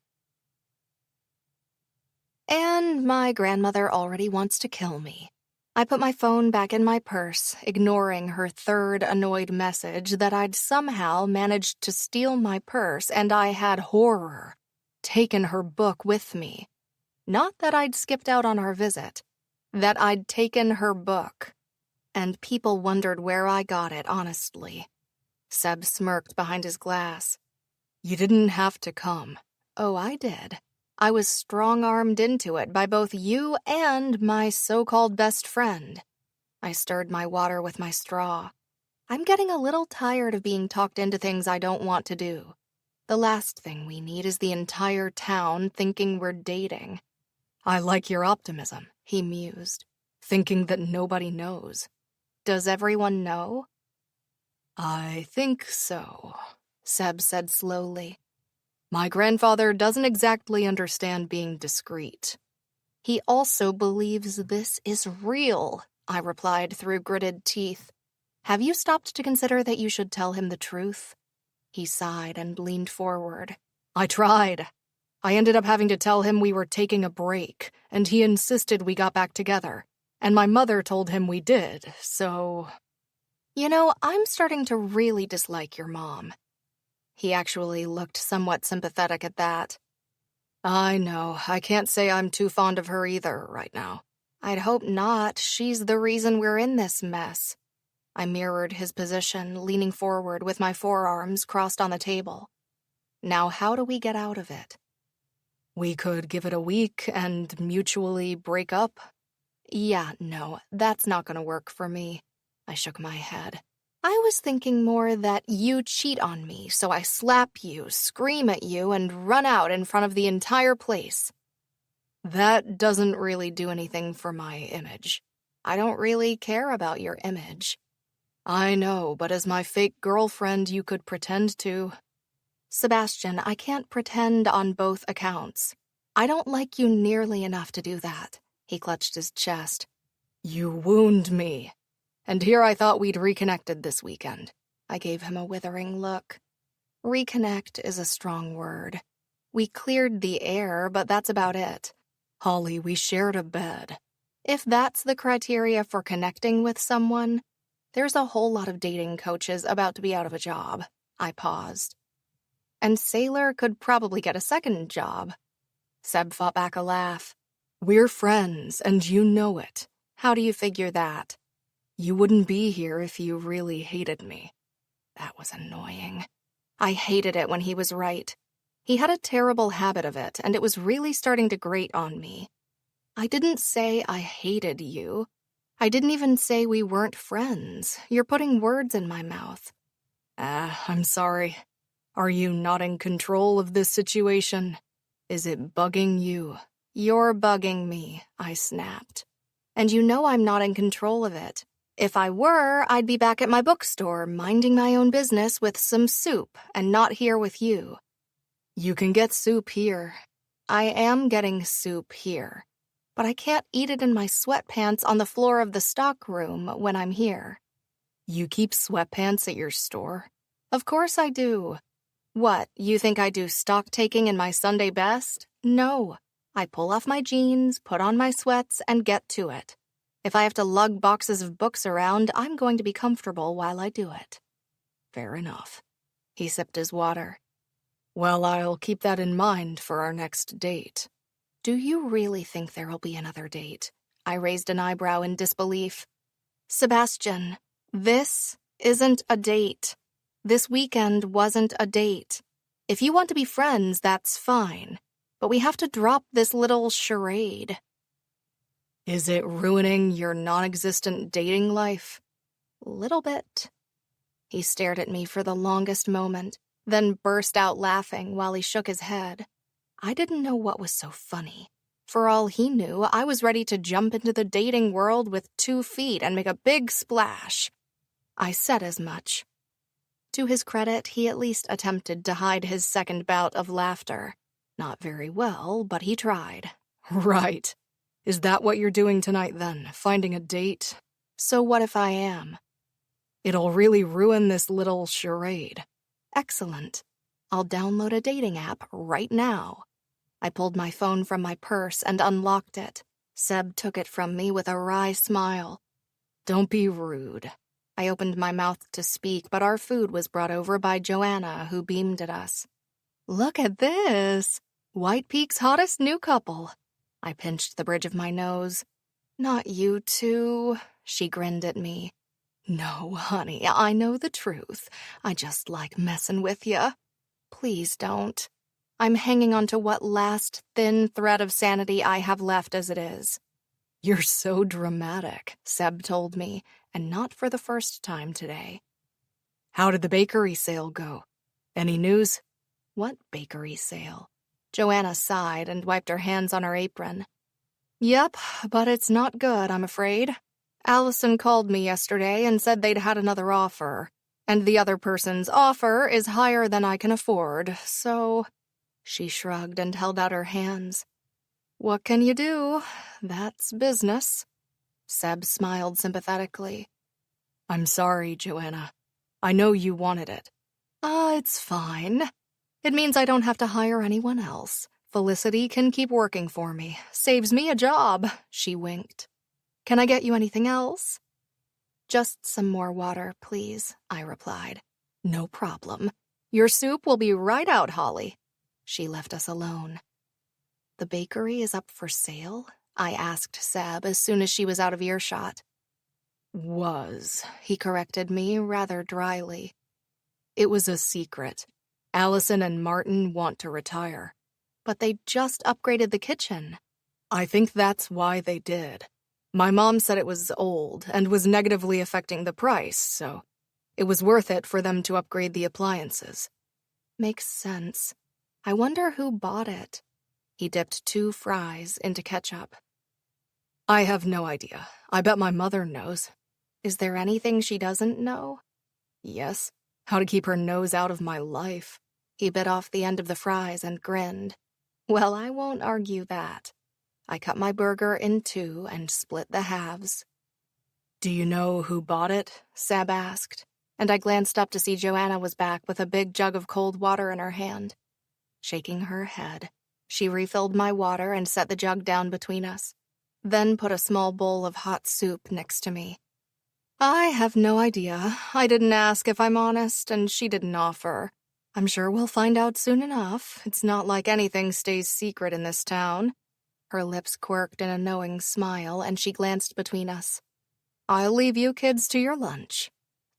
And my grandmother already wants to kill me. I put my phone back in my purse, ignoring her third annoyed message that I'd somehow managed to steal my purse and I had horror. Taken her book with me. Not that I'd skipped out on our visit. That I'd taken her book. And people wondered where I got it, honestly. Seb smirked behind his glass. You didn't have to come. Oh, I did. I was strong-armed into it by both you and my so-called best friend. I stirred my water with my straw. I'm getting a little tired of being talked into things I don't want to do. The last thing we need is the entire town thinking we're dating. I like your optimism, he mused. Thinking that nobody knows. Does everyone know? I think so, Seb said slowly. My grandfather doesn't exactly understand being discreet. He also believes this is real, I replied through gritted teeth. Have you stopped to consider that you should tell him the truth? He sighed and leaned forward. I tried. I ended up having to tell him we were taking a break, and he insisted we got back together. And my mother told him we did, so... You know, I'm starting to really dislike your mom. He actually looked somewhat sympathetic at that. I know. I can't say I'm too fond of her either right now. I'd hope not. She's the reason we're in this mess. I mirrored his position, leaning forward with my forearms crossed on the table. Now how do we get out of it? We could give it a week and mutually break up. Yeah, no, that's not gonna work for me. I shook my head. I was thinking more that you cheat on me, so I slap you, scream at you, and run out in front of the entire place. That doesn't really do anything for my image. I don't really care about your image. I know, but as my fake girlfriend, you could pretend to. Sebastian, I can't pretend on both accounts. I don't like you nearly enough to do that. He clutched his chest. You wound me. And here I thought we'd reconnected this weekend. I gave him a withering look. Reconnect is a strong word. We cleared the air, but that's about it. Holly, we shared a bed. If that's the criteria for connecting with someone, there's a whole lot of dating coaches about to be out of a job. I paused. And Sailor could probably get a second job. Seb fought back a laugh. We're friends, and you know it. How do you figure that? You wouldn't be here if you really hated me. That was annoying. I hated it when he was right. He had a terrible habit of it, and it was really starting to grate on me. I didn't say I hated you. I didn't even say we weren't friends. You're putting words in my mouth. I'm sorry. Are you not in control of this situation? Is it bugging you? You're bugging me, I snapped. And you know I'm not in control of it. If I were, I'd be back at my bookstore, minding my own business with some soup, and not here with you. You can get soup here. I am getting soup here. But I can't eat it in my sweatpants on the floor of the stockroom when I'm here. You keep sweatpants at your store? Of course I do. What, you think I do stock taking in my Sunday best? No. I pull off my jeans, put on my sweats, and get to it. If I have to lug boxes of books around, I'm going to be comfortable while I do it. Fair enough. He sipped his water. Well, I'll keep that in mind for our next date. Do you really think there'll be another date? I raised an eyebrow in disbelief. Sebastian, this isn't a date. This weekend wasn't a date. If you want to be friends, that's fine. But we have to drop this little charade. Is it ruining your non-existent dating life? Little bit. He stared at me for the longest moment, then burst out laughing while he shook his head. I didn't know what was so funny. For all he knew, I was ready to jump into the dating world with 2 feet and make a big splash. I said as much. To his credit, he at least attempted to hide his second bout of laughter. Not very well, but he tried. Right. Is that what you're doing tonight then? Finding a date? So what if I am? It'll really ruin this little charade. Excellent. I'll download a dating app right now. I pulled my phone from my purse and unlocked it. Seb took it from me with a wry smile. Don't be rude. I opened my mouth to speak, but our food was brought over by Joanna, who beamed at us. Look at this! White Peak's hottest new couple. I pinched the bridge of my nose. Not you two, she grinned at me. No, honey, I know the truth. I just like messing with ya. Please don't. I'm hanging on to what last thin thread of sanity I have left as it is. You're so dramatic, Seb told me, and not for the first time today. How did the bakery sale go? Any news? What bakery sale? Joanna sighed and wiped her hands on her apron. Yep, but it's not good, I'm afraid. Allison called me yesterday and said they'd had another offer, and the other person's offer is higher than I can afford, so... She shrugged and held out her hands. What can you do? That's business. Seb smiled sympathetically. I'm sorry, Joanna. I know you wanted it. It's fine. It means I don't have to hire anyone else. Felicity can keep working for me. Saves me a job, she winked. Can I get you anything else? Just some more water, please, I replied. No problem. Your soup will be right out, Holly. She left us alone. The bakery is up for sale? I asked Seb as soon as she was out of earshot. Was, he corrected me rather dryly. It was a secret. Allison and Martin want to retire. But they just upgraded the kitchen. I think that's why they did. My mom said it was old and was negatively affecting the price, so it was worth it for them to upgrade the appliances. Makes sense. I wonder who bought it. He dipped 2 fries into ketchup. I have no idea. I bet my mother knows. Is there anything she doesn't know? Yes. How to keep her nose out of my life. He bit off the end of the fries and grinned. Well, I won't argue that. I cut my burger in two and split the halves. "Do you know who bought it?" Seb asked, and I glanced up to see Joanna was back with a big jug of cold water in her hand. Shaking her head, she refilled my water and set the jug down between us, then put a small bowl of hot soup next to me. "I have no idea. I didn't ask, if I'm honest, and she didn't offer. I'm sure we'll find out soon enough. It's not like anything stays secret in this town." Her lips quirked in a knowing smile, and she glanced between us. "I'll leave you kids to your lunch."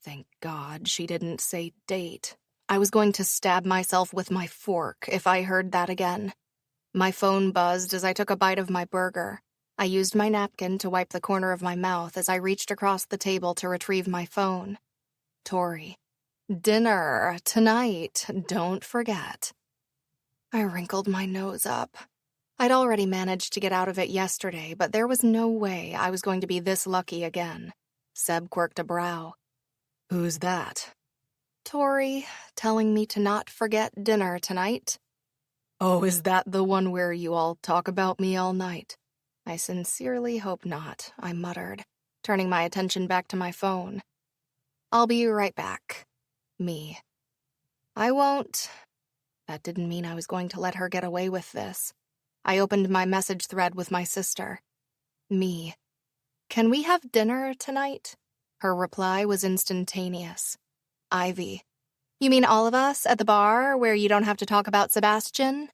Thank God she didn't say date. I was going to stab myself with my fork if I heard that again. My phone buzzed as I took a bite of my burger. I used my napkin to wipe the corner of my mouth as I reached across the table to retrieve my phone. Tori. "Dinner tonight, don't forget." I wrinkled my nose up. I'd already managed to get out of it yesterday, but there was no way I was going to be this lucky again. Seb quirked a brow. "Who's that?" "Tori, telling me to not forget dinner tonight." "Oh, is that the one where you all talk about me all night?" "I sincerely hope not," I muttered, turning my attention back to my phone. "I'll be right back." Me. "I won't." That didn't mean I was going to let her get away with this. I opened my message thread with my sister. Me. "Can we have dinner tonight?" Her reply was instantaneous. Ivy. "You mean all of us at the bar where you don't have to talk about Sebastian?"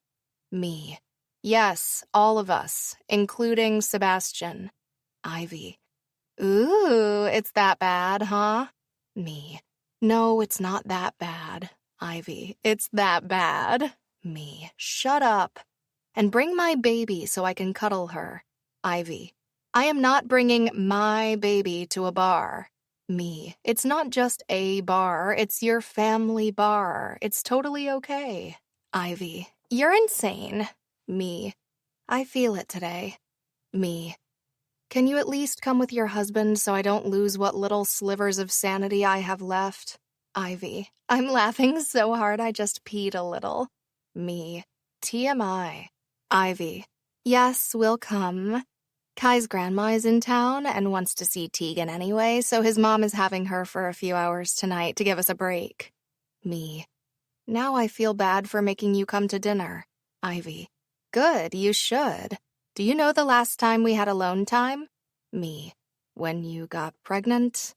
Me. "Yes, all of us, including Sebastian." Ivy. "Ooh, it's that bad, huh?" Me. "No, it's not that bad." Ivy. "It's that bad." Me. "Shut up. And bring my baby so I can cuddle her." Ivy. "I am not bringing my baby to a bar." Me. "It's not just a bar, it's your family bar. It's totally okay." Ivy. "You're insane." Me. "I feel it today." Me. "Can you at least come with your husband so I don't lose what little slivers of sanity I have left?" Ivy. "I'm laughing so hard I just peed a little." Me. TMI. Ivy. "Yes, we'll come. Kai's grandma is in town and wants to see Tegan anyway, so his mom is having her for a few hours tonight to give us a break." Me. "Now I feel bad for making you come to dinner." Ivy. "Good, you should. Do you know the last time we had alone time?" Me. "When you got pregnant?"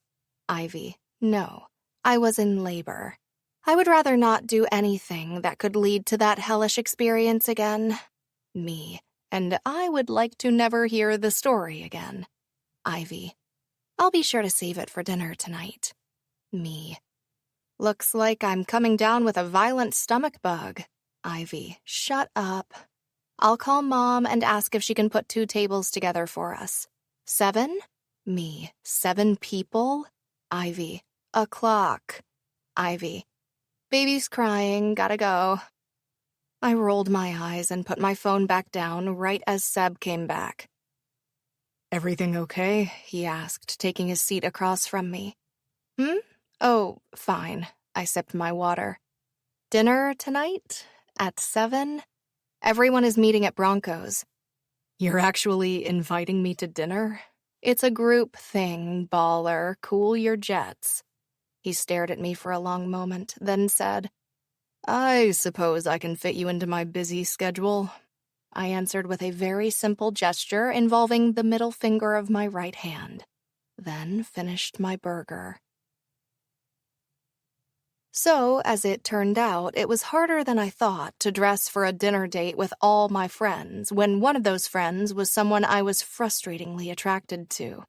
Ivy. "No, I was in labor. I would rather not do anything that could lead to that hellish experience again." Me. "And I would like to never hear the story again." Ivy. "I'll be sure to save it for dinner tonight." Me. "Looks like I'm coming down with a violent stomach bug." Ivy. "Shut up. I'll call Mom and ask if she can put 2 tables together for us. 7? Me. 7 people? Ivy. A clock. Ivy. Baby's crying, gotta go. I rolled my eyes and put my phone back down right as Seb came back. "Everything okay?" he asked, taking his seat across from me. "Oh, fine." I sipped my water. "Dinner tonight? At 7? Everyone is meeting at Bronco's." "You're actually inviting me to dinner?" "It's a group thing, baller. Cool your jets." He stared at me for a long moment, then said, "I suppose I can fit you into my busy schedule." I answered with a very simple gesture involving the middle finger of my right hand, then finished my burger. So, as it turned out, it was harder than I thought to dress for a dinner date with all my friends when one of those friends was someone I was frustratingly attracted to.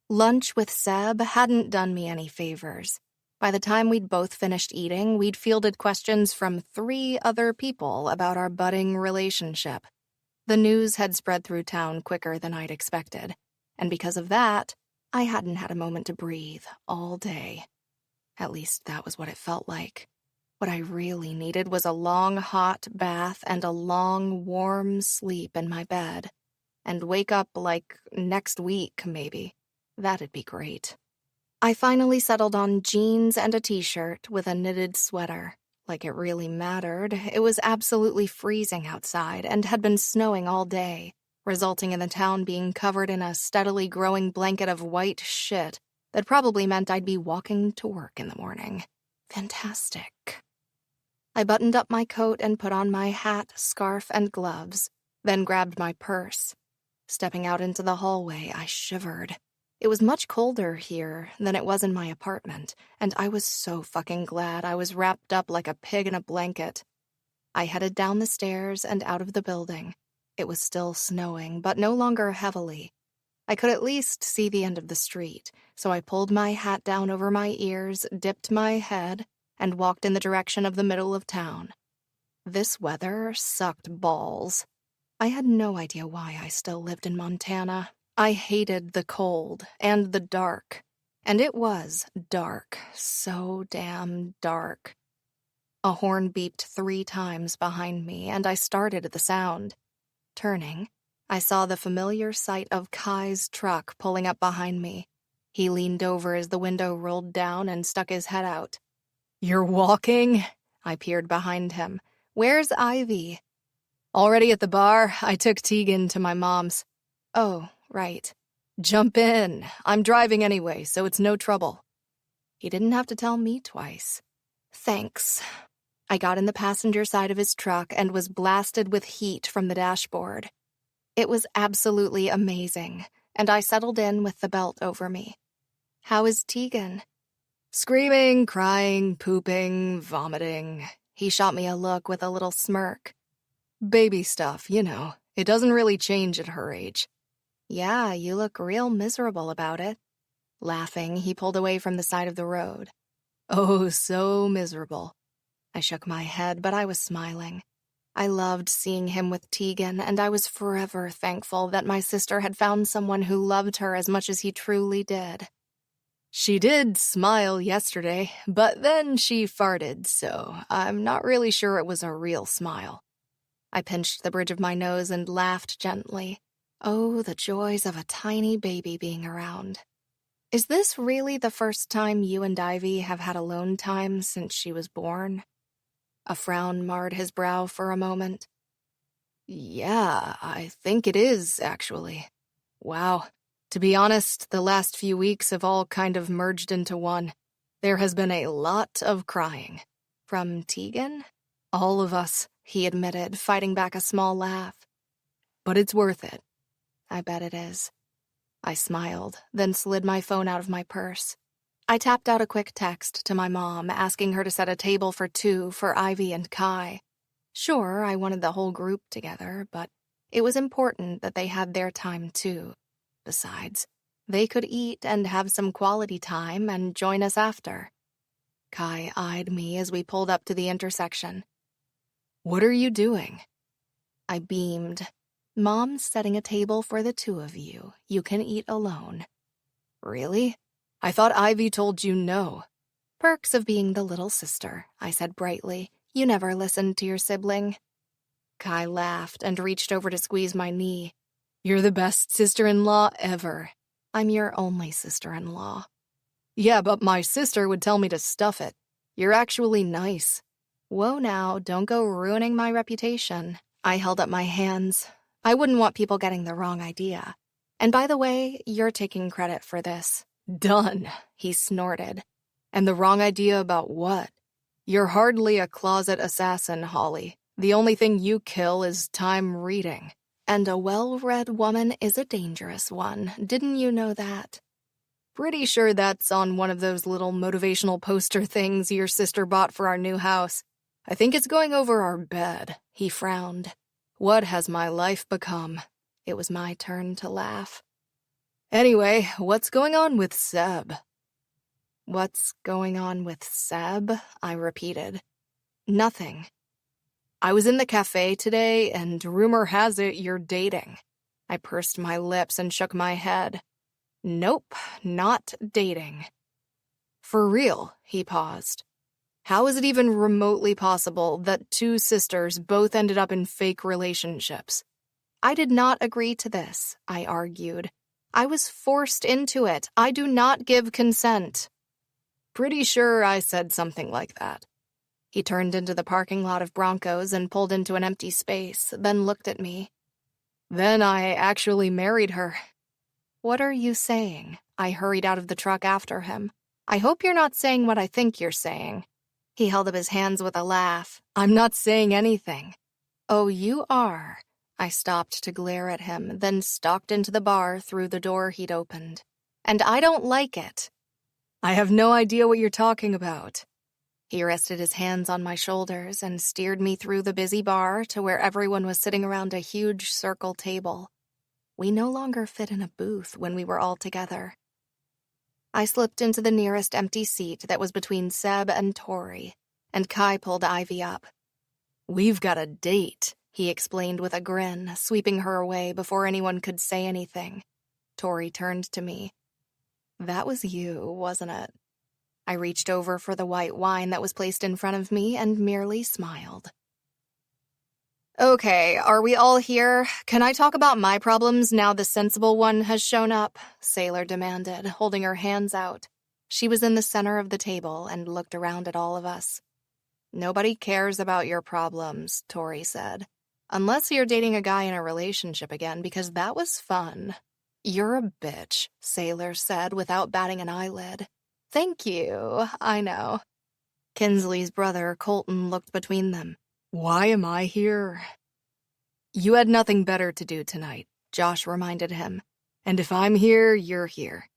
Lunch with Seb hadn't done me any favors. By the time we'd both finished eating, we'd fielded questions from 3 other people about our budding relationship. The news had spread through town quicker than I'd expected, and because of that, I hadn't had a moment to breathe all day. At least that was what it felt like. What I really needed was a long, hot bath and a long, warm sleep in my bed. And wake up, like, next week, maybe. That'd be great. I finally settled on jeans and a t-shirt with a knitted sweater. Like it really mattered. It was absolutely freezing outside and had been snowing all day, resulting in the town being covered in a steadily growing blanket of white shit that probably meant I'd be walking to work in the morning. Fantastic. I buttoned up my coat and put on my hat, scarf, and gloves, then grabbed my purse. Stepping out into the hallway, I shivered. It was much colder here than it was in my apartment, and I was so fucking glad I was wrapped up like a pig in a blanket. I headed down the stairs and out of the building. It was still snowing, but no longer heavily. I could at least see the end of the street, so I pulled my hat down over my ears, dipped my head, and walked in the direction of the middle of town. This weather sucked balls. I had no idea why I still lived in Montana. I hated the cold and the dark. And it was dark, so damn dark. A horn beeped 3 times behind me, and I started at the sound. Turning, I saw the familiar sight of Kai's truck pulling up behind me. He leaned over as the window rolled down and stuck his head out. "You're walking?" I peered behind him. "Where's Ivy?" "Already at the bar. I took Tegan to my mom's." "Oh, right. Jump in. I'm driving anyway, so it's no trouble." He didn't have to tell me twice. Thanks. I got in the passenger side of his truck and was blasted with heat from the dashboard. It was absolutely amazing, and I settled in with the belt over me. "How is Tegan?" "Screaming, crying, pooping, vomiting." He shot me a look with a little smirk. "Baby stuff, you know. It doesn't really change at her age." "Yeah, you look real miserable about it." Laughing, he pulled away from the side of the road. "Oh, so miserable." I shook my head, but I was smiling. I loved seeing him with Tegan, and I was forever thankful that my sister had found someone who loved her as much as he truly did. "She did smile yesterday, but then she farted, so I'm not really sure it was a real smile." I pinched the bridge of my nose and laughed gently. Oh, the joys of a tiny baby being around. "Is this really the first time you and Ivy have had alone time since she was born?" A frown marred his brow for a moment. "Yeah, I think it is, actually. Wow. To be honest, the last few weeks have all kind of merged into one. There has been a lot of crying." "From Tegan?" "All of us," he admitted, fighting back a small laugh. "But it's worth it." "I bet it is." I smiled, then slid my phone out of my purse. I tapped out a quick text to my mom, asking her to set a table for 2 for Ivy and Kai. Sure, I wanted the whole group together, but it was important that they had their time too. Besides, they could eat and have some quality time and join us after. Kai eyed me as we pulled up to the intersection. "What are you doing?" I beamed. "Mom's setting a table for the 2 of you. You can eat alone." "Really? I thought Ivy told you no." "Perks of being the little sister," I said brightly. "You never listened to your sibling." Kai laughed and reached over to squeeze my knee. "You're the best sister-in-law ever." "I'm your only sister-in-law." "Yeah, but my sister would tell me to stuff it. You're actually nice." "Whoa now, don't go ruining my reputation." I held up my hands. I wouldn't want people getting the wrong idea. "And by the way, you're taking credit for this." "Done," he snorted. "And the wrong idea about what? You're hardly a closet assassin, Holley. The only thing you kill is time reading." "And a well-read woman is a dangerous one. Didn't you know that?" "Pretty sure that's on one of those little motivational poster things your sister bought for our new house. I think it's going over our bed." He frowned. "What has my life become?" It was my turn to laugh. "Anyway, what's going on with Seb?" "What's going on with Seb?" I repeated. "Nothing." "I was in the cafe today, and rumor has it you're dating." I pursed my lips and shook my head. "Nope, not dating." "For real?" He paused. "How is it even remotely possible that 2 sisters both ended up in fake relationships?" "I did not agree to this," I argued. "I was forced into it. I do not give consent." "Pretty sure I said something like that." He turned into the parking lot of Broncos and pulled into an empty space, then looked at me. Then I actually married her. What are you saying? I hurried out of the truck after him. I hope you're not saying what I think you're saying. He held up his hands with a laugh. I'm not saying anything. Oh, you are. I stopped to glare at him, then stalked into the bar through the door he'd opened. And I don't like it. I have no idea what you're talking about. He rested his hands on my shoulders and steered me through the busy bar to where everyone was sitting around a huge circle table. We no longer fit in a booth when we were all together. I slipped into the nearest empty seat that was between Seb and Tori, and Kai pulled Ivy up. We've got a date, he explained with a grin, sweeping her away before anyone could say anything. Tori turned to me. That was you, wasn't it? I reached over for the white wine that was placed in front of me and merely smiled. Okay, are we all here? Can I talk about my problems now the sensible one has shown up? Sailor demanded, holding her hands out. She was in the center of the table and looked around at all of us. Nobody cares about your problems, Tori said. Unless you're dating a guy in a relationship again, because that was fun. You're a bitch, Sailor said without batting an eyelid. Thank you, I know. Kinsley's brother, Colton, looked between them. Why am I here? You had nothing better to do tonight, Josh reminded him. And if I'm here, you're here.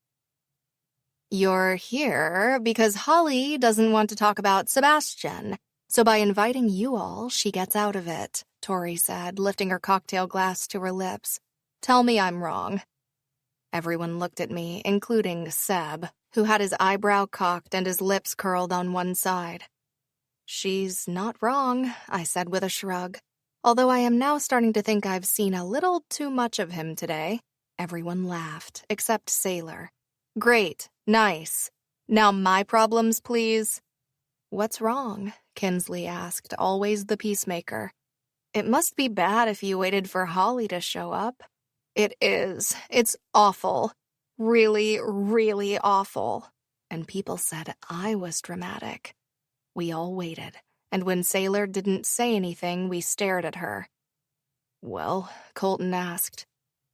You're here because Holley doesn't want to talk about Sebastian. So by inviting you all, she gets out of it, Tori said, lifting her cocktail glass to her lips. Tell me I'm wrong. Everyone looked at me, including Seb, who had his eyebrow cocked and his lips curled on one side. She's not wrong, I said with a shrug. Although I am now starting to think I've seen a little too much of him today. Everyone laughed, except Sailor. Great, nice. Now my problems, please. What's wrong? Kinsley asked, always the peacemaker. It must be bad if you waited for Holley to show up. It is. It's awful. Really, really awful. And people said I was dramatic. We all waited, and when Sailor didn't say anything, we stared at her. Well, Colton asked.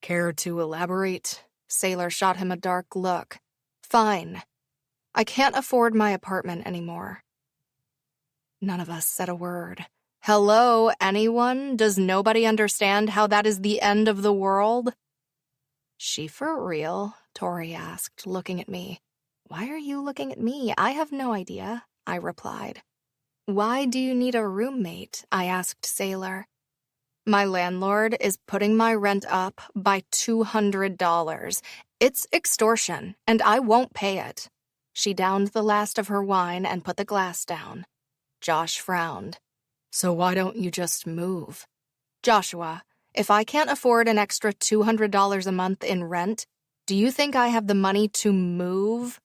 Care to elaborate? Sailor shot him a dark look. Fine. I can't afford my apartment anymore. None of us said a word. Hello, anyone? Does nobody understand how that is the end of the world? She for real? Tori asked, looking at me. Why are you looking at me? I have no idea, I replied. Why do you need a roommate? I asked Sailor. My landlord is putting my rent up by $200. It's extortion, and I won't pay it. She downed the last of her wine and put the glass down. Josh frowned. So why don't you just move? Joshua, if I can't afford an extra $200 a month in rent, do you think I have the money to move?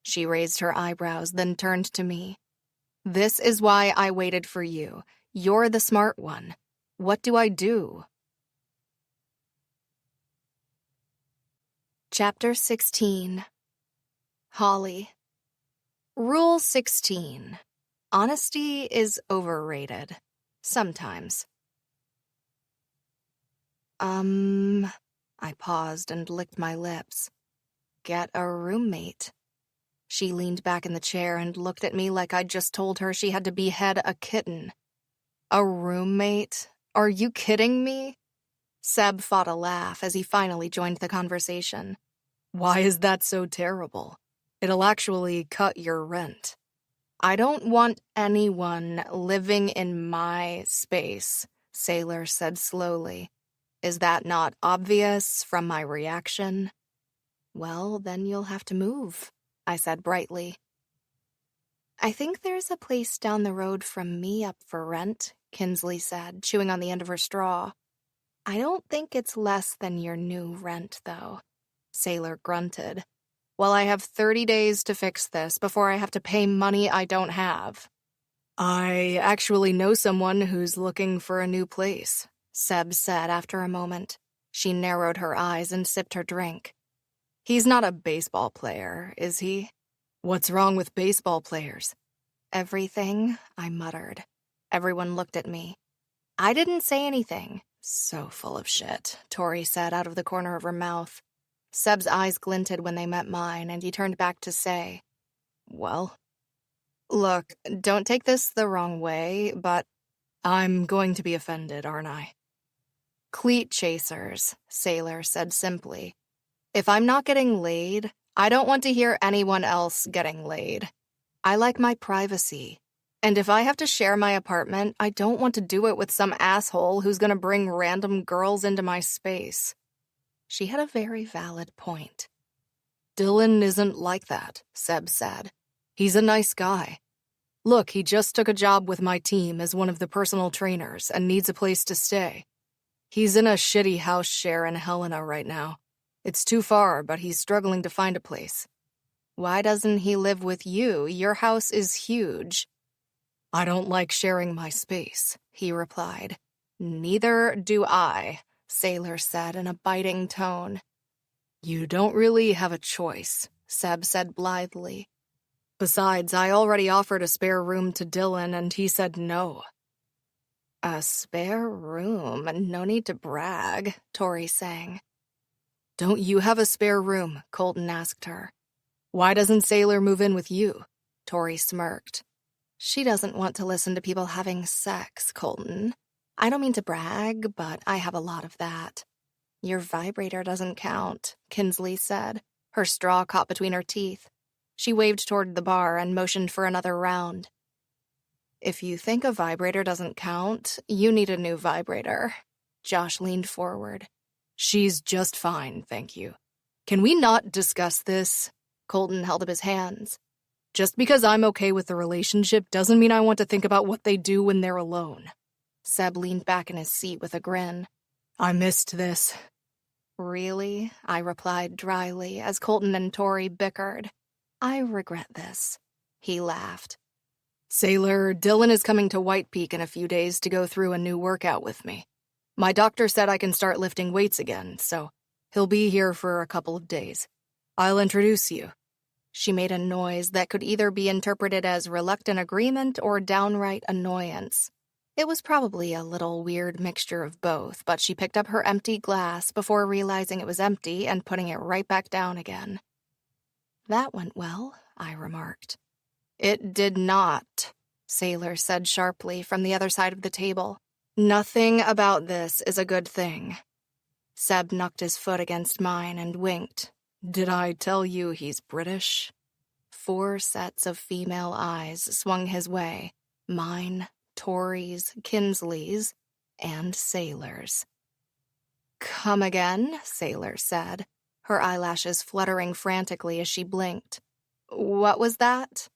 She raised her eyebrows, then turned to me. This is why I waited for you. You're the smart one. What do I do? Chapter 16. Holley. Rule 16. Honesty is overrated. Sometimes. I paused and licked my lips. Get a roommate. She leaned back in the chair and looked at me like I'd just told her she had to behead a kitten. A roommate? Are you kidding me? Seb fought a laugh as he finally joined the conversation. Why is that so terrible? It'll actually cut your rent. I don't want anyone living in my space, Sailor said slowly. Is that not obvious from my reaction? Well, then you'll have to move, I said brightly. I think there's a place down the road from me up for rent, Kinsley said, chewing on the end of her straw. I don't think it's less than your new rent, though, Sailor grunted. Well, I have 30 days to fix this before I have to pay money I don't have. I actually know someone who's looking for a new place, Seb said after a moment. She narrowed her eyes and sipped her drink. He's not a baseball player, is he? What's wrong with baseball players? Everything, I muttered. Everyone looked at me. I didn't say anything. So full of shit, Tori said out of the corner of her mouth. Seb's eyes glinted when they met mine, and he turned back to say, "Well, look, don't take this the wrong way, but I'm going to be offended, aren't I?" "Cleat chasers," Sailor said simply. "If I'm not getting laid, I don't want to hear anyone else getting laid. I like my privacy. And if I have to share my apartment, I don't want to do it with some asshole who's going to bring random girls into my space." She had a very valid point. "Dylan isn't like that," Seb said. "He's a nice guy. Look, he just took a job with my team as one of the personal trainers and needs a place to stay. He's in a shitty house share in Helena right now. It's too far, but he's struggling to find a place." "Why doesn't he live with you? Your house is huge." "I don't like sharing my space," he replied. "Neither do I," Sailor said in a biting tone. "You don't really have a choice," Seb said blithely. "Besides, I already offered a spare room to Dylan, and he said no." "A spare room? No need to brag," Tori sang. "Don't you have a spare room?" Colton asked her. "Why doesn't Sailor move in with you?" Tori smirked. "She doesn't want to listen to people having sex, Colton. I don't mean to brag, but I have a lot of that." "Your vibrator doesn't count," Kinsley said, her straw caught between her teeth. She waved toward the bar and motioned for another round. "If you think a vibrator doesn't count, you need a new vibrator." Josh leaned forward. "She's just fine, thank you. Can we not discuss this?" Colton held up his hands. "Just because I'm okay with the relationship doesn't mean I want to think about what they do when they're alone." Seb leaned back in his seat with a grin. "I missed this." "Really?" I replied dryly as Colton and Tori bickered. "I regret this." He laughed. "Sailor, Dylan is coming to White Peak in a few days to go through a new workout with me. My doctor said I can start lifting weights again, so he'll be here for a couple of days. I'll introduce you." She made a noise that could either be interpreted as reluctant agreement or downright annoyance. It was probably a little weird mixture of both, but she picked up her empty glass before realizing it was empty and putting it right back down again. "That went well," I remarked. "It did not," Sailor said sharply from the other side of the table. "Nothing about this is a good thing." Seb knocked his foot against mine and winked. "Did I tell you he's British?" 4 sets of female eyes swung his way. Mine, Tori's, Kinsley's, and Sailor's. "Come again," Sailor said, her eyelashes fluttering frantically as she blinked. "What was that?"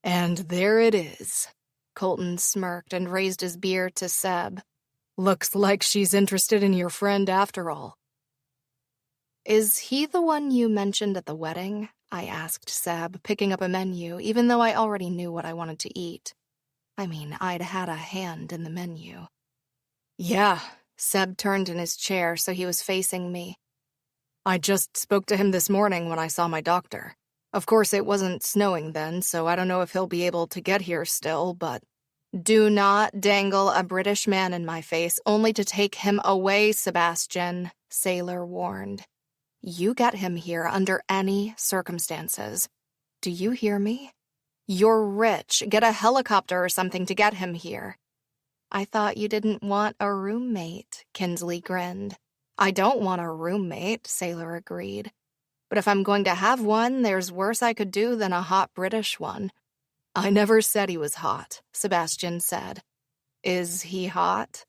"And there it is." Colton smirked and raised his beer to Seb. "Looks like she's interested in your friend after all." "Is he the one you mentioned at the wedding?" I asked Seb, picking up a menu, even though I already knew what I wanted to eat. I mean, I'd had a hand in the menu. "Yeah," Seb turned in his chair so he was facing me. "I just spoke to him this morning when I saw my doctor. Of course, it wasn't snowing then, so I don't know if he'll be able to get here still, but—" "Do not dangle a British man in my face only to take him away, Sebastian," Sailor warned. "You get him here under any circumstances. Do you hear me? You're rich. Get a helicopter or something to get him here." "I thought you didn't want a roommate," Kinsley grinned. "I don't want a roommate," Sailor agreed. "But if I'm going to have one, there's worse I could do than a hot British one." "I never said he was hot," Sebastian said. "Is he hot?"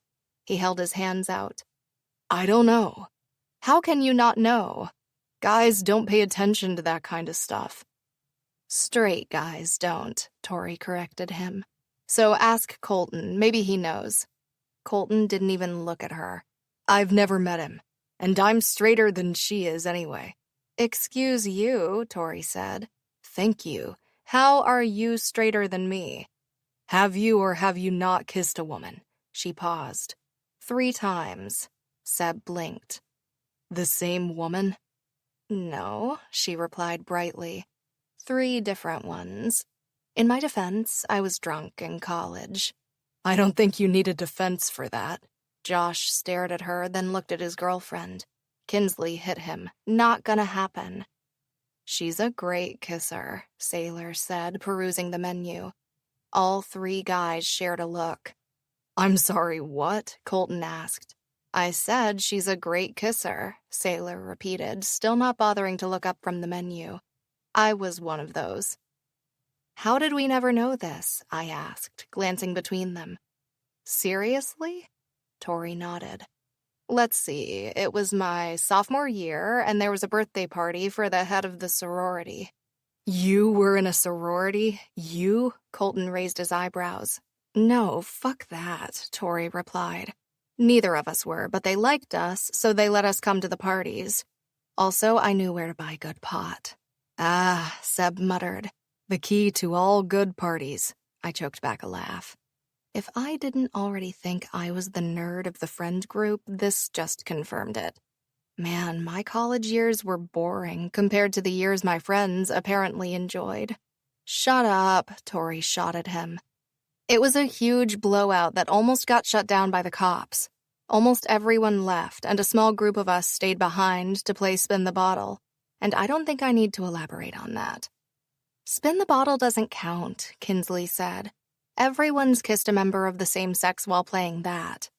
He held his hands out. "I don't know." "How can you not know? Guys don't pay attention to that kind of stuff." "Straight guys don't," Tori corrected him. "So ask Colton, maybe he knows." Colton didn't even look at her. "I've never met him, and I'm straighter than she is anyway." "Excuse you," Tori said. "Thank you. How are you straighter than me?" "Have you or have you not kissed a woman?" She paused. 3 times. Seb blinked. "The same woman?" "No," she replied brightly. 3 different ones." In my defense, I was drunk in college. I don't think you need a defense for that. Josh stared at her, then looked at his girlfriend. Kinsley hit him. Not gonna happen. She's a great kisser, Sailor said, perusing the menu. All three guys shared a look. I'm sorry, what? Colton asked. I said she's a great kisser, Sailor repeated, still not bothering to look up from the menu. I was one of those. How did we never know this? I asked, glancing between them. Seriously? Tori nodded. Let's see, it was my sophomore year, and there was a birthday party for the head of the sorority. You were in a sorority? You? Colton raised his eyebrows. No, fuck that, Tori replied. Neither of us were, but they liked us, so they let us come to the parties. Also, I knew where to buy good pot. Ah, Seb muttered. The key to all good parties. I choked back a laugh. If I didn't already think I was the nerd of the friend group, this just confirmed it. Man, my college years were boring compared to the years my friends apparently enjoyed. Shut up, Tori shot at him. It was a huge blowout that almost got shut down by the cops. Almost everyone left, and a small group of us stayed behind to play Spin the Bottle. And I don't think I need to elaborate on that. Spin the Bottle doesn't count, Kinsley said. Everyone's kissed a member of the same sex while playing that.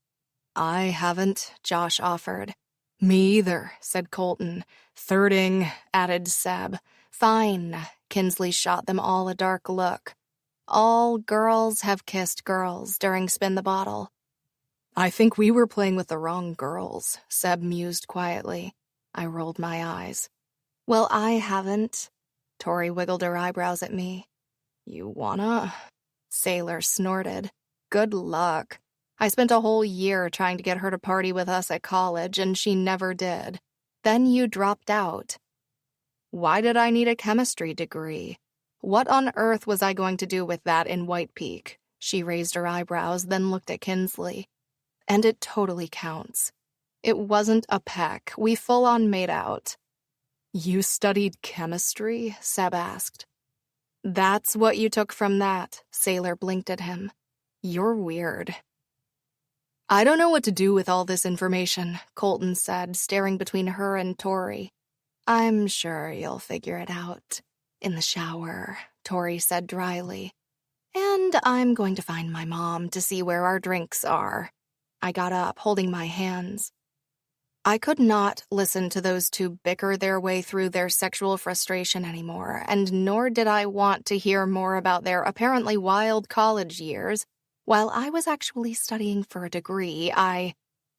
I haven't, Josh offered. Me either, said Colton. Thirding, added Seb. Fine, Kinsley shot them all a dark look. All girls have kissed girls during Spin the Bottle. I think we were playing with the wrong girls, Seb mused quietly. I rolled my eyes. Well, I haven't. Tori wiggled her eyebrows at me. You wanna? Sailor snorted. Good luck. I spent a whole year trying to get her to party with us at college, and she never did. Then you dropped out. Why did I need a chemistry degree? What on earth was I going to do with that in White Peak? She raised her eyebrows, then looked at Kinsley. And it totally counts. It wasn't a peck. We full-on made out. You studied chemistry? Seb asked. That's what you took from that, Sailor blinked at him. You're weird. I don't know what to do with all this information, Colton said, staring between her and Tori. I'm sure you'll figure it out. In the shower, Tori said dryly. And I'm going to find my mom to see where our drinks are. I got up, holding my hands. I could not listen to those two bicker their way through their sexual frustration anymore, and nor did I want to hear more about their apparently wild college years, while I was actually studying for a degree I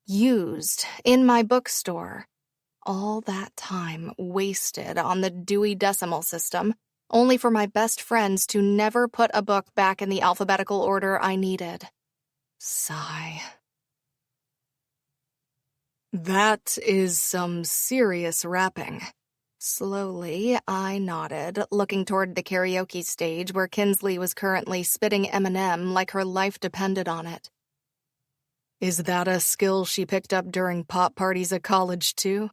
used in my bookstore. All that time wasted on the Dewey Decimal System, only for my best friends to never put a book back in the alphabetical order I needed. Sigh. That is some serious rapping. Slowly, I nodded, looking toward the karaoke stage where Kinsley was currently spitting Eminem like her life depended on it. Is that a skill she picked up during pop parties at college, too?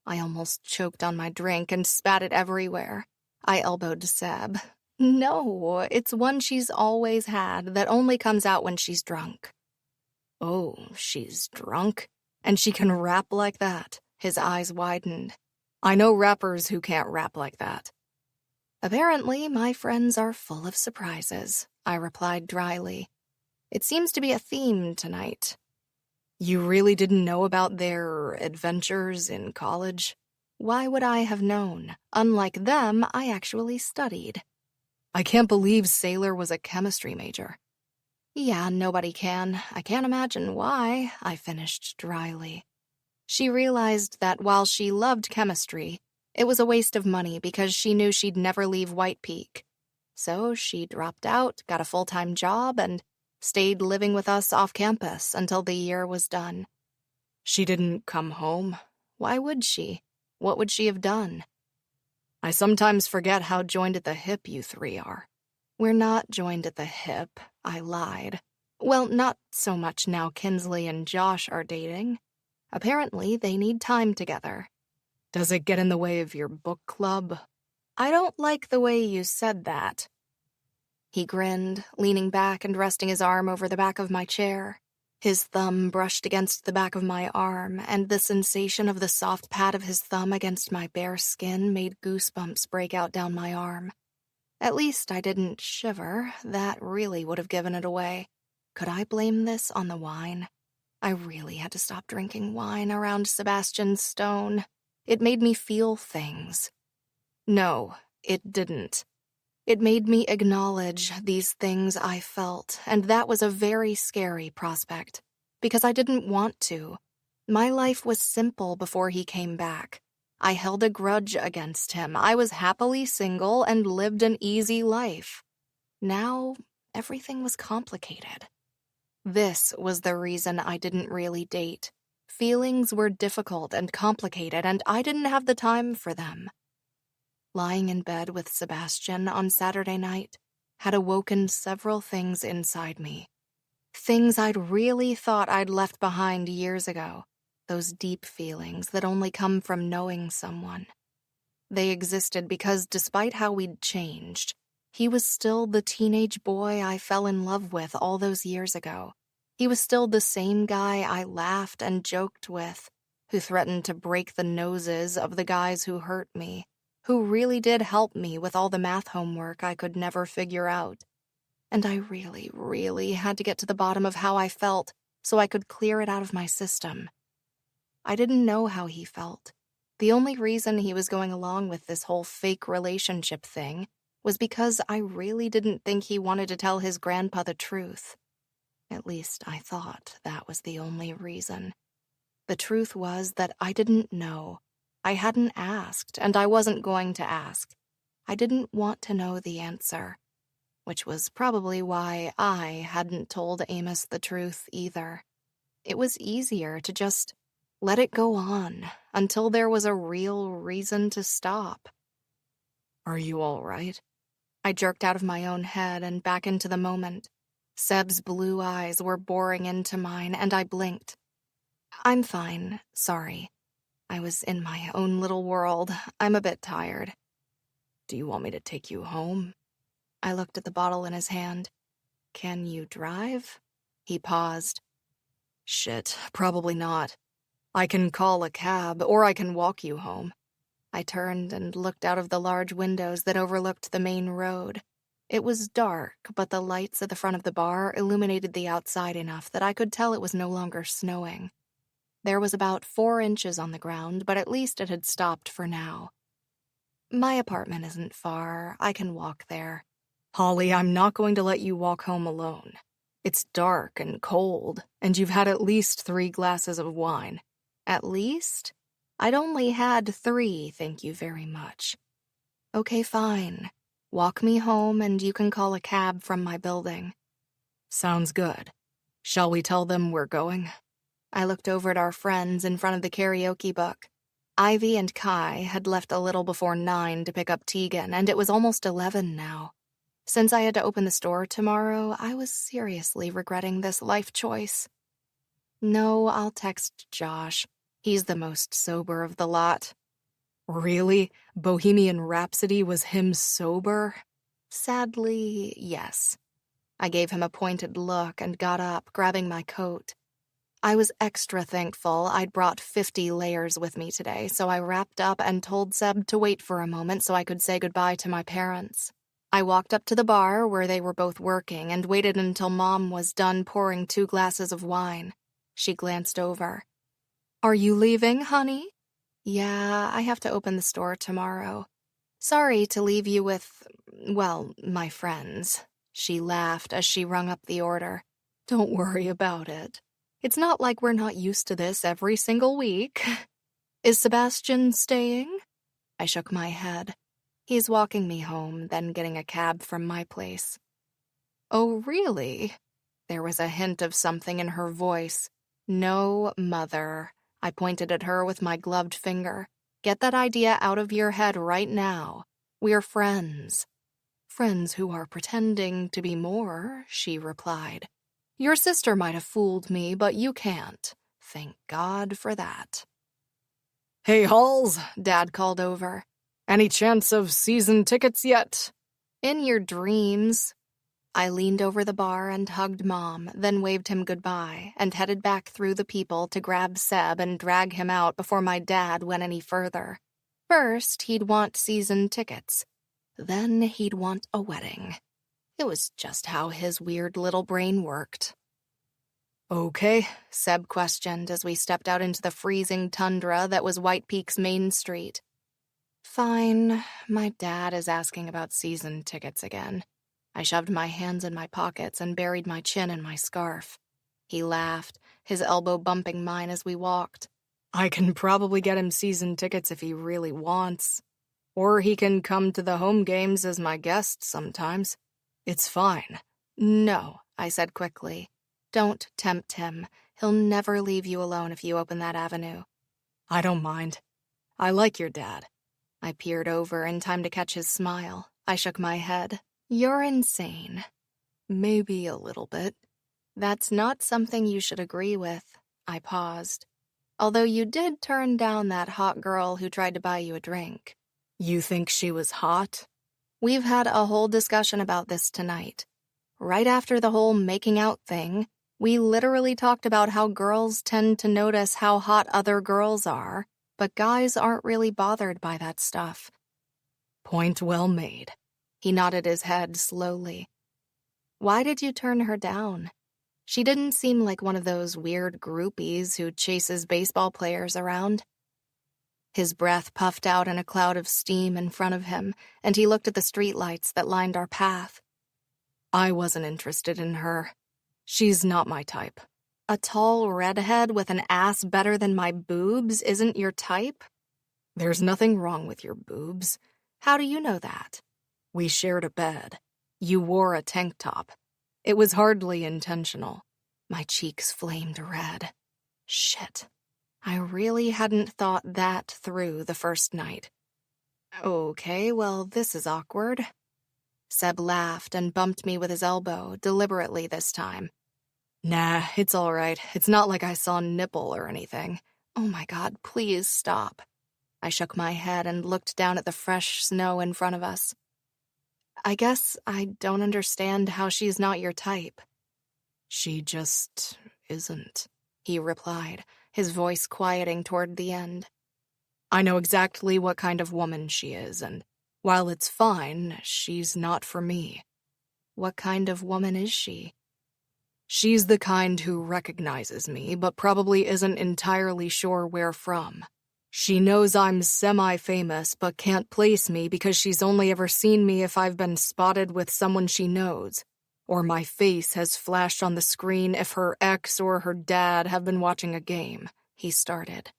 I almost choked on my drink and spat it everywhere. I elbowed Seb. No, it's one she's always had that only comes out when she's drunk. Oh, she's drunk? And she can rap like that? His eyes widened. I know rappers who can't rap like that. Apparently, my friends are full of surprises, I replied dryly. It seems to be a theme tonight. You really didn't know about their adventures in college? Why would I have known? Unlike them, I actually studied. I can't believe Sailor was a chemistry major. Yeah, nobody can. I can't imagine why, I finished dryly. She realized that while she loved chemistry, it was a waste of money because she knew she'd never leave White Peak. So she dropped out, got a full-time job, and stayed living with us off campus until the year was done. She didn't come home? Why would she? What would she have done? I sometimes forget how joined at the hip you three are. We're not joined at the hip, I lied. Well, not so much now Kinsley and Josh are dating. Apparently, they need time together. Does it get in the way of your book club? I don't like the way you said that. He grinned, leaning back and resting his arm over the back of my chair. His thumb brushed against the back of my arm, and the sensation of the soft pad of his thumb against my bare skin made goosebumps break out down my arm. At least I didn't shiver. That really would have given it away. Could I blame this on the wine? I really had to stop drinking wine around Sebastian Stone. It made me feel things. No, it didn't. It made me acknowledge these things I felt, and that was a very scary prospect, because I didn't want to. My life was simple before he came back. I held a grudge against him. I was happily single and lived an easy life. Now, everything was complicated. This was the reason I didn't really date. Feelings were difficult and complicated, and I didn't have the time for them. Lying in bed with Sebastian on Saturday night had awoken several things inside me. Things I'd really thought I'd left behind years ago. Those deep feelings that only come from knowing someone. They existed because despite how we'd changed, he was still the teenage boy I fell in love with all those years ago. He was still the same guy I laughed and joked with, who threatened to break the noses of the guys who hurt me, who really did help me with all the math homework I could never figure out. And I really, really had to get to the bottom of how I felt so I could clear it out of my system. I didn't know how he felt. The only reason he was going along with this whole fake relationship thing was because I really didn't think he wanted to tell his grandpa the truth. At least I thought that was the only reason. The truth was that I didn't know. I hadn't asked, and I wasn't going to ask. I didn't want to know the answer, which was probably why I hadn't told Amos the truth either. It was easier to just let it go on until there was a real reason to stop. Are you all right? I jerked out of my own head and back into the moment. Seb's blue eyes were boring into mine, and I blinked. I'm fine, sorry. I was in my own little world. I'm a bit tired. Do you want me to take you home? I looked at the bottle in his hand. Can you drive? He paused. Shit, probably not. I can call a cab, or I can walk you home. I turned and looked out of the large windows that overlooked the main road. It was dark, but the lights at the front of the bar illuminated the outside enough that I could tell it was no longer snowing. There was about 4 inches on the ground, but at least it had stopped for now. My apartment isn't far. I can walk there. Holly, I'm not going to let you walk home alone. It's dark and cold, and you've had at least 3 glasses of wine. At least? I'd only had 3, thank you very much. Okay, fine. Walk me home and you can call a cab from my building. Sounds good. Shall we tell them we're going? I looked over at our friends in front of the karaoke book. Ivy and Kai had left a little before 9 to pick up Tegan, and it was almost 11 now. Since I had to open the store tomorrow, I was seriously regretting this life choice. No, I'll text Josh. He's the most sober of the lot. Really? Bohemian Rhapsody was him sober? Sadly, yes. I gave him a pointed look and got up, grabbing my coat. I was extra thankful I'd brought 50 layers with me today, so I wrapped up and told Seb to wait for a moment so I could say goodbye to my parents. I walked up to the bar where they were both working and waited until Mom was done pouring 2 glasses of wine. She glanced over. Are you leaving, honey? Yeah, I have to open the store tomorrow. Sorry to leave you with, well, my friends. She laughed as she rung up the order. Don't worry about it. It's not like we're not used to this every single week. Is Sebastian staying? I shook my head. He's walking me home, then getting a cab from my place. Oh, really? There was a hint of something in her voice. No, mother. I pointed at her with my gloved finger. Get that idea out of your head right now. We're friends. Friends who are pretending to be more, she replied. Your sister might have fooled me, but you can't. Thank God for that. Hey, Halls, Dad called over. Any chance of season tickets yet? In your dreams. I leaned over the bar and hugged Mom, then waved him goodbye and headed back through the people to grab Seb and drag him out before my dad went any further. First, he'd want season tickets. Then he'd want a wedding. It was just how his weird little brain worked. Okay, Seb questioned as we stepped out into the freezing tundra that was White Peak's main street. Fine, my dad is asking about season tickets again. I shoved my hands in my pockets and buried my chin in my scarf. He laughed, his elbow bumping mine as we walked. I can probably get him season tickets if he really wants. Or he can come to the home games as my guest sometimes. It's fine. No, I said quickly. Don't tempt him. He'll never leave you alone if you open that avenue. I don't mind. I like your dad. I peered over in time to catch his smile. I shook my head. You're insane. Maybe a little bit. That's not something you should agree with. I paused. Although you did turn down that hot girl who tried to buy you a drink. You think she was hot? We've had a whole discussion about this tonight. Right after the whole making out thing, we literally talked about how girls tend to notice how hot other girls are, but guys aren't really bothered by that stuff. Point well made. He nodded his head slowly. Why did you turn her down? She didn't seem like one of those weird groupies who chases baseball players around. His breath puffed out in a cloud of steam in front of him, and he looked at the streetlights that lined our path. I wasn't interested in her. She's not my type. A tall redhead with an ass better than my boobs isn't your type? There's nothing wrong with your boobs. How do you know that? We shared a bed. You wore a tank top. It was hardly intentional. My cheeks flamed red. Shit. I really hadn't thought that through the first night. Okay, well, this is awkward. Seb laughed and bumped me with his elbow, deliberately this time. Nah, it's all right. It's not like I saw a nipple or anything. Oh my God, please stop. I shook my head and looked down at the fresh snow in front of us. I guess I don't understand how she's not your type. She just isn't, he replied, his voice quieting toward the end. I know exactly what kind of woman she is, and while it's fine, she's not for me. What kind of woman is she? She's the kind who recognizes me, but probably isn't entirely sure where from. She knows I'm semi-famous, but can't place me because she's only ever seen me if I've been spotted with someone she knows, or my face has flashed on the screen if her ex or her dad have been watching a game, he started.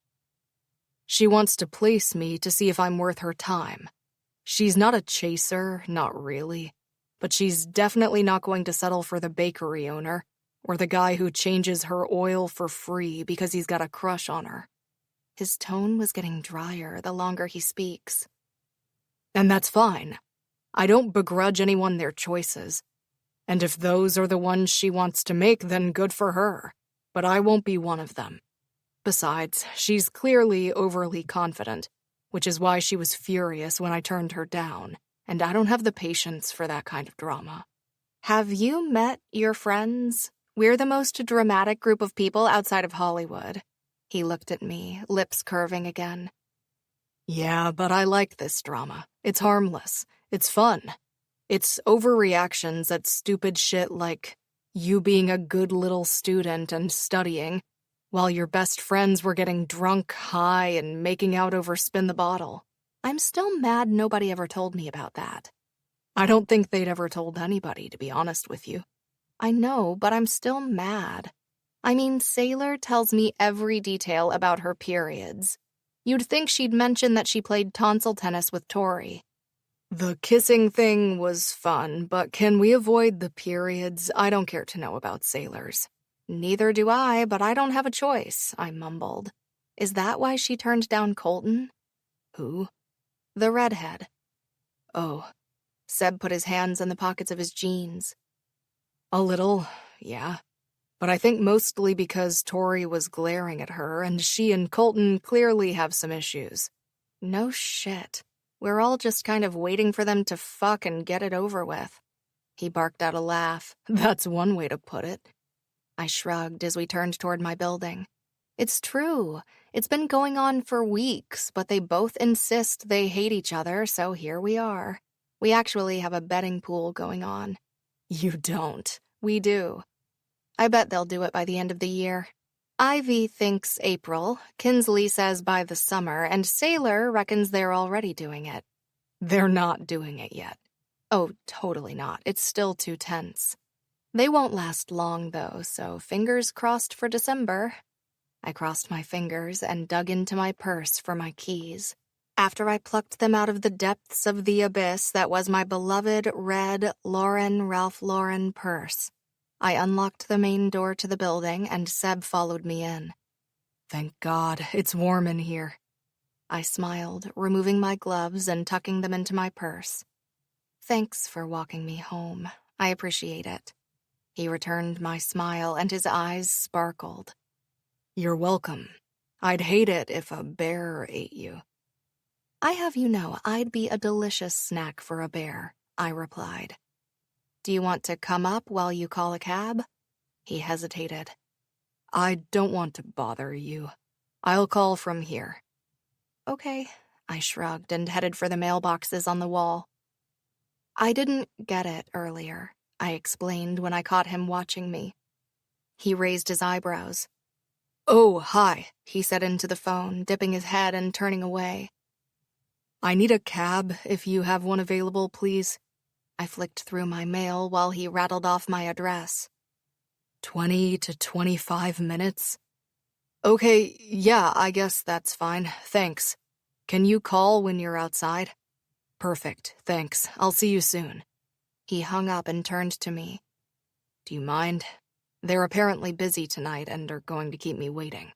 She wants to place me to see if I'm worth her time. She's not a chaser, not really, but she's definitely not going to settle for the bakery owner, or the guy who changes her oil for free because he's got a crush on her. His tone was getting drier the longer he speaks. And that's fine. I don't begrudge anyone their choices. And if those are the ones she wants to make, then good for her. But I won't be one of them. Besides, she's clearly overly confident, which is why she was furious when I turned her down, and I don't have the patience for that kind of drama. Have you met your friends? We're the most dramatic group of people outside of Hollywood. He looked at me, lips curving again. Yeah, but I like this drama. It's harmless. It's fun. It's overreactions at stupid shit like you being a good little student and studying, while your best friends were getting drunk, high, and making out over Spin the Bottle. I'm still mad nobody ever told me about that. I don't think they'd ever told anybody, to be honest with you. I know, but I'm still mad. I mean, Sailor tells me every detail about her periods. You'd think she'd mention that she played tonsil tennis with Tori. The kissing thing was fun, but can we avoid the periods? I don't care to know about sailors. Neither do I, but I don't have a choice, I mumbled. Is that why she turned down Colton? Who? The redhead. Oh. Seb put his hands in the pockets of his jeans. A little, yeah. But I think mostly because Tori was glaring at her, and she and Colton clearly have some issues. No shit. We're all just kind of waiting for them to fuck and get it over with. He barked out a laugh. That's one way to put it. I shrugged as we turned toward my building. It's true. It's been going on for weeks, but they both insist they hate each other, so here we are. We actually have a betting pool going on. You don't. We do. I bet they'll do it by the end of the year. Ivy thinks April, Kinsley says by the summer, and Sailor reckons they're already doing it. They're not doing it yet. Oh, totally not. It's still too tense. They won't last long, though, so fingers crossed for December. I crossed my fingers and dug into my purse for my keys. After I plucked them out of the depths of the abyss that was my beloved red Ralph Lauren purse, I unlocked the main door to the building and Seb followed me in. Thank God, it's warm in here. I smiled, removing my gloves and tucking them into my purse. Thanks for walking me home. I appreciate it. He returned my smile and his eyes sparkled. You're welcome. I'd hate it if a bear ate you. I have you know I'd be a delicious snack for a bear, I replied. Do you want to come up while you call a cab? He hesitated. I don't want to bother you. I'll call from here. Okay, I shrugged and headed for the mailboxes on the wall. I didn't get it earlier, I explained when I caught him watching me. He raised his eyebrows. Oh, hi, he said into the phone, dipping his head and turning away. I need a cab if you have one available, please. I flicked through my mail while he rattled off my address. 20 to 25 minutes? Okay, yeah, I guess that's fine, thanks. Can you call when you're outside? Perfect, thanks. I'll see you soon. He hung up and turned to me. Do you mind? They're apparently busy tonight and are going to keep me waiting.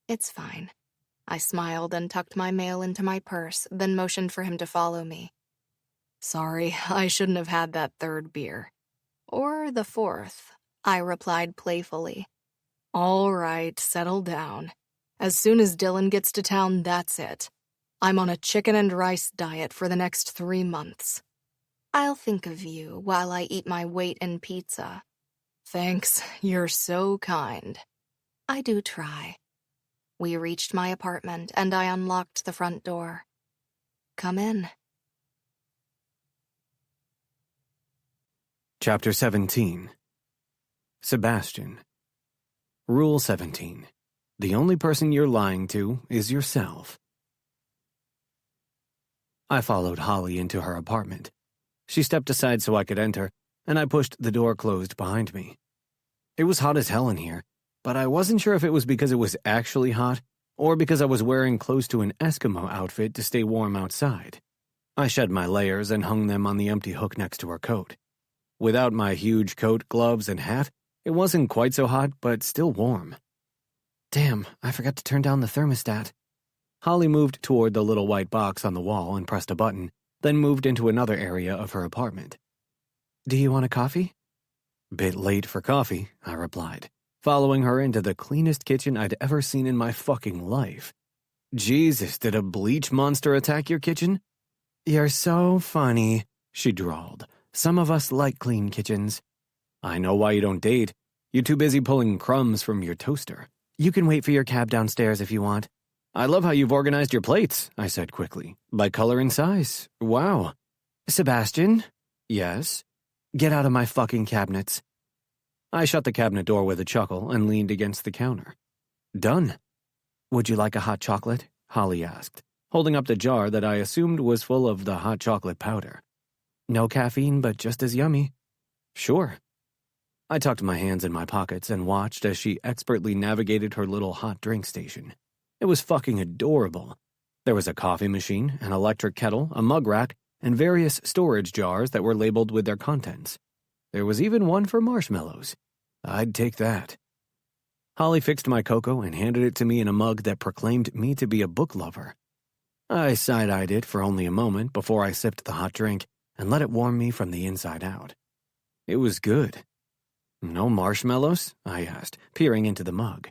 It's fine. I smiled and tucked my mail into my purse, then motioned for him to follow me. Sorry, I shouldn't have had that third beer. Or the fourth, I replied playfully. All right, settle down. As soon as Dylan gets to town, that's it. I'm on a chicken and rice diet for the next 3 months. I'll think of you while I eat my weight in pizza. Thanks, you're so kind. I do try. We reached my apartment, and I unlocked the front door. Come in. Chapter 17. Sebastian. Rule 17. The only person you're lying to is yourself. I followed Holley into her apartment. She stepped aside so I could enter, and I pushed the door closed behind me. It was hot as hell in here, but I wasn't sure if it was because it was actually hot or because I was wearing close to an Eskimo outfit to stay warm outside. I shed my layers and hung them on the empty hook next to her coat. Without my huge coat, gloves, and hat, it wasn't quite so hot, but still warm. Damn, I forgot to turn down the thermostat. Holley moved toward the little white box on the wall and pressed a button, then moved into another area of her apartment. Do you want a coffee? Bit late for coffee, I replied, following her into the cleanest kitchen I'd ever seen in my fucking life. Jesus, did a bleach monster attack your kitchen? You're so funny, she drawled. Some of us like clean kitchens. I know why you don't date. You're too busy pulling crumbs from your toaster. You can wait for your cab downstairs if you want. I love how you've organized your plates, I said quickly. By color and size. Wow. Sebastian? Yes? Get out of my fucking cabinets. I shut the cabinet door with a chuckle and leaned against the counter. Done. Would you like a hot chocolate? Holley asked, holding up the jar that I assumed was full of the hot chocolate powder. No caffeine, but just as yummy. Sure. I tucked my hands in my pockets and watched as she expertly navigated her little hot drink station. It was fucking adorable. There was a coffee machine, an electric kettle, a mug rack, and various storage jars that were labeled with their contents. There was even one for marshmallows. I'd take that. Holley fixed my cocoa and handed it to me in a mug that proclaimed me to be a book lover. I side-eyed it for only a moment before I sipped the hot drink and let it warm me from the inside out. It was good. No marshmallows? I asked, peering into the mug.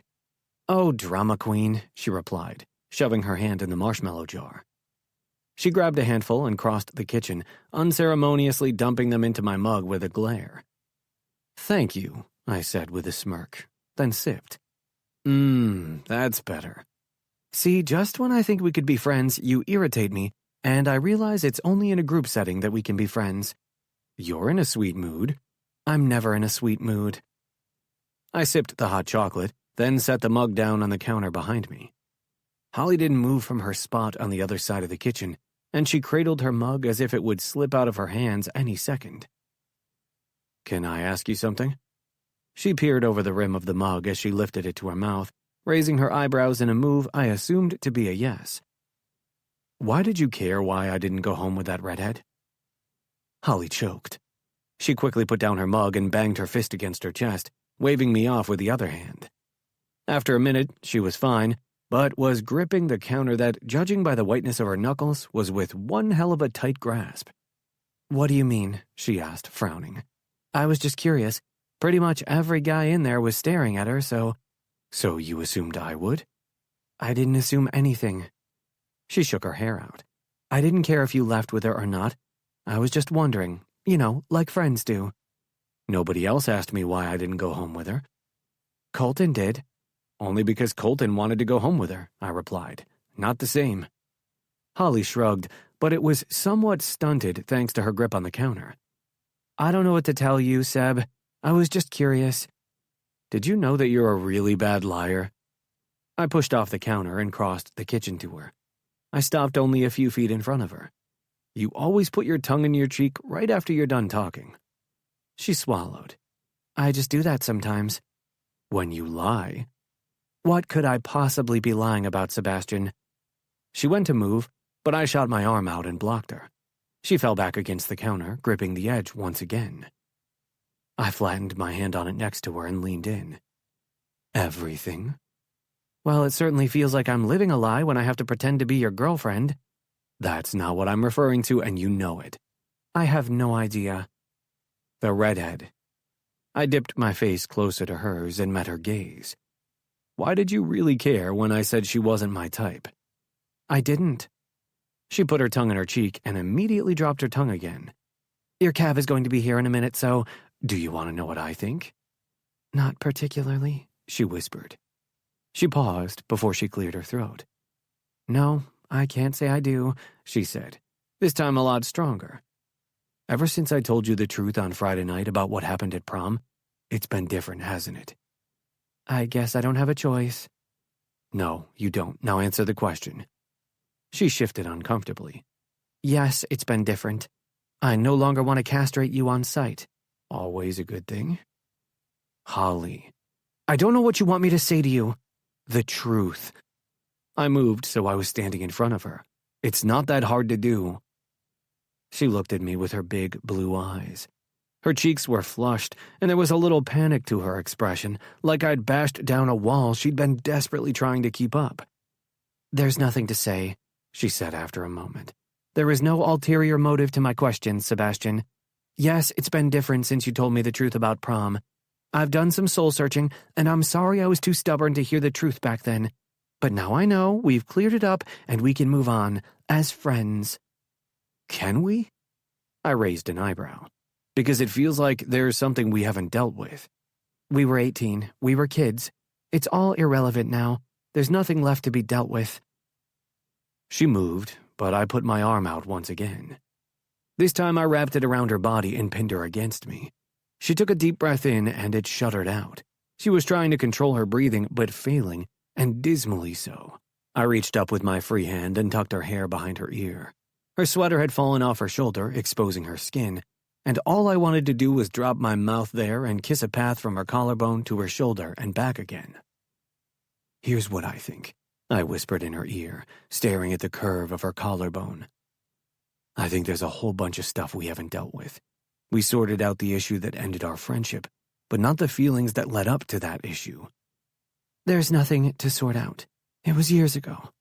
Oh, drama queen, she replied, shoving her hand in the marshmallow jar. She grabbed a handful and crossed the kitchen, unceremoniously dumping them into my mug with a glare. "Thank you," I said with a smirk, then sipped. That's better. See, just when I think we could be friends, you irritate me, and I realize it's only in a group setting that we can be friends. You're in a sweet mood. I'm never in a sweet mood. I sipped the hot chocolate, then set the mug down on the counter behind me. Holly didn't move from her spot on the other side of the kitchen, and she cradled her mug as if it would slip out of her hands any second. "Can I ask you something?" She peered over the rim of the mug as she lifted it to her mouth, raising her eyebrows in a move I assumed to be a yes. "Why did you care why I didn't go home with that redhead?" Holly choked. She quickly put down her mug and banged her fist against her chest, waving me off with the other hand. After a minute, she was fine, but was gripping the counter that, judging by the whiteness of her knuckles, was with one hell of a tight grasp. "What do you mean?" she asked, frowning. "I was just curious. Pretty much every guy in there was staring at her, so..." "So you assumed I would?" "I didn't assume anything." She shook her hair out. "I didn't care if you left with her or not. I was just wondering, like friends do." "Nobody else asked me why I didn't go home with her." "Colton did." "Only because Colton wanted to go home with her," I replied. "Not the same." Holly shrugged, but it was somewhat stunted thanks to her grip on the counter. "I don't know what to tell you, Seb. I was just curious." "Did you know that you're a really bad liar?" I pushed off the counter and crossed the kitchen to her. I stopped only a few feet in front of her. "You always put your tongue in your cheek right after you're done talking." She swallowed. "I just do that sometimes." "When you lie." "What could I possibly be lying about, Sebastian?" She went to move, but I shot my arm out and blocked her. She fell back against the counter, gripping the edge once again. I flattened my hand on it next to her and leaned in. "Everything?" "Well, it certainly feels like I'm living a lie when I have to pretend to be your girlfriend." "That's not what I'm referring to, and you know it." "I have no idea." "The redhead." I dipped my face closer to hers and met her gaze. "Why did you really care when I said she wasn't my type?" "I didn't." She put her tongue in her cheek and immediately dropped her tongue again. "Your cab is going to be here in a minute, so do you want to know what I think?" "Not particularly," she whispered. She paused before she cleared her throat. "No, I can't say I do," she said, this time a lot stronger. "Ever since I told you the truth on Friday night about what happened at prom, it's been different, hasn't it?" "I guess I don't have a choice." "No, you don't. Now answer the question." She shifted uncomfortably. "Yes, it's been different. I no longer want to castrate you on sight." "Always a good thing." "Holly, I don't know what you want me to say to you." "The truth." I moved so I was standing in front of her. "It's not that hard to do." She looked at me with her big blue eyes. Her cheeks were flushed, and there was a little panic to her expression, like I'd bashed down a wall she'd been desperately trying to keep up. "There's nothing to say," she said after a moment. "There is no ulterior motive to my questions, Sebastian. Yes, it's been different since you told me the truth about prom. I've done some soul-searching, and I'm sorry I was too stubborn to hear the truth back then. But now I know, we've cleared it up, and we can move on, as friends." "Can we?" I raised an eyebrow. "Because it feels like there's something we haven't dealt with." "We were 18. We were kids. It's all irrelevant now. There's nothing left to be dealt with." She moved, but I put my arm out once again. This time I wrapped it around her body and pinned her against me. She took a deep breath in and it shuddered out. She was trying to control her breathing, but failing, and dismally so. I reached up with my free hand and tucked her hair behind her ear. Her sweater had fallen off her shoulder, exposing her skin, and all I wanted to do was drop my mouth there and kiss a path from her collarbone to her shoulder and back again. "Here's what I think," I whispered in her ear, staring at the curve of her collarbone. "I think there's a whole bunch of stuff we haven't dealt with. We sorted out the issue that ended our friendship, but not the feelings that led up to that issue." "There's nothing to sort out. It was years ago."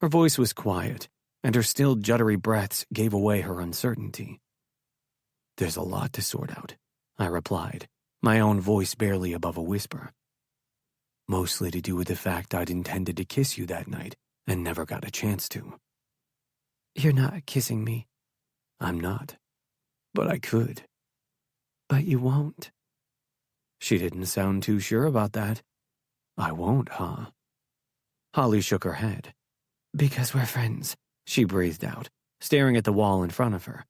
Her voice was quiet, and her still juddery breaths gave away her uncertainty. "There's a lot to sort out," I replied, my own voice barely above a whisper. "Mostly to do with the fact I'd intended to kiss you that night and never got a chance to." You're not kissing me. I'm not. But I could. But you won't. She didn't sound too sure about that. I won't, huh? Holley shook her head. Because we're friends, she breathed out, staring at the wall in front of her.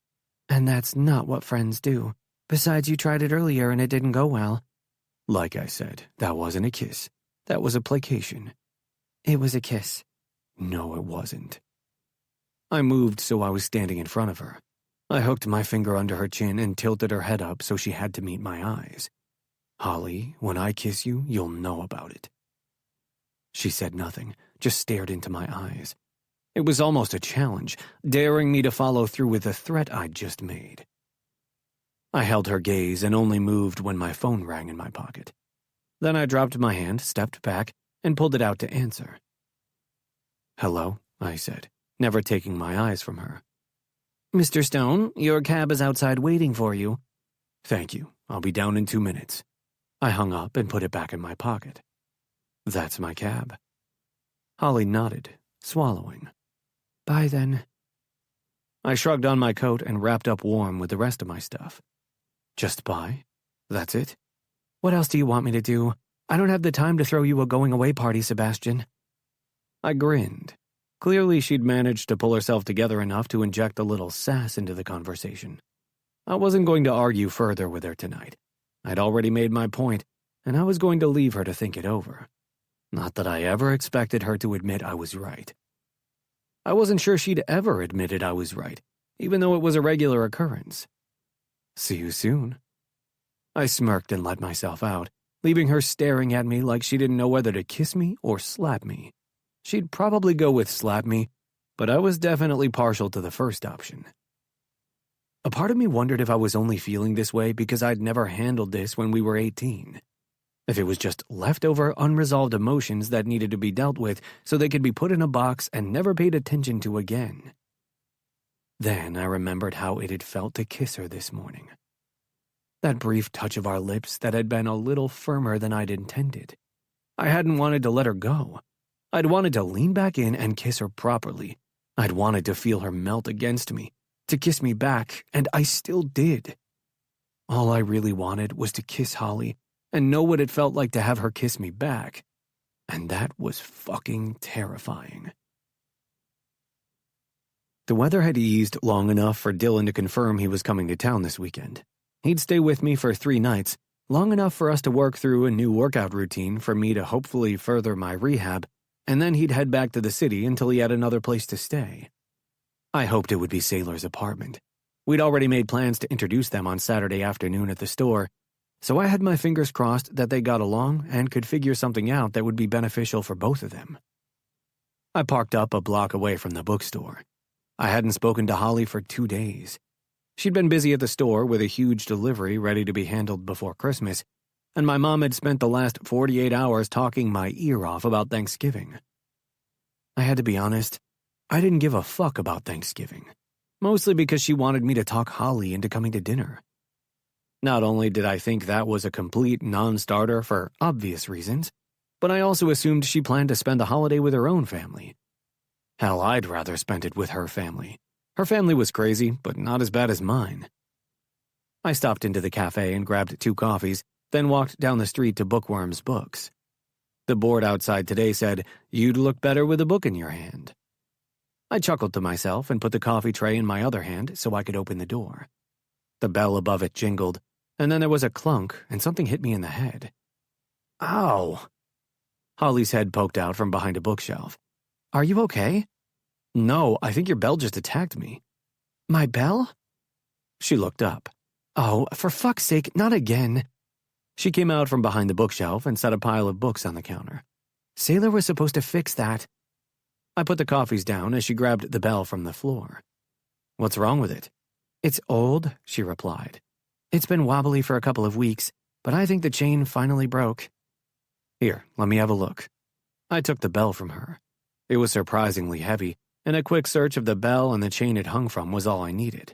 And that's not what friends do. Besides, you tried it earlier and it didn't go well. Like I said, that wasn't a kiss. That was a placation. It was a kiss. No, it wasn't. I moved so I was standing in front of her. I hooked my finger under her chin and tilted her head up so she had to meet my eyes. Holley, when I kiss you, you'll know about it. She said nothing, just stared into my eyes. It was almost a challenge, daring me to follow through with the threat I'd just made. I held her gaze and only moved when my phone rang in my pocket. Then I dropped my hand, stepped back, and pulled it out to answer. Hello, I said, never taking my eyes from her. Mr. Stone, your cab is outside waiting for you. Thank you. I'll be down in 2 minutes. I hung up and put it back in my pocket. That's my cab. Holley nodded, swallowing. Bye then. I shrugged on my coat and wrapped up warm with the rest of my stuff. Just bye? That's it? What else do you want me to do? I don't have the time to throw you a going-away party, Sebastian. I grinned. Clearly she'd managed to pull herself together enough to inject a little sass into the conversation. I wasn't going to argue further with her tonight. I'd already made my point, and I was going to leave her to think it over. Not that I ever expected her to admit I was right. I wasn't sure she'd ever admitted I was right, even though it was a regular occurrence. See you soon. I smirked and let myself out, leaving her staring at me like she didn't know whether to kiss me or slap me. She'd probably go with slap me, but I was definitely partial to the first option. A part of me wondered if I was only feeling this way because I'd never handled this when we were 18. If it was just leftover, unresolved emotions that needed to be dealt with so they could be put in a box and never paid attention to again. Then I remembered how it had felt to kiss her this morning. That brief touch of our lips that had been a little firmer than I'd intended. I hadn't wanted to let her go. I'd wanted to lean back in and kiss her properly. I'd wanted to feel her melt against me, to kiss me back, and I still did. All I really wanted was to kiss Holley and know what it felt like to have her kiss me back. And that was fucking terrifying. The weather had eased long enough for Dylan to confirm he was coming to town this weekend. He'd stay with me for 3 nights, long enough for us to work through a new workout routine for me to hopefully further my rehab, and then he'd head back to the city until he had another place to stay. I hoped it would be Sailor's apartment. We'd already made plans to introduce them on Saturday afternoon at the store, so I had my fingers crossed that they got along and could figure something out that would be beneficial for both of them. I parked up a block away from the bookstore. I hadn't spoken to Holley for 2 days. She'd been busy at the store with a huge delivery ready to be handled before Christmas, and my mom had spent the last 48 hours talking my ear off about Thanksgiving. I had to be honest, I didn't give a fuck about Thanksgiving, mostly because she wanted me to talk Holley into coming to dinner. Not only did I think that was a complete non-starter for obvious reasons, but I also assumed she planned to spend the holiday with her own family. Hell, I'd rather spend it with her family. Her family was crazy, but not as bad as mine. I stopped into the cafe and grabbed 2 coffees, then walked down the street to Bookworm's Books. The board outside today said, "You'd look better with a book in your hand." I chuckled to myself and put the coffee tray in my other hand so I could open the door. The bell above it jingled, and then there was a clunk and something hit me in the head. Ow! Holley's head poked out from behind a bookshelf. Are you okay? No, I think your bell just attacked me. My bell? She looked up. Oh, for fuck's sake, not again. She came out from behind the bookshelf and set a pile of books on the counter. Sailor was supposed to fix that. I put the coffees down as she grabbed the bell from the floor. What's wrong with it? It's old, she replied. It's been wobbly for a couple of weeks, but I think the chain finally broke. Here, let me have a look. I took the bell from her. It was surprisingly heavy, and a quick search of the bell and the chain it hung from was all I needed.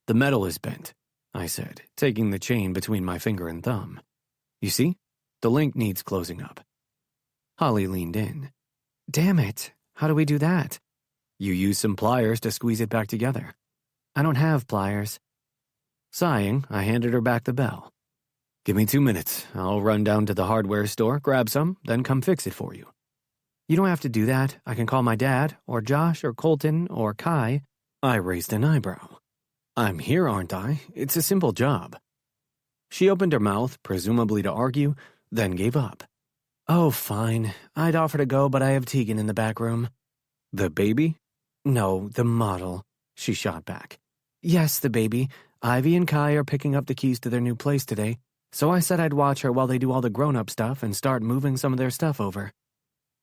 The metal is bent, I said, taking the chain between my finger and thumb. You see? The link needs closing up. Holley leaned in. Damn it, how do we do that? You use some pliers to squeeze it back together. I don't have pliers. Sighing, I handed her back the bell. Give me 2 minutes. I'll run down to the hardware store, grab some, then come fix it for you. You don't have to do that. I can call my dad, or Josh, or Colton, or Kai. I raised an eyebrow. I'm here, aren't I? It's a simple job. She opened her mouth, presumably to argue, then gave up. Oh, fine. I'd offer to go, but I have Tegan in the back room. The baby? No, the model, she shot back. Yes, the baby. Ivy and Kai are picking up the keys to their new place today, so I said I'd watch her while they do all the grown-up stuff and start moving some of their stuff over.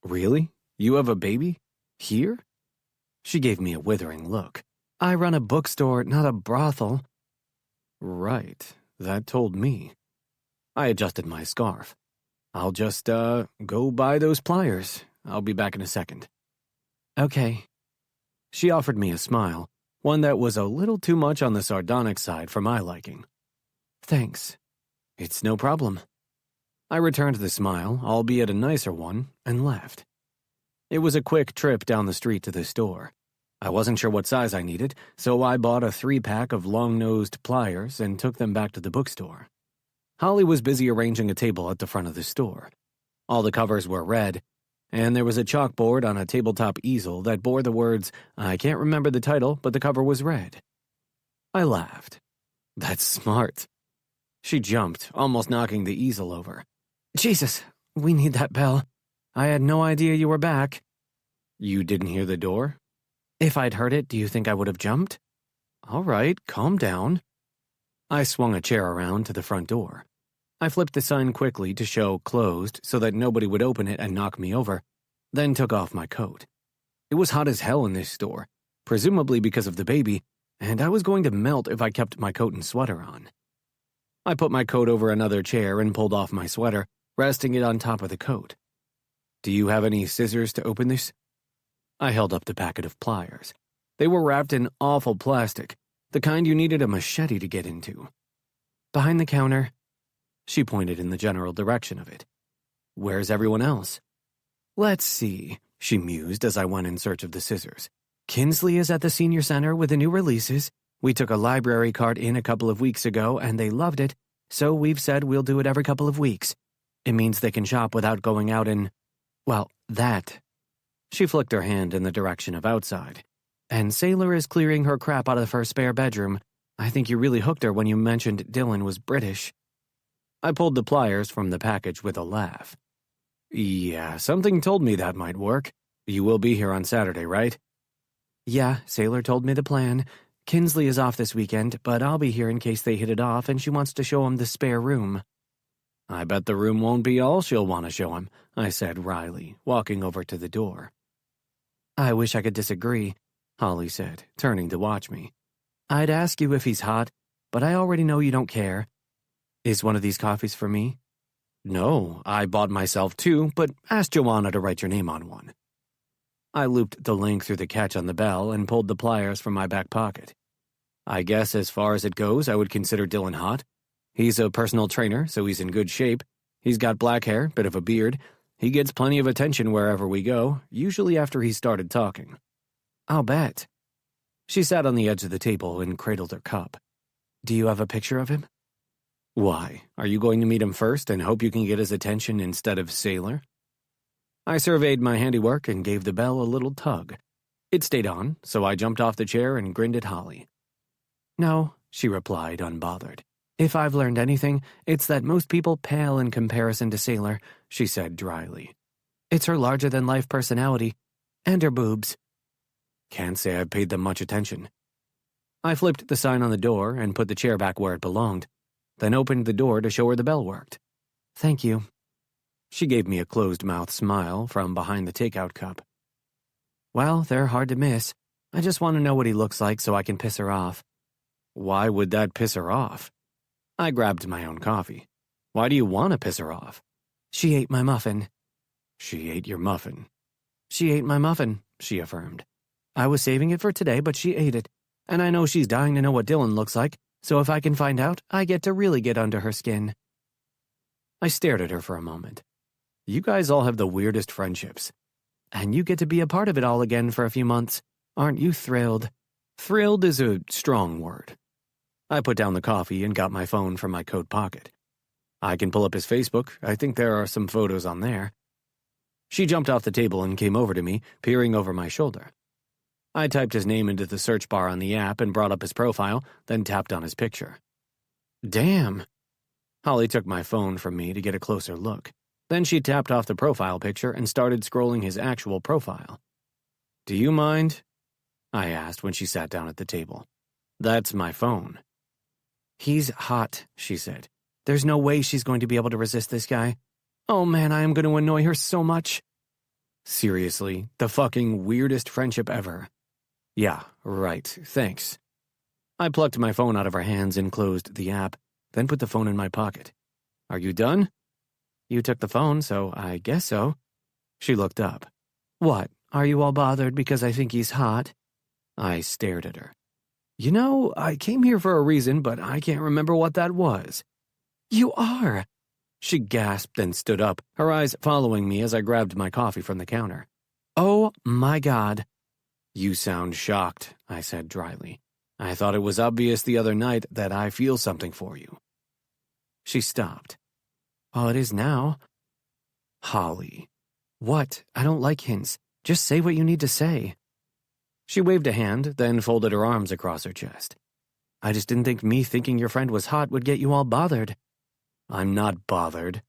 Really? You have a baby? Here? She gave me a withering look. I run a bookstore, not a brothel. Right, that told me. I adjusted my scarf. I'll just, go buy those pliers. I'll be back in a second. Okay. She offered me a smile, one that was a little too much on the sardonic side for my liking. Thanks. It's no problem. I returned the smile, albeit a nicer one, and left. It was a quick trip down the street to the store. I wasn't sure what size I needed, so I bought a 3-pack of long-nosed pliers and took them back to the bookstore. Holley was busy arranging a table at the front of the store. All the covers were red, and there was a chalkboard on a tabletop easel that bore the words, I can't remember the title, but the cover was red. I laughed. That's smart. She jumped, almost knocking the easel over. Jesus, we need that bell. I had no idea you were back. You didn't hear the door? If I'd heard it, do you think I would have jumped? All right, calm down. I swung a chair around to the front door. I flipped the sign quickly to show closed so that nobody would open it and knock me over, then took off my coat. It was hot as hell in this store, presumably because of the baby, and I was going to melt if I kept my coat and sweater on. I put my coat over another chair and pulled off my sweater, resting it on top of the coat. Do you have any scissors to open this? I held up the packet of pliers. They were wrapped in awful plastic, the kind you needed a machete to get into. Behind the counter. She pointed in the general direction of it. Where's everyone else? Let's see, she mused as I went in search of the scissors. Kinsley is at the senior center with the new releases. We took a library cart in a couple of weeks ago and they loved it, so we've said we'll do it every couple of weeks. It means they can shop without going out and, well, that. She flicked her hand in the direction of outside. And Sailor is clearing her crap out of her spare bedroom. I think you really hooked her when you mentioned Dylan was British. I pulled the pliers from the package with a laugh. Yeah, something told me that might work. You will be here on Saturday, right? Yeah, Sailor told me the plan. Kinsley is off this weekend, but I'll be here in case they hit it off and she wants to show him the spare room. I bet the room won't be all she'll want to show him, I said wryly, walking over to the door. I wish I could disagree, Holley said, turning to watch me. I'd ask you if he's hot, but I already know you don't care. Is one of these coffees for me? No, I bought myself 2, but asked Joanna to write your name on one. I looped the link through the catch on the bell and pulled the pliers from my back pocket. I guess as far as it goes, I would consider Dylan hot. He's a personal trainer, so he's in good shape. He's got black hair, bit of a beard. He gets plenty of attention wherever we go, usually after he started talking. I'll bet. She sat on the edge of the table and cradled her cup. Do you have a picture of him? Why, are you going to meet him first and hope you can get his attention instead of Sailor? I surveyed my handiwork and gave the bell a little tug. It stayed on, so I jumped off the chair and grinned at Holley. No, she replied, unbothered. If I've learned anything, it's that most people pale in comparison to Sailor, she said dryly. It's her larger-than-life personality, and her boobs. Can't say I've paid them much attention. I flipped the sign on the door and put the chair back where it belonged, then opened the door to show her the bell worked. Thank you. She gave me a closed-mouth smile from behind the takeout cup. Well, they're hard to miss. I just want to know what he looks like so I can piss her off. Why would that piss her off? I grabbed my own coffee. Why do you want to piss her off? She ate my muffin. She ate your muffin. She ate my muffin, she affirmed. I was saving it for today, but she ate it. And I know she's dying to know what Dylan looks like, so if I can find out, I get to really get under her skin. I stared at her for a moment. You guys all have the weirdest friendships. And you get to be a part of it all again for a few months. Aren't you thrilled? Thrilled is a strong word. I put down the coffee and got my phone from my coat pocket. I can pull up his Facebook. I think there are some photos on there. She jumped off the table and came over to me, peering over my shoulder. I typed his name into the search bar on the app and brought up his profile, then tapped on his picture. Damn. Holley took my phone from me to get a closer look. Then she tapped off the profile picture and started scrolling his actual profile. Do you mind? I asked when she sat down at the table. That's my phone. He's hot, she said. There's no way she's going to be able to resist this guy. Oh man, I am going to annoy her so much. Seriously, the fucking weirdest friendship ever. Yeah, right, thanks. I plucked my phone out of her hands and closed the app, then put the phone in my pocket. Are you done? You took the phone, so I guess so. She looked up. What, are you all bothered because I think he's hot? I stared at her. You know, I came here for a reason, but I can't remember what that was. You are. She gasped and stood up, her eyes following me as I grabbed my coffee from the counter. Oh my God. You sound shocked, I said dryly. I thought it was obvious the other night that I feel something for you. She stopped. Oh, it is now. Holley. What? I don't like hints. Just say what you need to say. She waved a hand, then folded her arms across her chest. I just didn't think me thinking your friend was hot would get you all bothered. I'm not bothered.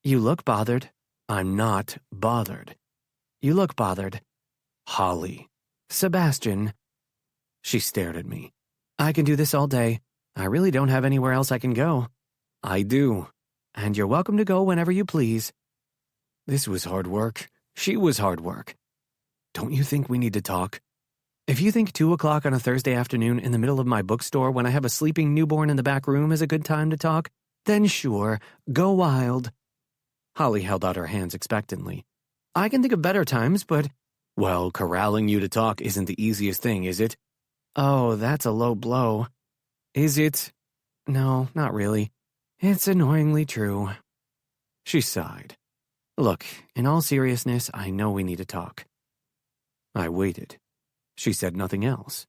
You look bothered. I'm not bothered. You look bothered. Holley. Sebastian. She stared at me. I can do this all day. I really don't have anywhere else I can go. I do. And you're welcome to go whenever you please. This was hard work. She was hard work. Don't you think we need to talk? If you think 2 o'clock on a Thursday afternoon in the middle of my bookstore when I have a sleeping newborn in the back room is a good time to talk, then sure, go wild. Holley held out her hands expectantly. I can think of better times, but... Well, corralling you to talk isn't the easiest thing, is it? Oh, that's a low blow. Is it? No, not really. It's annoyingly true. She sighed. Look, in all seriousness, I know we need to talk. I waited. She said nothing else.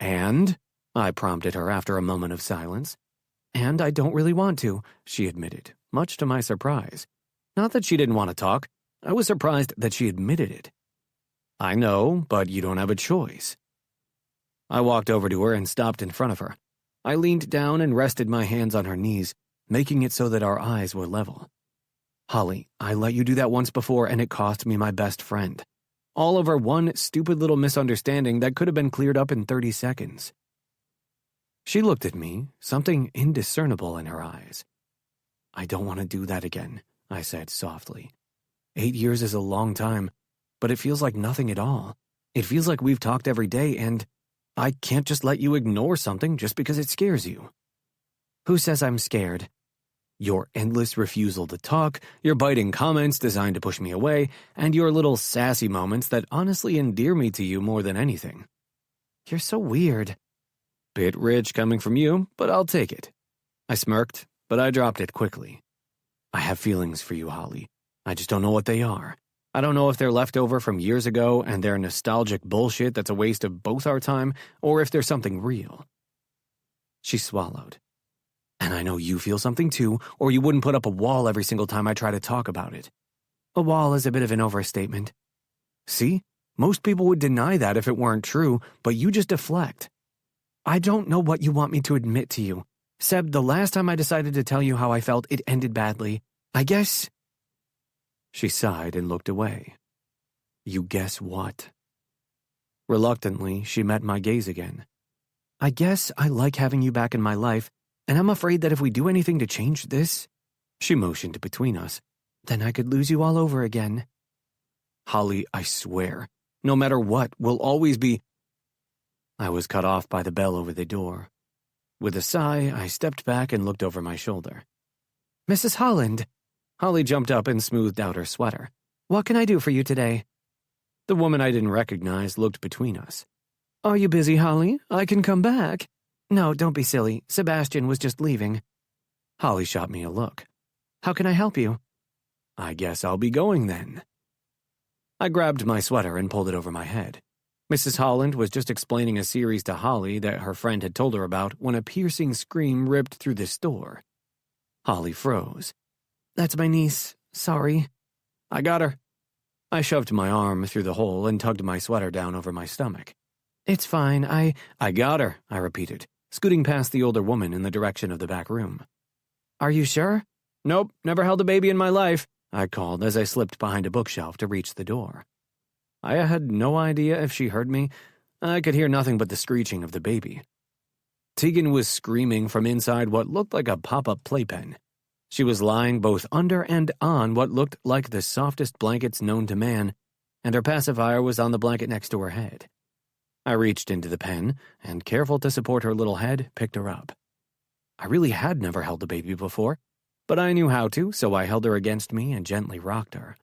And? I prompted her after a moment of silence. And I don't really want to, she admitted, much to my surprise. Not that she didn't want to talk. I was surprised that she admitted it. I know, but you don't have a choice. I walked over to her and stopped in front of her. I leaned down and rested my hands on her knees, making it so that our eyes were level. Holley, I let you do that once before and it cost me my best friend. All over one stupid little misunderstanding that could have been cleared up in 30 seconds. She looked at me, something indiscernible in her eyes. I don't want to do that again, I said softly. 8 years is a long time, but it feels like nothing at all. It feels like we've talked every day and I can't just let you ignore something just because it scares you. Who says I'm scared? Your endless refusal to talk, your biting comments designed to push me away, and your little sassy moments that honestly endear me to you more than anything. You're so weird. Bit rich coming from you, but I'll take it. I smirked, but I dropped it quickly. I have feelings for you, Holley. I just don't know what they are. I don't know if they're left over from years ago and they're nostalgic bullshit that's a waste of both our time, or if there's something real. She swallowed. And I know you feel something too, or you wouldn't put up a wall every single time I try to talk about it. A wall is a bit of an overstatement. See? Most people would deny that if it weren't true, but you just deflect. I don't know what you want me to admit to you. Seb, the last time I decided to tell you how I felt, it ended badly. I guess... She sighed and looked away. You guess what? Reluctantly, she met my gaze again. I guess I like having you back in my life, and I'm afraid that if we do anything to change this, she motioned between us, then I could lose you all over again. Holley, I swear, no matter what, we'll always be... I was cut off by the bell over the door. With a sigh, I stepped back and looked over my shoulder. Mrs. Holland! Holley jumped up and smoothed out her sweater. What can I do for you today? The woman I didn't recognize looked between us. Are you busy, Holley? I can come back. No, don't be silly. Sebastian was just leaving. Holley shot me a look. How can I help you? I guess I'll be going then. I grabbed my sweater and pulled it over my head. Mrs. Holland was just explaining a series to Holley that her friend had told her about when a piercing scream ripped through the store. Holley froze. "That's my niece. Sorry." "I got her." I shoved my arm through the hole and tugged my sweater down over my stomach. "It's fine, I got her," I repeated, scooting past the older woman in the direction of the back room. "Are you sure?" "Nope, never held a baby in my life," I called as I slipped behind a bookshelf to reach the door. I had no idea if she heard me. I could hear nothing but the screeching of the baby. Tegan was screaming from inside what looked like a pop-up playpen. She was lying both under and on what looked like the softest blankets known to man, and her pacifier was on the blanket next to her head. I reached into the pen, and careful to support her little head, picked her up. I really had never held a baby before, but I knew how to, so I held her against me and gently rocked her.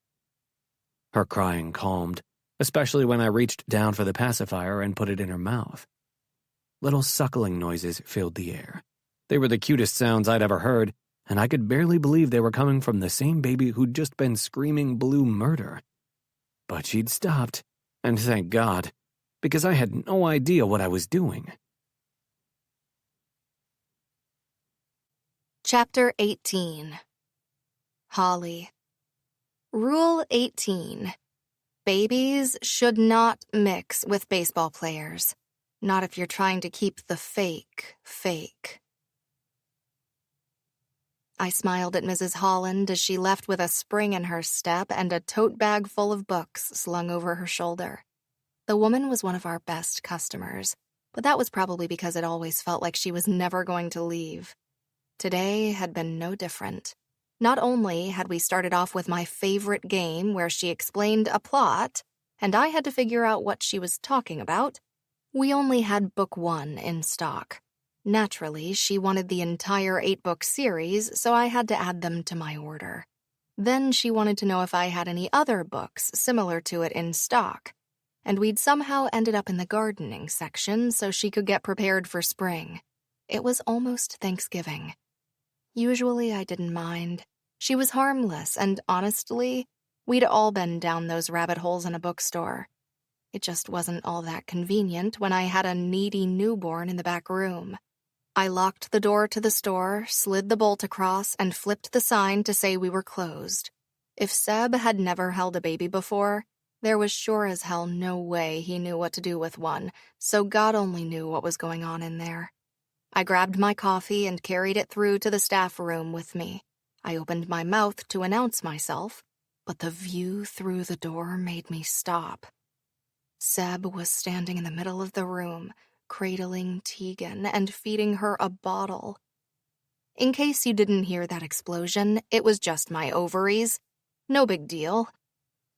Her crying calmed, especially when I reached down for the pacifier and put it in her mouth. Little suckling noises filled the air. They were the cutest sounds I'd ever heard, and I could barely believe they were coming from the same baby who'd just been screaming blue murder. But she'd stopped, and thank God, because I had no idea what I was doing. Chapter 18. Holley. Rule 18. Babies should not mix with baseball players. Not if you're trying to keep the fake. I smiled at Mrs. Holland as she left with a spring in her step and a tote bag full of books slung over her shoulder. The woman was one of our best customers, but that was probably because it always felt like she was never going to leave. Today had been no different. Not only had we started off with my favorite game where she explained a plot, and I had to figure out what she was talking about, we only had book 1 in stock. Naturally, she wanted the entire 8-book series, so I had to add them to my order. Then she wanted to know if I had any other books similar to it in stock, and we'd somehow ended up in the gardening section so she could get prepared for spring. It was almost Thanksgiving. Usually I didn't mind. She was harmless, and honestly, we'd all been down those rabbit holes in a bookstore. It just wasn't all that convenient when I had a needy newborn in the back room. I locked the door to the store, slid the bolt across, and flipped the sign to say we were closed. If Seb had never held a baby before, there was sure as hell no way he knew what to do with one, so God only knew what was going on in there. I grabbed my coffee and carried it through to the staff room with me. I opened my mouth to announce myself, but the view through the door made me stop. Seb was standing in the middle of the room, cradling Tegan and feeding her a bottle. In case you didn't hear that explosion, it was just my ovaries. No big deal.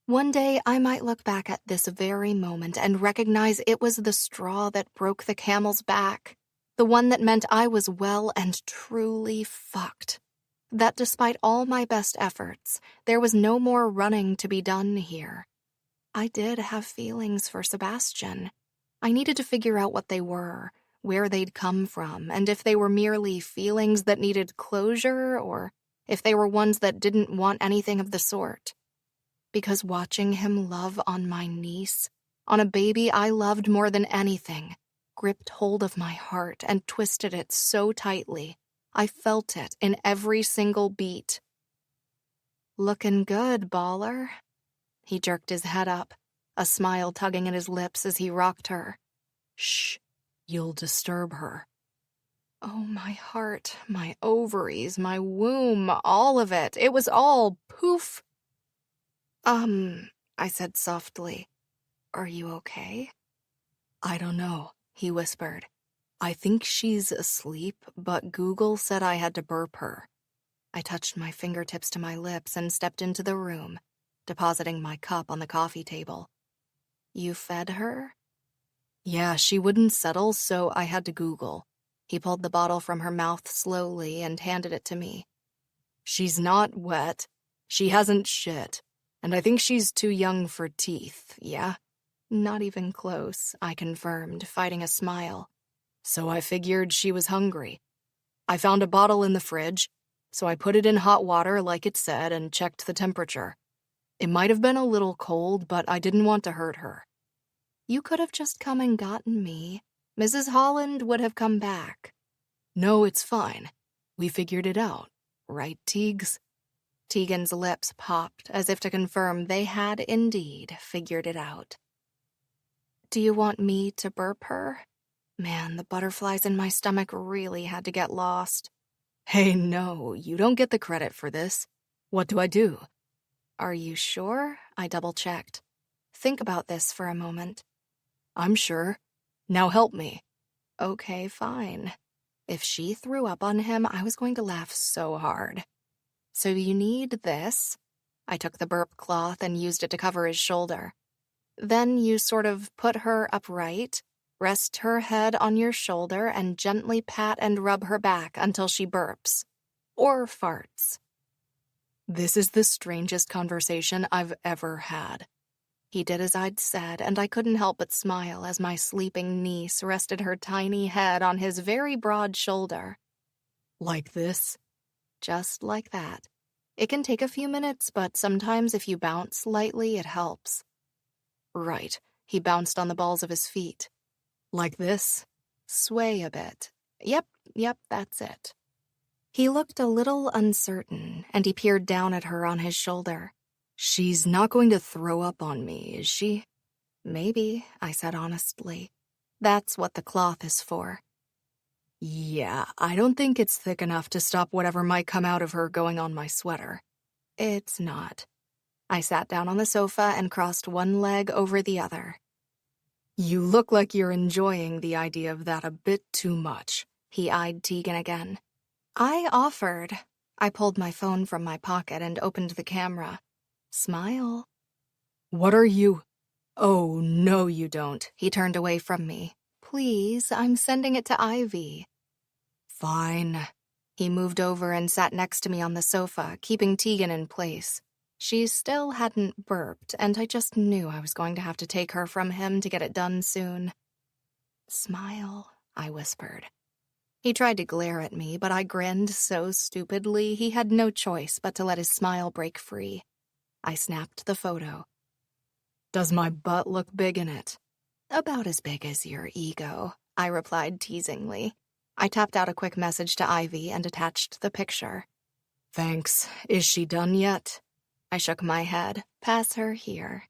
One day I might look back at this very moment and recognize it was the straw that broke the camel's back, the one that meant I was well and truly fucked. That despite all my best efforts, there was no more running to be done here. I did have feelings for Sebastian. I needed to figure out what they were, where they'd come from, and if they were merely feelings that needed closure or if they were ones that didn't want anything of the sort. Because watching him love on my niece, on a baby I loved more than anything, gripped hold of my heart and twisted it so tightly. I felt it in every single beat. "Looking good, baller." He jerked his head up, a smile tugging at his lips as he rocked her. "Shh, you'll disturb her." Oh, my heart, my ovaries, my womb, all of it. It was all poof. I said softly. "Are you okay?" "I don't know," he whispered. "I think she's asleep, but Google said I had to burp her." I touched my fingertips to my lips and stepped into the room, depositing my cup on the coffee table. "You fed her?" "Yeah, she wouldn't settle, so I had to Google." He pulled the bottle from her mouth slowly and handed it to me. "She's not wet. She hasn't shit. And I think she's too young for teeth, yeah?" "Not even close," I confirmed, fighting a smile. "So I figured she was hungry. I found a bottle in the fridge, so I put it in hot water like it said and checked the temperature. It might have been a little cold, but I didn't want to hurt her." You could have just come and gotten me. Mrs. Holland would have come back. No, it's fine. We figured it out. Right, Teagues? Tegan's lips popped as if to confirm they had indeed figured it out. Do you want me to burp her? Man, the butterflies in my stomach really had to get lost. Hey, no, you don't get the credit for this. What do I do? Are you sure? I double-checked. Think about this for a moment. I'm sure. Now help me. Okay, fine. If she threw up on him, I was going to laugh so hard. So you need this. I took the burp cloth and used it to cover his shoulder. Then you sort of put her upright, rest her head on your shoulder, and gently pat and rub her back until she burps. Or farts. This is the strangest conversation I've ever had. He did as I'd said, and I couldn't help but smile as my sleeping niece rested her tiny head on his very broad shoulder. Like this? Just like that. It can take a few minutes, but sometimes if you bounce lightly, it helps. Right. He bounced on the balls of his feet. Like this? Sway a bit. Yep, that's it. He looked a little uncertain, and he peered down at her on his shoulder. She's not going to throw up on me, is she? Maybe, I said honestly. That's what the cloth is for. Yeah, I don't think it's thick enough to stop whatever might come out of her going on my sweater. It's not. I sat down on the sofa and crossed one leg over the other. You look like you're enjoying the idea of that a bit too much. He eyed Tegan again. I offered. I pulled my phone from my pocket and opened the camera. Smile. What are you? Oh, no, you don't. He turned away from me. Please, I'm sending it to Ivy. Fine. He moved over and sat next to me on the sofa, keeping Tegan in place. She still hadn't burped, and I just knew I was going to have to take her from him to get it done soon. Smile, I whispered. He tried to glare at me, but I grinned so stupidly he had no choice but to let his smile break free. I snapped the photo. Does my butt look big in it? About as big as your ego, I replied teasingly. I tapped out a quick message to Ivy and attached the picture. Thanks. Is she done yet? I shook my head. Pass her here.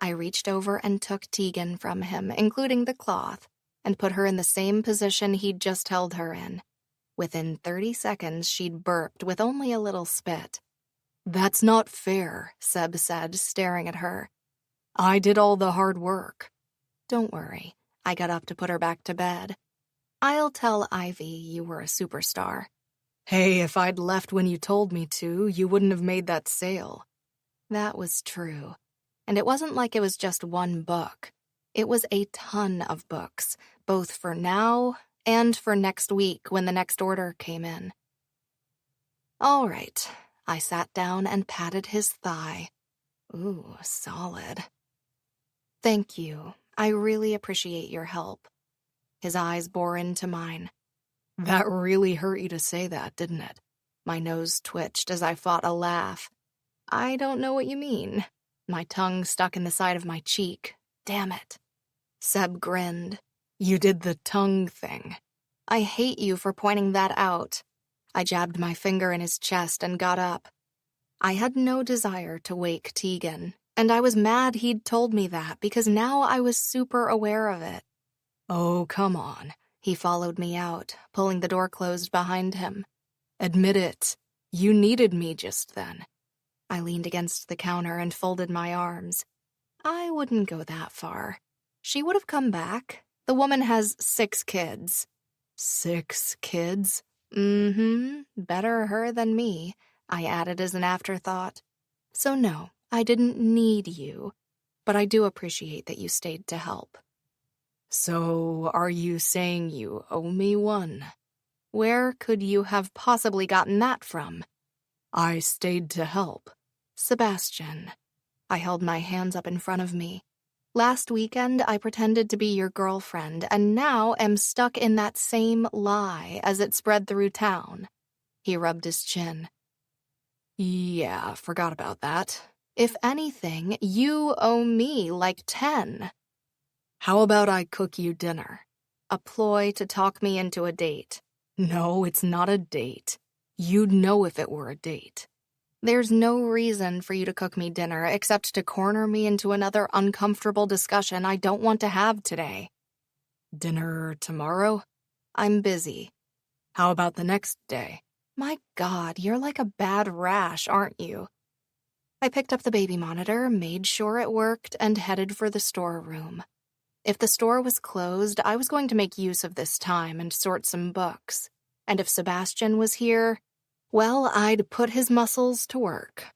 I reached over and took Tegan from him, including the cloth, and put her in the same position he'd just held her in. Within 30 seconds, she'd burped with only a little spit. That's not fair, Seb said, staring at her. I did all the hard work. Don't worry. I got up to put her back to bed. I'll tell Ivy you were a superstar. Hey, if I'd left when you told me to, you wouldn't have made that sale. That was true. And it wasn't like it was just one book. It was a ton of books, both for now and for next week when the next order came in. All right. I sat down and patted his thigh. Ooh, solid. Thank you. I really appreciate your help. His eyes bore into mine. That really hurt you to say that, didn't it? My nose twitched as I fought a laugh. I don't know what you mean. My tongue stuck in the side of my cheek. Damn it. Seb grinned. You did the tongue thing. I hate you for pointing that out. I jabbed my finger in his chest and got up. I had no desire to wake Tegan, and I was mad he'd told me that because now I was super aware of it. Oh, come on. He followed me out, pulling the door closed behind him. Admit it. You needed me just then. I leaned against the counter and folded my arms. I wouldn't go that far. She would have come back. The woman has 6 kids. 6 kids? Better her than me, I added as an afterthought. So no, I didn't need you, but I do appreciate that you stayed to help. So, are you saying you owe me one? Where could you have possibly gotten that from? I stayed to help. Sebastian. I held my hands up in front of me. Last weekend, I pretended to be your girlfriend, and now am stuck in that same lie as it spread through town. He rubbed his chin. Yeah, forgot about that. If anything, you owe me like 10. How about I cook you dinner? A ploy to talk me into a date. No, it's not a date. You'd know if it were a date. There's no reason for you to cook me dinner except to corner me into another uncomfortable discussion I don't want to have today. Dinner tomorrow? I'm busy. How about the next day? My God, you're like a bad rash, aren't you? I picked up the baby monitor, made sure it worked, and headed for the storeroom. If the store was closed, I was going to make use of this time and sort some books. And if Sebastian was here, well, I'd put his muscles to work.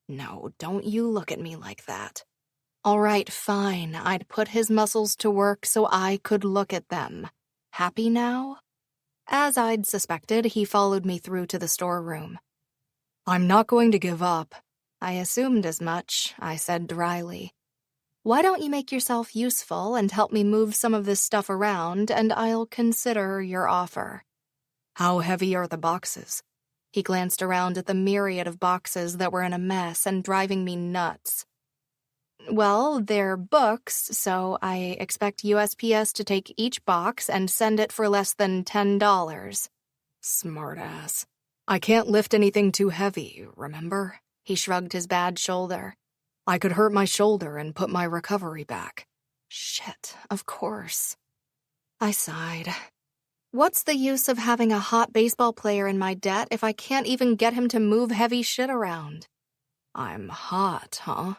No, don't you look at me like that. All right, fine, I'd put his muscles to work so I could look at them. Happy now? As I'd suspected, he followed me through to the storeroom. I'm not going to give up. I assumed as much, I said dryly. Why don't you make yourself useful and help me move some of this stuff around, and I'll consider your offer. How heavy are the boxes? He glanced around at the myriad of boxes that were in a mess and driving me nuts. Well, they're books, so I expect USPS to take each box and send it for less than $10. Smartass. I can't lift anything too heavy, remember? He shrugged his bad shoulder. I could hurt my shoulder and put my recovery back. Shit, of course. I sighed. What's the use of having a hot baseball player in my debt if I can't even get him to move heavy shit around? I'm hot, huh?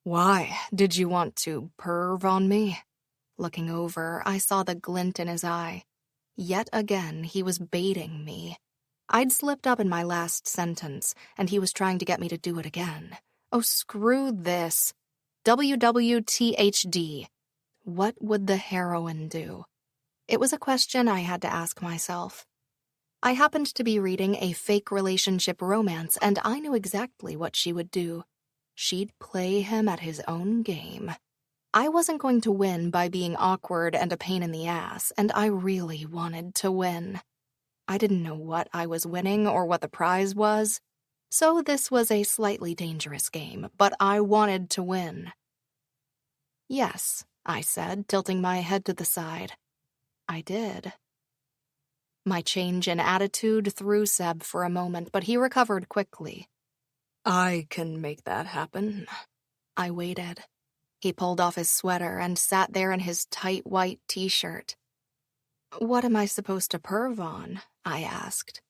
Why, did you want to perv on me? Looking over, I saw the glint in his eye. Yet again, he was baiting me. I'd slipped up in my last sentence, and he was trying to get me to do it again. Oh, screw this. WWTHD. What would the heroine do? It was a question I had to ask myself. I happened to be reading a fake relationship romance, and I knew exactly what she would do. She'd play him at his own game. I wasn't going to win by being awkward and a pain in the ass, and I really wanted to win. I didn't know what I was winning or what the prize was, so this was a slightly dangerous game, but I wanted to win. Yes, I said, tilting my head to the side. I did. My change in attitude threw Seb for a moment, but he recovered quickly. I can make that happen. I waited. He pulled off his sweater and sat there in his tight white t-shirt. What am I supposed to perv on? I asked.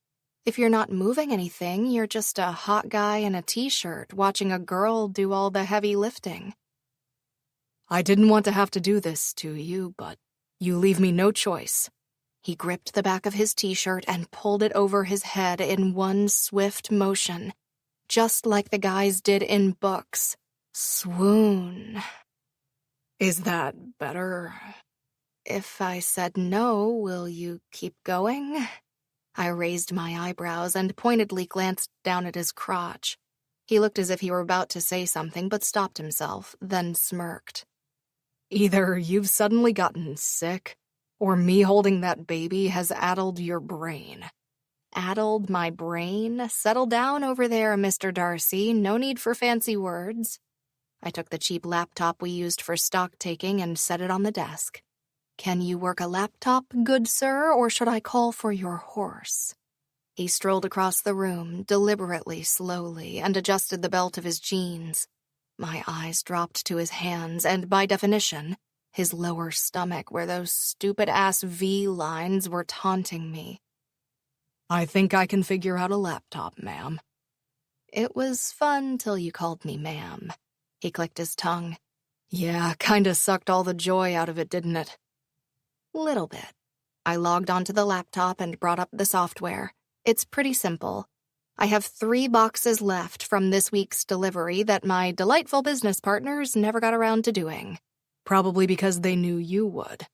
If you're not moving anything, you're just a hot guy in a t-shirt watching a girl do all the heavy lifting. I didn't want to have to do this to you, but you leave me no choice. He gripped the back of his t-shirt and pulled it over his head in one swift motion, just like the guys did in books. Swoon. Is that better? If I said no, will you keep going? I raised my eyebrows and pointedly glanced down at his crotch. He looked as if he were about to say something, but stopped himself, then smirked. Either you've suddenly gotten sick, or me holding that baby has addled your brain. Addled my brain? Settle down over there, Mr. Darcy. No need for fancy words. I took the cheap laptop we used for stock-taking and set it on the desk. Can you work a laptop, good sir, or should I call for your horse? He strolled across the room, deliberately slowly, and adjusted the belt of his jeans. My eyes dropped to his hands, and by definition, his lower stomach where those stupid-ass V lines were taunting me. I think I can figure out a laptop, ma'am. It was fun till you called me ma'am. He clicked his tongue. Yeah, kinda sucked all the joy out of it, didn't it? Little bit. I logged onto the laptop and brought up the software. It's pretty simple. I have 3 boxes left from this week's delivery that my delightful business partners never got around to doing. Probably because they knew you would.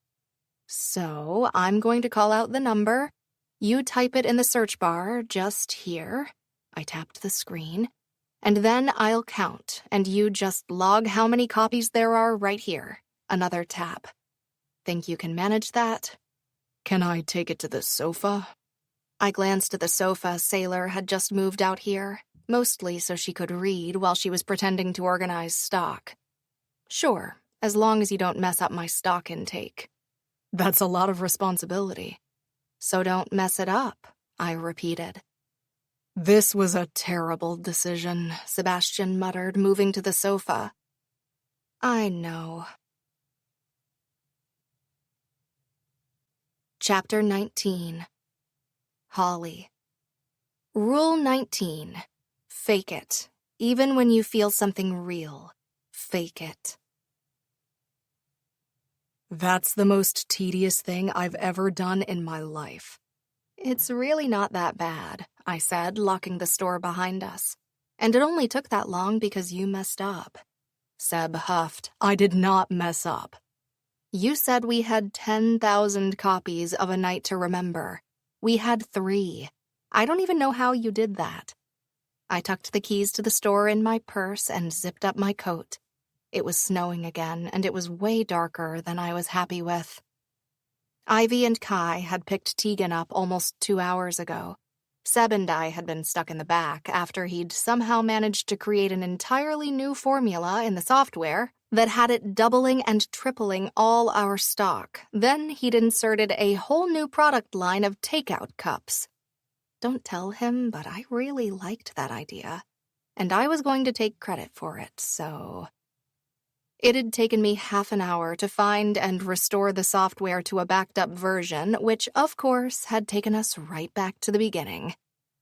So, I'm going to call out the number. You type it in the search bar just here. I tapped the screen. And then I'll count, and you just log how many copies there are right here. Another tap. Think you can manage that? Can I take it to the sofa? I glanced at the sofa Sailor had just moved out here, mostly so she could read while she was pretending to organize stock. Sure, as long as you don't mess up my stock intake. That's a lot of responsibility. So don't mess it up, I repeated. This was a terrible decision, Sebastian muttered, moving to the sofa. I know. Chapter 19. Holley. Rule 19. Fake it. Even when you feel something real, fake it. That's the most tedious thing I've ever done in my life. It's really not that bad, I said, locking the store behind us. And it only took that long because you messed up. Seb huffed. I did not mess up. You said we had 10,000 copies of A Night to Remember. We had 3. I don't even know how you did that. I tucked the keys to the store in my purse and zipped up my coat. It was snowing again, and it was way darker than I was happy with. Ivy and Kai had picked Tegan up almost 2 hours ago. Seb and I had been stuck in the back after he'd somehow managed to create an entirely new formula in the software that had it doubling and tripling all our stock. Then he'd inserted a whole new product line of takeout cups. Don't tell him, but I really liked that idea. And I was going to take credit for it, so... It had taken me half an hour to find and restore the software to a backed-up version, which, of course, had taken us right back to the beginning.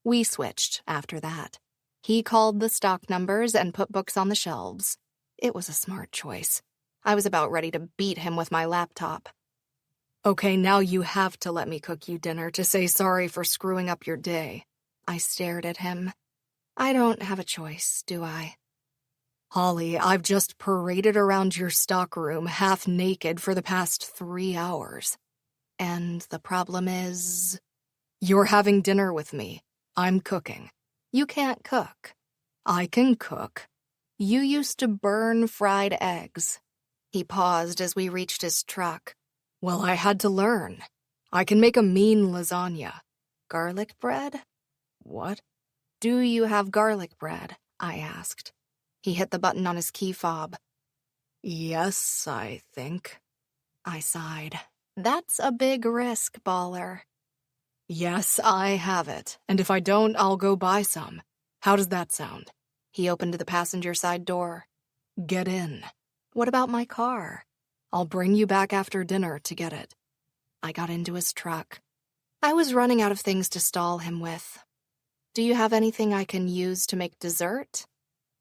We switched after that. He called the stock numbers and put books on the shelves. It was a smart choice. I was about ready to beat him with my laptop. Okay, now you have to let me cook you dinner to say sorry for screwing up your day. I stared at him. I don't have a choice, do I? Holley, I've just paraded around your stockroom half naked for the past 3 hours. And the problem is... You're having dinner with me. I'm cooking. You can't cook. I can cook. You used to burn fried eggs. He paused as we reached his truck. Well, I had to learn. I can make a mean lasagna. Garlic bread? What? Do you have garlic bread? I asked. He hit the button on his key fob. Yes, I think. I sighed. That's a big risk, baller. Yes, I have it, and if I don't, I'll go buy some. How does that sound? He opened the passenger side door. Get in. What about my car? I'll bring you back after dinner to get it. I got into his truck. I was running out of things to stall him with. Do you have anything I can use to make dessert?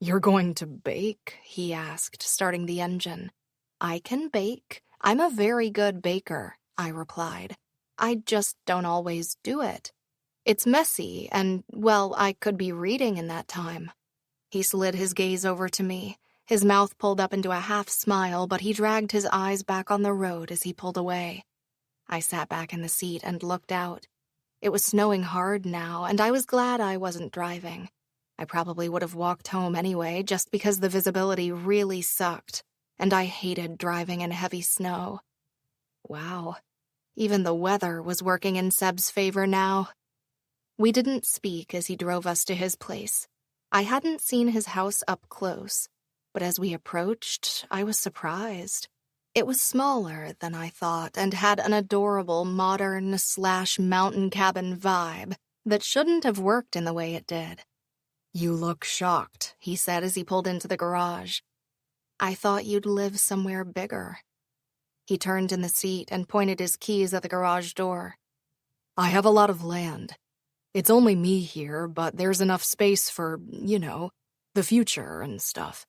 You're going to bake? He asked, starting the engine. I can bake. I'm a very good baker, I replied. I just don't always do it. It's messy, and, well, I could be reading in that time. He slid his gaze over to me, his mouth pulled up into a half-smile, but he dragged his eyes back on the road as he pulled away. I sat back in the seat and looked out. It was snowing hard now, and I was glad I wasn't driving. I probably would have walked home anyway, just because the visibility really sucked, and I hated driving in heavy snow. Wow. Even the weather was working in Seb's favor now. We didn't speak as he drove us to his place. I hadn't seen his house up close, but as we approached, I was surprised. It was smaller than I thought and had an adorable modern/mountain cabin vibe that shouldn't have worked in the way it did. You look shocked, he said as he pulled into the garage. I thought you'd live somewhere bigger. He turned in the seat and pointed his keys at the garage door. I have a lot of land. It's only me here, but there's enough space for, the future and stuff.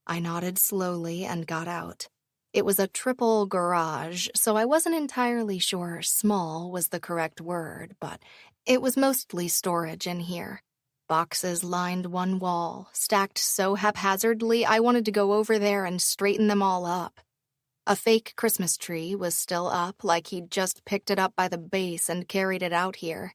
I nodded slowly and got out. It was a triple garage, so I wasn't entirely sure small was the correct word, but it was mostly storage in here. Boxes lined one wall, stacked so haphazardly I wanted to go over there and straighten them all up. A fake Christmas tree was still up, like he'd just picked it up by the base and carried it out here.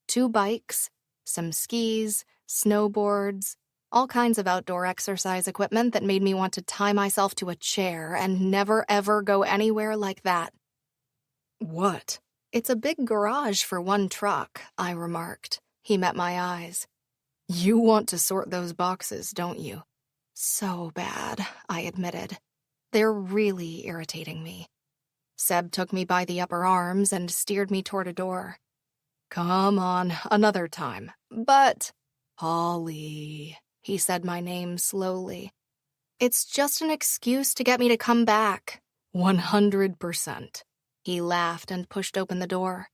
2 bikes, some skis, snowboards, all kinds of outdoor exercise equipment that made me want to tie myself to a chair and never ever go anywhere like that. What? It's a big garage for one truck, I remarked. He met my eyes. You want to sort those boxes, don't you? So bad, I admitted. They're really irritating me. Seb took me by the upper arms and steered me toward a door. Come on, another time. But, Holley, he said my name slowly. It's just an excuse to get me to come back. 100%. He laughed and pushed open the door.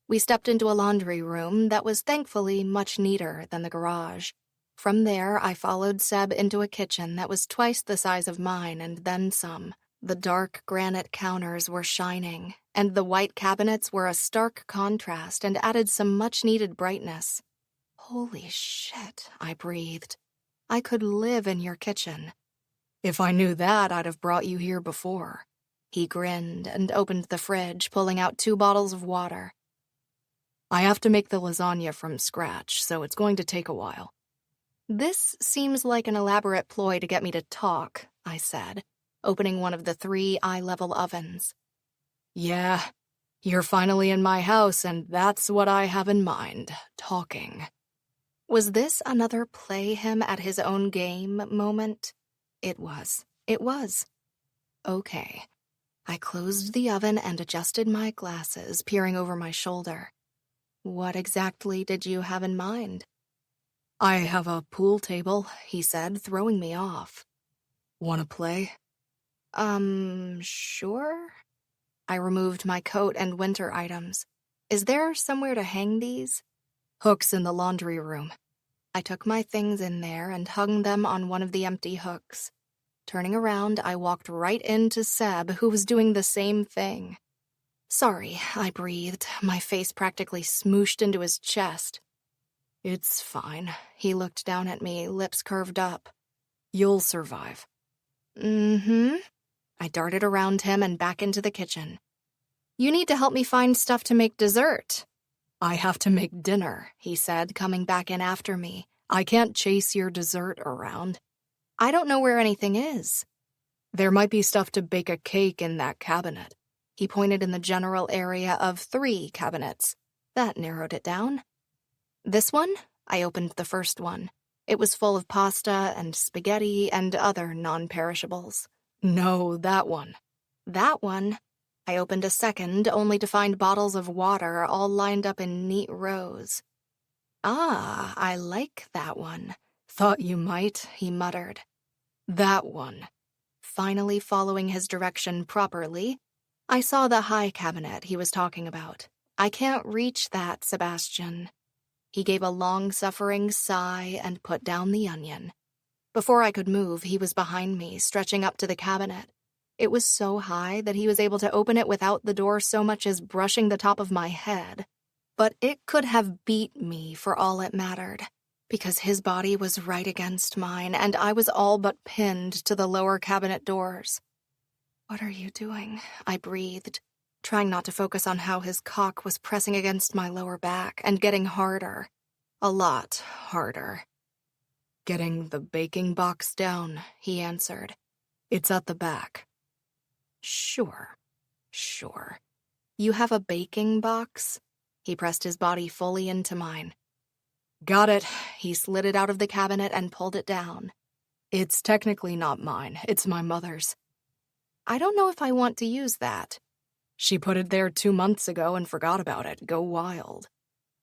We stepped into a laundry room that was thankfully much neater than the garage. From there, I followed Seb into a kitchen that was twice the size of mine and then some. The dark granite counters were shining, and the white cabinets were a stark contrast and added some much-needed brightness. Holy shit, I breathed. I could live in your kitchen. If I knew that, I'd have brought you here before. He grinned and opened the fridge, pulling out 2 bottles of water. I have to make the lasagna from scratch, so it's going to take a while. This seems like an elaborate ploy to get me to talk, I said, opening one of the 3 eye-level ovens. Yeah, you're finally in my house, and that's what I have in mind, talking. Was this another play him at his own game moment? It was. It was. Okay. I closed the oven and adjusted my glasses, peering over my shoulder. What exactly did you have in mind? I have a pool table, he said, throwing me off. Want to play? Sure? I removed my coat and winter items. Is there somewhere to hang these? Hooks in the laundry room. I took my things in there and hung them on one of the empty hooks. Turning around, I walked right into Seb, who was doing the same thing. Sorry, I breathed, my face practically smooshed into his chest. It's fine. He looked down at me, lips curved up. You'll survive. Mm-hmm. I darted around him and back into the kitchen. You need to help me find stuff to make dessert. I have to make dinner, he said, coming back in after me. I can't chase your dessert around. I don't know where anything is. There might be stuff to bake a cake in that cabinet. He pointed in the general area of 3 cabinets. That narrowed it down. This one? I opened the first one. It was full of pasta and spaghetti and other non-perishables. No, that one. That one? I opened a second, only to find bottles of water all lined up in neat rows. Ah, I like that one. Thought you might, he muttered. That one. Finally following his direction properly, I saw the high cabinet he was talking about. I can't reach that, Sebastian. He gave a long-suffering sigh and put down the onion. Before I could move, he was behind me, stretching up to the cabinet. It was so high that he was able to open it without the door so much as brushing the top of my head. But it could have beat me for all it mattered, because his body was right against mine, and I was all but pinned to the lower cabinet doors. What are you doing? I breathed, trying not to focus on how his cock was pressing against my lower back and getting harder. A lot harder. Getting the baking box down, he answered. It's at the back. Sure. You have a baking box? He pressed his body fully into mine. Got it. He slid it out of the cabinet and pulled it down. It's technically not mine. It's my mother's. I don't know if I want to use that. She put it there 2 months ago and forgot about it. Go wild.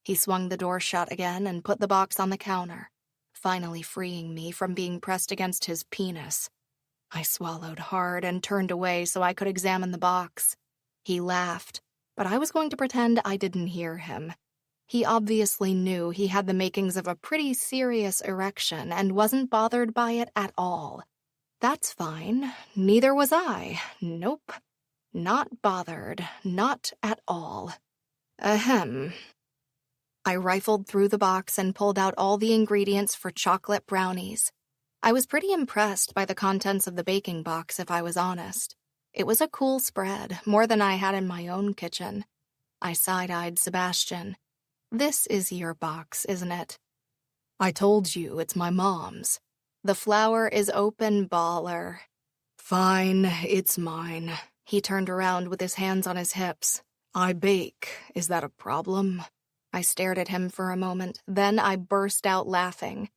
He swung the door shut again and put the box on the counter, finally freeing me from being pressed against his penis. I swallowed hard and turned away so I could examine the box. He laughed, but I was going to pretend I didn't hear him. He obviously knew he had the makings of a pretty serious erection and wasn't bothered by it at all. That's fine. Neither was I. Nope. Not bothered. Not at all. Ahem. I rifled through the box and pulled out all the ingredients for chocolate brownies. I was pretty impressed by the contents of the baking box, if I was honest. It was a cool spread, more than I had in my own kitchen. I side-eyed Sebastian. This is your box, isn't it? I told you, it's my mom's. The flower is open, baller. Fine, it's mine. He turned around with his hands on his hips. I bake. Is that a problem? I stared at him for a moment, then I burst out laughing.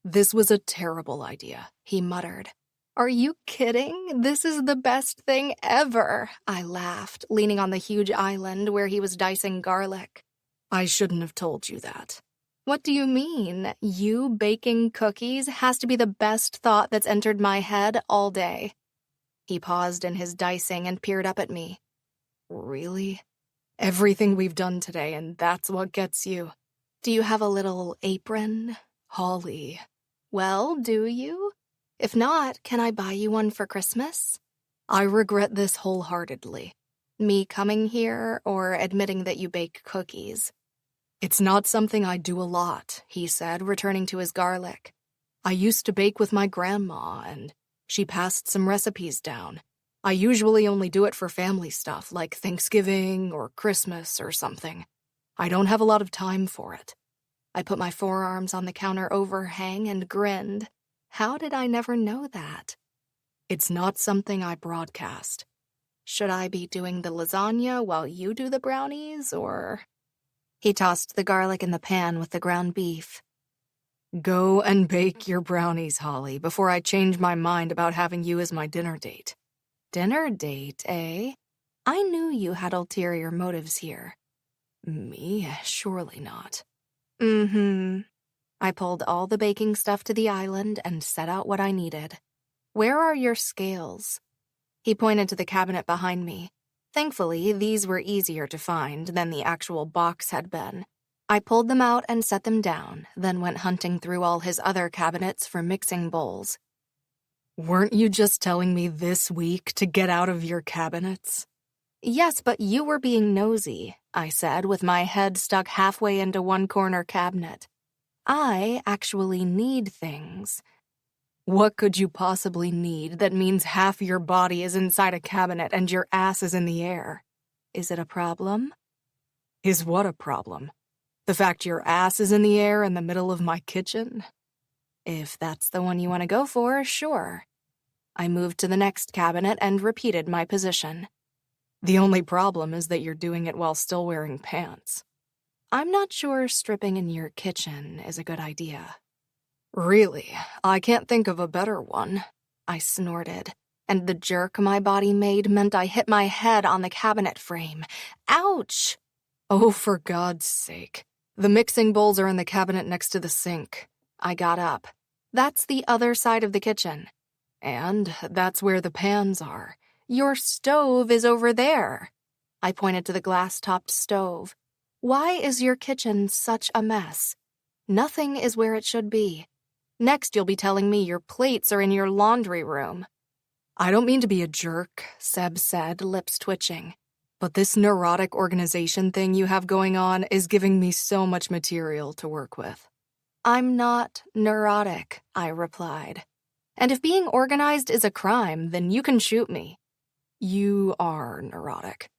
This was a terrible idea, he muttered. Are you kidding? This is the best thing ever, I laughed, leaning on the huge island where he was dicing garlic. I shouldn't have told you that. What do you mean? You baking cookies has to be the best thought that's entered my head all day. He paused in his dicing and peered up at me. Really? Everything we've done today, and that's what gets you? Do you have a little apron? Holley. Well, do you? If not, can I buy you one for Christmas? I regret this wholeheartedly. Me coming here or admitting that you bake cookies? It's not something I do a lot, he said, returning to his garlic. I used to bake with my grandma, and she passed some recipes down. I usually only do it for family stuff, like Thanksgiving or Christmas or something. I don't have a lot of time for it. I put my forearms on the counter overhang and grinned. How did I never know that? It's not something I broadcast. Should I be doing the lasagna while you do the brownies, or... He tossed the garlic in the pan with the ground beef. Go and bake your brownies, Holley, before I change my mind about having you as my dinner date. Dinner date, eh? I knew you had ulterior motives here. Me? Surely not. Mm-hmm. I pulled all the baking stuff to the island and set out what I needed. Where are your scales? He pointed to the cabinet behind me. Thankfully, these were easier to find than the actual box had been. I pulled them out and set them down, then went hunting through all his other cabinets for mixing bowls. Weren't you just telling me this week to get out of your cabinets? Yes, but you were being nosy, I said, with my head stuck halfway into one corner cabinet. I actually need things. What could you possibly need that means half your body is inside a cabinet and your ass is in the air? Is it a problem? Is what a problem? The fact your ass is in the air in the middle of my kitchen? If that's the one you want to go for, sure. I moved to the next cabinet and repeated my position. The only problem is that you're doing it while still wearing pants. I'm not sure stripping in your kitchen is a good idea. Really, I can't think of a better one, I snorted, and the jerk my body made meant I hit my head on the cabinet frame. Ouch! Oh, for God's sake. The mixing bowls are in the cabinet next to the sink. I got up. That's the other side of the kitchen. And that's where the pans are. Your stove is over there. I pointed to the glass-topped stove. Why is your kitchen such a mess? Nothing is where it should be. Next, you'll be telling me your plates are in your laundry room. I don't mean to be a jerk, Seb said, lips twitching. But this neurotic organization thing you have going on is giving me so much material to work with. I'm not neurotic, I replied. And if being organized is a crime, then you can shoot me. You are neurotic.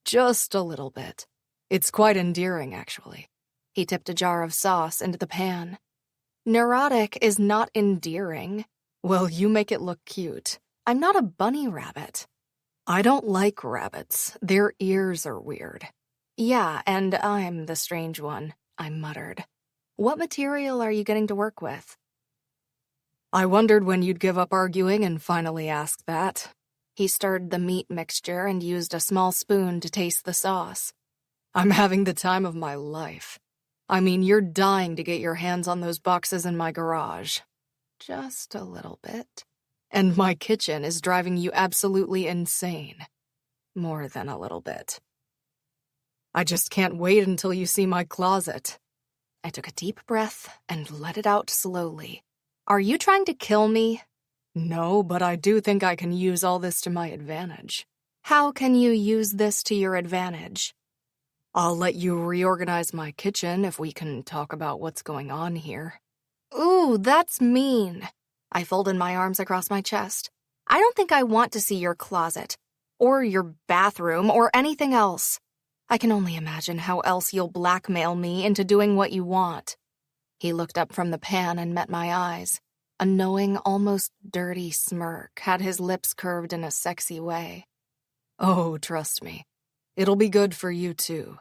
Just a little bit. It's quite endearing, actually. He tipped a jar of sauce into the pan. Neurotic is not endearing. Well, you make it look cute. I'm not a bunny rabbit. I don't like rabbits. Their ears are weird. Yeah, and I'm the strange one, I muttered. What material are you getting to work with? I wondered when you'd give up arguing and finally ask that. He stirred the meat mixture and used a small spoon to taste the sauce. I'm having the time of my life. I mean, you're dying to get your hands on those boxes in my garage. Just a little bit. And my kitchen is driving you absolutely insane. More than a little bit. I just can't wait until you see my closet. I took a deep breath and let it out slowly. Are you trying to kill me? No, but I do think I can use all this to my advantage. How can you use this to your advantage? I'll let you reorganize my kitchen if we can talk about what's going on here. Ooh, that's mean. I folded my arms across my chest. I don't think I want to see your closet, or your bathroom, or anything else. I can only imagine how else you'll blackmail me into doing what you want. He looked up from the pan and met my eyes. A knowing, almost dirty smirk had his lips curved in a sexy way. Oh, trust me. It'll be good for you, too.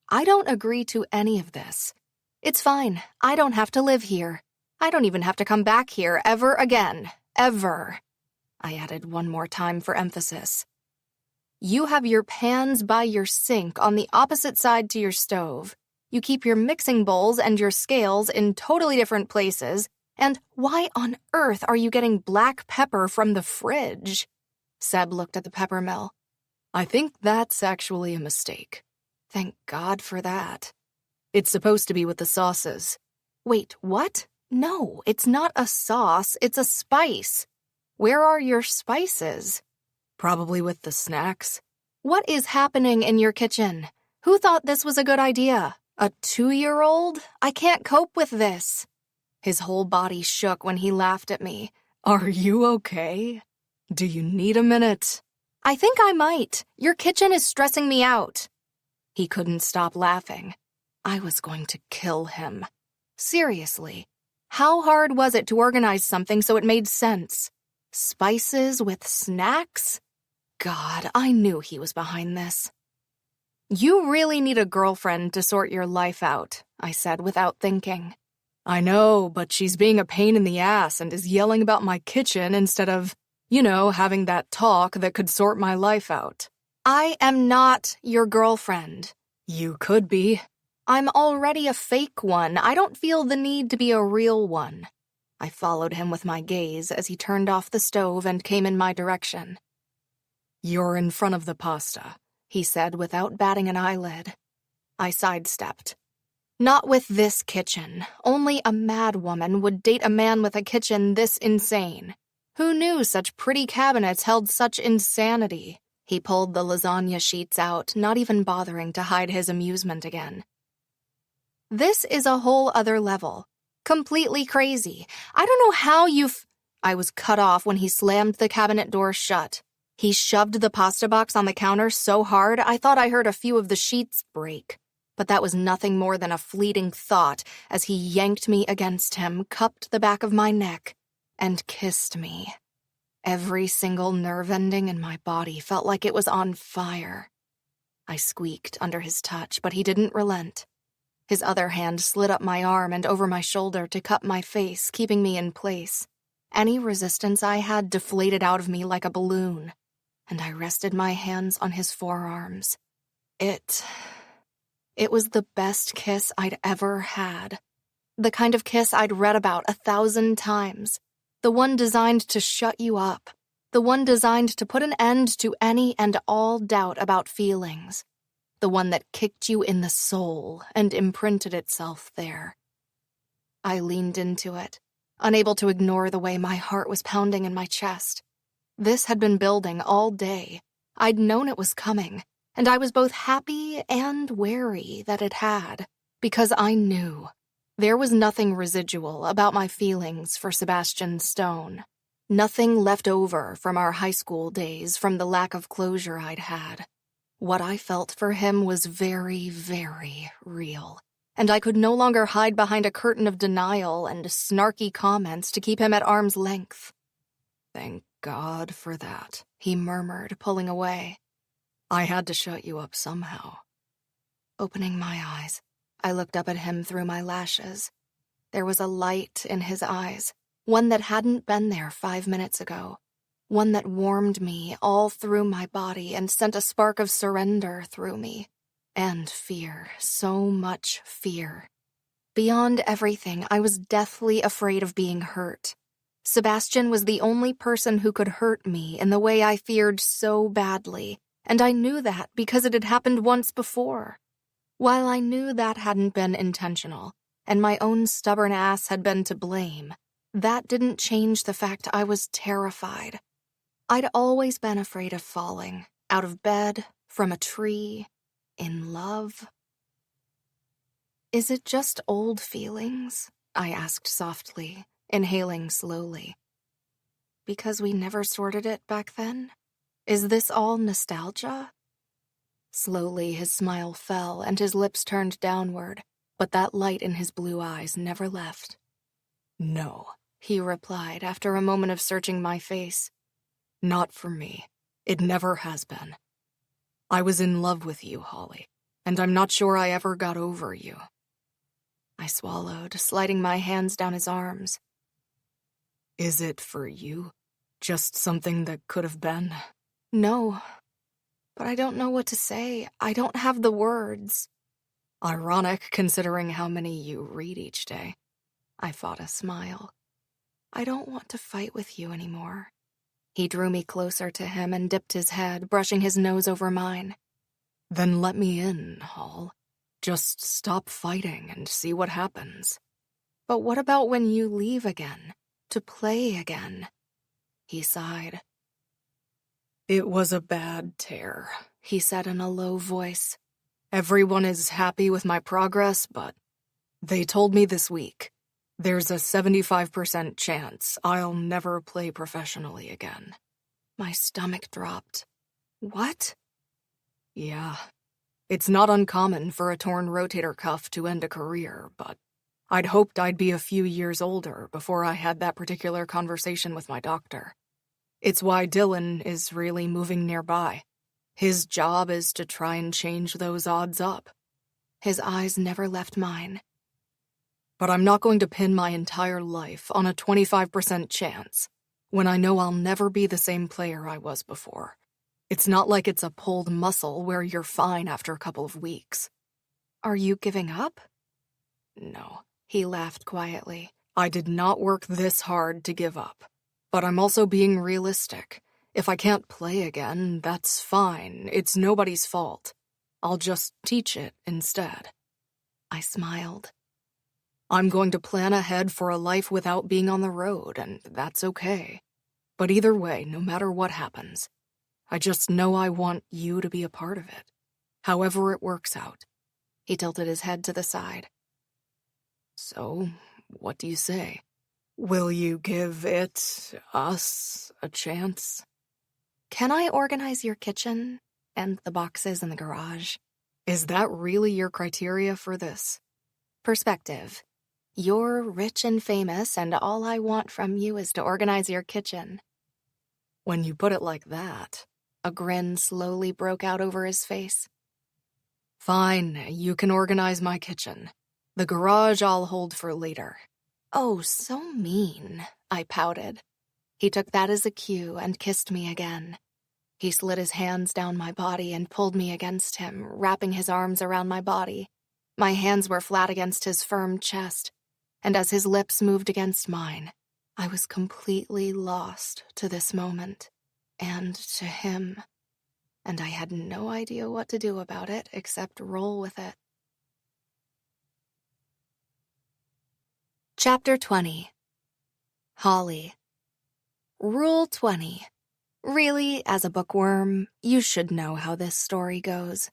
I don't agree to any of this. It's fine. I don't have to live here. I don't even have to come back here ever again. Ever. I added one more time for emphasis. You have your pans by your sink on the opposite side to your stove. You keep your mixing bowls and your scales in totally different places, and why on earth are you getting black pepper from the fridge? Seb looked at the pepper mill. I think that's actually a mistake. Thank God for that. It's supposed to be with the sauces. Wait, what? No, it's not a sauce, it's a spice. Where are your spices? Probably with the snacks. What is happening in your kitchen? Who thought this was a good idea? A 2-year-old? I can't cope with this. His whole body shook when he laughed at me. Are you okay? Do you need a minute? I think I might. Your kitchen is stressing me out. He couldn't stop laughing. I was going to kill him. Seriously, how hard was it to organize something so it made sense? Spices with snacks? God, I knew he was behind this. You really need a girlfriend to sort your life out, I said without thinking. I know, but she's being a pain in the ass and is yelling about my kitchen instead of, having that talk that could sort my life out. I am not your girlfriend. You could be. I'm already a fake one. I don't feel the need to be a real one. I followed him with my gaze as he turned off the stove and came in my direction. You're in front of the pasta, he said without batting an eyelid. I sidestepped. Not with this kitchen. Only a mad woman would date a man with a kitchen this insane. Who knew such pretty cabinets held such insanity? He pulled the lasagna sheets out, not even bothering to hide his amusement again. This is a whole other level. Completely crazy. I don't know how I was cut off when he slammed the cabinet door shut. He shoved the pasta box on the counter so hard I thought I heard a few of the sheets break. But that was nothing more than a fleeting thought as he yanked me against him, cupped the back of my neck, and kissed me. Every single nerve ending in my body felt like it was on fire. I squeaked under his touch, but he didn't relent. His other hand slid up my arm and over my shoulder to cup my face, keeping me in place. Any resistance I had deflated out of me like a balloon, and I rested my hands on his forearms. It was the best kiss I'd ever had. The kind of kiss I'd read about 1,000 times. The one designed to shut you up. The one designed to put an end to any and all doubt about feelings. The one that kicked you in the soul and imprinted itself there. I leaned into it, unable to ignore the way my heart was pounding in my chest. This had been building all day. I'd known it was coming, and I was both happy and wary that it had, because I knew there was nothing residual about my feelings for Sebastian Stone. Nothing left over from our high school days, from the lack of closure I'd had. What I felt for him was very, very real, and I could no longer hide behind a curtain of denial and snarky comments to keep him at arm's length. Thank God for that, he murmured, pulling away. I had to shut you up somehow. Opening my eyes, I looked up at him through my lashes. There was a light in his eyes, one that hadn't been there 5 minutes ago, one that warmed me all through my body and sent a spark of surrender through me. And fear, so much fear. Beyond everything, I was deathly afraid of being hurt. Sebastian was the only person who could hurt me in the way I feared so badly, and I knew that because it had happened once before. While I knew that hadn't been intentional, and my own stubborn ass had been to blame, that didn't change the fact I was terrified. I'd always been afraid of falling, out of bed, from a tree, in love. Is it just old feelings? I asked softly, inhaling slowly. Because we never sorted it back then? Is this all nostalgia? Slowly his smile fell and his lips turned downward, but that light in his blue eyes never left. No, he replied after a moment of searching my face. Not for me. It never has been. I was in love with you, Holley, and I'm not sure I ever got over you. I swallowed, sliding my hands down his arms. Is it for you? Just something that could have been. No, but I don't know what to say. I don't have the words. Ironic, considering how many you read each day. I fought a smile. I don't want to fight with you anymore. He drew me closer to him and dipped his head, brushing his nose over mine. Then let me in, Hall. Just stop fighting and see what happens. But what about when you leave again? To play again? He sighed. It was a bad tear, he said in a low voice. Everyone is happy with my progress, but they told me this week there's a 75% chance I'll never play professionally again. My stomach dropped. What? Yeah. It's not uncommon for a torn rotator cuff to end a career, but I'd hoped I'd be a few years older before I had that particular conversation with my doctor. It's why Dylan is really moving nearby. His job is to try and change those odds up. His eyes never left mine. But I'm not going to pin my entire life on a 25% chance when I know I'll never be the same player I was before. It's not like it's a pulled muscle where you're fine after a couple of weeks. Are you giving up? No, he laughed quietly. I did not work this hard to give up. But I'm also being realistic. If I can't play again, that's fine. It's nobody's fault. I'll just teach it instead. I smiled. I'm going to plan ahead for a life without being on the road, and that's okay. But either way, no matter what happens, I just know I want you to be a part of it. However it works out. He tilted his head to the side. So, what do you say? Will you give us, a chance? Can I organize your kitchen and the boxes in the garage? Is that really your criteria for this? Perspective. You're rich and famous, and all I want from you is to organize your kitchen. When you put it like that, a grin slowly broke out over his face. Fine, you can organize my kitchen. The garage I'll hold for later. Oh, so mean, I pouted. He took that as a cue and kissed me again. He slid his hands down my body and pulled me against him, wrapping his arms around my body. My hands were flat against his firm chest, and as his lips moved against mine, I was completely lost to this moment, and to him, and I had no idea what to do about it except roll with it. Chapter 20. Holley. Rule 20. Really, as a bookworm, you should know how this story goes.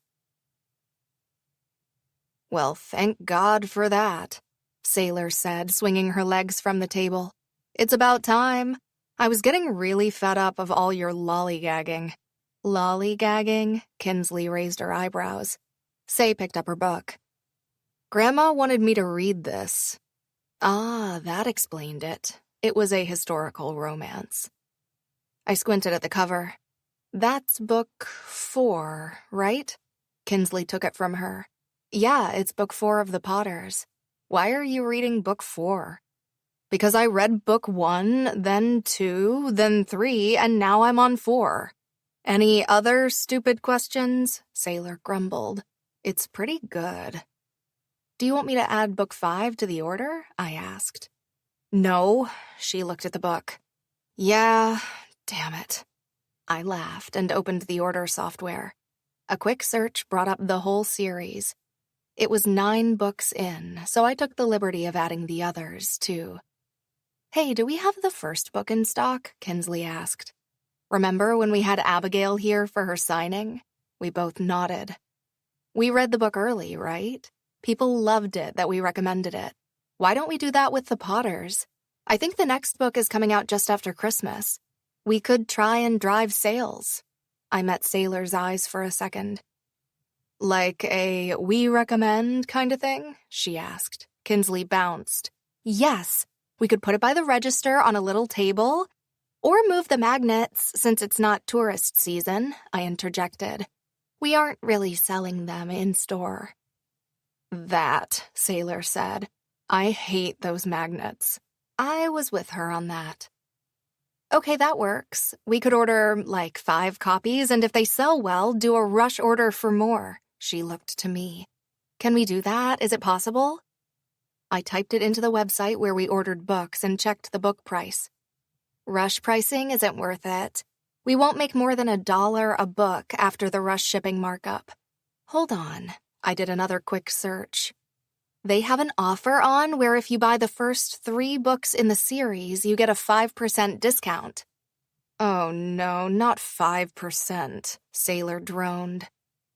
Well, thank God for that, Sailor said, swinging her legs from the table. It's about time. I was getting really fed up of all your lollygagging. Lollygagging? Kinsley raised her eyebrows. Say picked up her book. Grandma wanted me to read this. Ah, that explained it. It was a historical romance. I squinted at the cover. That's book 4, right? Kinsley took it from her. Yeah, it's book 4 of the Potters. Why are you reading book 4? Because I read book 1, then 2, then 3, and now I'm on 4. Any other stupid questions? Sailor grumbled. It's pretty good. Do you want me to add book 5 to the order? I asked. No, she looked at the book. Yeah, damn it. I laughed and opened the order software. A quick search brought up the whole series. It was 9 books in, so I took the liberty of adding the others, too. Hey, do we have the first book in stock? Kinsley asked. Remember when we had Abigail here for her signing? We both nodded. We read the book early, right? People loved it that we recommended it. Why don't we do that with the Potters? I think the next book is coming out just after Christmas. We could try and drive sales. I met Sailor's eyes for a second. Like a we recommend kind of thing? She asked. Kinsley bounced. Yes, we could put it by the register on a little table. Or move the magnets since it's not tourist season, I interjected. We aren't really selling them in store. That, Sailor said. I hate those magnets. I was with her on that. Okay, that works. We could order, 5 copies, and if they sell well, do a rush order for more. She looked to me. Can we do that? Is it possible? I typed it into the website where we ordered books and checked the book price. Rush pricing isn't worth it. We won't make more than $1 a book after the rush shipping markup. Hold on. I did another quick search. They have an offer on where if you buy the first 3 books in the series, you get a 5% discount. Oh no, not 5%, Sailor droned.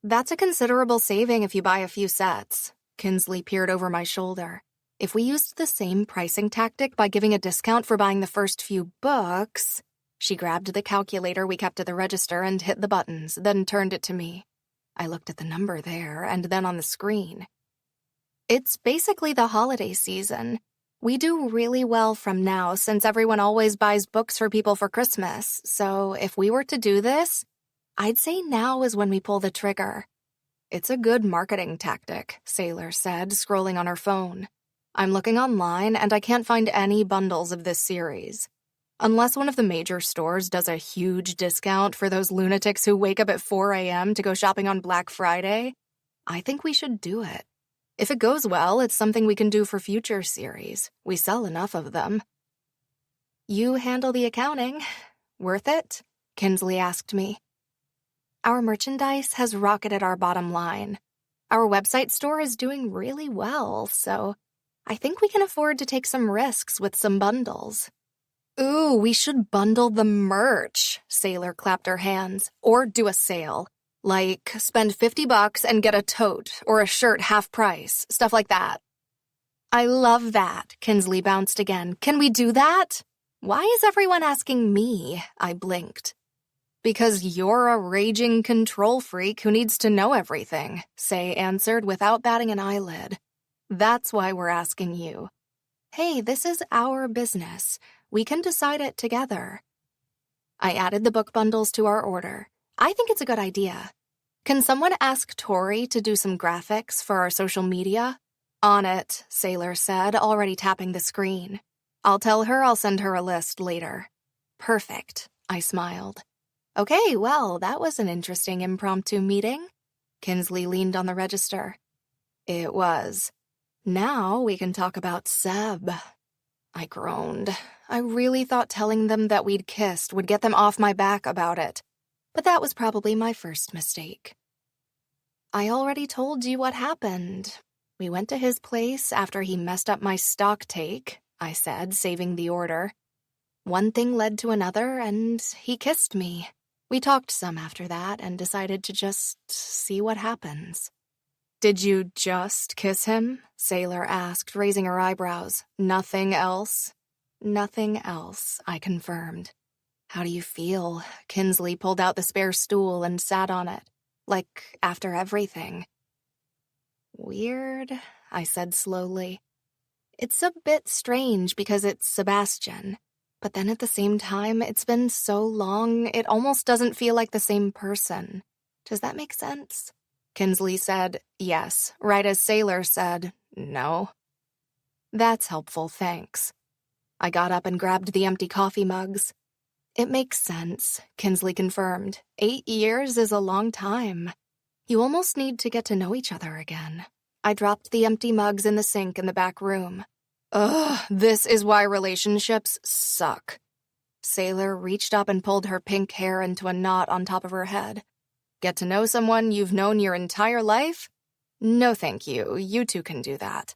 That's a considerable saving if you buy a few sets. Kinsley peered over my shoulder. If we used the same pricing tactic by giving a discount for buying the first few books... She grabbed the calculator we kept at the register and hit the buttons, then turned it to me. I looked at the number there and then on the screen. It's basically the holiday season. We do really well from now since everyone always buys books for people for Christmas, so if we were to do this, I'd say now is when we pull the trigger. It's a good marketing tactic, Sailor said, scrolling on her phone. I'm looking online and I can't find any bundles of this series. Unless one of the major stores does a huge discount for those lunatics who wake up at 4 a.m. to go shopping on Black Friday, I think we should do it. If it goes well, it's something we can do for future series. We sell enough of them. You handle the accounting. Worth it? Kinsley asked me. Our merchandise has rocketed our bottom line. Our website store is doing really well, so I think we can afford to take some risks with some bundles. Ooh, we should bundle the merch, Sailor clapped her hands, or do a sale. Spend $50 and get a tote or a shirt half price, stuff like that. I love that, Kinsley bounced again. Can we do that? Why is everyone asking me? I blinked. Because you're a raging control freak who needs to know everything, Say answered without batting an eyelid. That's why we're asking you. Hey, this is our business. We can decide it together. I added the book bundles to our order. I think it's a good idea. Can someone ask Tori to do some graphics for our social media? On it, Sailor said, already tapping the screen. I'll tell her I'll send her a list later. Perfect, I smiled. Okay, well, that was an interesting impromptu meeting. Kinsley leaned on the register. It was. Now we can talk about Seb. I groaned. I really thought telling them that we'd kissed would get them off my back about it. But that was probably my first mistake. I already told you what happened. We went to his place after he messed up my stock take, I said, saving the order. One thing led to another, and he kissed me. We talked some after that and decided to just see what happens. Did you just kiss him? Sailor asked, raising her eyebrows. Nothing else? Nothing else, I confirmed. How do you feel? Kinsley pulled out the spare stool and sat on it. After everything. Weird, I said slowly. It's a bit strange because it's Sebastian. But then at the same time, it's been so long, it almost doesn't feel like the same person. Does that make sense? Kinsley said, yes, right as Sailor said, no. That's helpful, thanks. I got up and grabbed the empty coffee mugs. It makes sense, Kinsley confirmed. 8 years is a long time. You almost need to get to know each other again. I dropped the empty mugs in the sink in the back room. Ugh, this is why relationships suck. Sailor reached up and pulled her pink hair into a knot on top of her head. Get to know someone you've known your entire life? No thank you, you two can do that.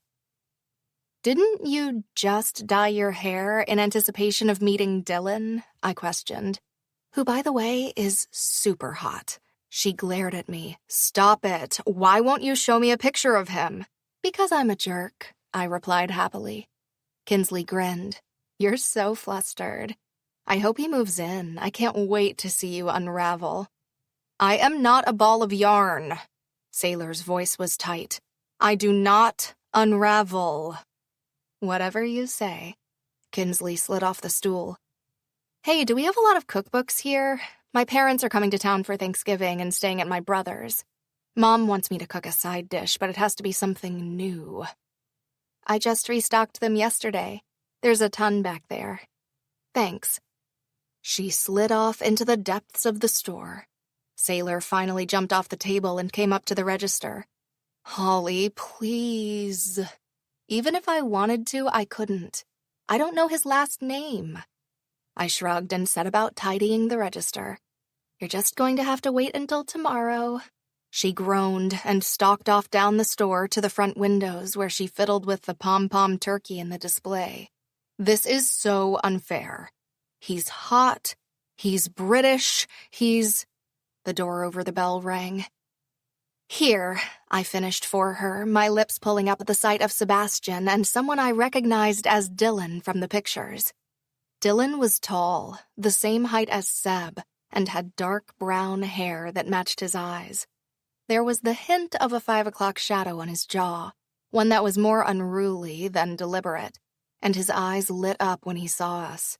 Didn't you just dye your hair in anticipation of meeting Dylan? I questioned. Who, by the way, is super hot. She glared at me. Stop it. Why won't you show me a picture of him? Because I'm a jerk, I replied happily. Kinsley grinned. You're so flustered. I hope he moves in. I can't wait to see you unravel. I am not a ball of yarn. Sailor's voice was tight. I do not unravel. Whatever you say. Kinsley slid off the stool. Hey, do we have a lot of cookbooks here? My parents are coming to town for Thanksgiving and staying at my brother's. Mom wants me to cook a side dish, but it has to be something new. I just restocked them yesterday. There's a ton back there. Thanks. She slid off into the depths of the store. Sailor finally jumped off the table and came up to the register. "Holley, please." Even if I wanted to, I couldn't. I don't know his last name. I shrugged and set about tidying the register. "You're just going to have to wait until tomorrow." She groaned and stalked off down the store to the front windows where she fiddled with the pom-pom turkey in the display. This is so unfair. He's hot. He's British. The door over the bell rang. "Here," I finished for her, my lips pulling up at the sight of Sebastian and someone I recognized as Dylan from the pictures. Dylan was tall, the same height as Seb, and had dark brown hair that matched his eyes. There was the hint of a 5 o'clock shadow on his jaw, one that was more unruly than deliberate, and his eyes lit up when he saw us.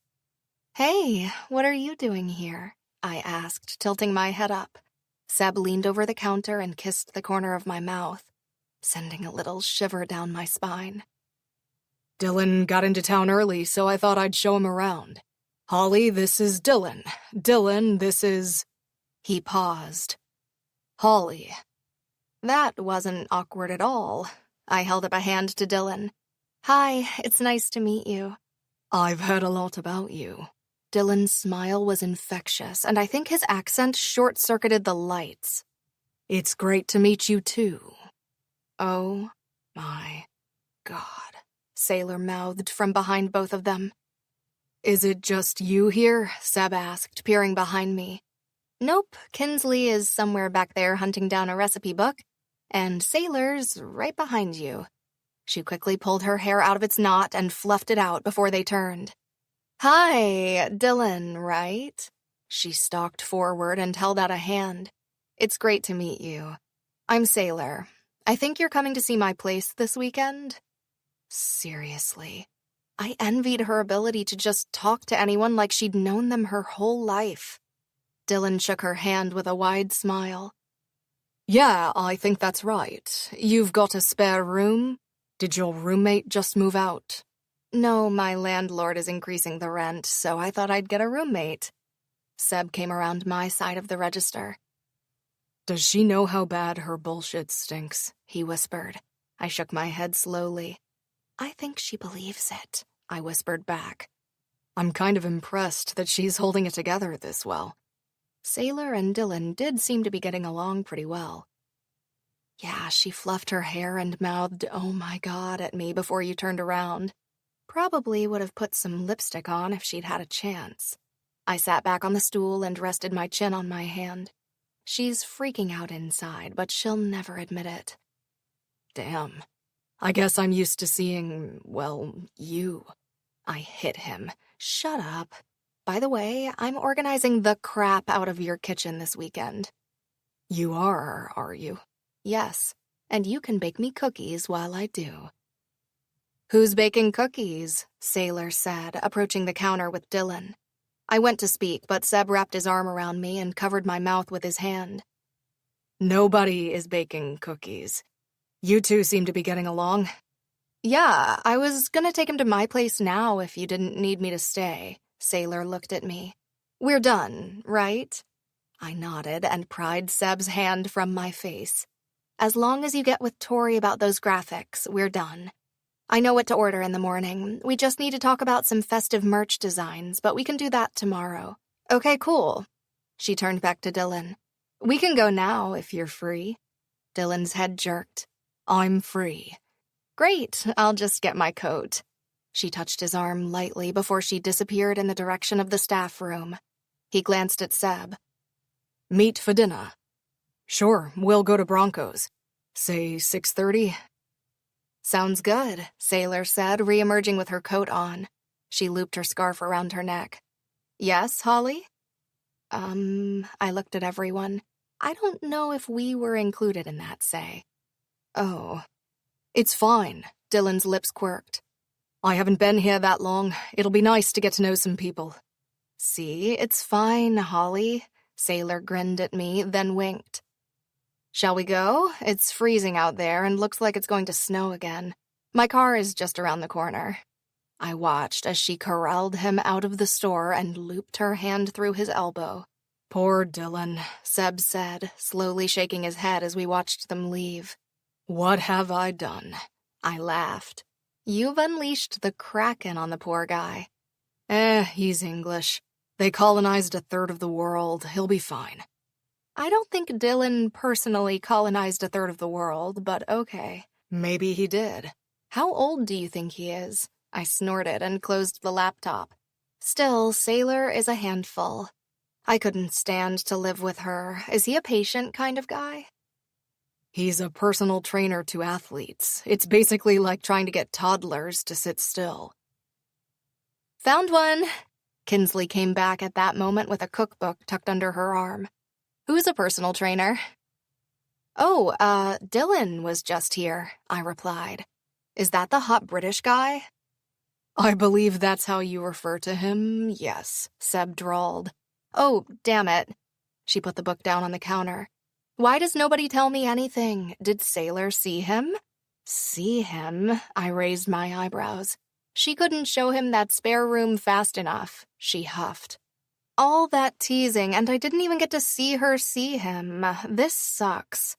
"Hey, what are you doing here?" I asked, tilting my head up. Seb leaned over the counter and kissed the corner of my mouth, sending a little shiver down my spine. Dylan got into town early, so I thought I'd show him around. "Holley, this is Dylan. Dylan, this is—" He paused. "Holley." That wasn't awkward at all. I held up a hand to Dylan. "Hi, it's nice to meet you." "I've heard a lot about you." Dylan's smile was infectious, and I think his accent short-circuited the lights. "It's great to meet you, too." "Oh, my God," Sailor mouthed from behind both of them. "Is it just you here?" Seb asked, peering behind me. "Nope, Kinsley is somewhere back there hunting down a recipe book, and Sailor's right behind you." She quickly pulled her hair out of its knot and fluffed it out before they turned. "Hi, Dylan, right?" She stalked forward and held out a hand. "It's great to meet you. I'm Sailor. I think you're coming to see my place this weekend?" Seriously. I envied her ability to just talk to anyone like she'd known them her whole life. Dylan shook her hand with a wide smile. "Yeah, I think that's right. You've got a spare room? Did your roommate just move out?" "No, my landlord is increasing the rent, so I thought I'd get a roommate." Seb came around my side of the register. "Does she know how bad her bullshit stinks?" he whispered. I shook my head slowly. "I think she believes it," I whispered back. "I'm kind of impressed that she's holding it together this well." Sailor and Dylan did seem to be getting along pretty well. "Yeah, she fluffed her hair and mouthed, 'Oh my God,' at me before you turned around. Probably would have put some lipstick on if she'd had a chance." I sat back on the stool and rested my chin on my hand. She's freaking out inside, but she'll never admit it. "Damn. I guess I'm used to seeing, well, you." I hit him. "Shut up. By the way, I'm organizing the crap out of your kitchen this weekend." "You are you?" "Yes, and you can bake me cookies while I do." "Who's baking cookies?" Sailor said, approaching the counter with Dylan. I went to speak, but Seb wrapped his arm around me and covered my mouth with his hand. "Nobody is baking cookies. You two seem to be getting along." "Yeah, I was gonna take him to my place now if you didn't need me to stay." Sailor looked at me. "We're done, right?" I nodded and pried Seb's hand from my face. "As long as you get with Tori about those graphics, we're done. I know what to order in the morning. We just need to talk about some festive merch designs, but we can do that tomorrow." "Okay, cool." She turned back to Dylan. "We can go now if you're free." Dylan's head jerked. "I'm free." "Great, I'll just get my coat." She touched his arm lightly before she disappeared in the direction of the staff room. He glanced at Seb. "Meet for dinner." "Sure, we'll go to Bronco's. Say 6:30? "Sounds good," Sailor said, reemerging with her coat on. She looped her scarf around her neck. "Yes, Holley?" I looked at everyone. I don't know if we were included in that say. "Oh. It's fine," Dylan's lips quirked. "I haven't been here that long. It'll be nice to get to know some people." "See, it's fine, Holley." Sailor grinned at me, then winked. "Shall we go? It's freezing out there and looks like it's going to snow again. My car is just around the corner." I watched as she corralled him out of the store and looped her hand through his elbow. "Poor Dylan," Seb said, slowly shaking his head as we watched them leave. "What have I done?" I laughed. "You've unleashed the Kraken on the poor guy." He's English. They colonized a third of the world. He'll be fine." I don't think Dylan personally colonized a third of the world, but okay. Maybe he did. How old do you think he is? I snorted and closed the laptop. Still, Sailor is a handful. I couldn't stand to live with her. Is he a patient kind of guy? He's a personal trainer to athletes. It's basically like trying to get toddlers to sit still. Found one. Kinsley came back at that moment with a cookbook tucked under her arm. Who's a personal trainer? Oh, Dylan was just here, I replied. Is that the hot British guy? I believe that's how you refer to him, yes, Seb drawled. Oh, damn it. She put the book down on the counter. Why does nobody tell me anything? Did Sailor see him? See him? I raised my eyebrows. She couldn't show him that spare room fast enough, she huffed. All that teasing, and I didn't even get to see her see him. This sucks.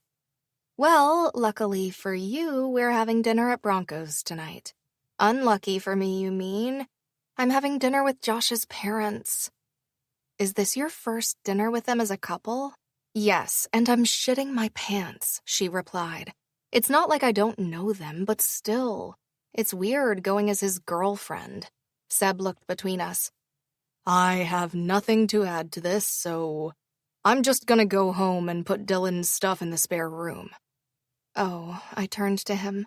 Well, luckily for you, we're having dinner at Bronco's tonight. Unlucky for me, you mean? I'm having dinner with Josh's parents. Is this your first dinner with them as a couple? Yes, and I'm shitting my pants, she replied. It's not like I don't know them, but still. It's weird going as his girlfriend. Seb looked between us. I have nothing to add to this, so I'm just gonna go home and put Dylan's stuff in the spare room. Oh, I turned to him.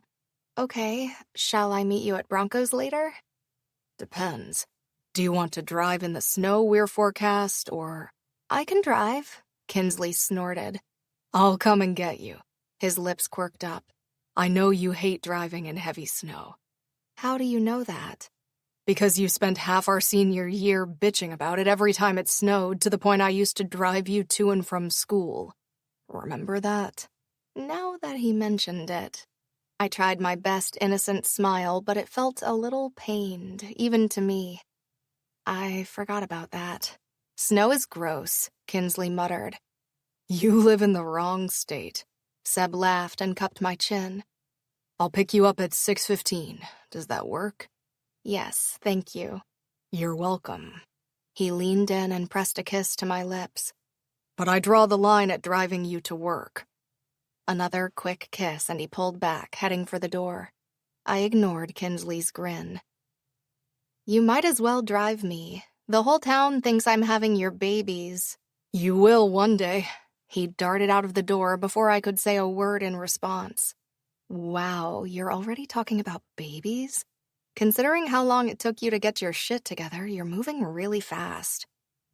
Okay, shall I meet you at Bronco's later? Depends. Do you want to drive in the snow we're forecast, or... I can drive, Kinsley snorted. I'll come and get you. His lips quirked up. I know you hate driving in heavy snow. How do you know that? Because you spent half our senior year bitching about it every time it snowed, to the point I used to drive you to and from school. Remember that? Now that he mentioned it. I tried my best innocent smile, but it felt a little pained, even to me. I forgot about that. Snow is gross, Kinsley muttered. You live in the wrong state. Seb laughed and cupped my chin. I'll pick you up at 6:15. Does that work? Yes, thank you. You're welcome. He leaned in and pressed a kiss to my lips. But I draw the line at driving you to work. Another quick kiss, and he pulled back, heading for the door. I ignored Kinsley's grin. You might as well drive me. The whole town thinks I'm having your babies. You will one day. He darted out of the door before I could say a word in response. Wow, you're already talking about babies? Considering how long it took you to get your shit together, you're moving really fast.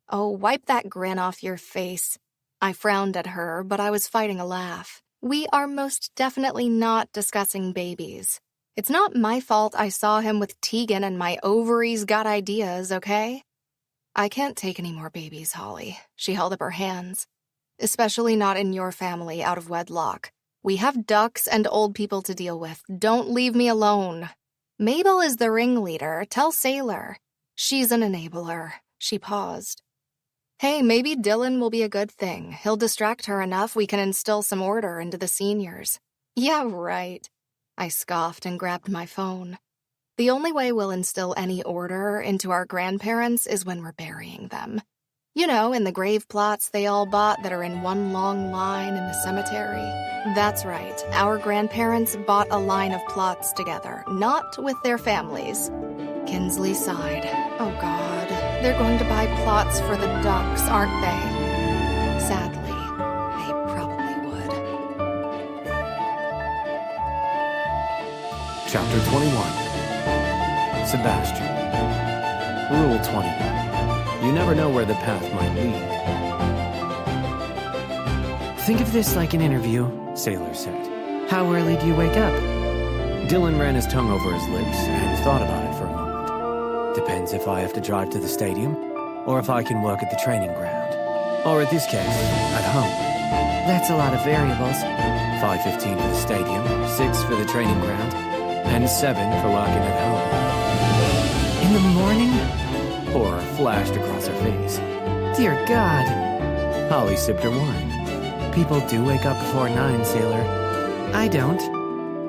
Oh, wipe that grin off your face. I frowned at her, but I was fighting a laugh. We are most definitely not discussing babies. It's not my fault I saw him with Tegan and my ovaries got ideas, okay? I can't take any more babies, Holley. She held up her hands. Especially not in your family out of wedlock. We have ducks and old people to deal with. Don't leave me alone. Mabel is the ringleader. Tell Sailor. She's an enabler. She paused. Hey, maybe Dylan will be a good thing. He'll distract her enough we can instill some order into the seniors. Yeah, right. I scoffed and grabbed my phone. The only way we'll instill any order into our grandparents is when we're burying them. You know, in the grave plots they all bought that are in one long line in the cemetery. That's right. Our grandparents bought a line of plots together, not with their families. Kinsley sighed. Oh, God. They're going to buy plots for the ducks, aren't they? Sadly, they probably would. Chapter 21. Sebastian. Rule 21. You never know where the path might lead. Think of this like an interview, Sailor said. How early do you wake up? Dylan ran his tongue over his lips and thought about it for a moment. Depends if I have to drive to the stadium, or if I can work at the training ground. Or in this case, at home. That's a lot of variables. 5:15 for the stadium, 6 for the training ground, and 7 for working at home. In the morning? Horror flashed across her face. Dear God. Holley sipped her wine. People do wake up before 9, Sailor. I don't.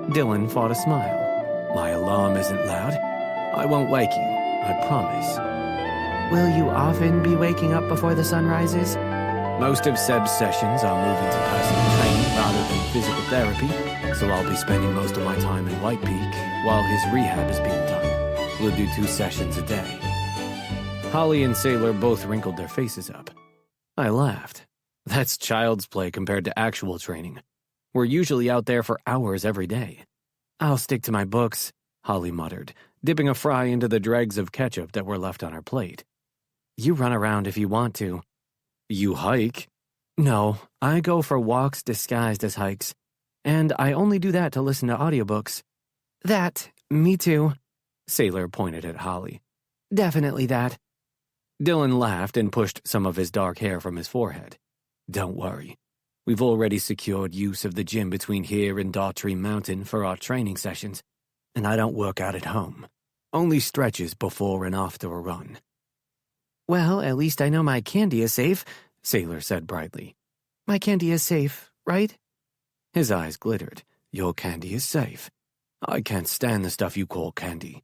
Dylan fought a smile. My alarm isn't loud. I won't wake you, I promise. Will you often be waking up before the sun rises? Most of Seb's sessions are moving to personal training rather than physical therapy, so I'll be spending most of my time in White Peak while his rehab is being done. We'll do 2 sessions a day. Holley and Sailor both wrinkled their faces up. I laughed. That's child's play compared to actual training. We're usually out there for hours every day. I'll stick to my books, Holley muttered, dipping a fry into the dregs of ketchup that were left on her plate. You run around if you want to. You hike? No, I go for walks disguised as hikes. And I only do that to listen to audiobooks. That, me too. Sailor pointed at Holley. Definitely that. Dylan laughed and pushed some of his dark hair from his forehead. Don't worry. We've already secured use of the gym between here and Daughtry Mountain for our training sessions, and I don't work out at home. Only stretches before and after a run. Well, at least I know my candy is safe, Sailor said brightly. My candy is safe, right? His eyes glittered. Your candy is safe. I can't stand the stuff you call candy.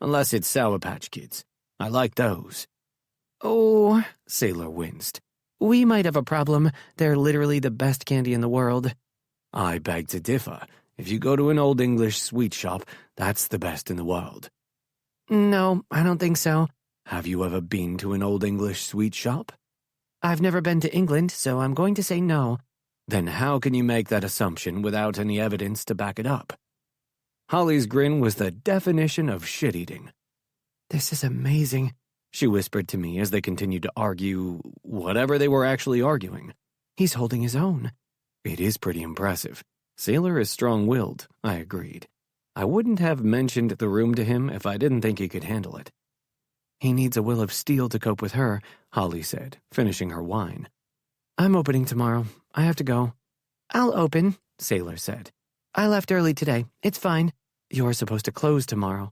Unless it's Sour Patch Kids. I like those. Oh, Sailor winced. We might have a problem. They're literally the best candy in the world. I beg to differ. If you go to an Old English sweet shop, that's the best in the world. No, I don't think so. Have you ever been to an Old English sweet shop? I've never been to England, so I'm going to say no. Then how can you make that assumption without any evidence to back it up? Holley's grin was the definition of shit-eating. This is amazing, she whispered to me as they continued to argue whatever they were actually arguing. He's holding his own. It is pretty impressive. Sailor is strong-willed, I agreed. I wouldn't have mentioned the room to him if I didn't think he could handle it. He needs a will of steel to cope with her, Holley said, finishing her wine. I'm opening tomorrow. I have to go. I'll open, Sailor said. I left early today. It's fine. You're supposed to close tomorrow.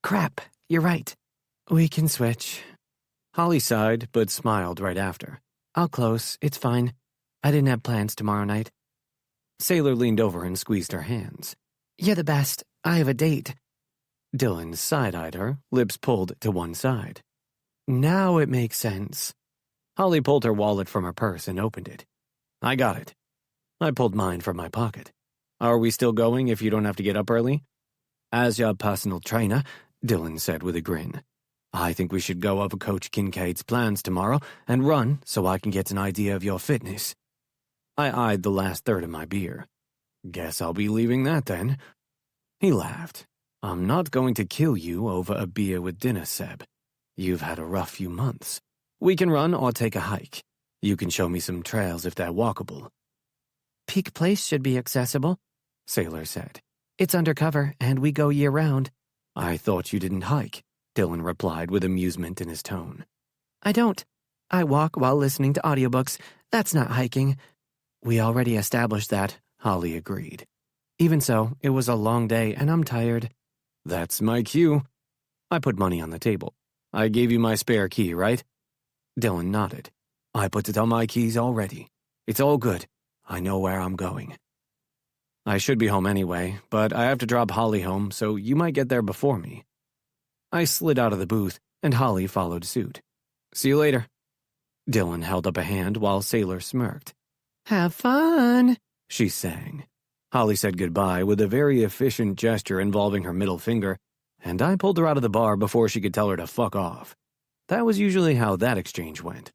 Crap, you're right. We can switch. Holley sighed, but smiled right after. I'll close. It's fine. I didn't have plans tomorrow night. Sailor leaned over and squeezed her hands. You're the best. I have a date. Dylan side-eyed her, lips pulled to one side. Now it makes sense. Holley pulled her wallet from her purse and opened it. I got it. I pulled mine from my pocket. Are we still going if you don't have to get up early? As your personal trainer, Dylan said with a grin. I think we should go over Coach Kincaid's plans tomorrow and run so I can get an idea of your fitness. I eyed the last third of my beer. Guess I'll be leaving that then. He laughed. I'm not going to kill you over a beer with dinner, Seb. You've had a rough few months. We can run or take a hike. You can show me some trails if they're walkable. Peak Place should be accessible, Sailor said. It's undercover, and we go year-round. I thought you didn't hike, Dylan replied with amusement in his tone. I don't. I walk while listening to audiobooks. That's not hiking. We already established that, Holley agreed. Even so, it was a long day, and I'm tired. That's my cue. I put money on the table. I gave you my spare key, right? Dylan nodded. I put it on my keys already. It's all good. I know where I'm going. I should be home anyway, but I have to drop Holley home, so you might get there before me. I slid out of the booth, and Holley followed suit. See you later. Dylan held up a hand while Sailor smirked. Have fun, she sang. Holley said goodbye with a very efficient gesture involving her middle finger, and I pulled her out of the bar before she could tell her to fuck off. That was usually how that exchange went.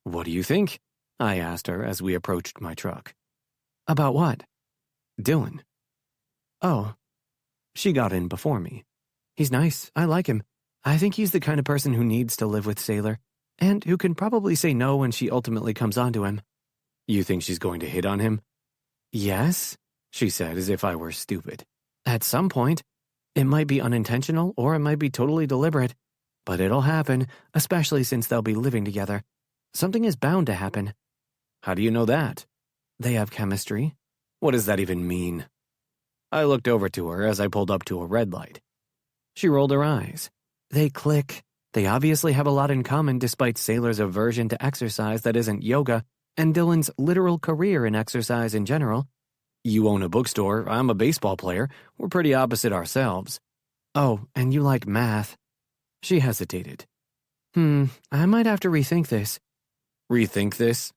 What do you think? I asked her as we approached my truck. About what? Dylan. Oh. She got in before me. He's nice. I like him. I think he's the kind of person who needs to live with Sailor, and who can probably say no when she ultimately comes onto him. You think she's going to hit on him? Yes, she said as if I were stupid. At some point. It might be unintentional or it might be totally deliberate. But it'll happen, especially since they'll be living together. Something is bound to happen. How do you know that? They have chemistry. What does that even mean? I looked over to her as I pulled up to a red light. She rolled her eyes. They click. They obviously have a lot in common despite Sailor's aversion to exercise that isn't yoga and Dylan's literal career in exercise in general. You own a bookstore, I'm a baseball player. We're pretty opposite ourselves. Oh, and you like math. She hesitated. I might have to rethink this. Rethink this?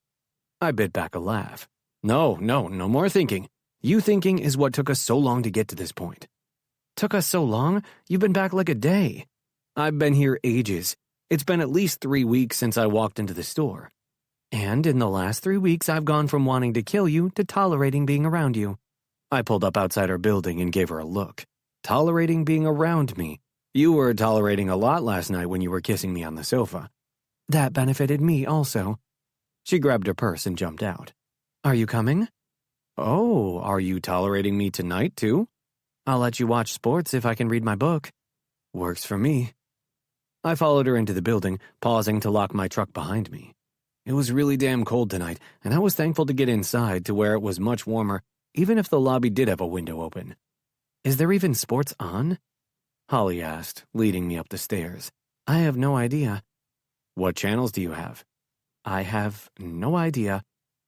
I bit back a laugh. No more thinking. You thinking is what took us so long to get to this point. Took us so long? You've been back like a day. I've been here ages. It's been at least 3 weeks since I walked into the store. And in the last 3 weeks, I've gone from wanting to kill you to tolerating being around you. I pulled up outside her building and gave her a look. Tolerating being around me. You were tolerating a lot last night when you were kissing me on the sofa. That benefited me also. She grabbed her purse and jumped out. Are you coming? Oh, are you tolerating me tonight, too? I'll let you watch sports if I can read my book. Works for me. I followed her into the building, pausing to lock my truck behind me. It was really damn cold tonight, and I was thankful to get inside to where it was much warmer, even if the lobby did have a window open. Is there even sports on? Holley asked, leading me up the stairs. I have no idea. What channels do you have? I have no idea.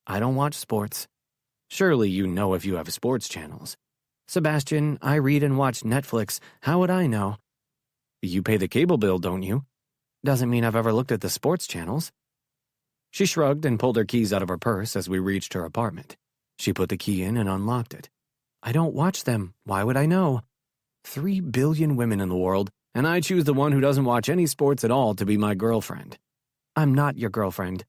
I don't watch sports. Surely you know if you have sports channels. Sebastian, I read and watch Netflix. How would I know? You pay the cable bill, don't you? Doesn't mean I've ever looked at the sports channels. She shrugged and pulled her keys out of her purse as we reached her apartment. She put the key in and unlocked it. I don't watch them. Why would I know? 3 billion women in the world, and I choose the one who doesn't watch any sports at all to be my girlfriend. I'm not your girlfriend.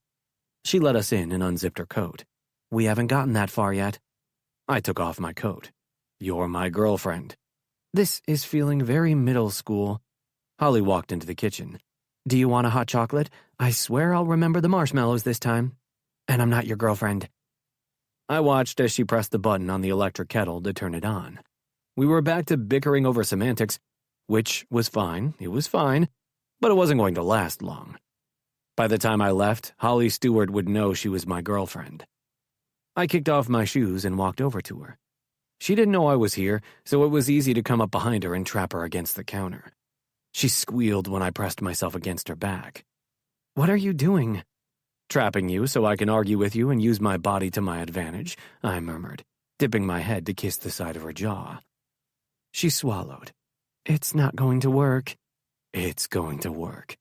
She let us in and unzipped her coat. We haven't gotten that far yet. I took off my coat. You're my girlfriend. This is feeling very middle school. Holley walked into the kitchen. Do you want a hot chocolate? I swear I'll remember the marshmallows this time. And I'm not your girlfriend. I watched as she pressed the button on the electric kettle to turn it on. We were back to bickering over semantics, which was fine, but it wasn't going to last long. By the time I left, Holley Stuart would know she was my girlfriend. I kicked off my shoes and walked over to her. She didn't know I was here, so it was easy to come up behind her and trap her against the counter. She squealed when I pressed myself against her back. What are you doing? Trapping you so I can argue with you and use my body to my advantage, I murmured, dipping my head to kiss the side of her jaw. She swallowed. It's not going to work. It's going to work.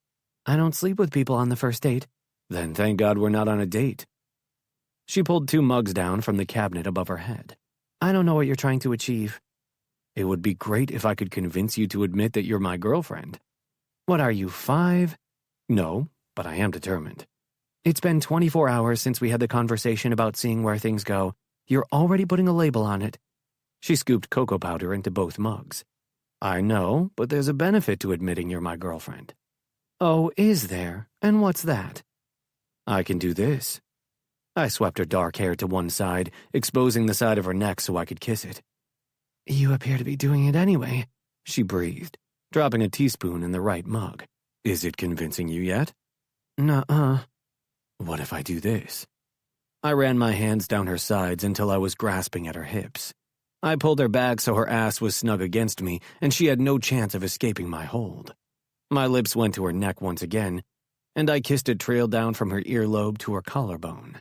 I don't sleep with people on the first date. Then thank God we're not on a date. She pulled 2 mugs down from the cabinet above her head. I don't know what you're trying to achieve. It would be great if I could convince you to admit that you're my girlfriend. What are you, 5? No, but I am determined. It's been 24 hours since we had the conversation about seeing where things go. You're already putting a label on it. She scooped cocoa powder into both mugs. I know, but there's a benefit to admitting you're my girlfriend. Oh, is there? And what's that? I can do this. I swept her dark hair to one side, exposing the side of her neck so I could kiss it. You appear to be doing it anyway, she breathed, dropping a teaspoon in the right mug. Is it convincing you yet? Nuh-uh. What if I do this? I ran my hands down her sides until I was grasping at her hips. I pulled her back so her ass was snug against me, and she had no chance of escaping my hold. My lips went to her neck once again, and I kissed it trail down from her earlobe to her collarbone.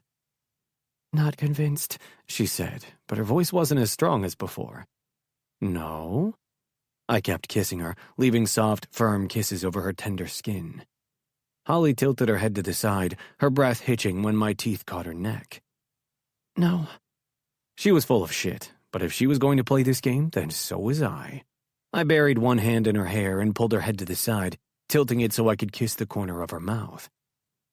Not convinced, she said, but her voice wasn't as strong as before. No? I kept kissing her, leaving soft, firm kisses over her tender skin. Holley tilted her head to the side, her breath hitching when my teeth caught her neck. No. She was full of shit, but if she was going to play this game, then so was I. I buried one hand in her hair and pulled her head to the side, tilting it so I could kiss the corner of her mouth.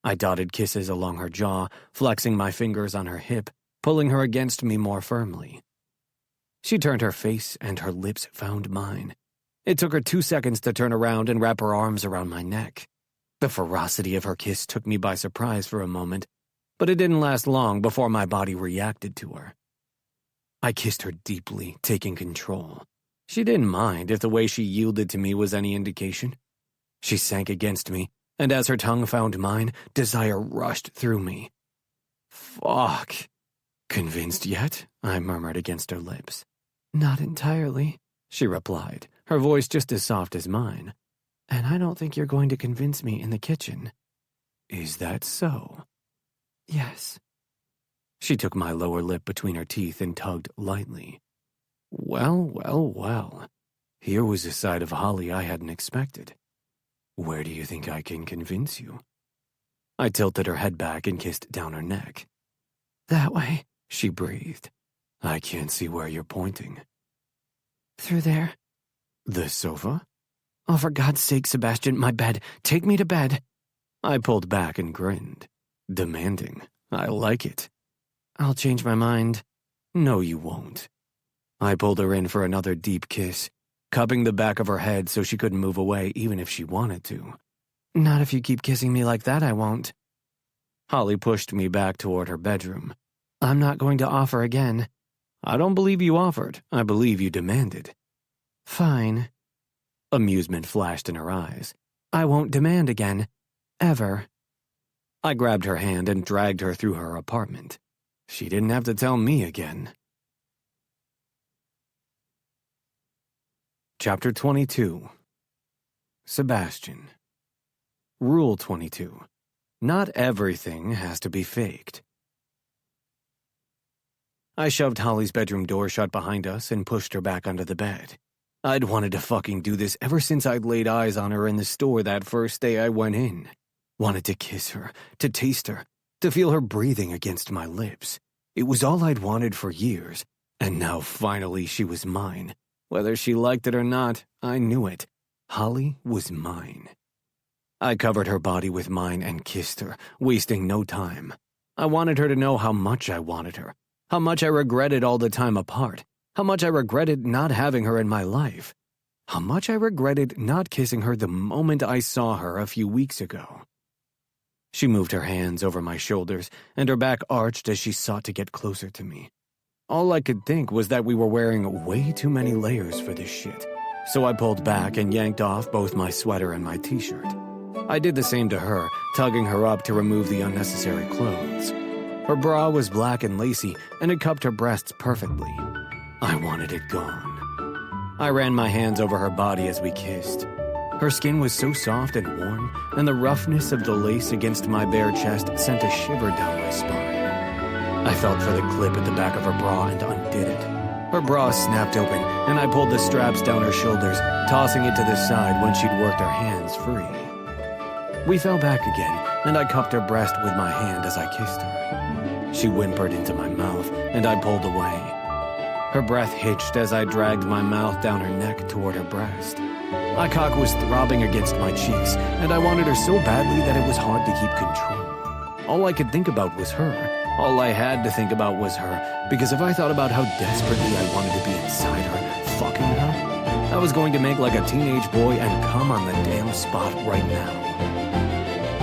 I dotted kisses along her jaw, flexing my fingers on her hip, pulling her against me more firmly. She turned her face and her lips found mine. It took her 2 seconds to turn around and wrap her arms around my neck. The ferocity of her kiss took me by surprise for a moment, but it didn't last long before my body reacted to her. I kissed her deeply, taking control. She didn't mind if the way she yielded to me was any indication. She sank against me, and as her tongue found mine, desire rushed through me. Fuck. Convinced yet? I murmured against her lips. Not entirely, she replied, her voice just as soft as mine. And I don't think you're going to convince me in the kitchen. Is that so? Yes. She took my lower lip between her teeth and tugged lightly. Well. Here was a side of Holley I hadn't expected. Where do you think I can convince you? I tilted her head back and kissed down her neck. That way, she breathed. I can't see where you're pointing. Through there. The sofa? Oh, for God's sake, Sebastian, my bed. Take me to bed. I pulled back and grinned. Demanding. I like it. I'll change my mind. No, you won't. I pulled her in for another deep kiss, cupping the back of her head so she couldn't move away even if she wanted to. Not if you keep kissing me like that, I won't. Holley pushed me back toward her bedroom. I'm not going to offer again. I don't believe you offered. I believe you demanded. Fine. Amusement flashed in her eyes. I won't demand again. Ever. I grabbed her hand and dragged her through her apartment. She didn't have to tell me again. Chapter 22. Sebastian. Rule 22. Not everything has to be faked. I shoved Holley's bedroom door shut behind us and pushed her back under the bed. I'd wanted to fucking do this ever since I'd laid eyes on her in the store that first day I went in. Wanted to kiss her, to taste her, to feel her breathing against my lips. It was all I'd wanted for years, and now finally she was mine. Whether she liked it or not, I knew it. Holley was mine. I covered her body with mine and kissed her, wasting no time. I wanted her to know how much I wanted her, how much I regretted all the time apart, how much I regretted not having her in my life, how much I regretted not kissing her the moment I saw her a few weeks ago. She moved her hands over my shoulders, and her back arched as she sought to get closer to me. All I could think was that we were wearing way too many layers for this shit, so I pulled back and yanked off both my sweater and my t-shirt. I did the same to her, tugging her up to remove the unnecessary clothes. Her bra was black and lacy, and it cupped her breasts perfectly. I wanted it gone. I ran my hands over her body as we kissed. Her skin was so soft and warm, and the roughness of the lace against my bare chest sent a shiver down my spine. I felt for the clip at the back of her bra and undid it. Her bra snapped open, and I pulled the straps down her shoulders, tossing it to the side when she'd worked her hands free. We fell back again, and I cupped her breast with my hand as I kissed her. She whimpered into my mouth, and I pulled away. Her breath hitched as I dragged my mouth down her neck toward her breast. My cock was throbbing against my cheeks, and I wanted her so badly that it was hard to keep control. All I could think about was her. All I had to think about was her, because if I thought about how desperately I wanted to be inside her, fucking her, I was going to make like a teenage boy and come on the damn spot right now.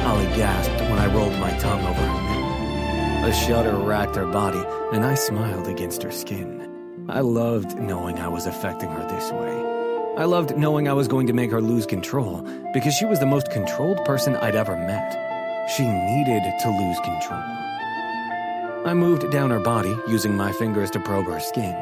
Holley gasped when I rolled my tongue over her neck. A shudder racked her body, and I smiled against her skin. I loved knowing I was affecting her this way. I loved knowing I was going to make her lose control, because she was the most controlled person I'd ever met. She needed to lose control. I moved down her body, using my fingers to probe her skin.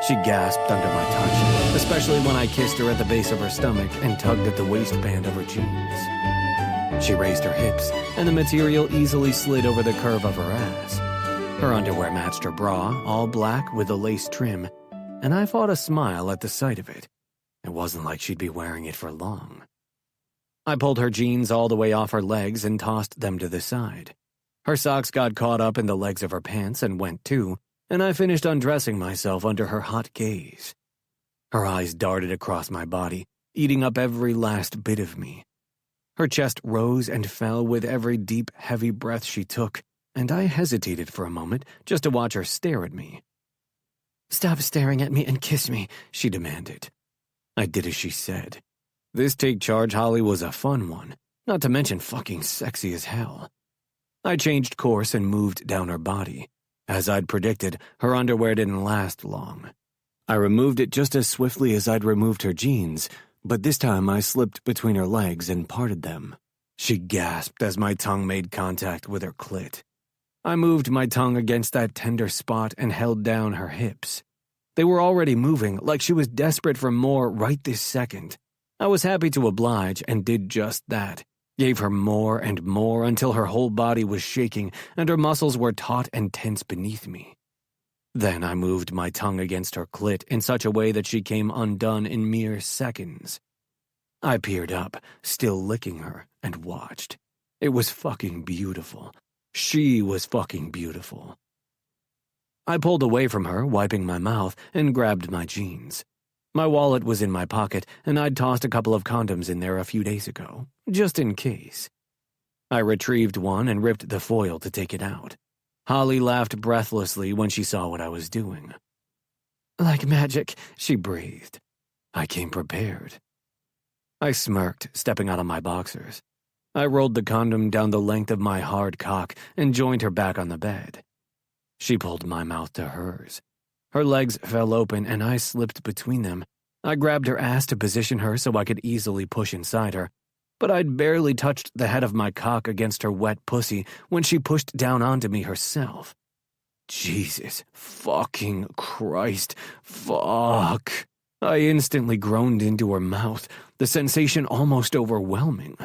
She gasped under my touch, especially when I kissed her at the base of her stomach and tugged at the waistband of her jeans. She raised her hips, and the material easily slid over the curve of her ass. Her underwear matched her bra, all black with a lace trim, and I fought a smile at the sight of it. It wasn't like she'd be wearing it for long. I pulled her jeans all the way off her legs and tossed them to the side. Her socks got caught up in the legs of her pants and went too, and I finished undressing myself under her hot gaze. Her eyes darted across my body, eating up every last bit of me. Her chest rose and fell with every deep, heavy breath she took, and I hesitated for a moment just to watch her stare at me. "Stop staring at me and kiss me," she demanded. I did as she said. This take charge Holley was a fun one, not to mention fucking sexy as hell. I changed course and moved down her body. As I'd predicted, her underwear didn't last long. I removed it just as swiftly as I'd removed her jeans, but this time I slipped between her legs and parted them. She gasped as my tongue made contact with her clit. I moved my tongue against that tender spot and held down her hips. They were already moving, like she was desperate for more right this second. I was happy to oblige and did just that. Gave her more and more until her whole body was shaking and her muscles were taut and tense beneath me. Then I moved my tongue against her clit in such a way that she came undone in mere seconds. I peered up, still licking her, and watched. It was fucking beautiful. She was fucking beautiful. I pulled away from her, wiping my mouth, and grabbed my jeans. My wallet was in my pocket, and I'd tossed a couple of condoms in there a few days ago, just in case. I retrieved one and ripped the foil to take it out. Holley laughed breathlessly when she saw what I was doing. "Like magic," she breathed. I came prepared. I smirked, stepping out of my boxers. I rolled the condom down the length of my hard cock and joined her back on the bed. She pulled my mouth to hers. Her legs fell open and I slipped between them. I grabbed her ass to position her so I could easily push inside her, but I'd barely touched the head of my cock against her wet pussy when she pushed down onto me herself. Jesus fucking Christ, fuck. I instantly groaned into her mouth, the sensation almost overwhelming.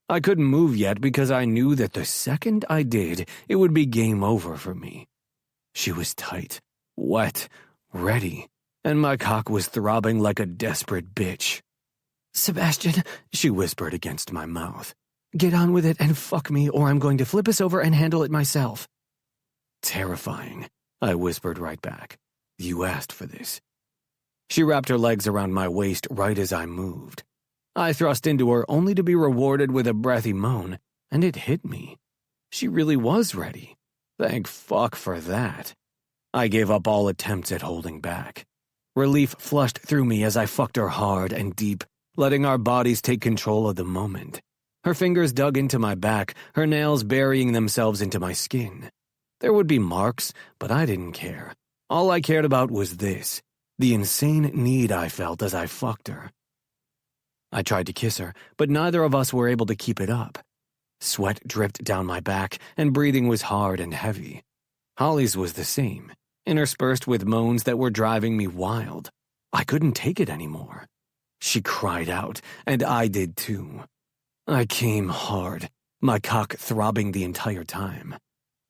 I couldn't move yet because I knew that the second I did, it would be game over for me. She was tight, wet, ready, and my cock was throbbing like a desperate bitch. "Sebastian," she whispered against my mouth, "get on with it and fuck me or I'm going to flip us over and handle it myself." "Terrifying," I whispered right back. "You asked for this." She wrapped her legs around my waist right as I moved. I thrust into her only to be rewarded with a breathy moan, and it hit me. She really was ready. Thank fuck for that. I gave up all attempts at holding back. Relief flushed through me as I fucked her hard and deep, letting our bodies take control of the moment. Her fingers dug into my back, her nails burying themselves into my skin. There would be marks, but I didn't care. All I cared about was this, the insane need I felt as I fucked her. I tried to kiss her, but neither of us were able to keep it up. Sweat dripped down my back, and breathing was hard and heavy. Holley's was the same, interspersed with moans that were driving me wild. I couldn't take it anymore. She cried out, and I did too. I came hard, my cock throbbing the entire time.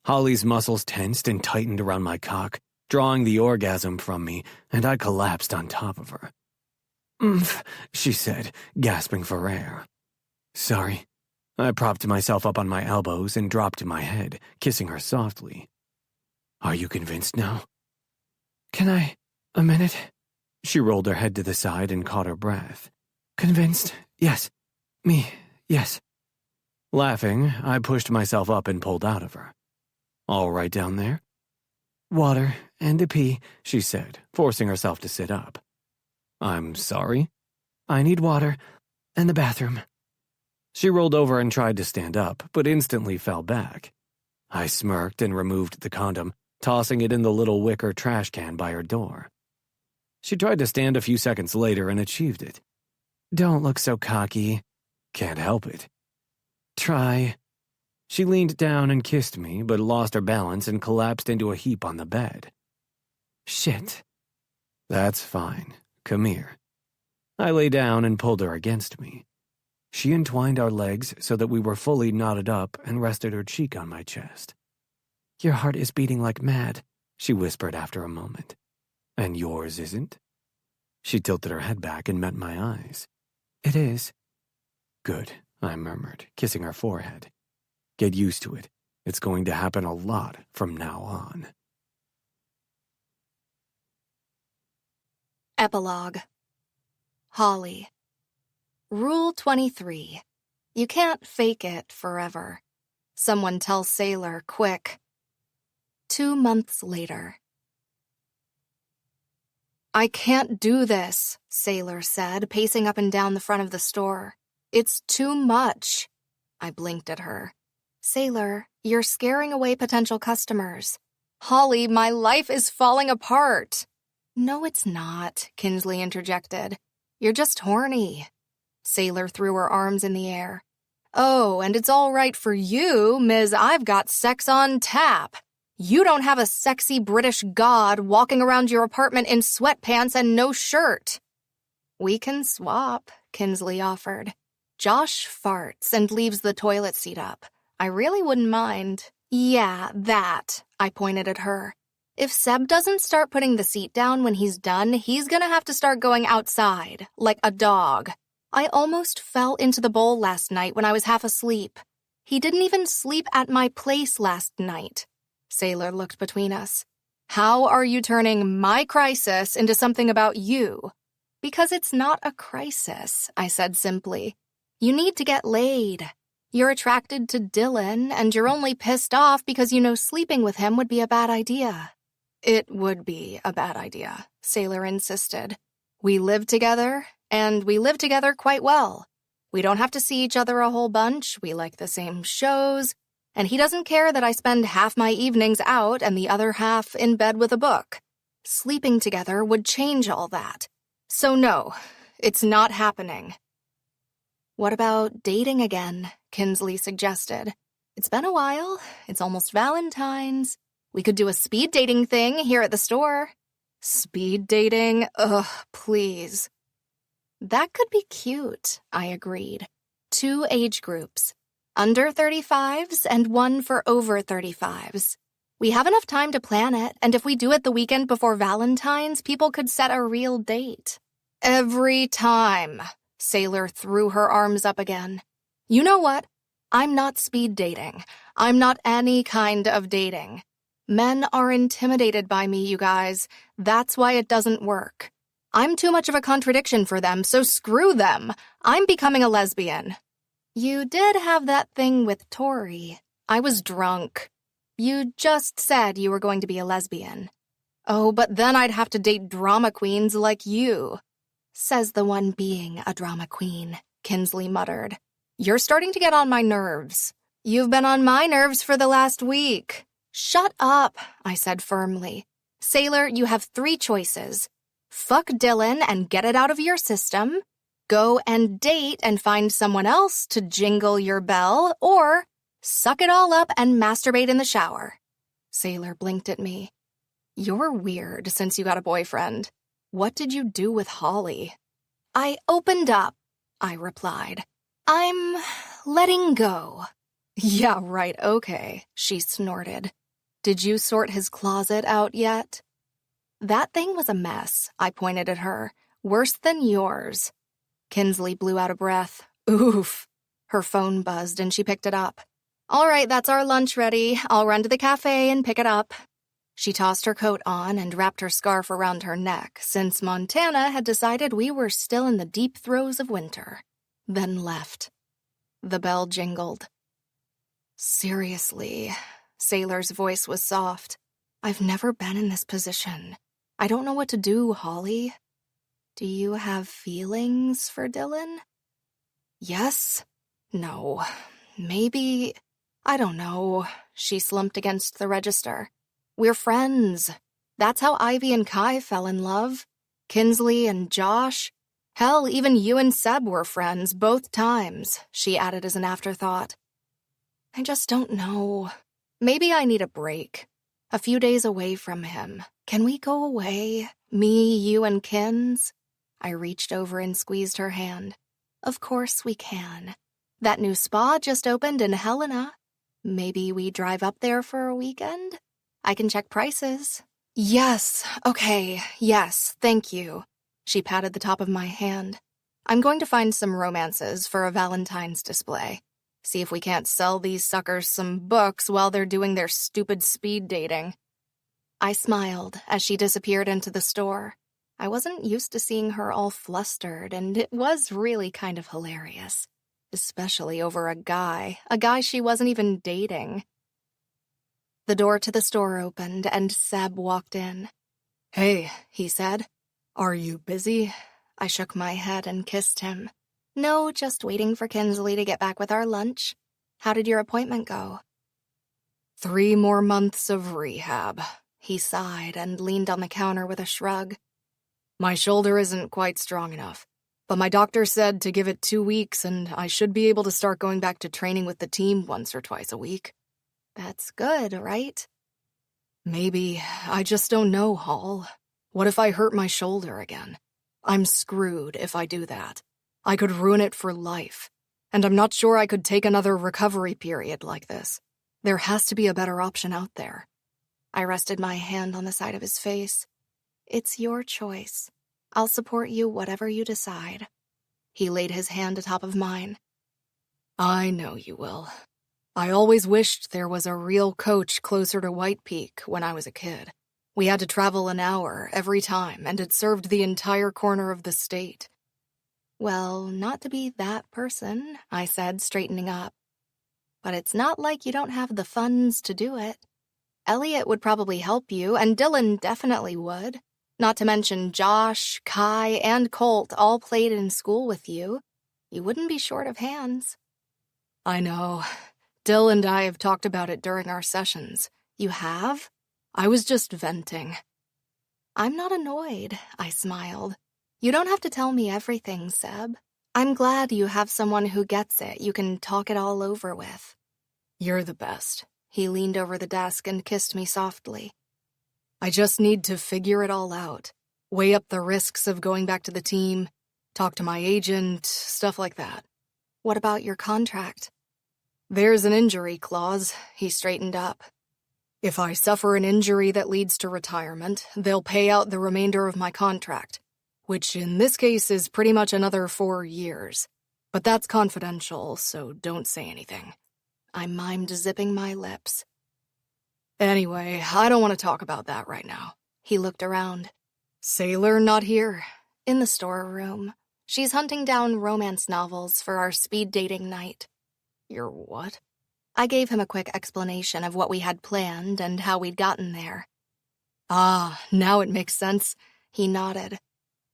Holley's muscles tensed and tightened around my cock, drawing the orgasm from me, and I collapsed on top of her. "Oomph," she said, gasping for air. "Sorry." I propped myself up on my elbows and dropped my head, kissing her softly. "Are you convinced now?" "Can I? A minute?" She rolled her head to the side and caught her breath. "Convinced? Yes. Me, yes." Laughing, I pushed myself up and pulled out of her. "All right down there?" "Water and a pee," she said, forcing herself to sit up. "I'm sorry?" "I need water and the bathroom." She rolled over and tried to stand up, but instantly fell back. I smirked and removed the condom, tossing it in the little wicker trash can by her door. She tried to stand a few seconds later and achieved it. "Don't look so cocky." "Can't help it." "Try." She leaned down and kissed me, but lost her balance and collapsed into a heap on the bed. "Shit." "That's fine. Come here." I lay down and pulled her against me. She entwined our legs so that we were fully knotted up and rested her cheek on my chest. "Your heart is beating like mad," she whispered after a moment. "And yours isn't?" She tilted her head back and met my eyes. "It is." "Good," I murmured, kissing her forehead. "Get used to it. It's going to happen a lot from now on." Epilogue. Holley. Rule 23. You can't fake it forever. Someone tell Sailor quick. 2 months later. "I can't do this," Sailor said, pacing up and down the front of the store. "It's too much." I blinked at her. "Sailor, you're scaring away potential customers." "Holley, my life is falling apart." "No, it's not," Kinsley interjected. "You're just horny." Sailor threw her arms in the air. "Oh, and it's all right for you, Ms. I've got sex on tap. You don't have a sexy British god walking around your apartment in sweatpants and no shirt." "We can swap," Kinsley offered. Josh farts and leaves the toilet seat up. I really wouldn't mind. Yeah, that, I pointed at her. If Seb doesn't start putting the seat down when he's done, he's gonna have to start going outside, like a dog. I almost fell into the bowl last night when I was half asleep. He didn't even sleep at my place last night. Sailor looked between us. How are you turning my crisis into something about you? Because it's not a crisis, I said simply. You need to get laid. You're attracted to Dylan, and you're only pissed off because you know sleeping with him would be a bad idea. It would be a bad idea, Sailor insisted. We live together, and we live together quite well. We don't have to see each other a whole bunch, we like the same shows, and he doesn't care that I spend half my evenings out and the other half in bed with a book. Sleeping together would change all that. So no, it's not happening. What about dating again? Kinsley suggested. It's been a while. It's almost Valentine's. We could do a speed dating thing here at the store. Speed dating? Ugh, please. That could be cute, I agreed. 2 age groups. Under 35s and one for over 35s. We have enough time to plan it, and if we do it the weekend before Valentine's, people could set a real date. Every time. Sailor threw her arms up again. You know what? I'm not speed dating. I'm not any kind of dating. Men are intimidated by me, you guys. That's why it doesn't work. I'm too much of a contradiction for them, so screw them. I'm becoming a lesbian. You did have that thing with Tori. I was drunk. You just said you were going to be a lesbian. Oh, but then I'd have to date drama queens like you. Says the one being a drama queen, Kinsley muttered. You're starting to get on my nerves. You've been on my nerves for the last week. Shut up, I said firmly. Sailor, you have 3 choices. Fuck Dylan and get it out of your system. Go and date and find someone else to jingle your bell, or suck it all up and masturbate in the shower. Sailor blinked at me. You're weird since you got a boyfriend. What did you do with Holley? I opened up, I replied. I'm letting go. Yeah, right, okay, she snorted. Did you sort his closet out yet? That thing was a mess, I pointed at her. Worse than yours. Kinsley blew out a breath. Oof. Her phone buzzed and she picked it up. All right, that's our lunch ready. I'll run to the cafe and pick it up. She tossed her coat on and wrapped her scarf around her neck, since Montana had decided we were still in the deep throes of winter, then left. The bell jingled. Seriously, Sailor's voice was soft. I've never been in this position. I don't know what to do, Holley. Do you have feelings for Dylan? Yes? No. Maybe. I don't know. She slumped against the register. We're friends. That's how Ivy and Kai fell in love. Kinsley and Josh. Hell, even you and Seb were friends both times, she added as an afterthought. I just don't know. Maybe I need a break. A few days away from him. Can we go away? Me, you, and Kins? I reached over and squeezed her hand. Of course we can. That new spa just opened in Helena. Maybe we drive up there for a weekend? I can check prices. Yes, okay, yes, thank you. She patted the top of my hand. I'm going to find some romances for a Valentine's display. See if we can't sell these suckers some books while they're doing their stupid speed dating. I smiled as she disappeared into the store. I wasn't used to seeing her all flustered, and it was really kind of hilarious. Especially over a guy she wasn't even dating. The door to the store opened, and Seb walked in. Hey, he said. Are you busy? I shook my head and kissed him. No, just waiting for Kinsley to get back with our lunch. How did your appointment go? 3 more months of rehab. He sighed and leaned on the counter with a shrug. My shoulder isn't quite strong enough, but my doctor said to give it 2 weeks and I should be able to start going back to training with the team once or twice a week. That's good, right? Maybe. I just don't know, Hall. What if I hurt my shoulder again? I'm screwed if I do that. I could ruin it for life, and I'm not sure I could take another recovery period like this. There has to be a better option out there. I rested my hand on the side of his face. It's your choice. I'll support you whatever you decide. He laid his hand atop of mine. I know you will. I always wished there was a real coach closer to White Peak when I was a kid. We had to travel an hour every time, and it served the entire corner of the state. Well, not to be that person, I said, straightening up. But it's not like you don't have the funds to do it. Elliot would probably help you, and Dylan definitely would. Not to mention Josh, Kai, and Colt all played in school with you. You wouldn't be short of hands. I know. Dill and I have talked about it during our sessions. You have? I was just venting. I'm not annoyed, I smiled. You don't have to tell me everything, Seb. I'm glad you have someone who gets it you can talk it all over with. You're the best. He leaned over the desk and kissed me softly. I just need to figure it all out. Weigh up the risks of going back to the team, talk to my agent, stuff like that. What about your contract? There's an injury clause. He straightened up. If I suffer an injury that leads to retirement, they'll pay out the remainder of my contract, which in this case is pretty much another 4 years. But that's confidential, so don't say anything. I mimed zipping my lips. Anyway, I don't want to talk about that right now. He looked around. Sailor not here. In the storeroom. She's hunting down romance novels for our speed dating night. Your what? I gave him a quick explanation of what we had planned and how we'd gotten there. Ah, now it makes sense. He nodded.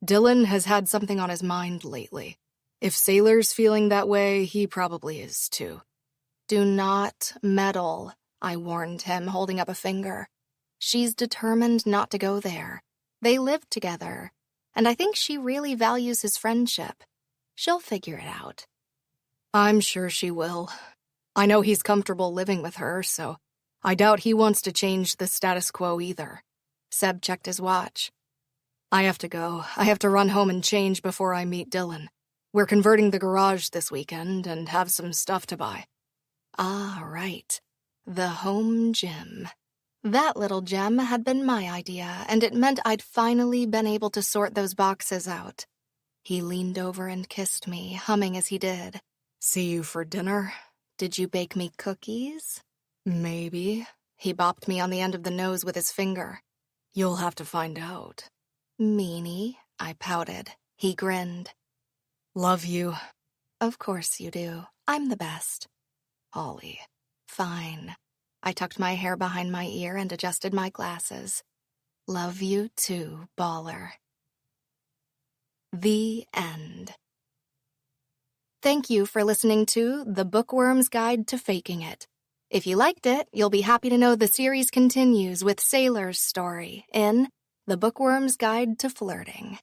Dylan has had something on his mind lately. If Sailor's feeling that way, he probably is too. Do not meddle, I warned him, holding up a finger. She's determined not to go there. They live together, and I think she really values his friendship. She'll figure it out. I'm sure she will. I know he's comfortable living with her, so I doubt he wants to change the status quo either. Seb checked his watch. I have to go. I have to run home and change before I meet Dylan. We're converting the garage this weekend and have some stuff to buy. Ah, right. The home gym. That little gem had been my idea, and it meant I'd finally been able to sort those boxes out. He leaned over and kissed me, humming as he did. See you for dinner? Did you bake me cookies? Maybe. He bopped me on the end of the nose with his finger. You'll have to find out. Meanie, I pouted. He grinned. Love you. Of course you do. I'm the best. Holley. Fine. I tucked my hair behind my ear and adjusted my glasses. Love you too, baller. The end. Thank you for listening to The Bookworm's Guide to Faking It. If you liked it, you'll be happy to know the series continues with Sailor's story in The Bookworm's Guide to Flirting.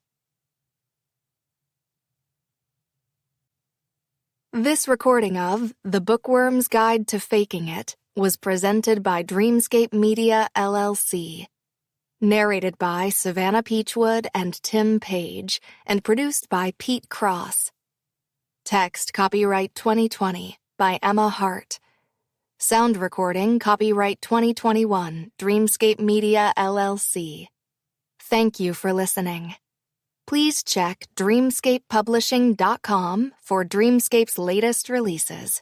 This recording of The Bookworm's Guide to Faking It was presented by Dreamscape Media, LLC. Narrated by Savannah Peachwood and Tim Page, and produced by Pete Cross. Text copyright 2020 by Emma Hart. Sound recording copyright 2021 Dreamscape Media, LLC. Thank you for listening. Please check dreamscapepublishing.com for Dreamscape's latest releases.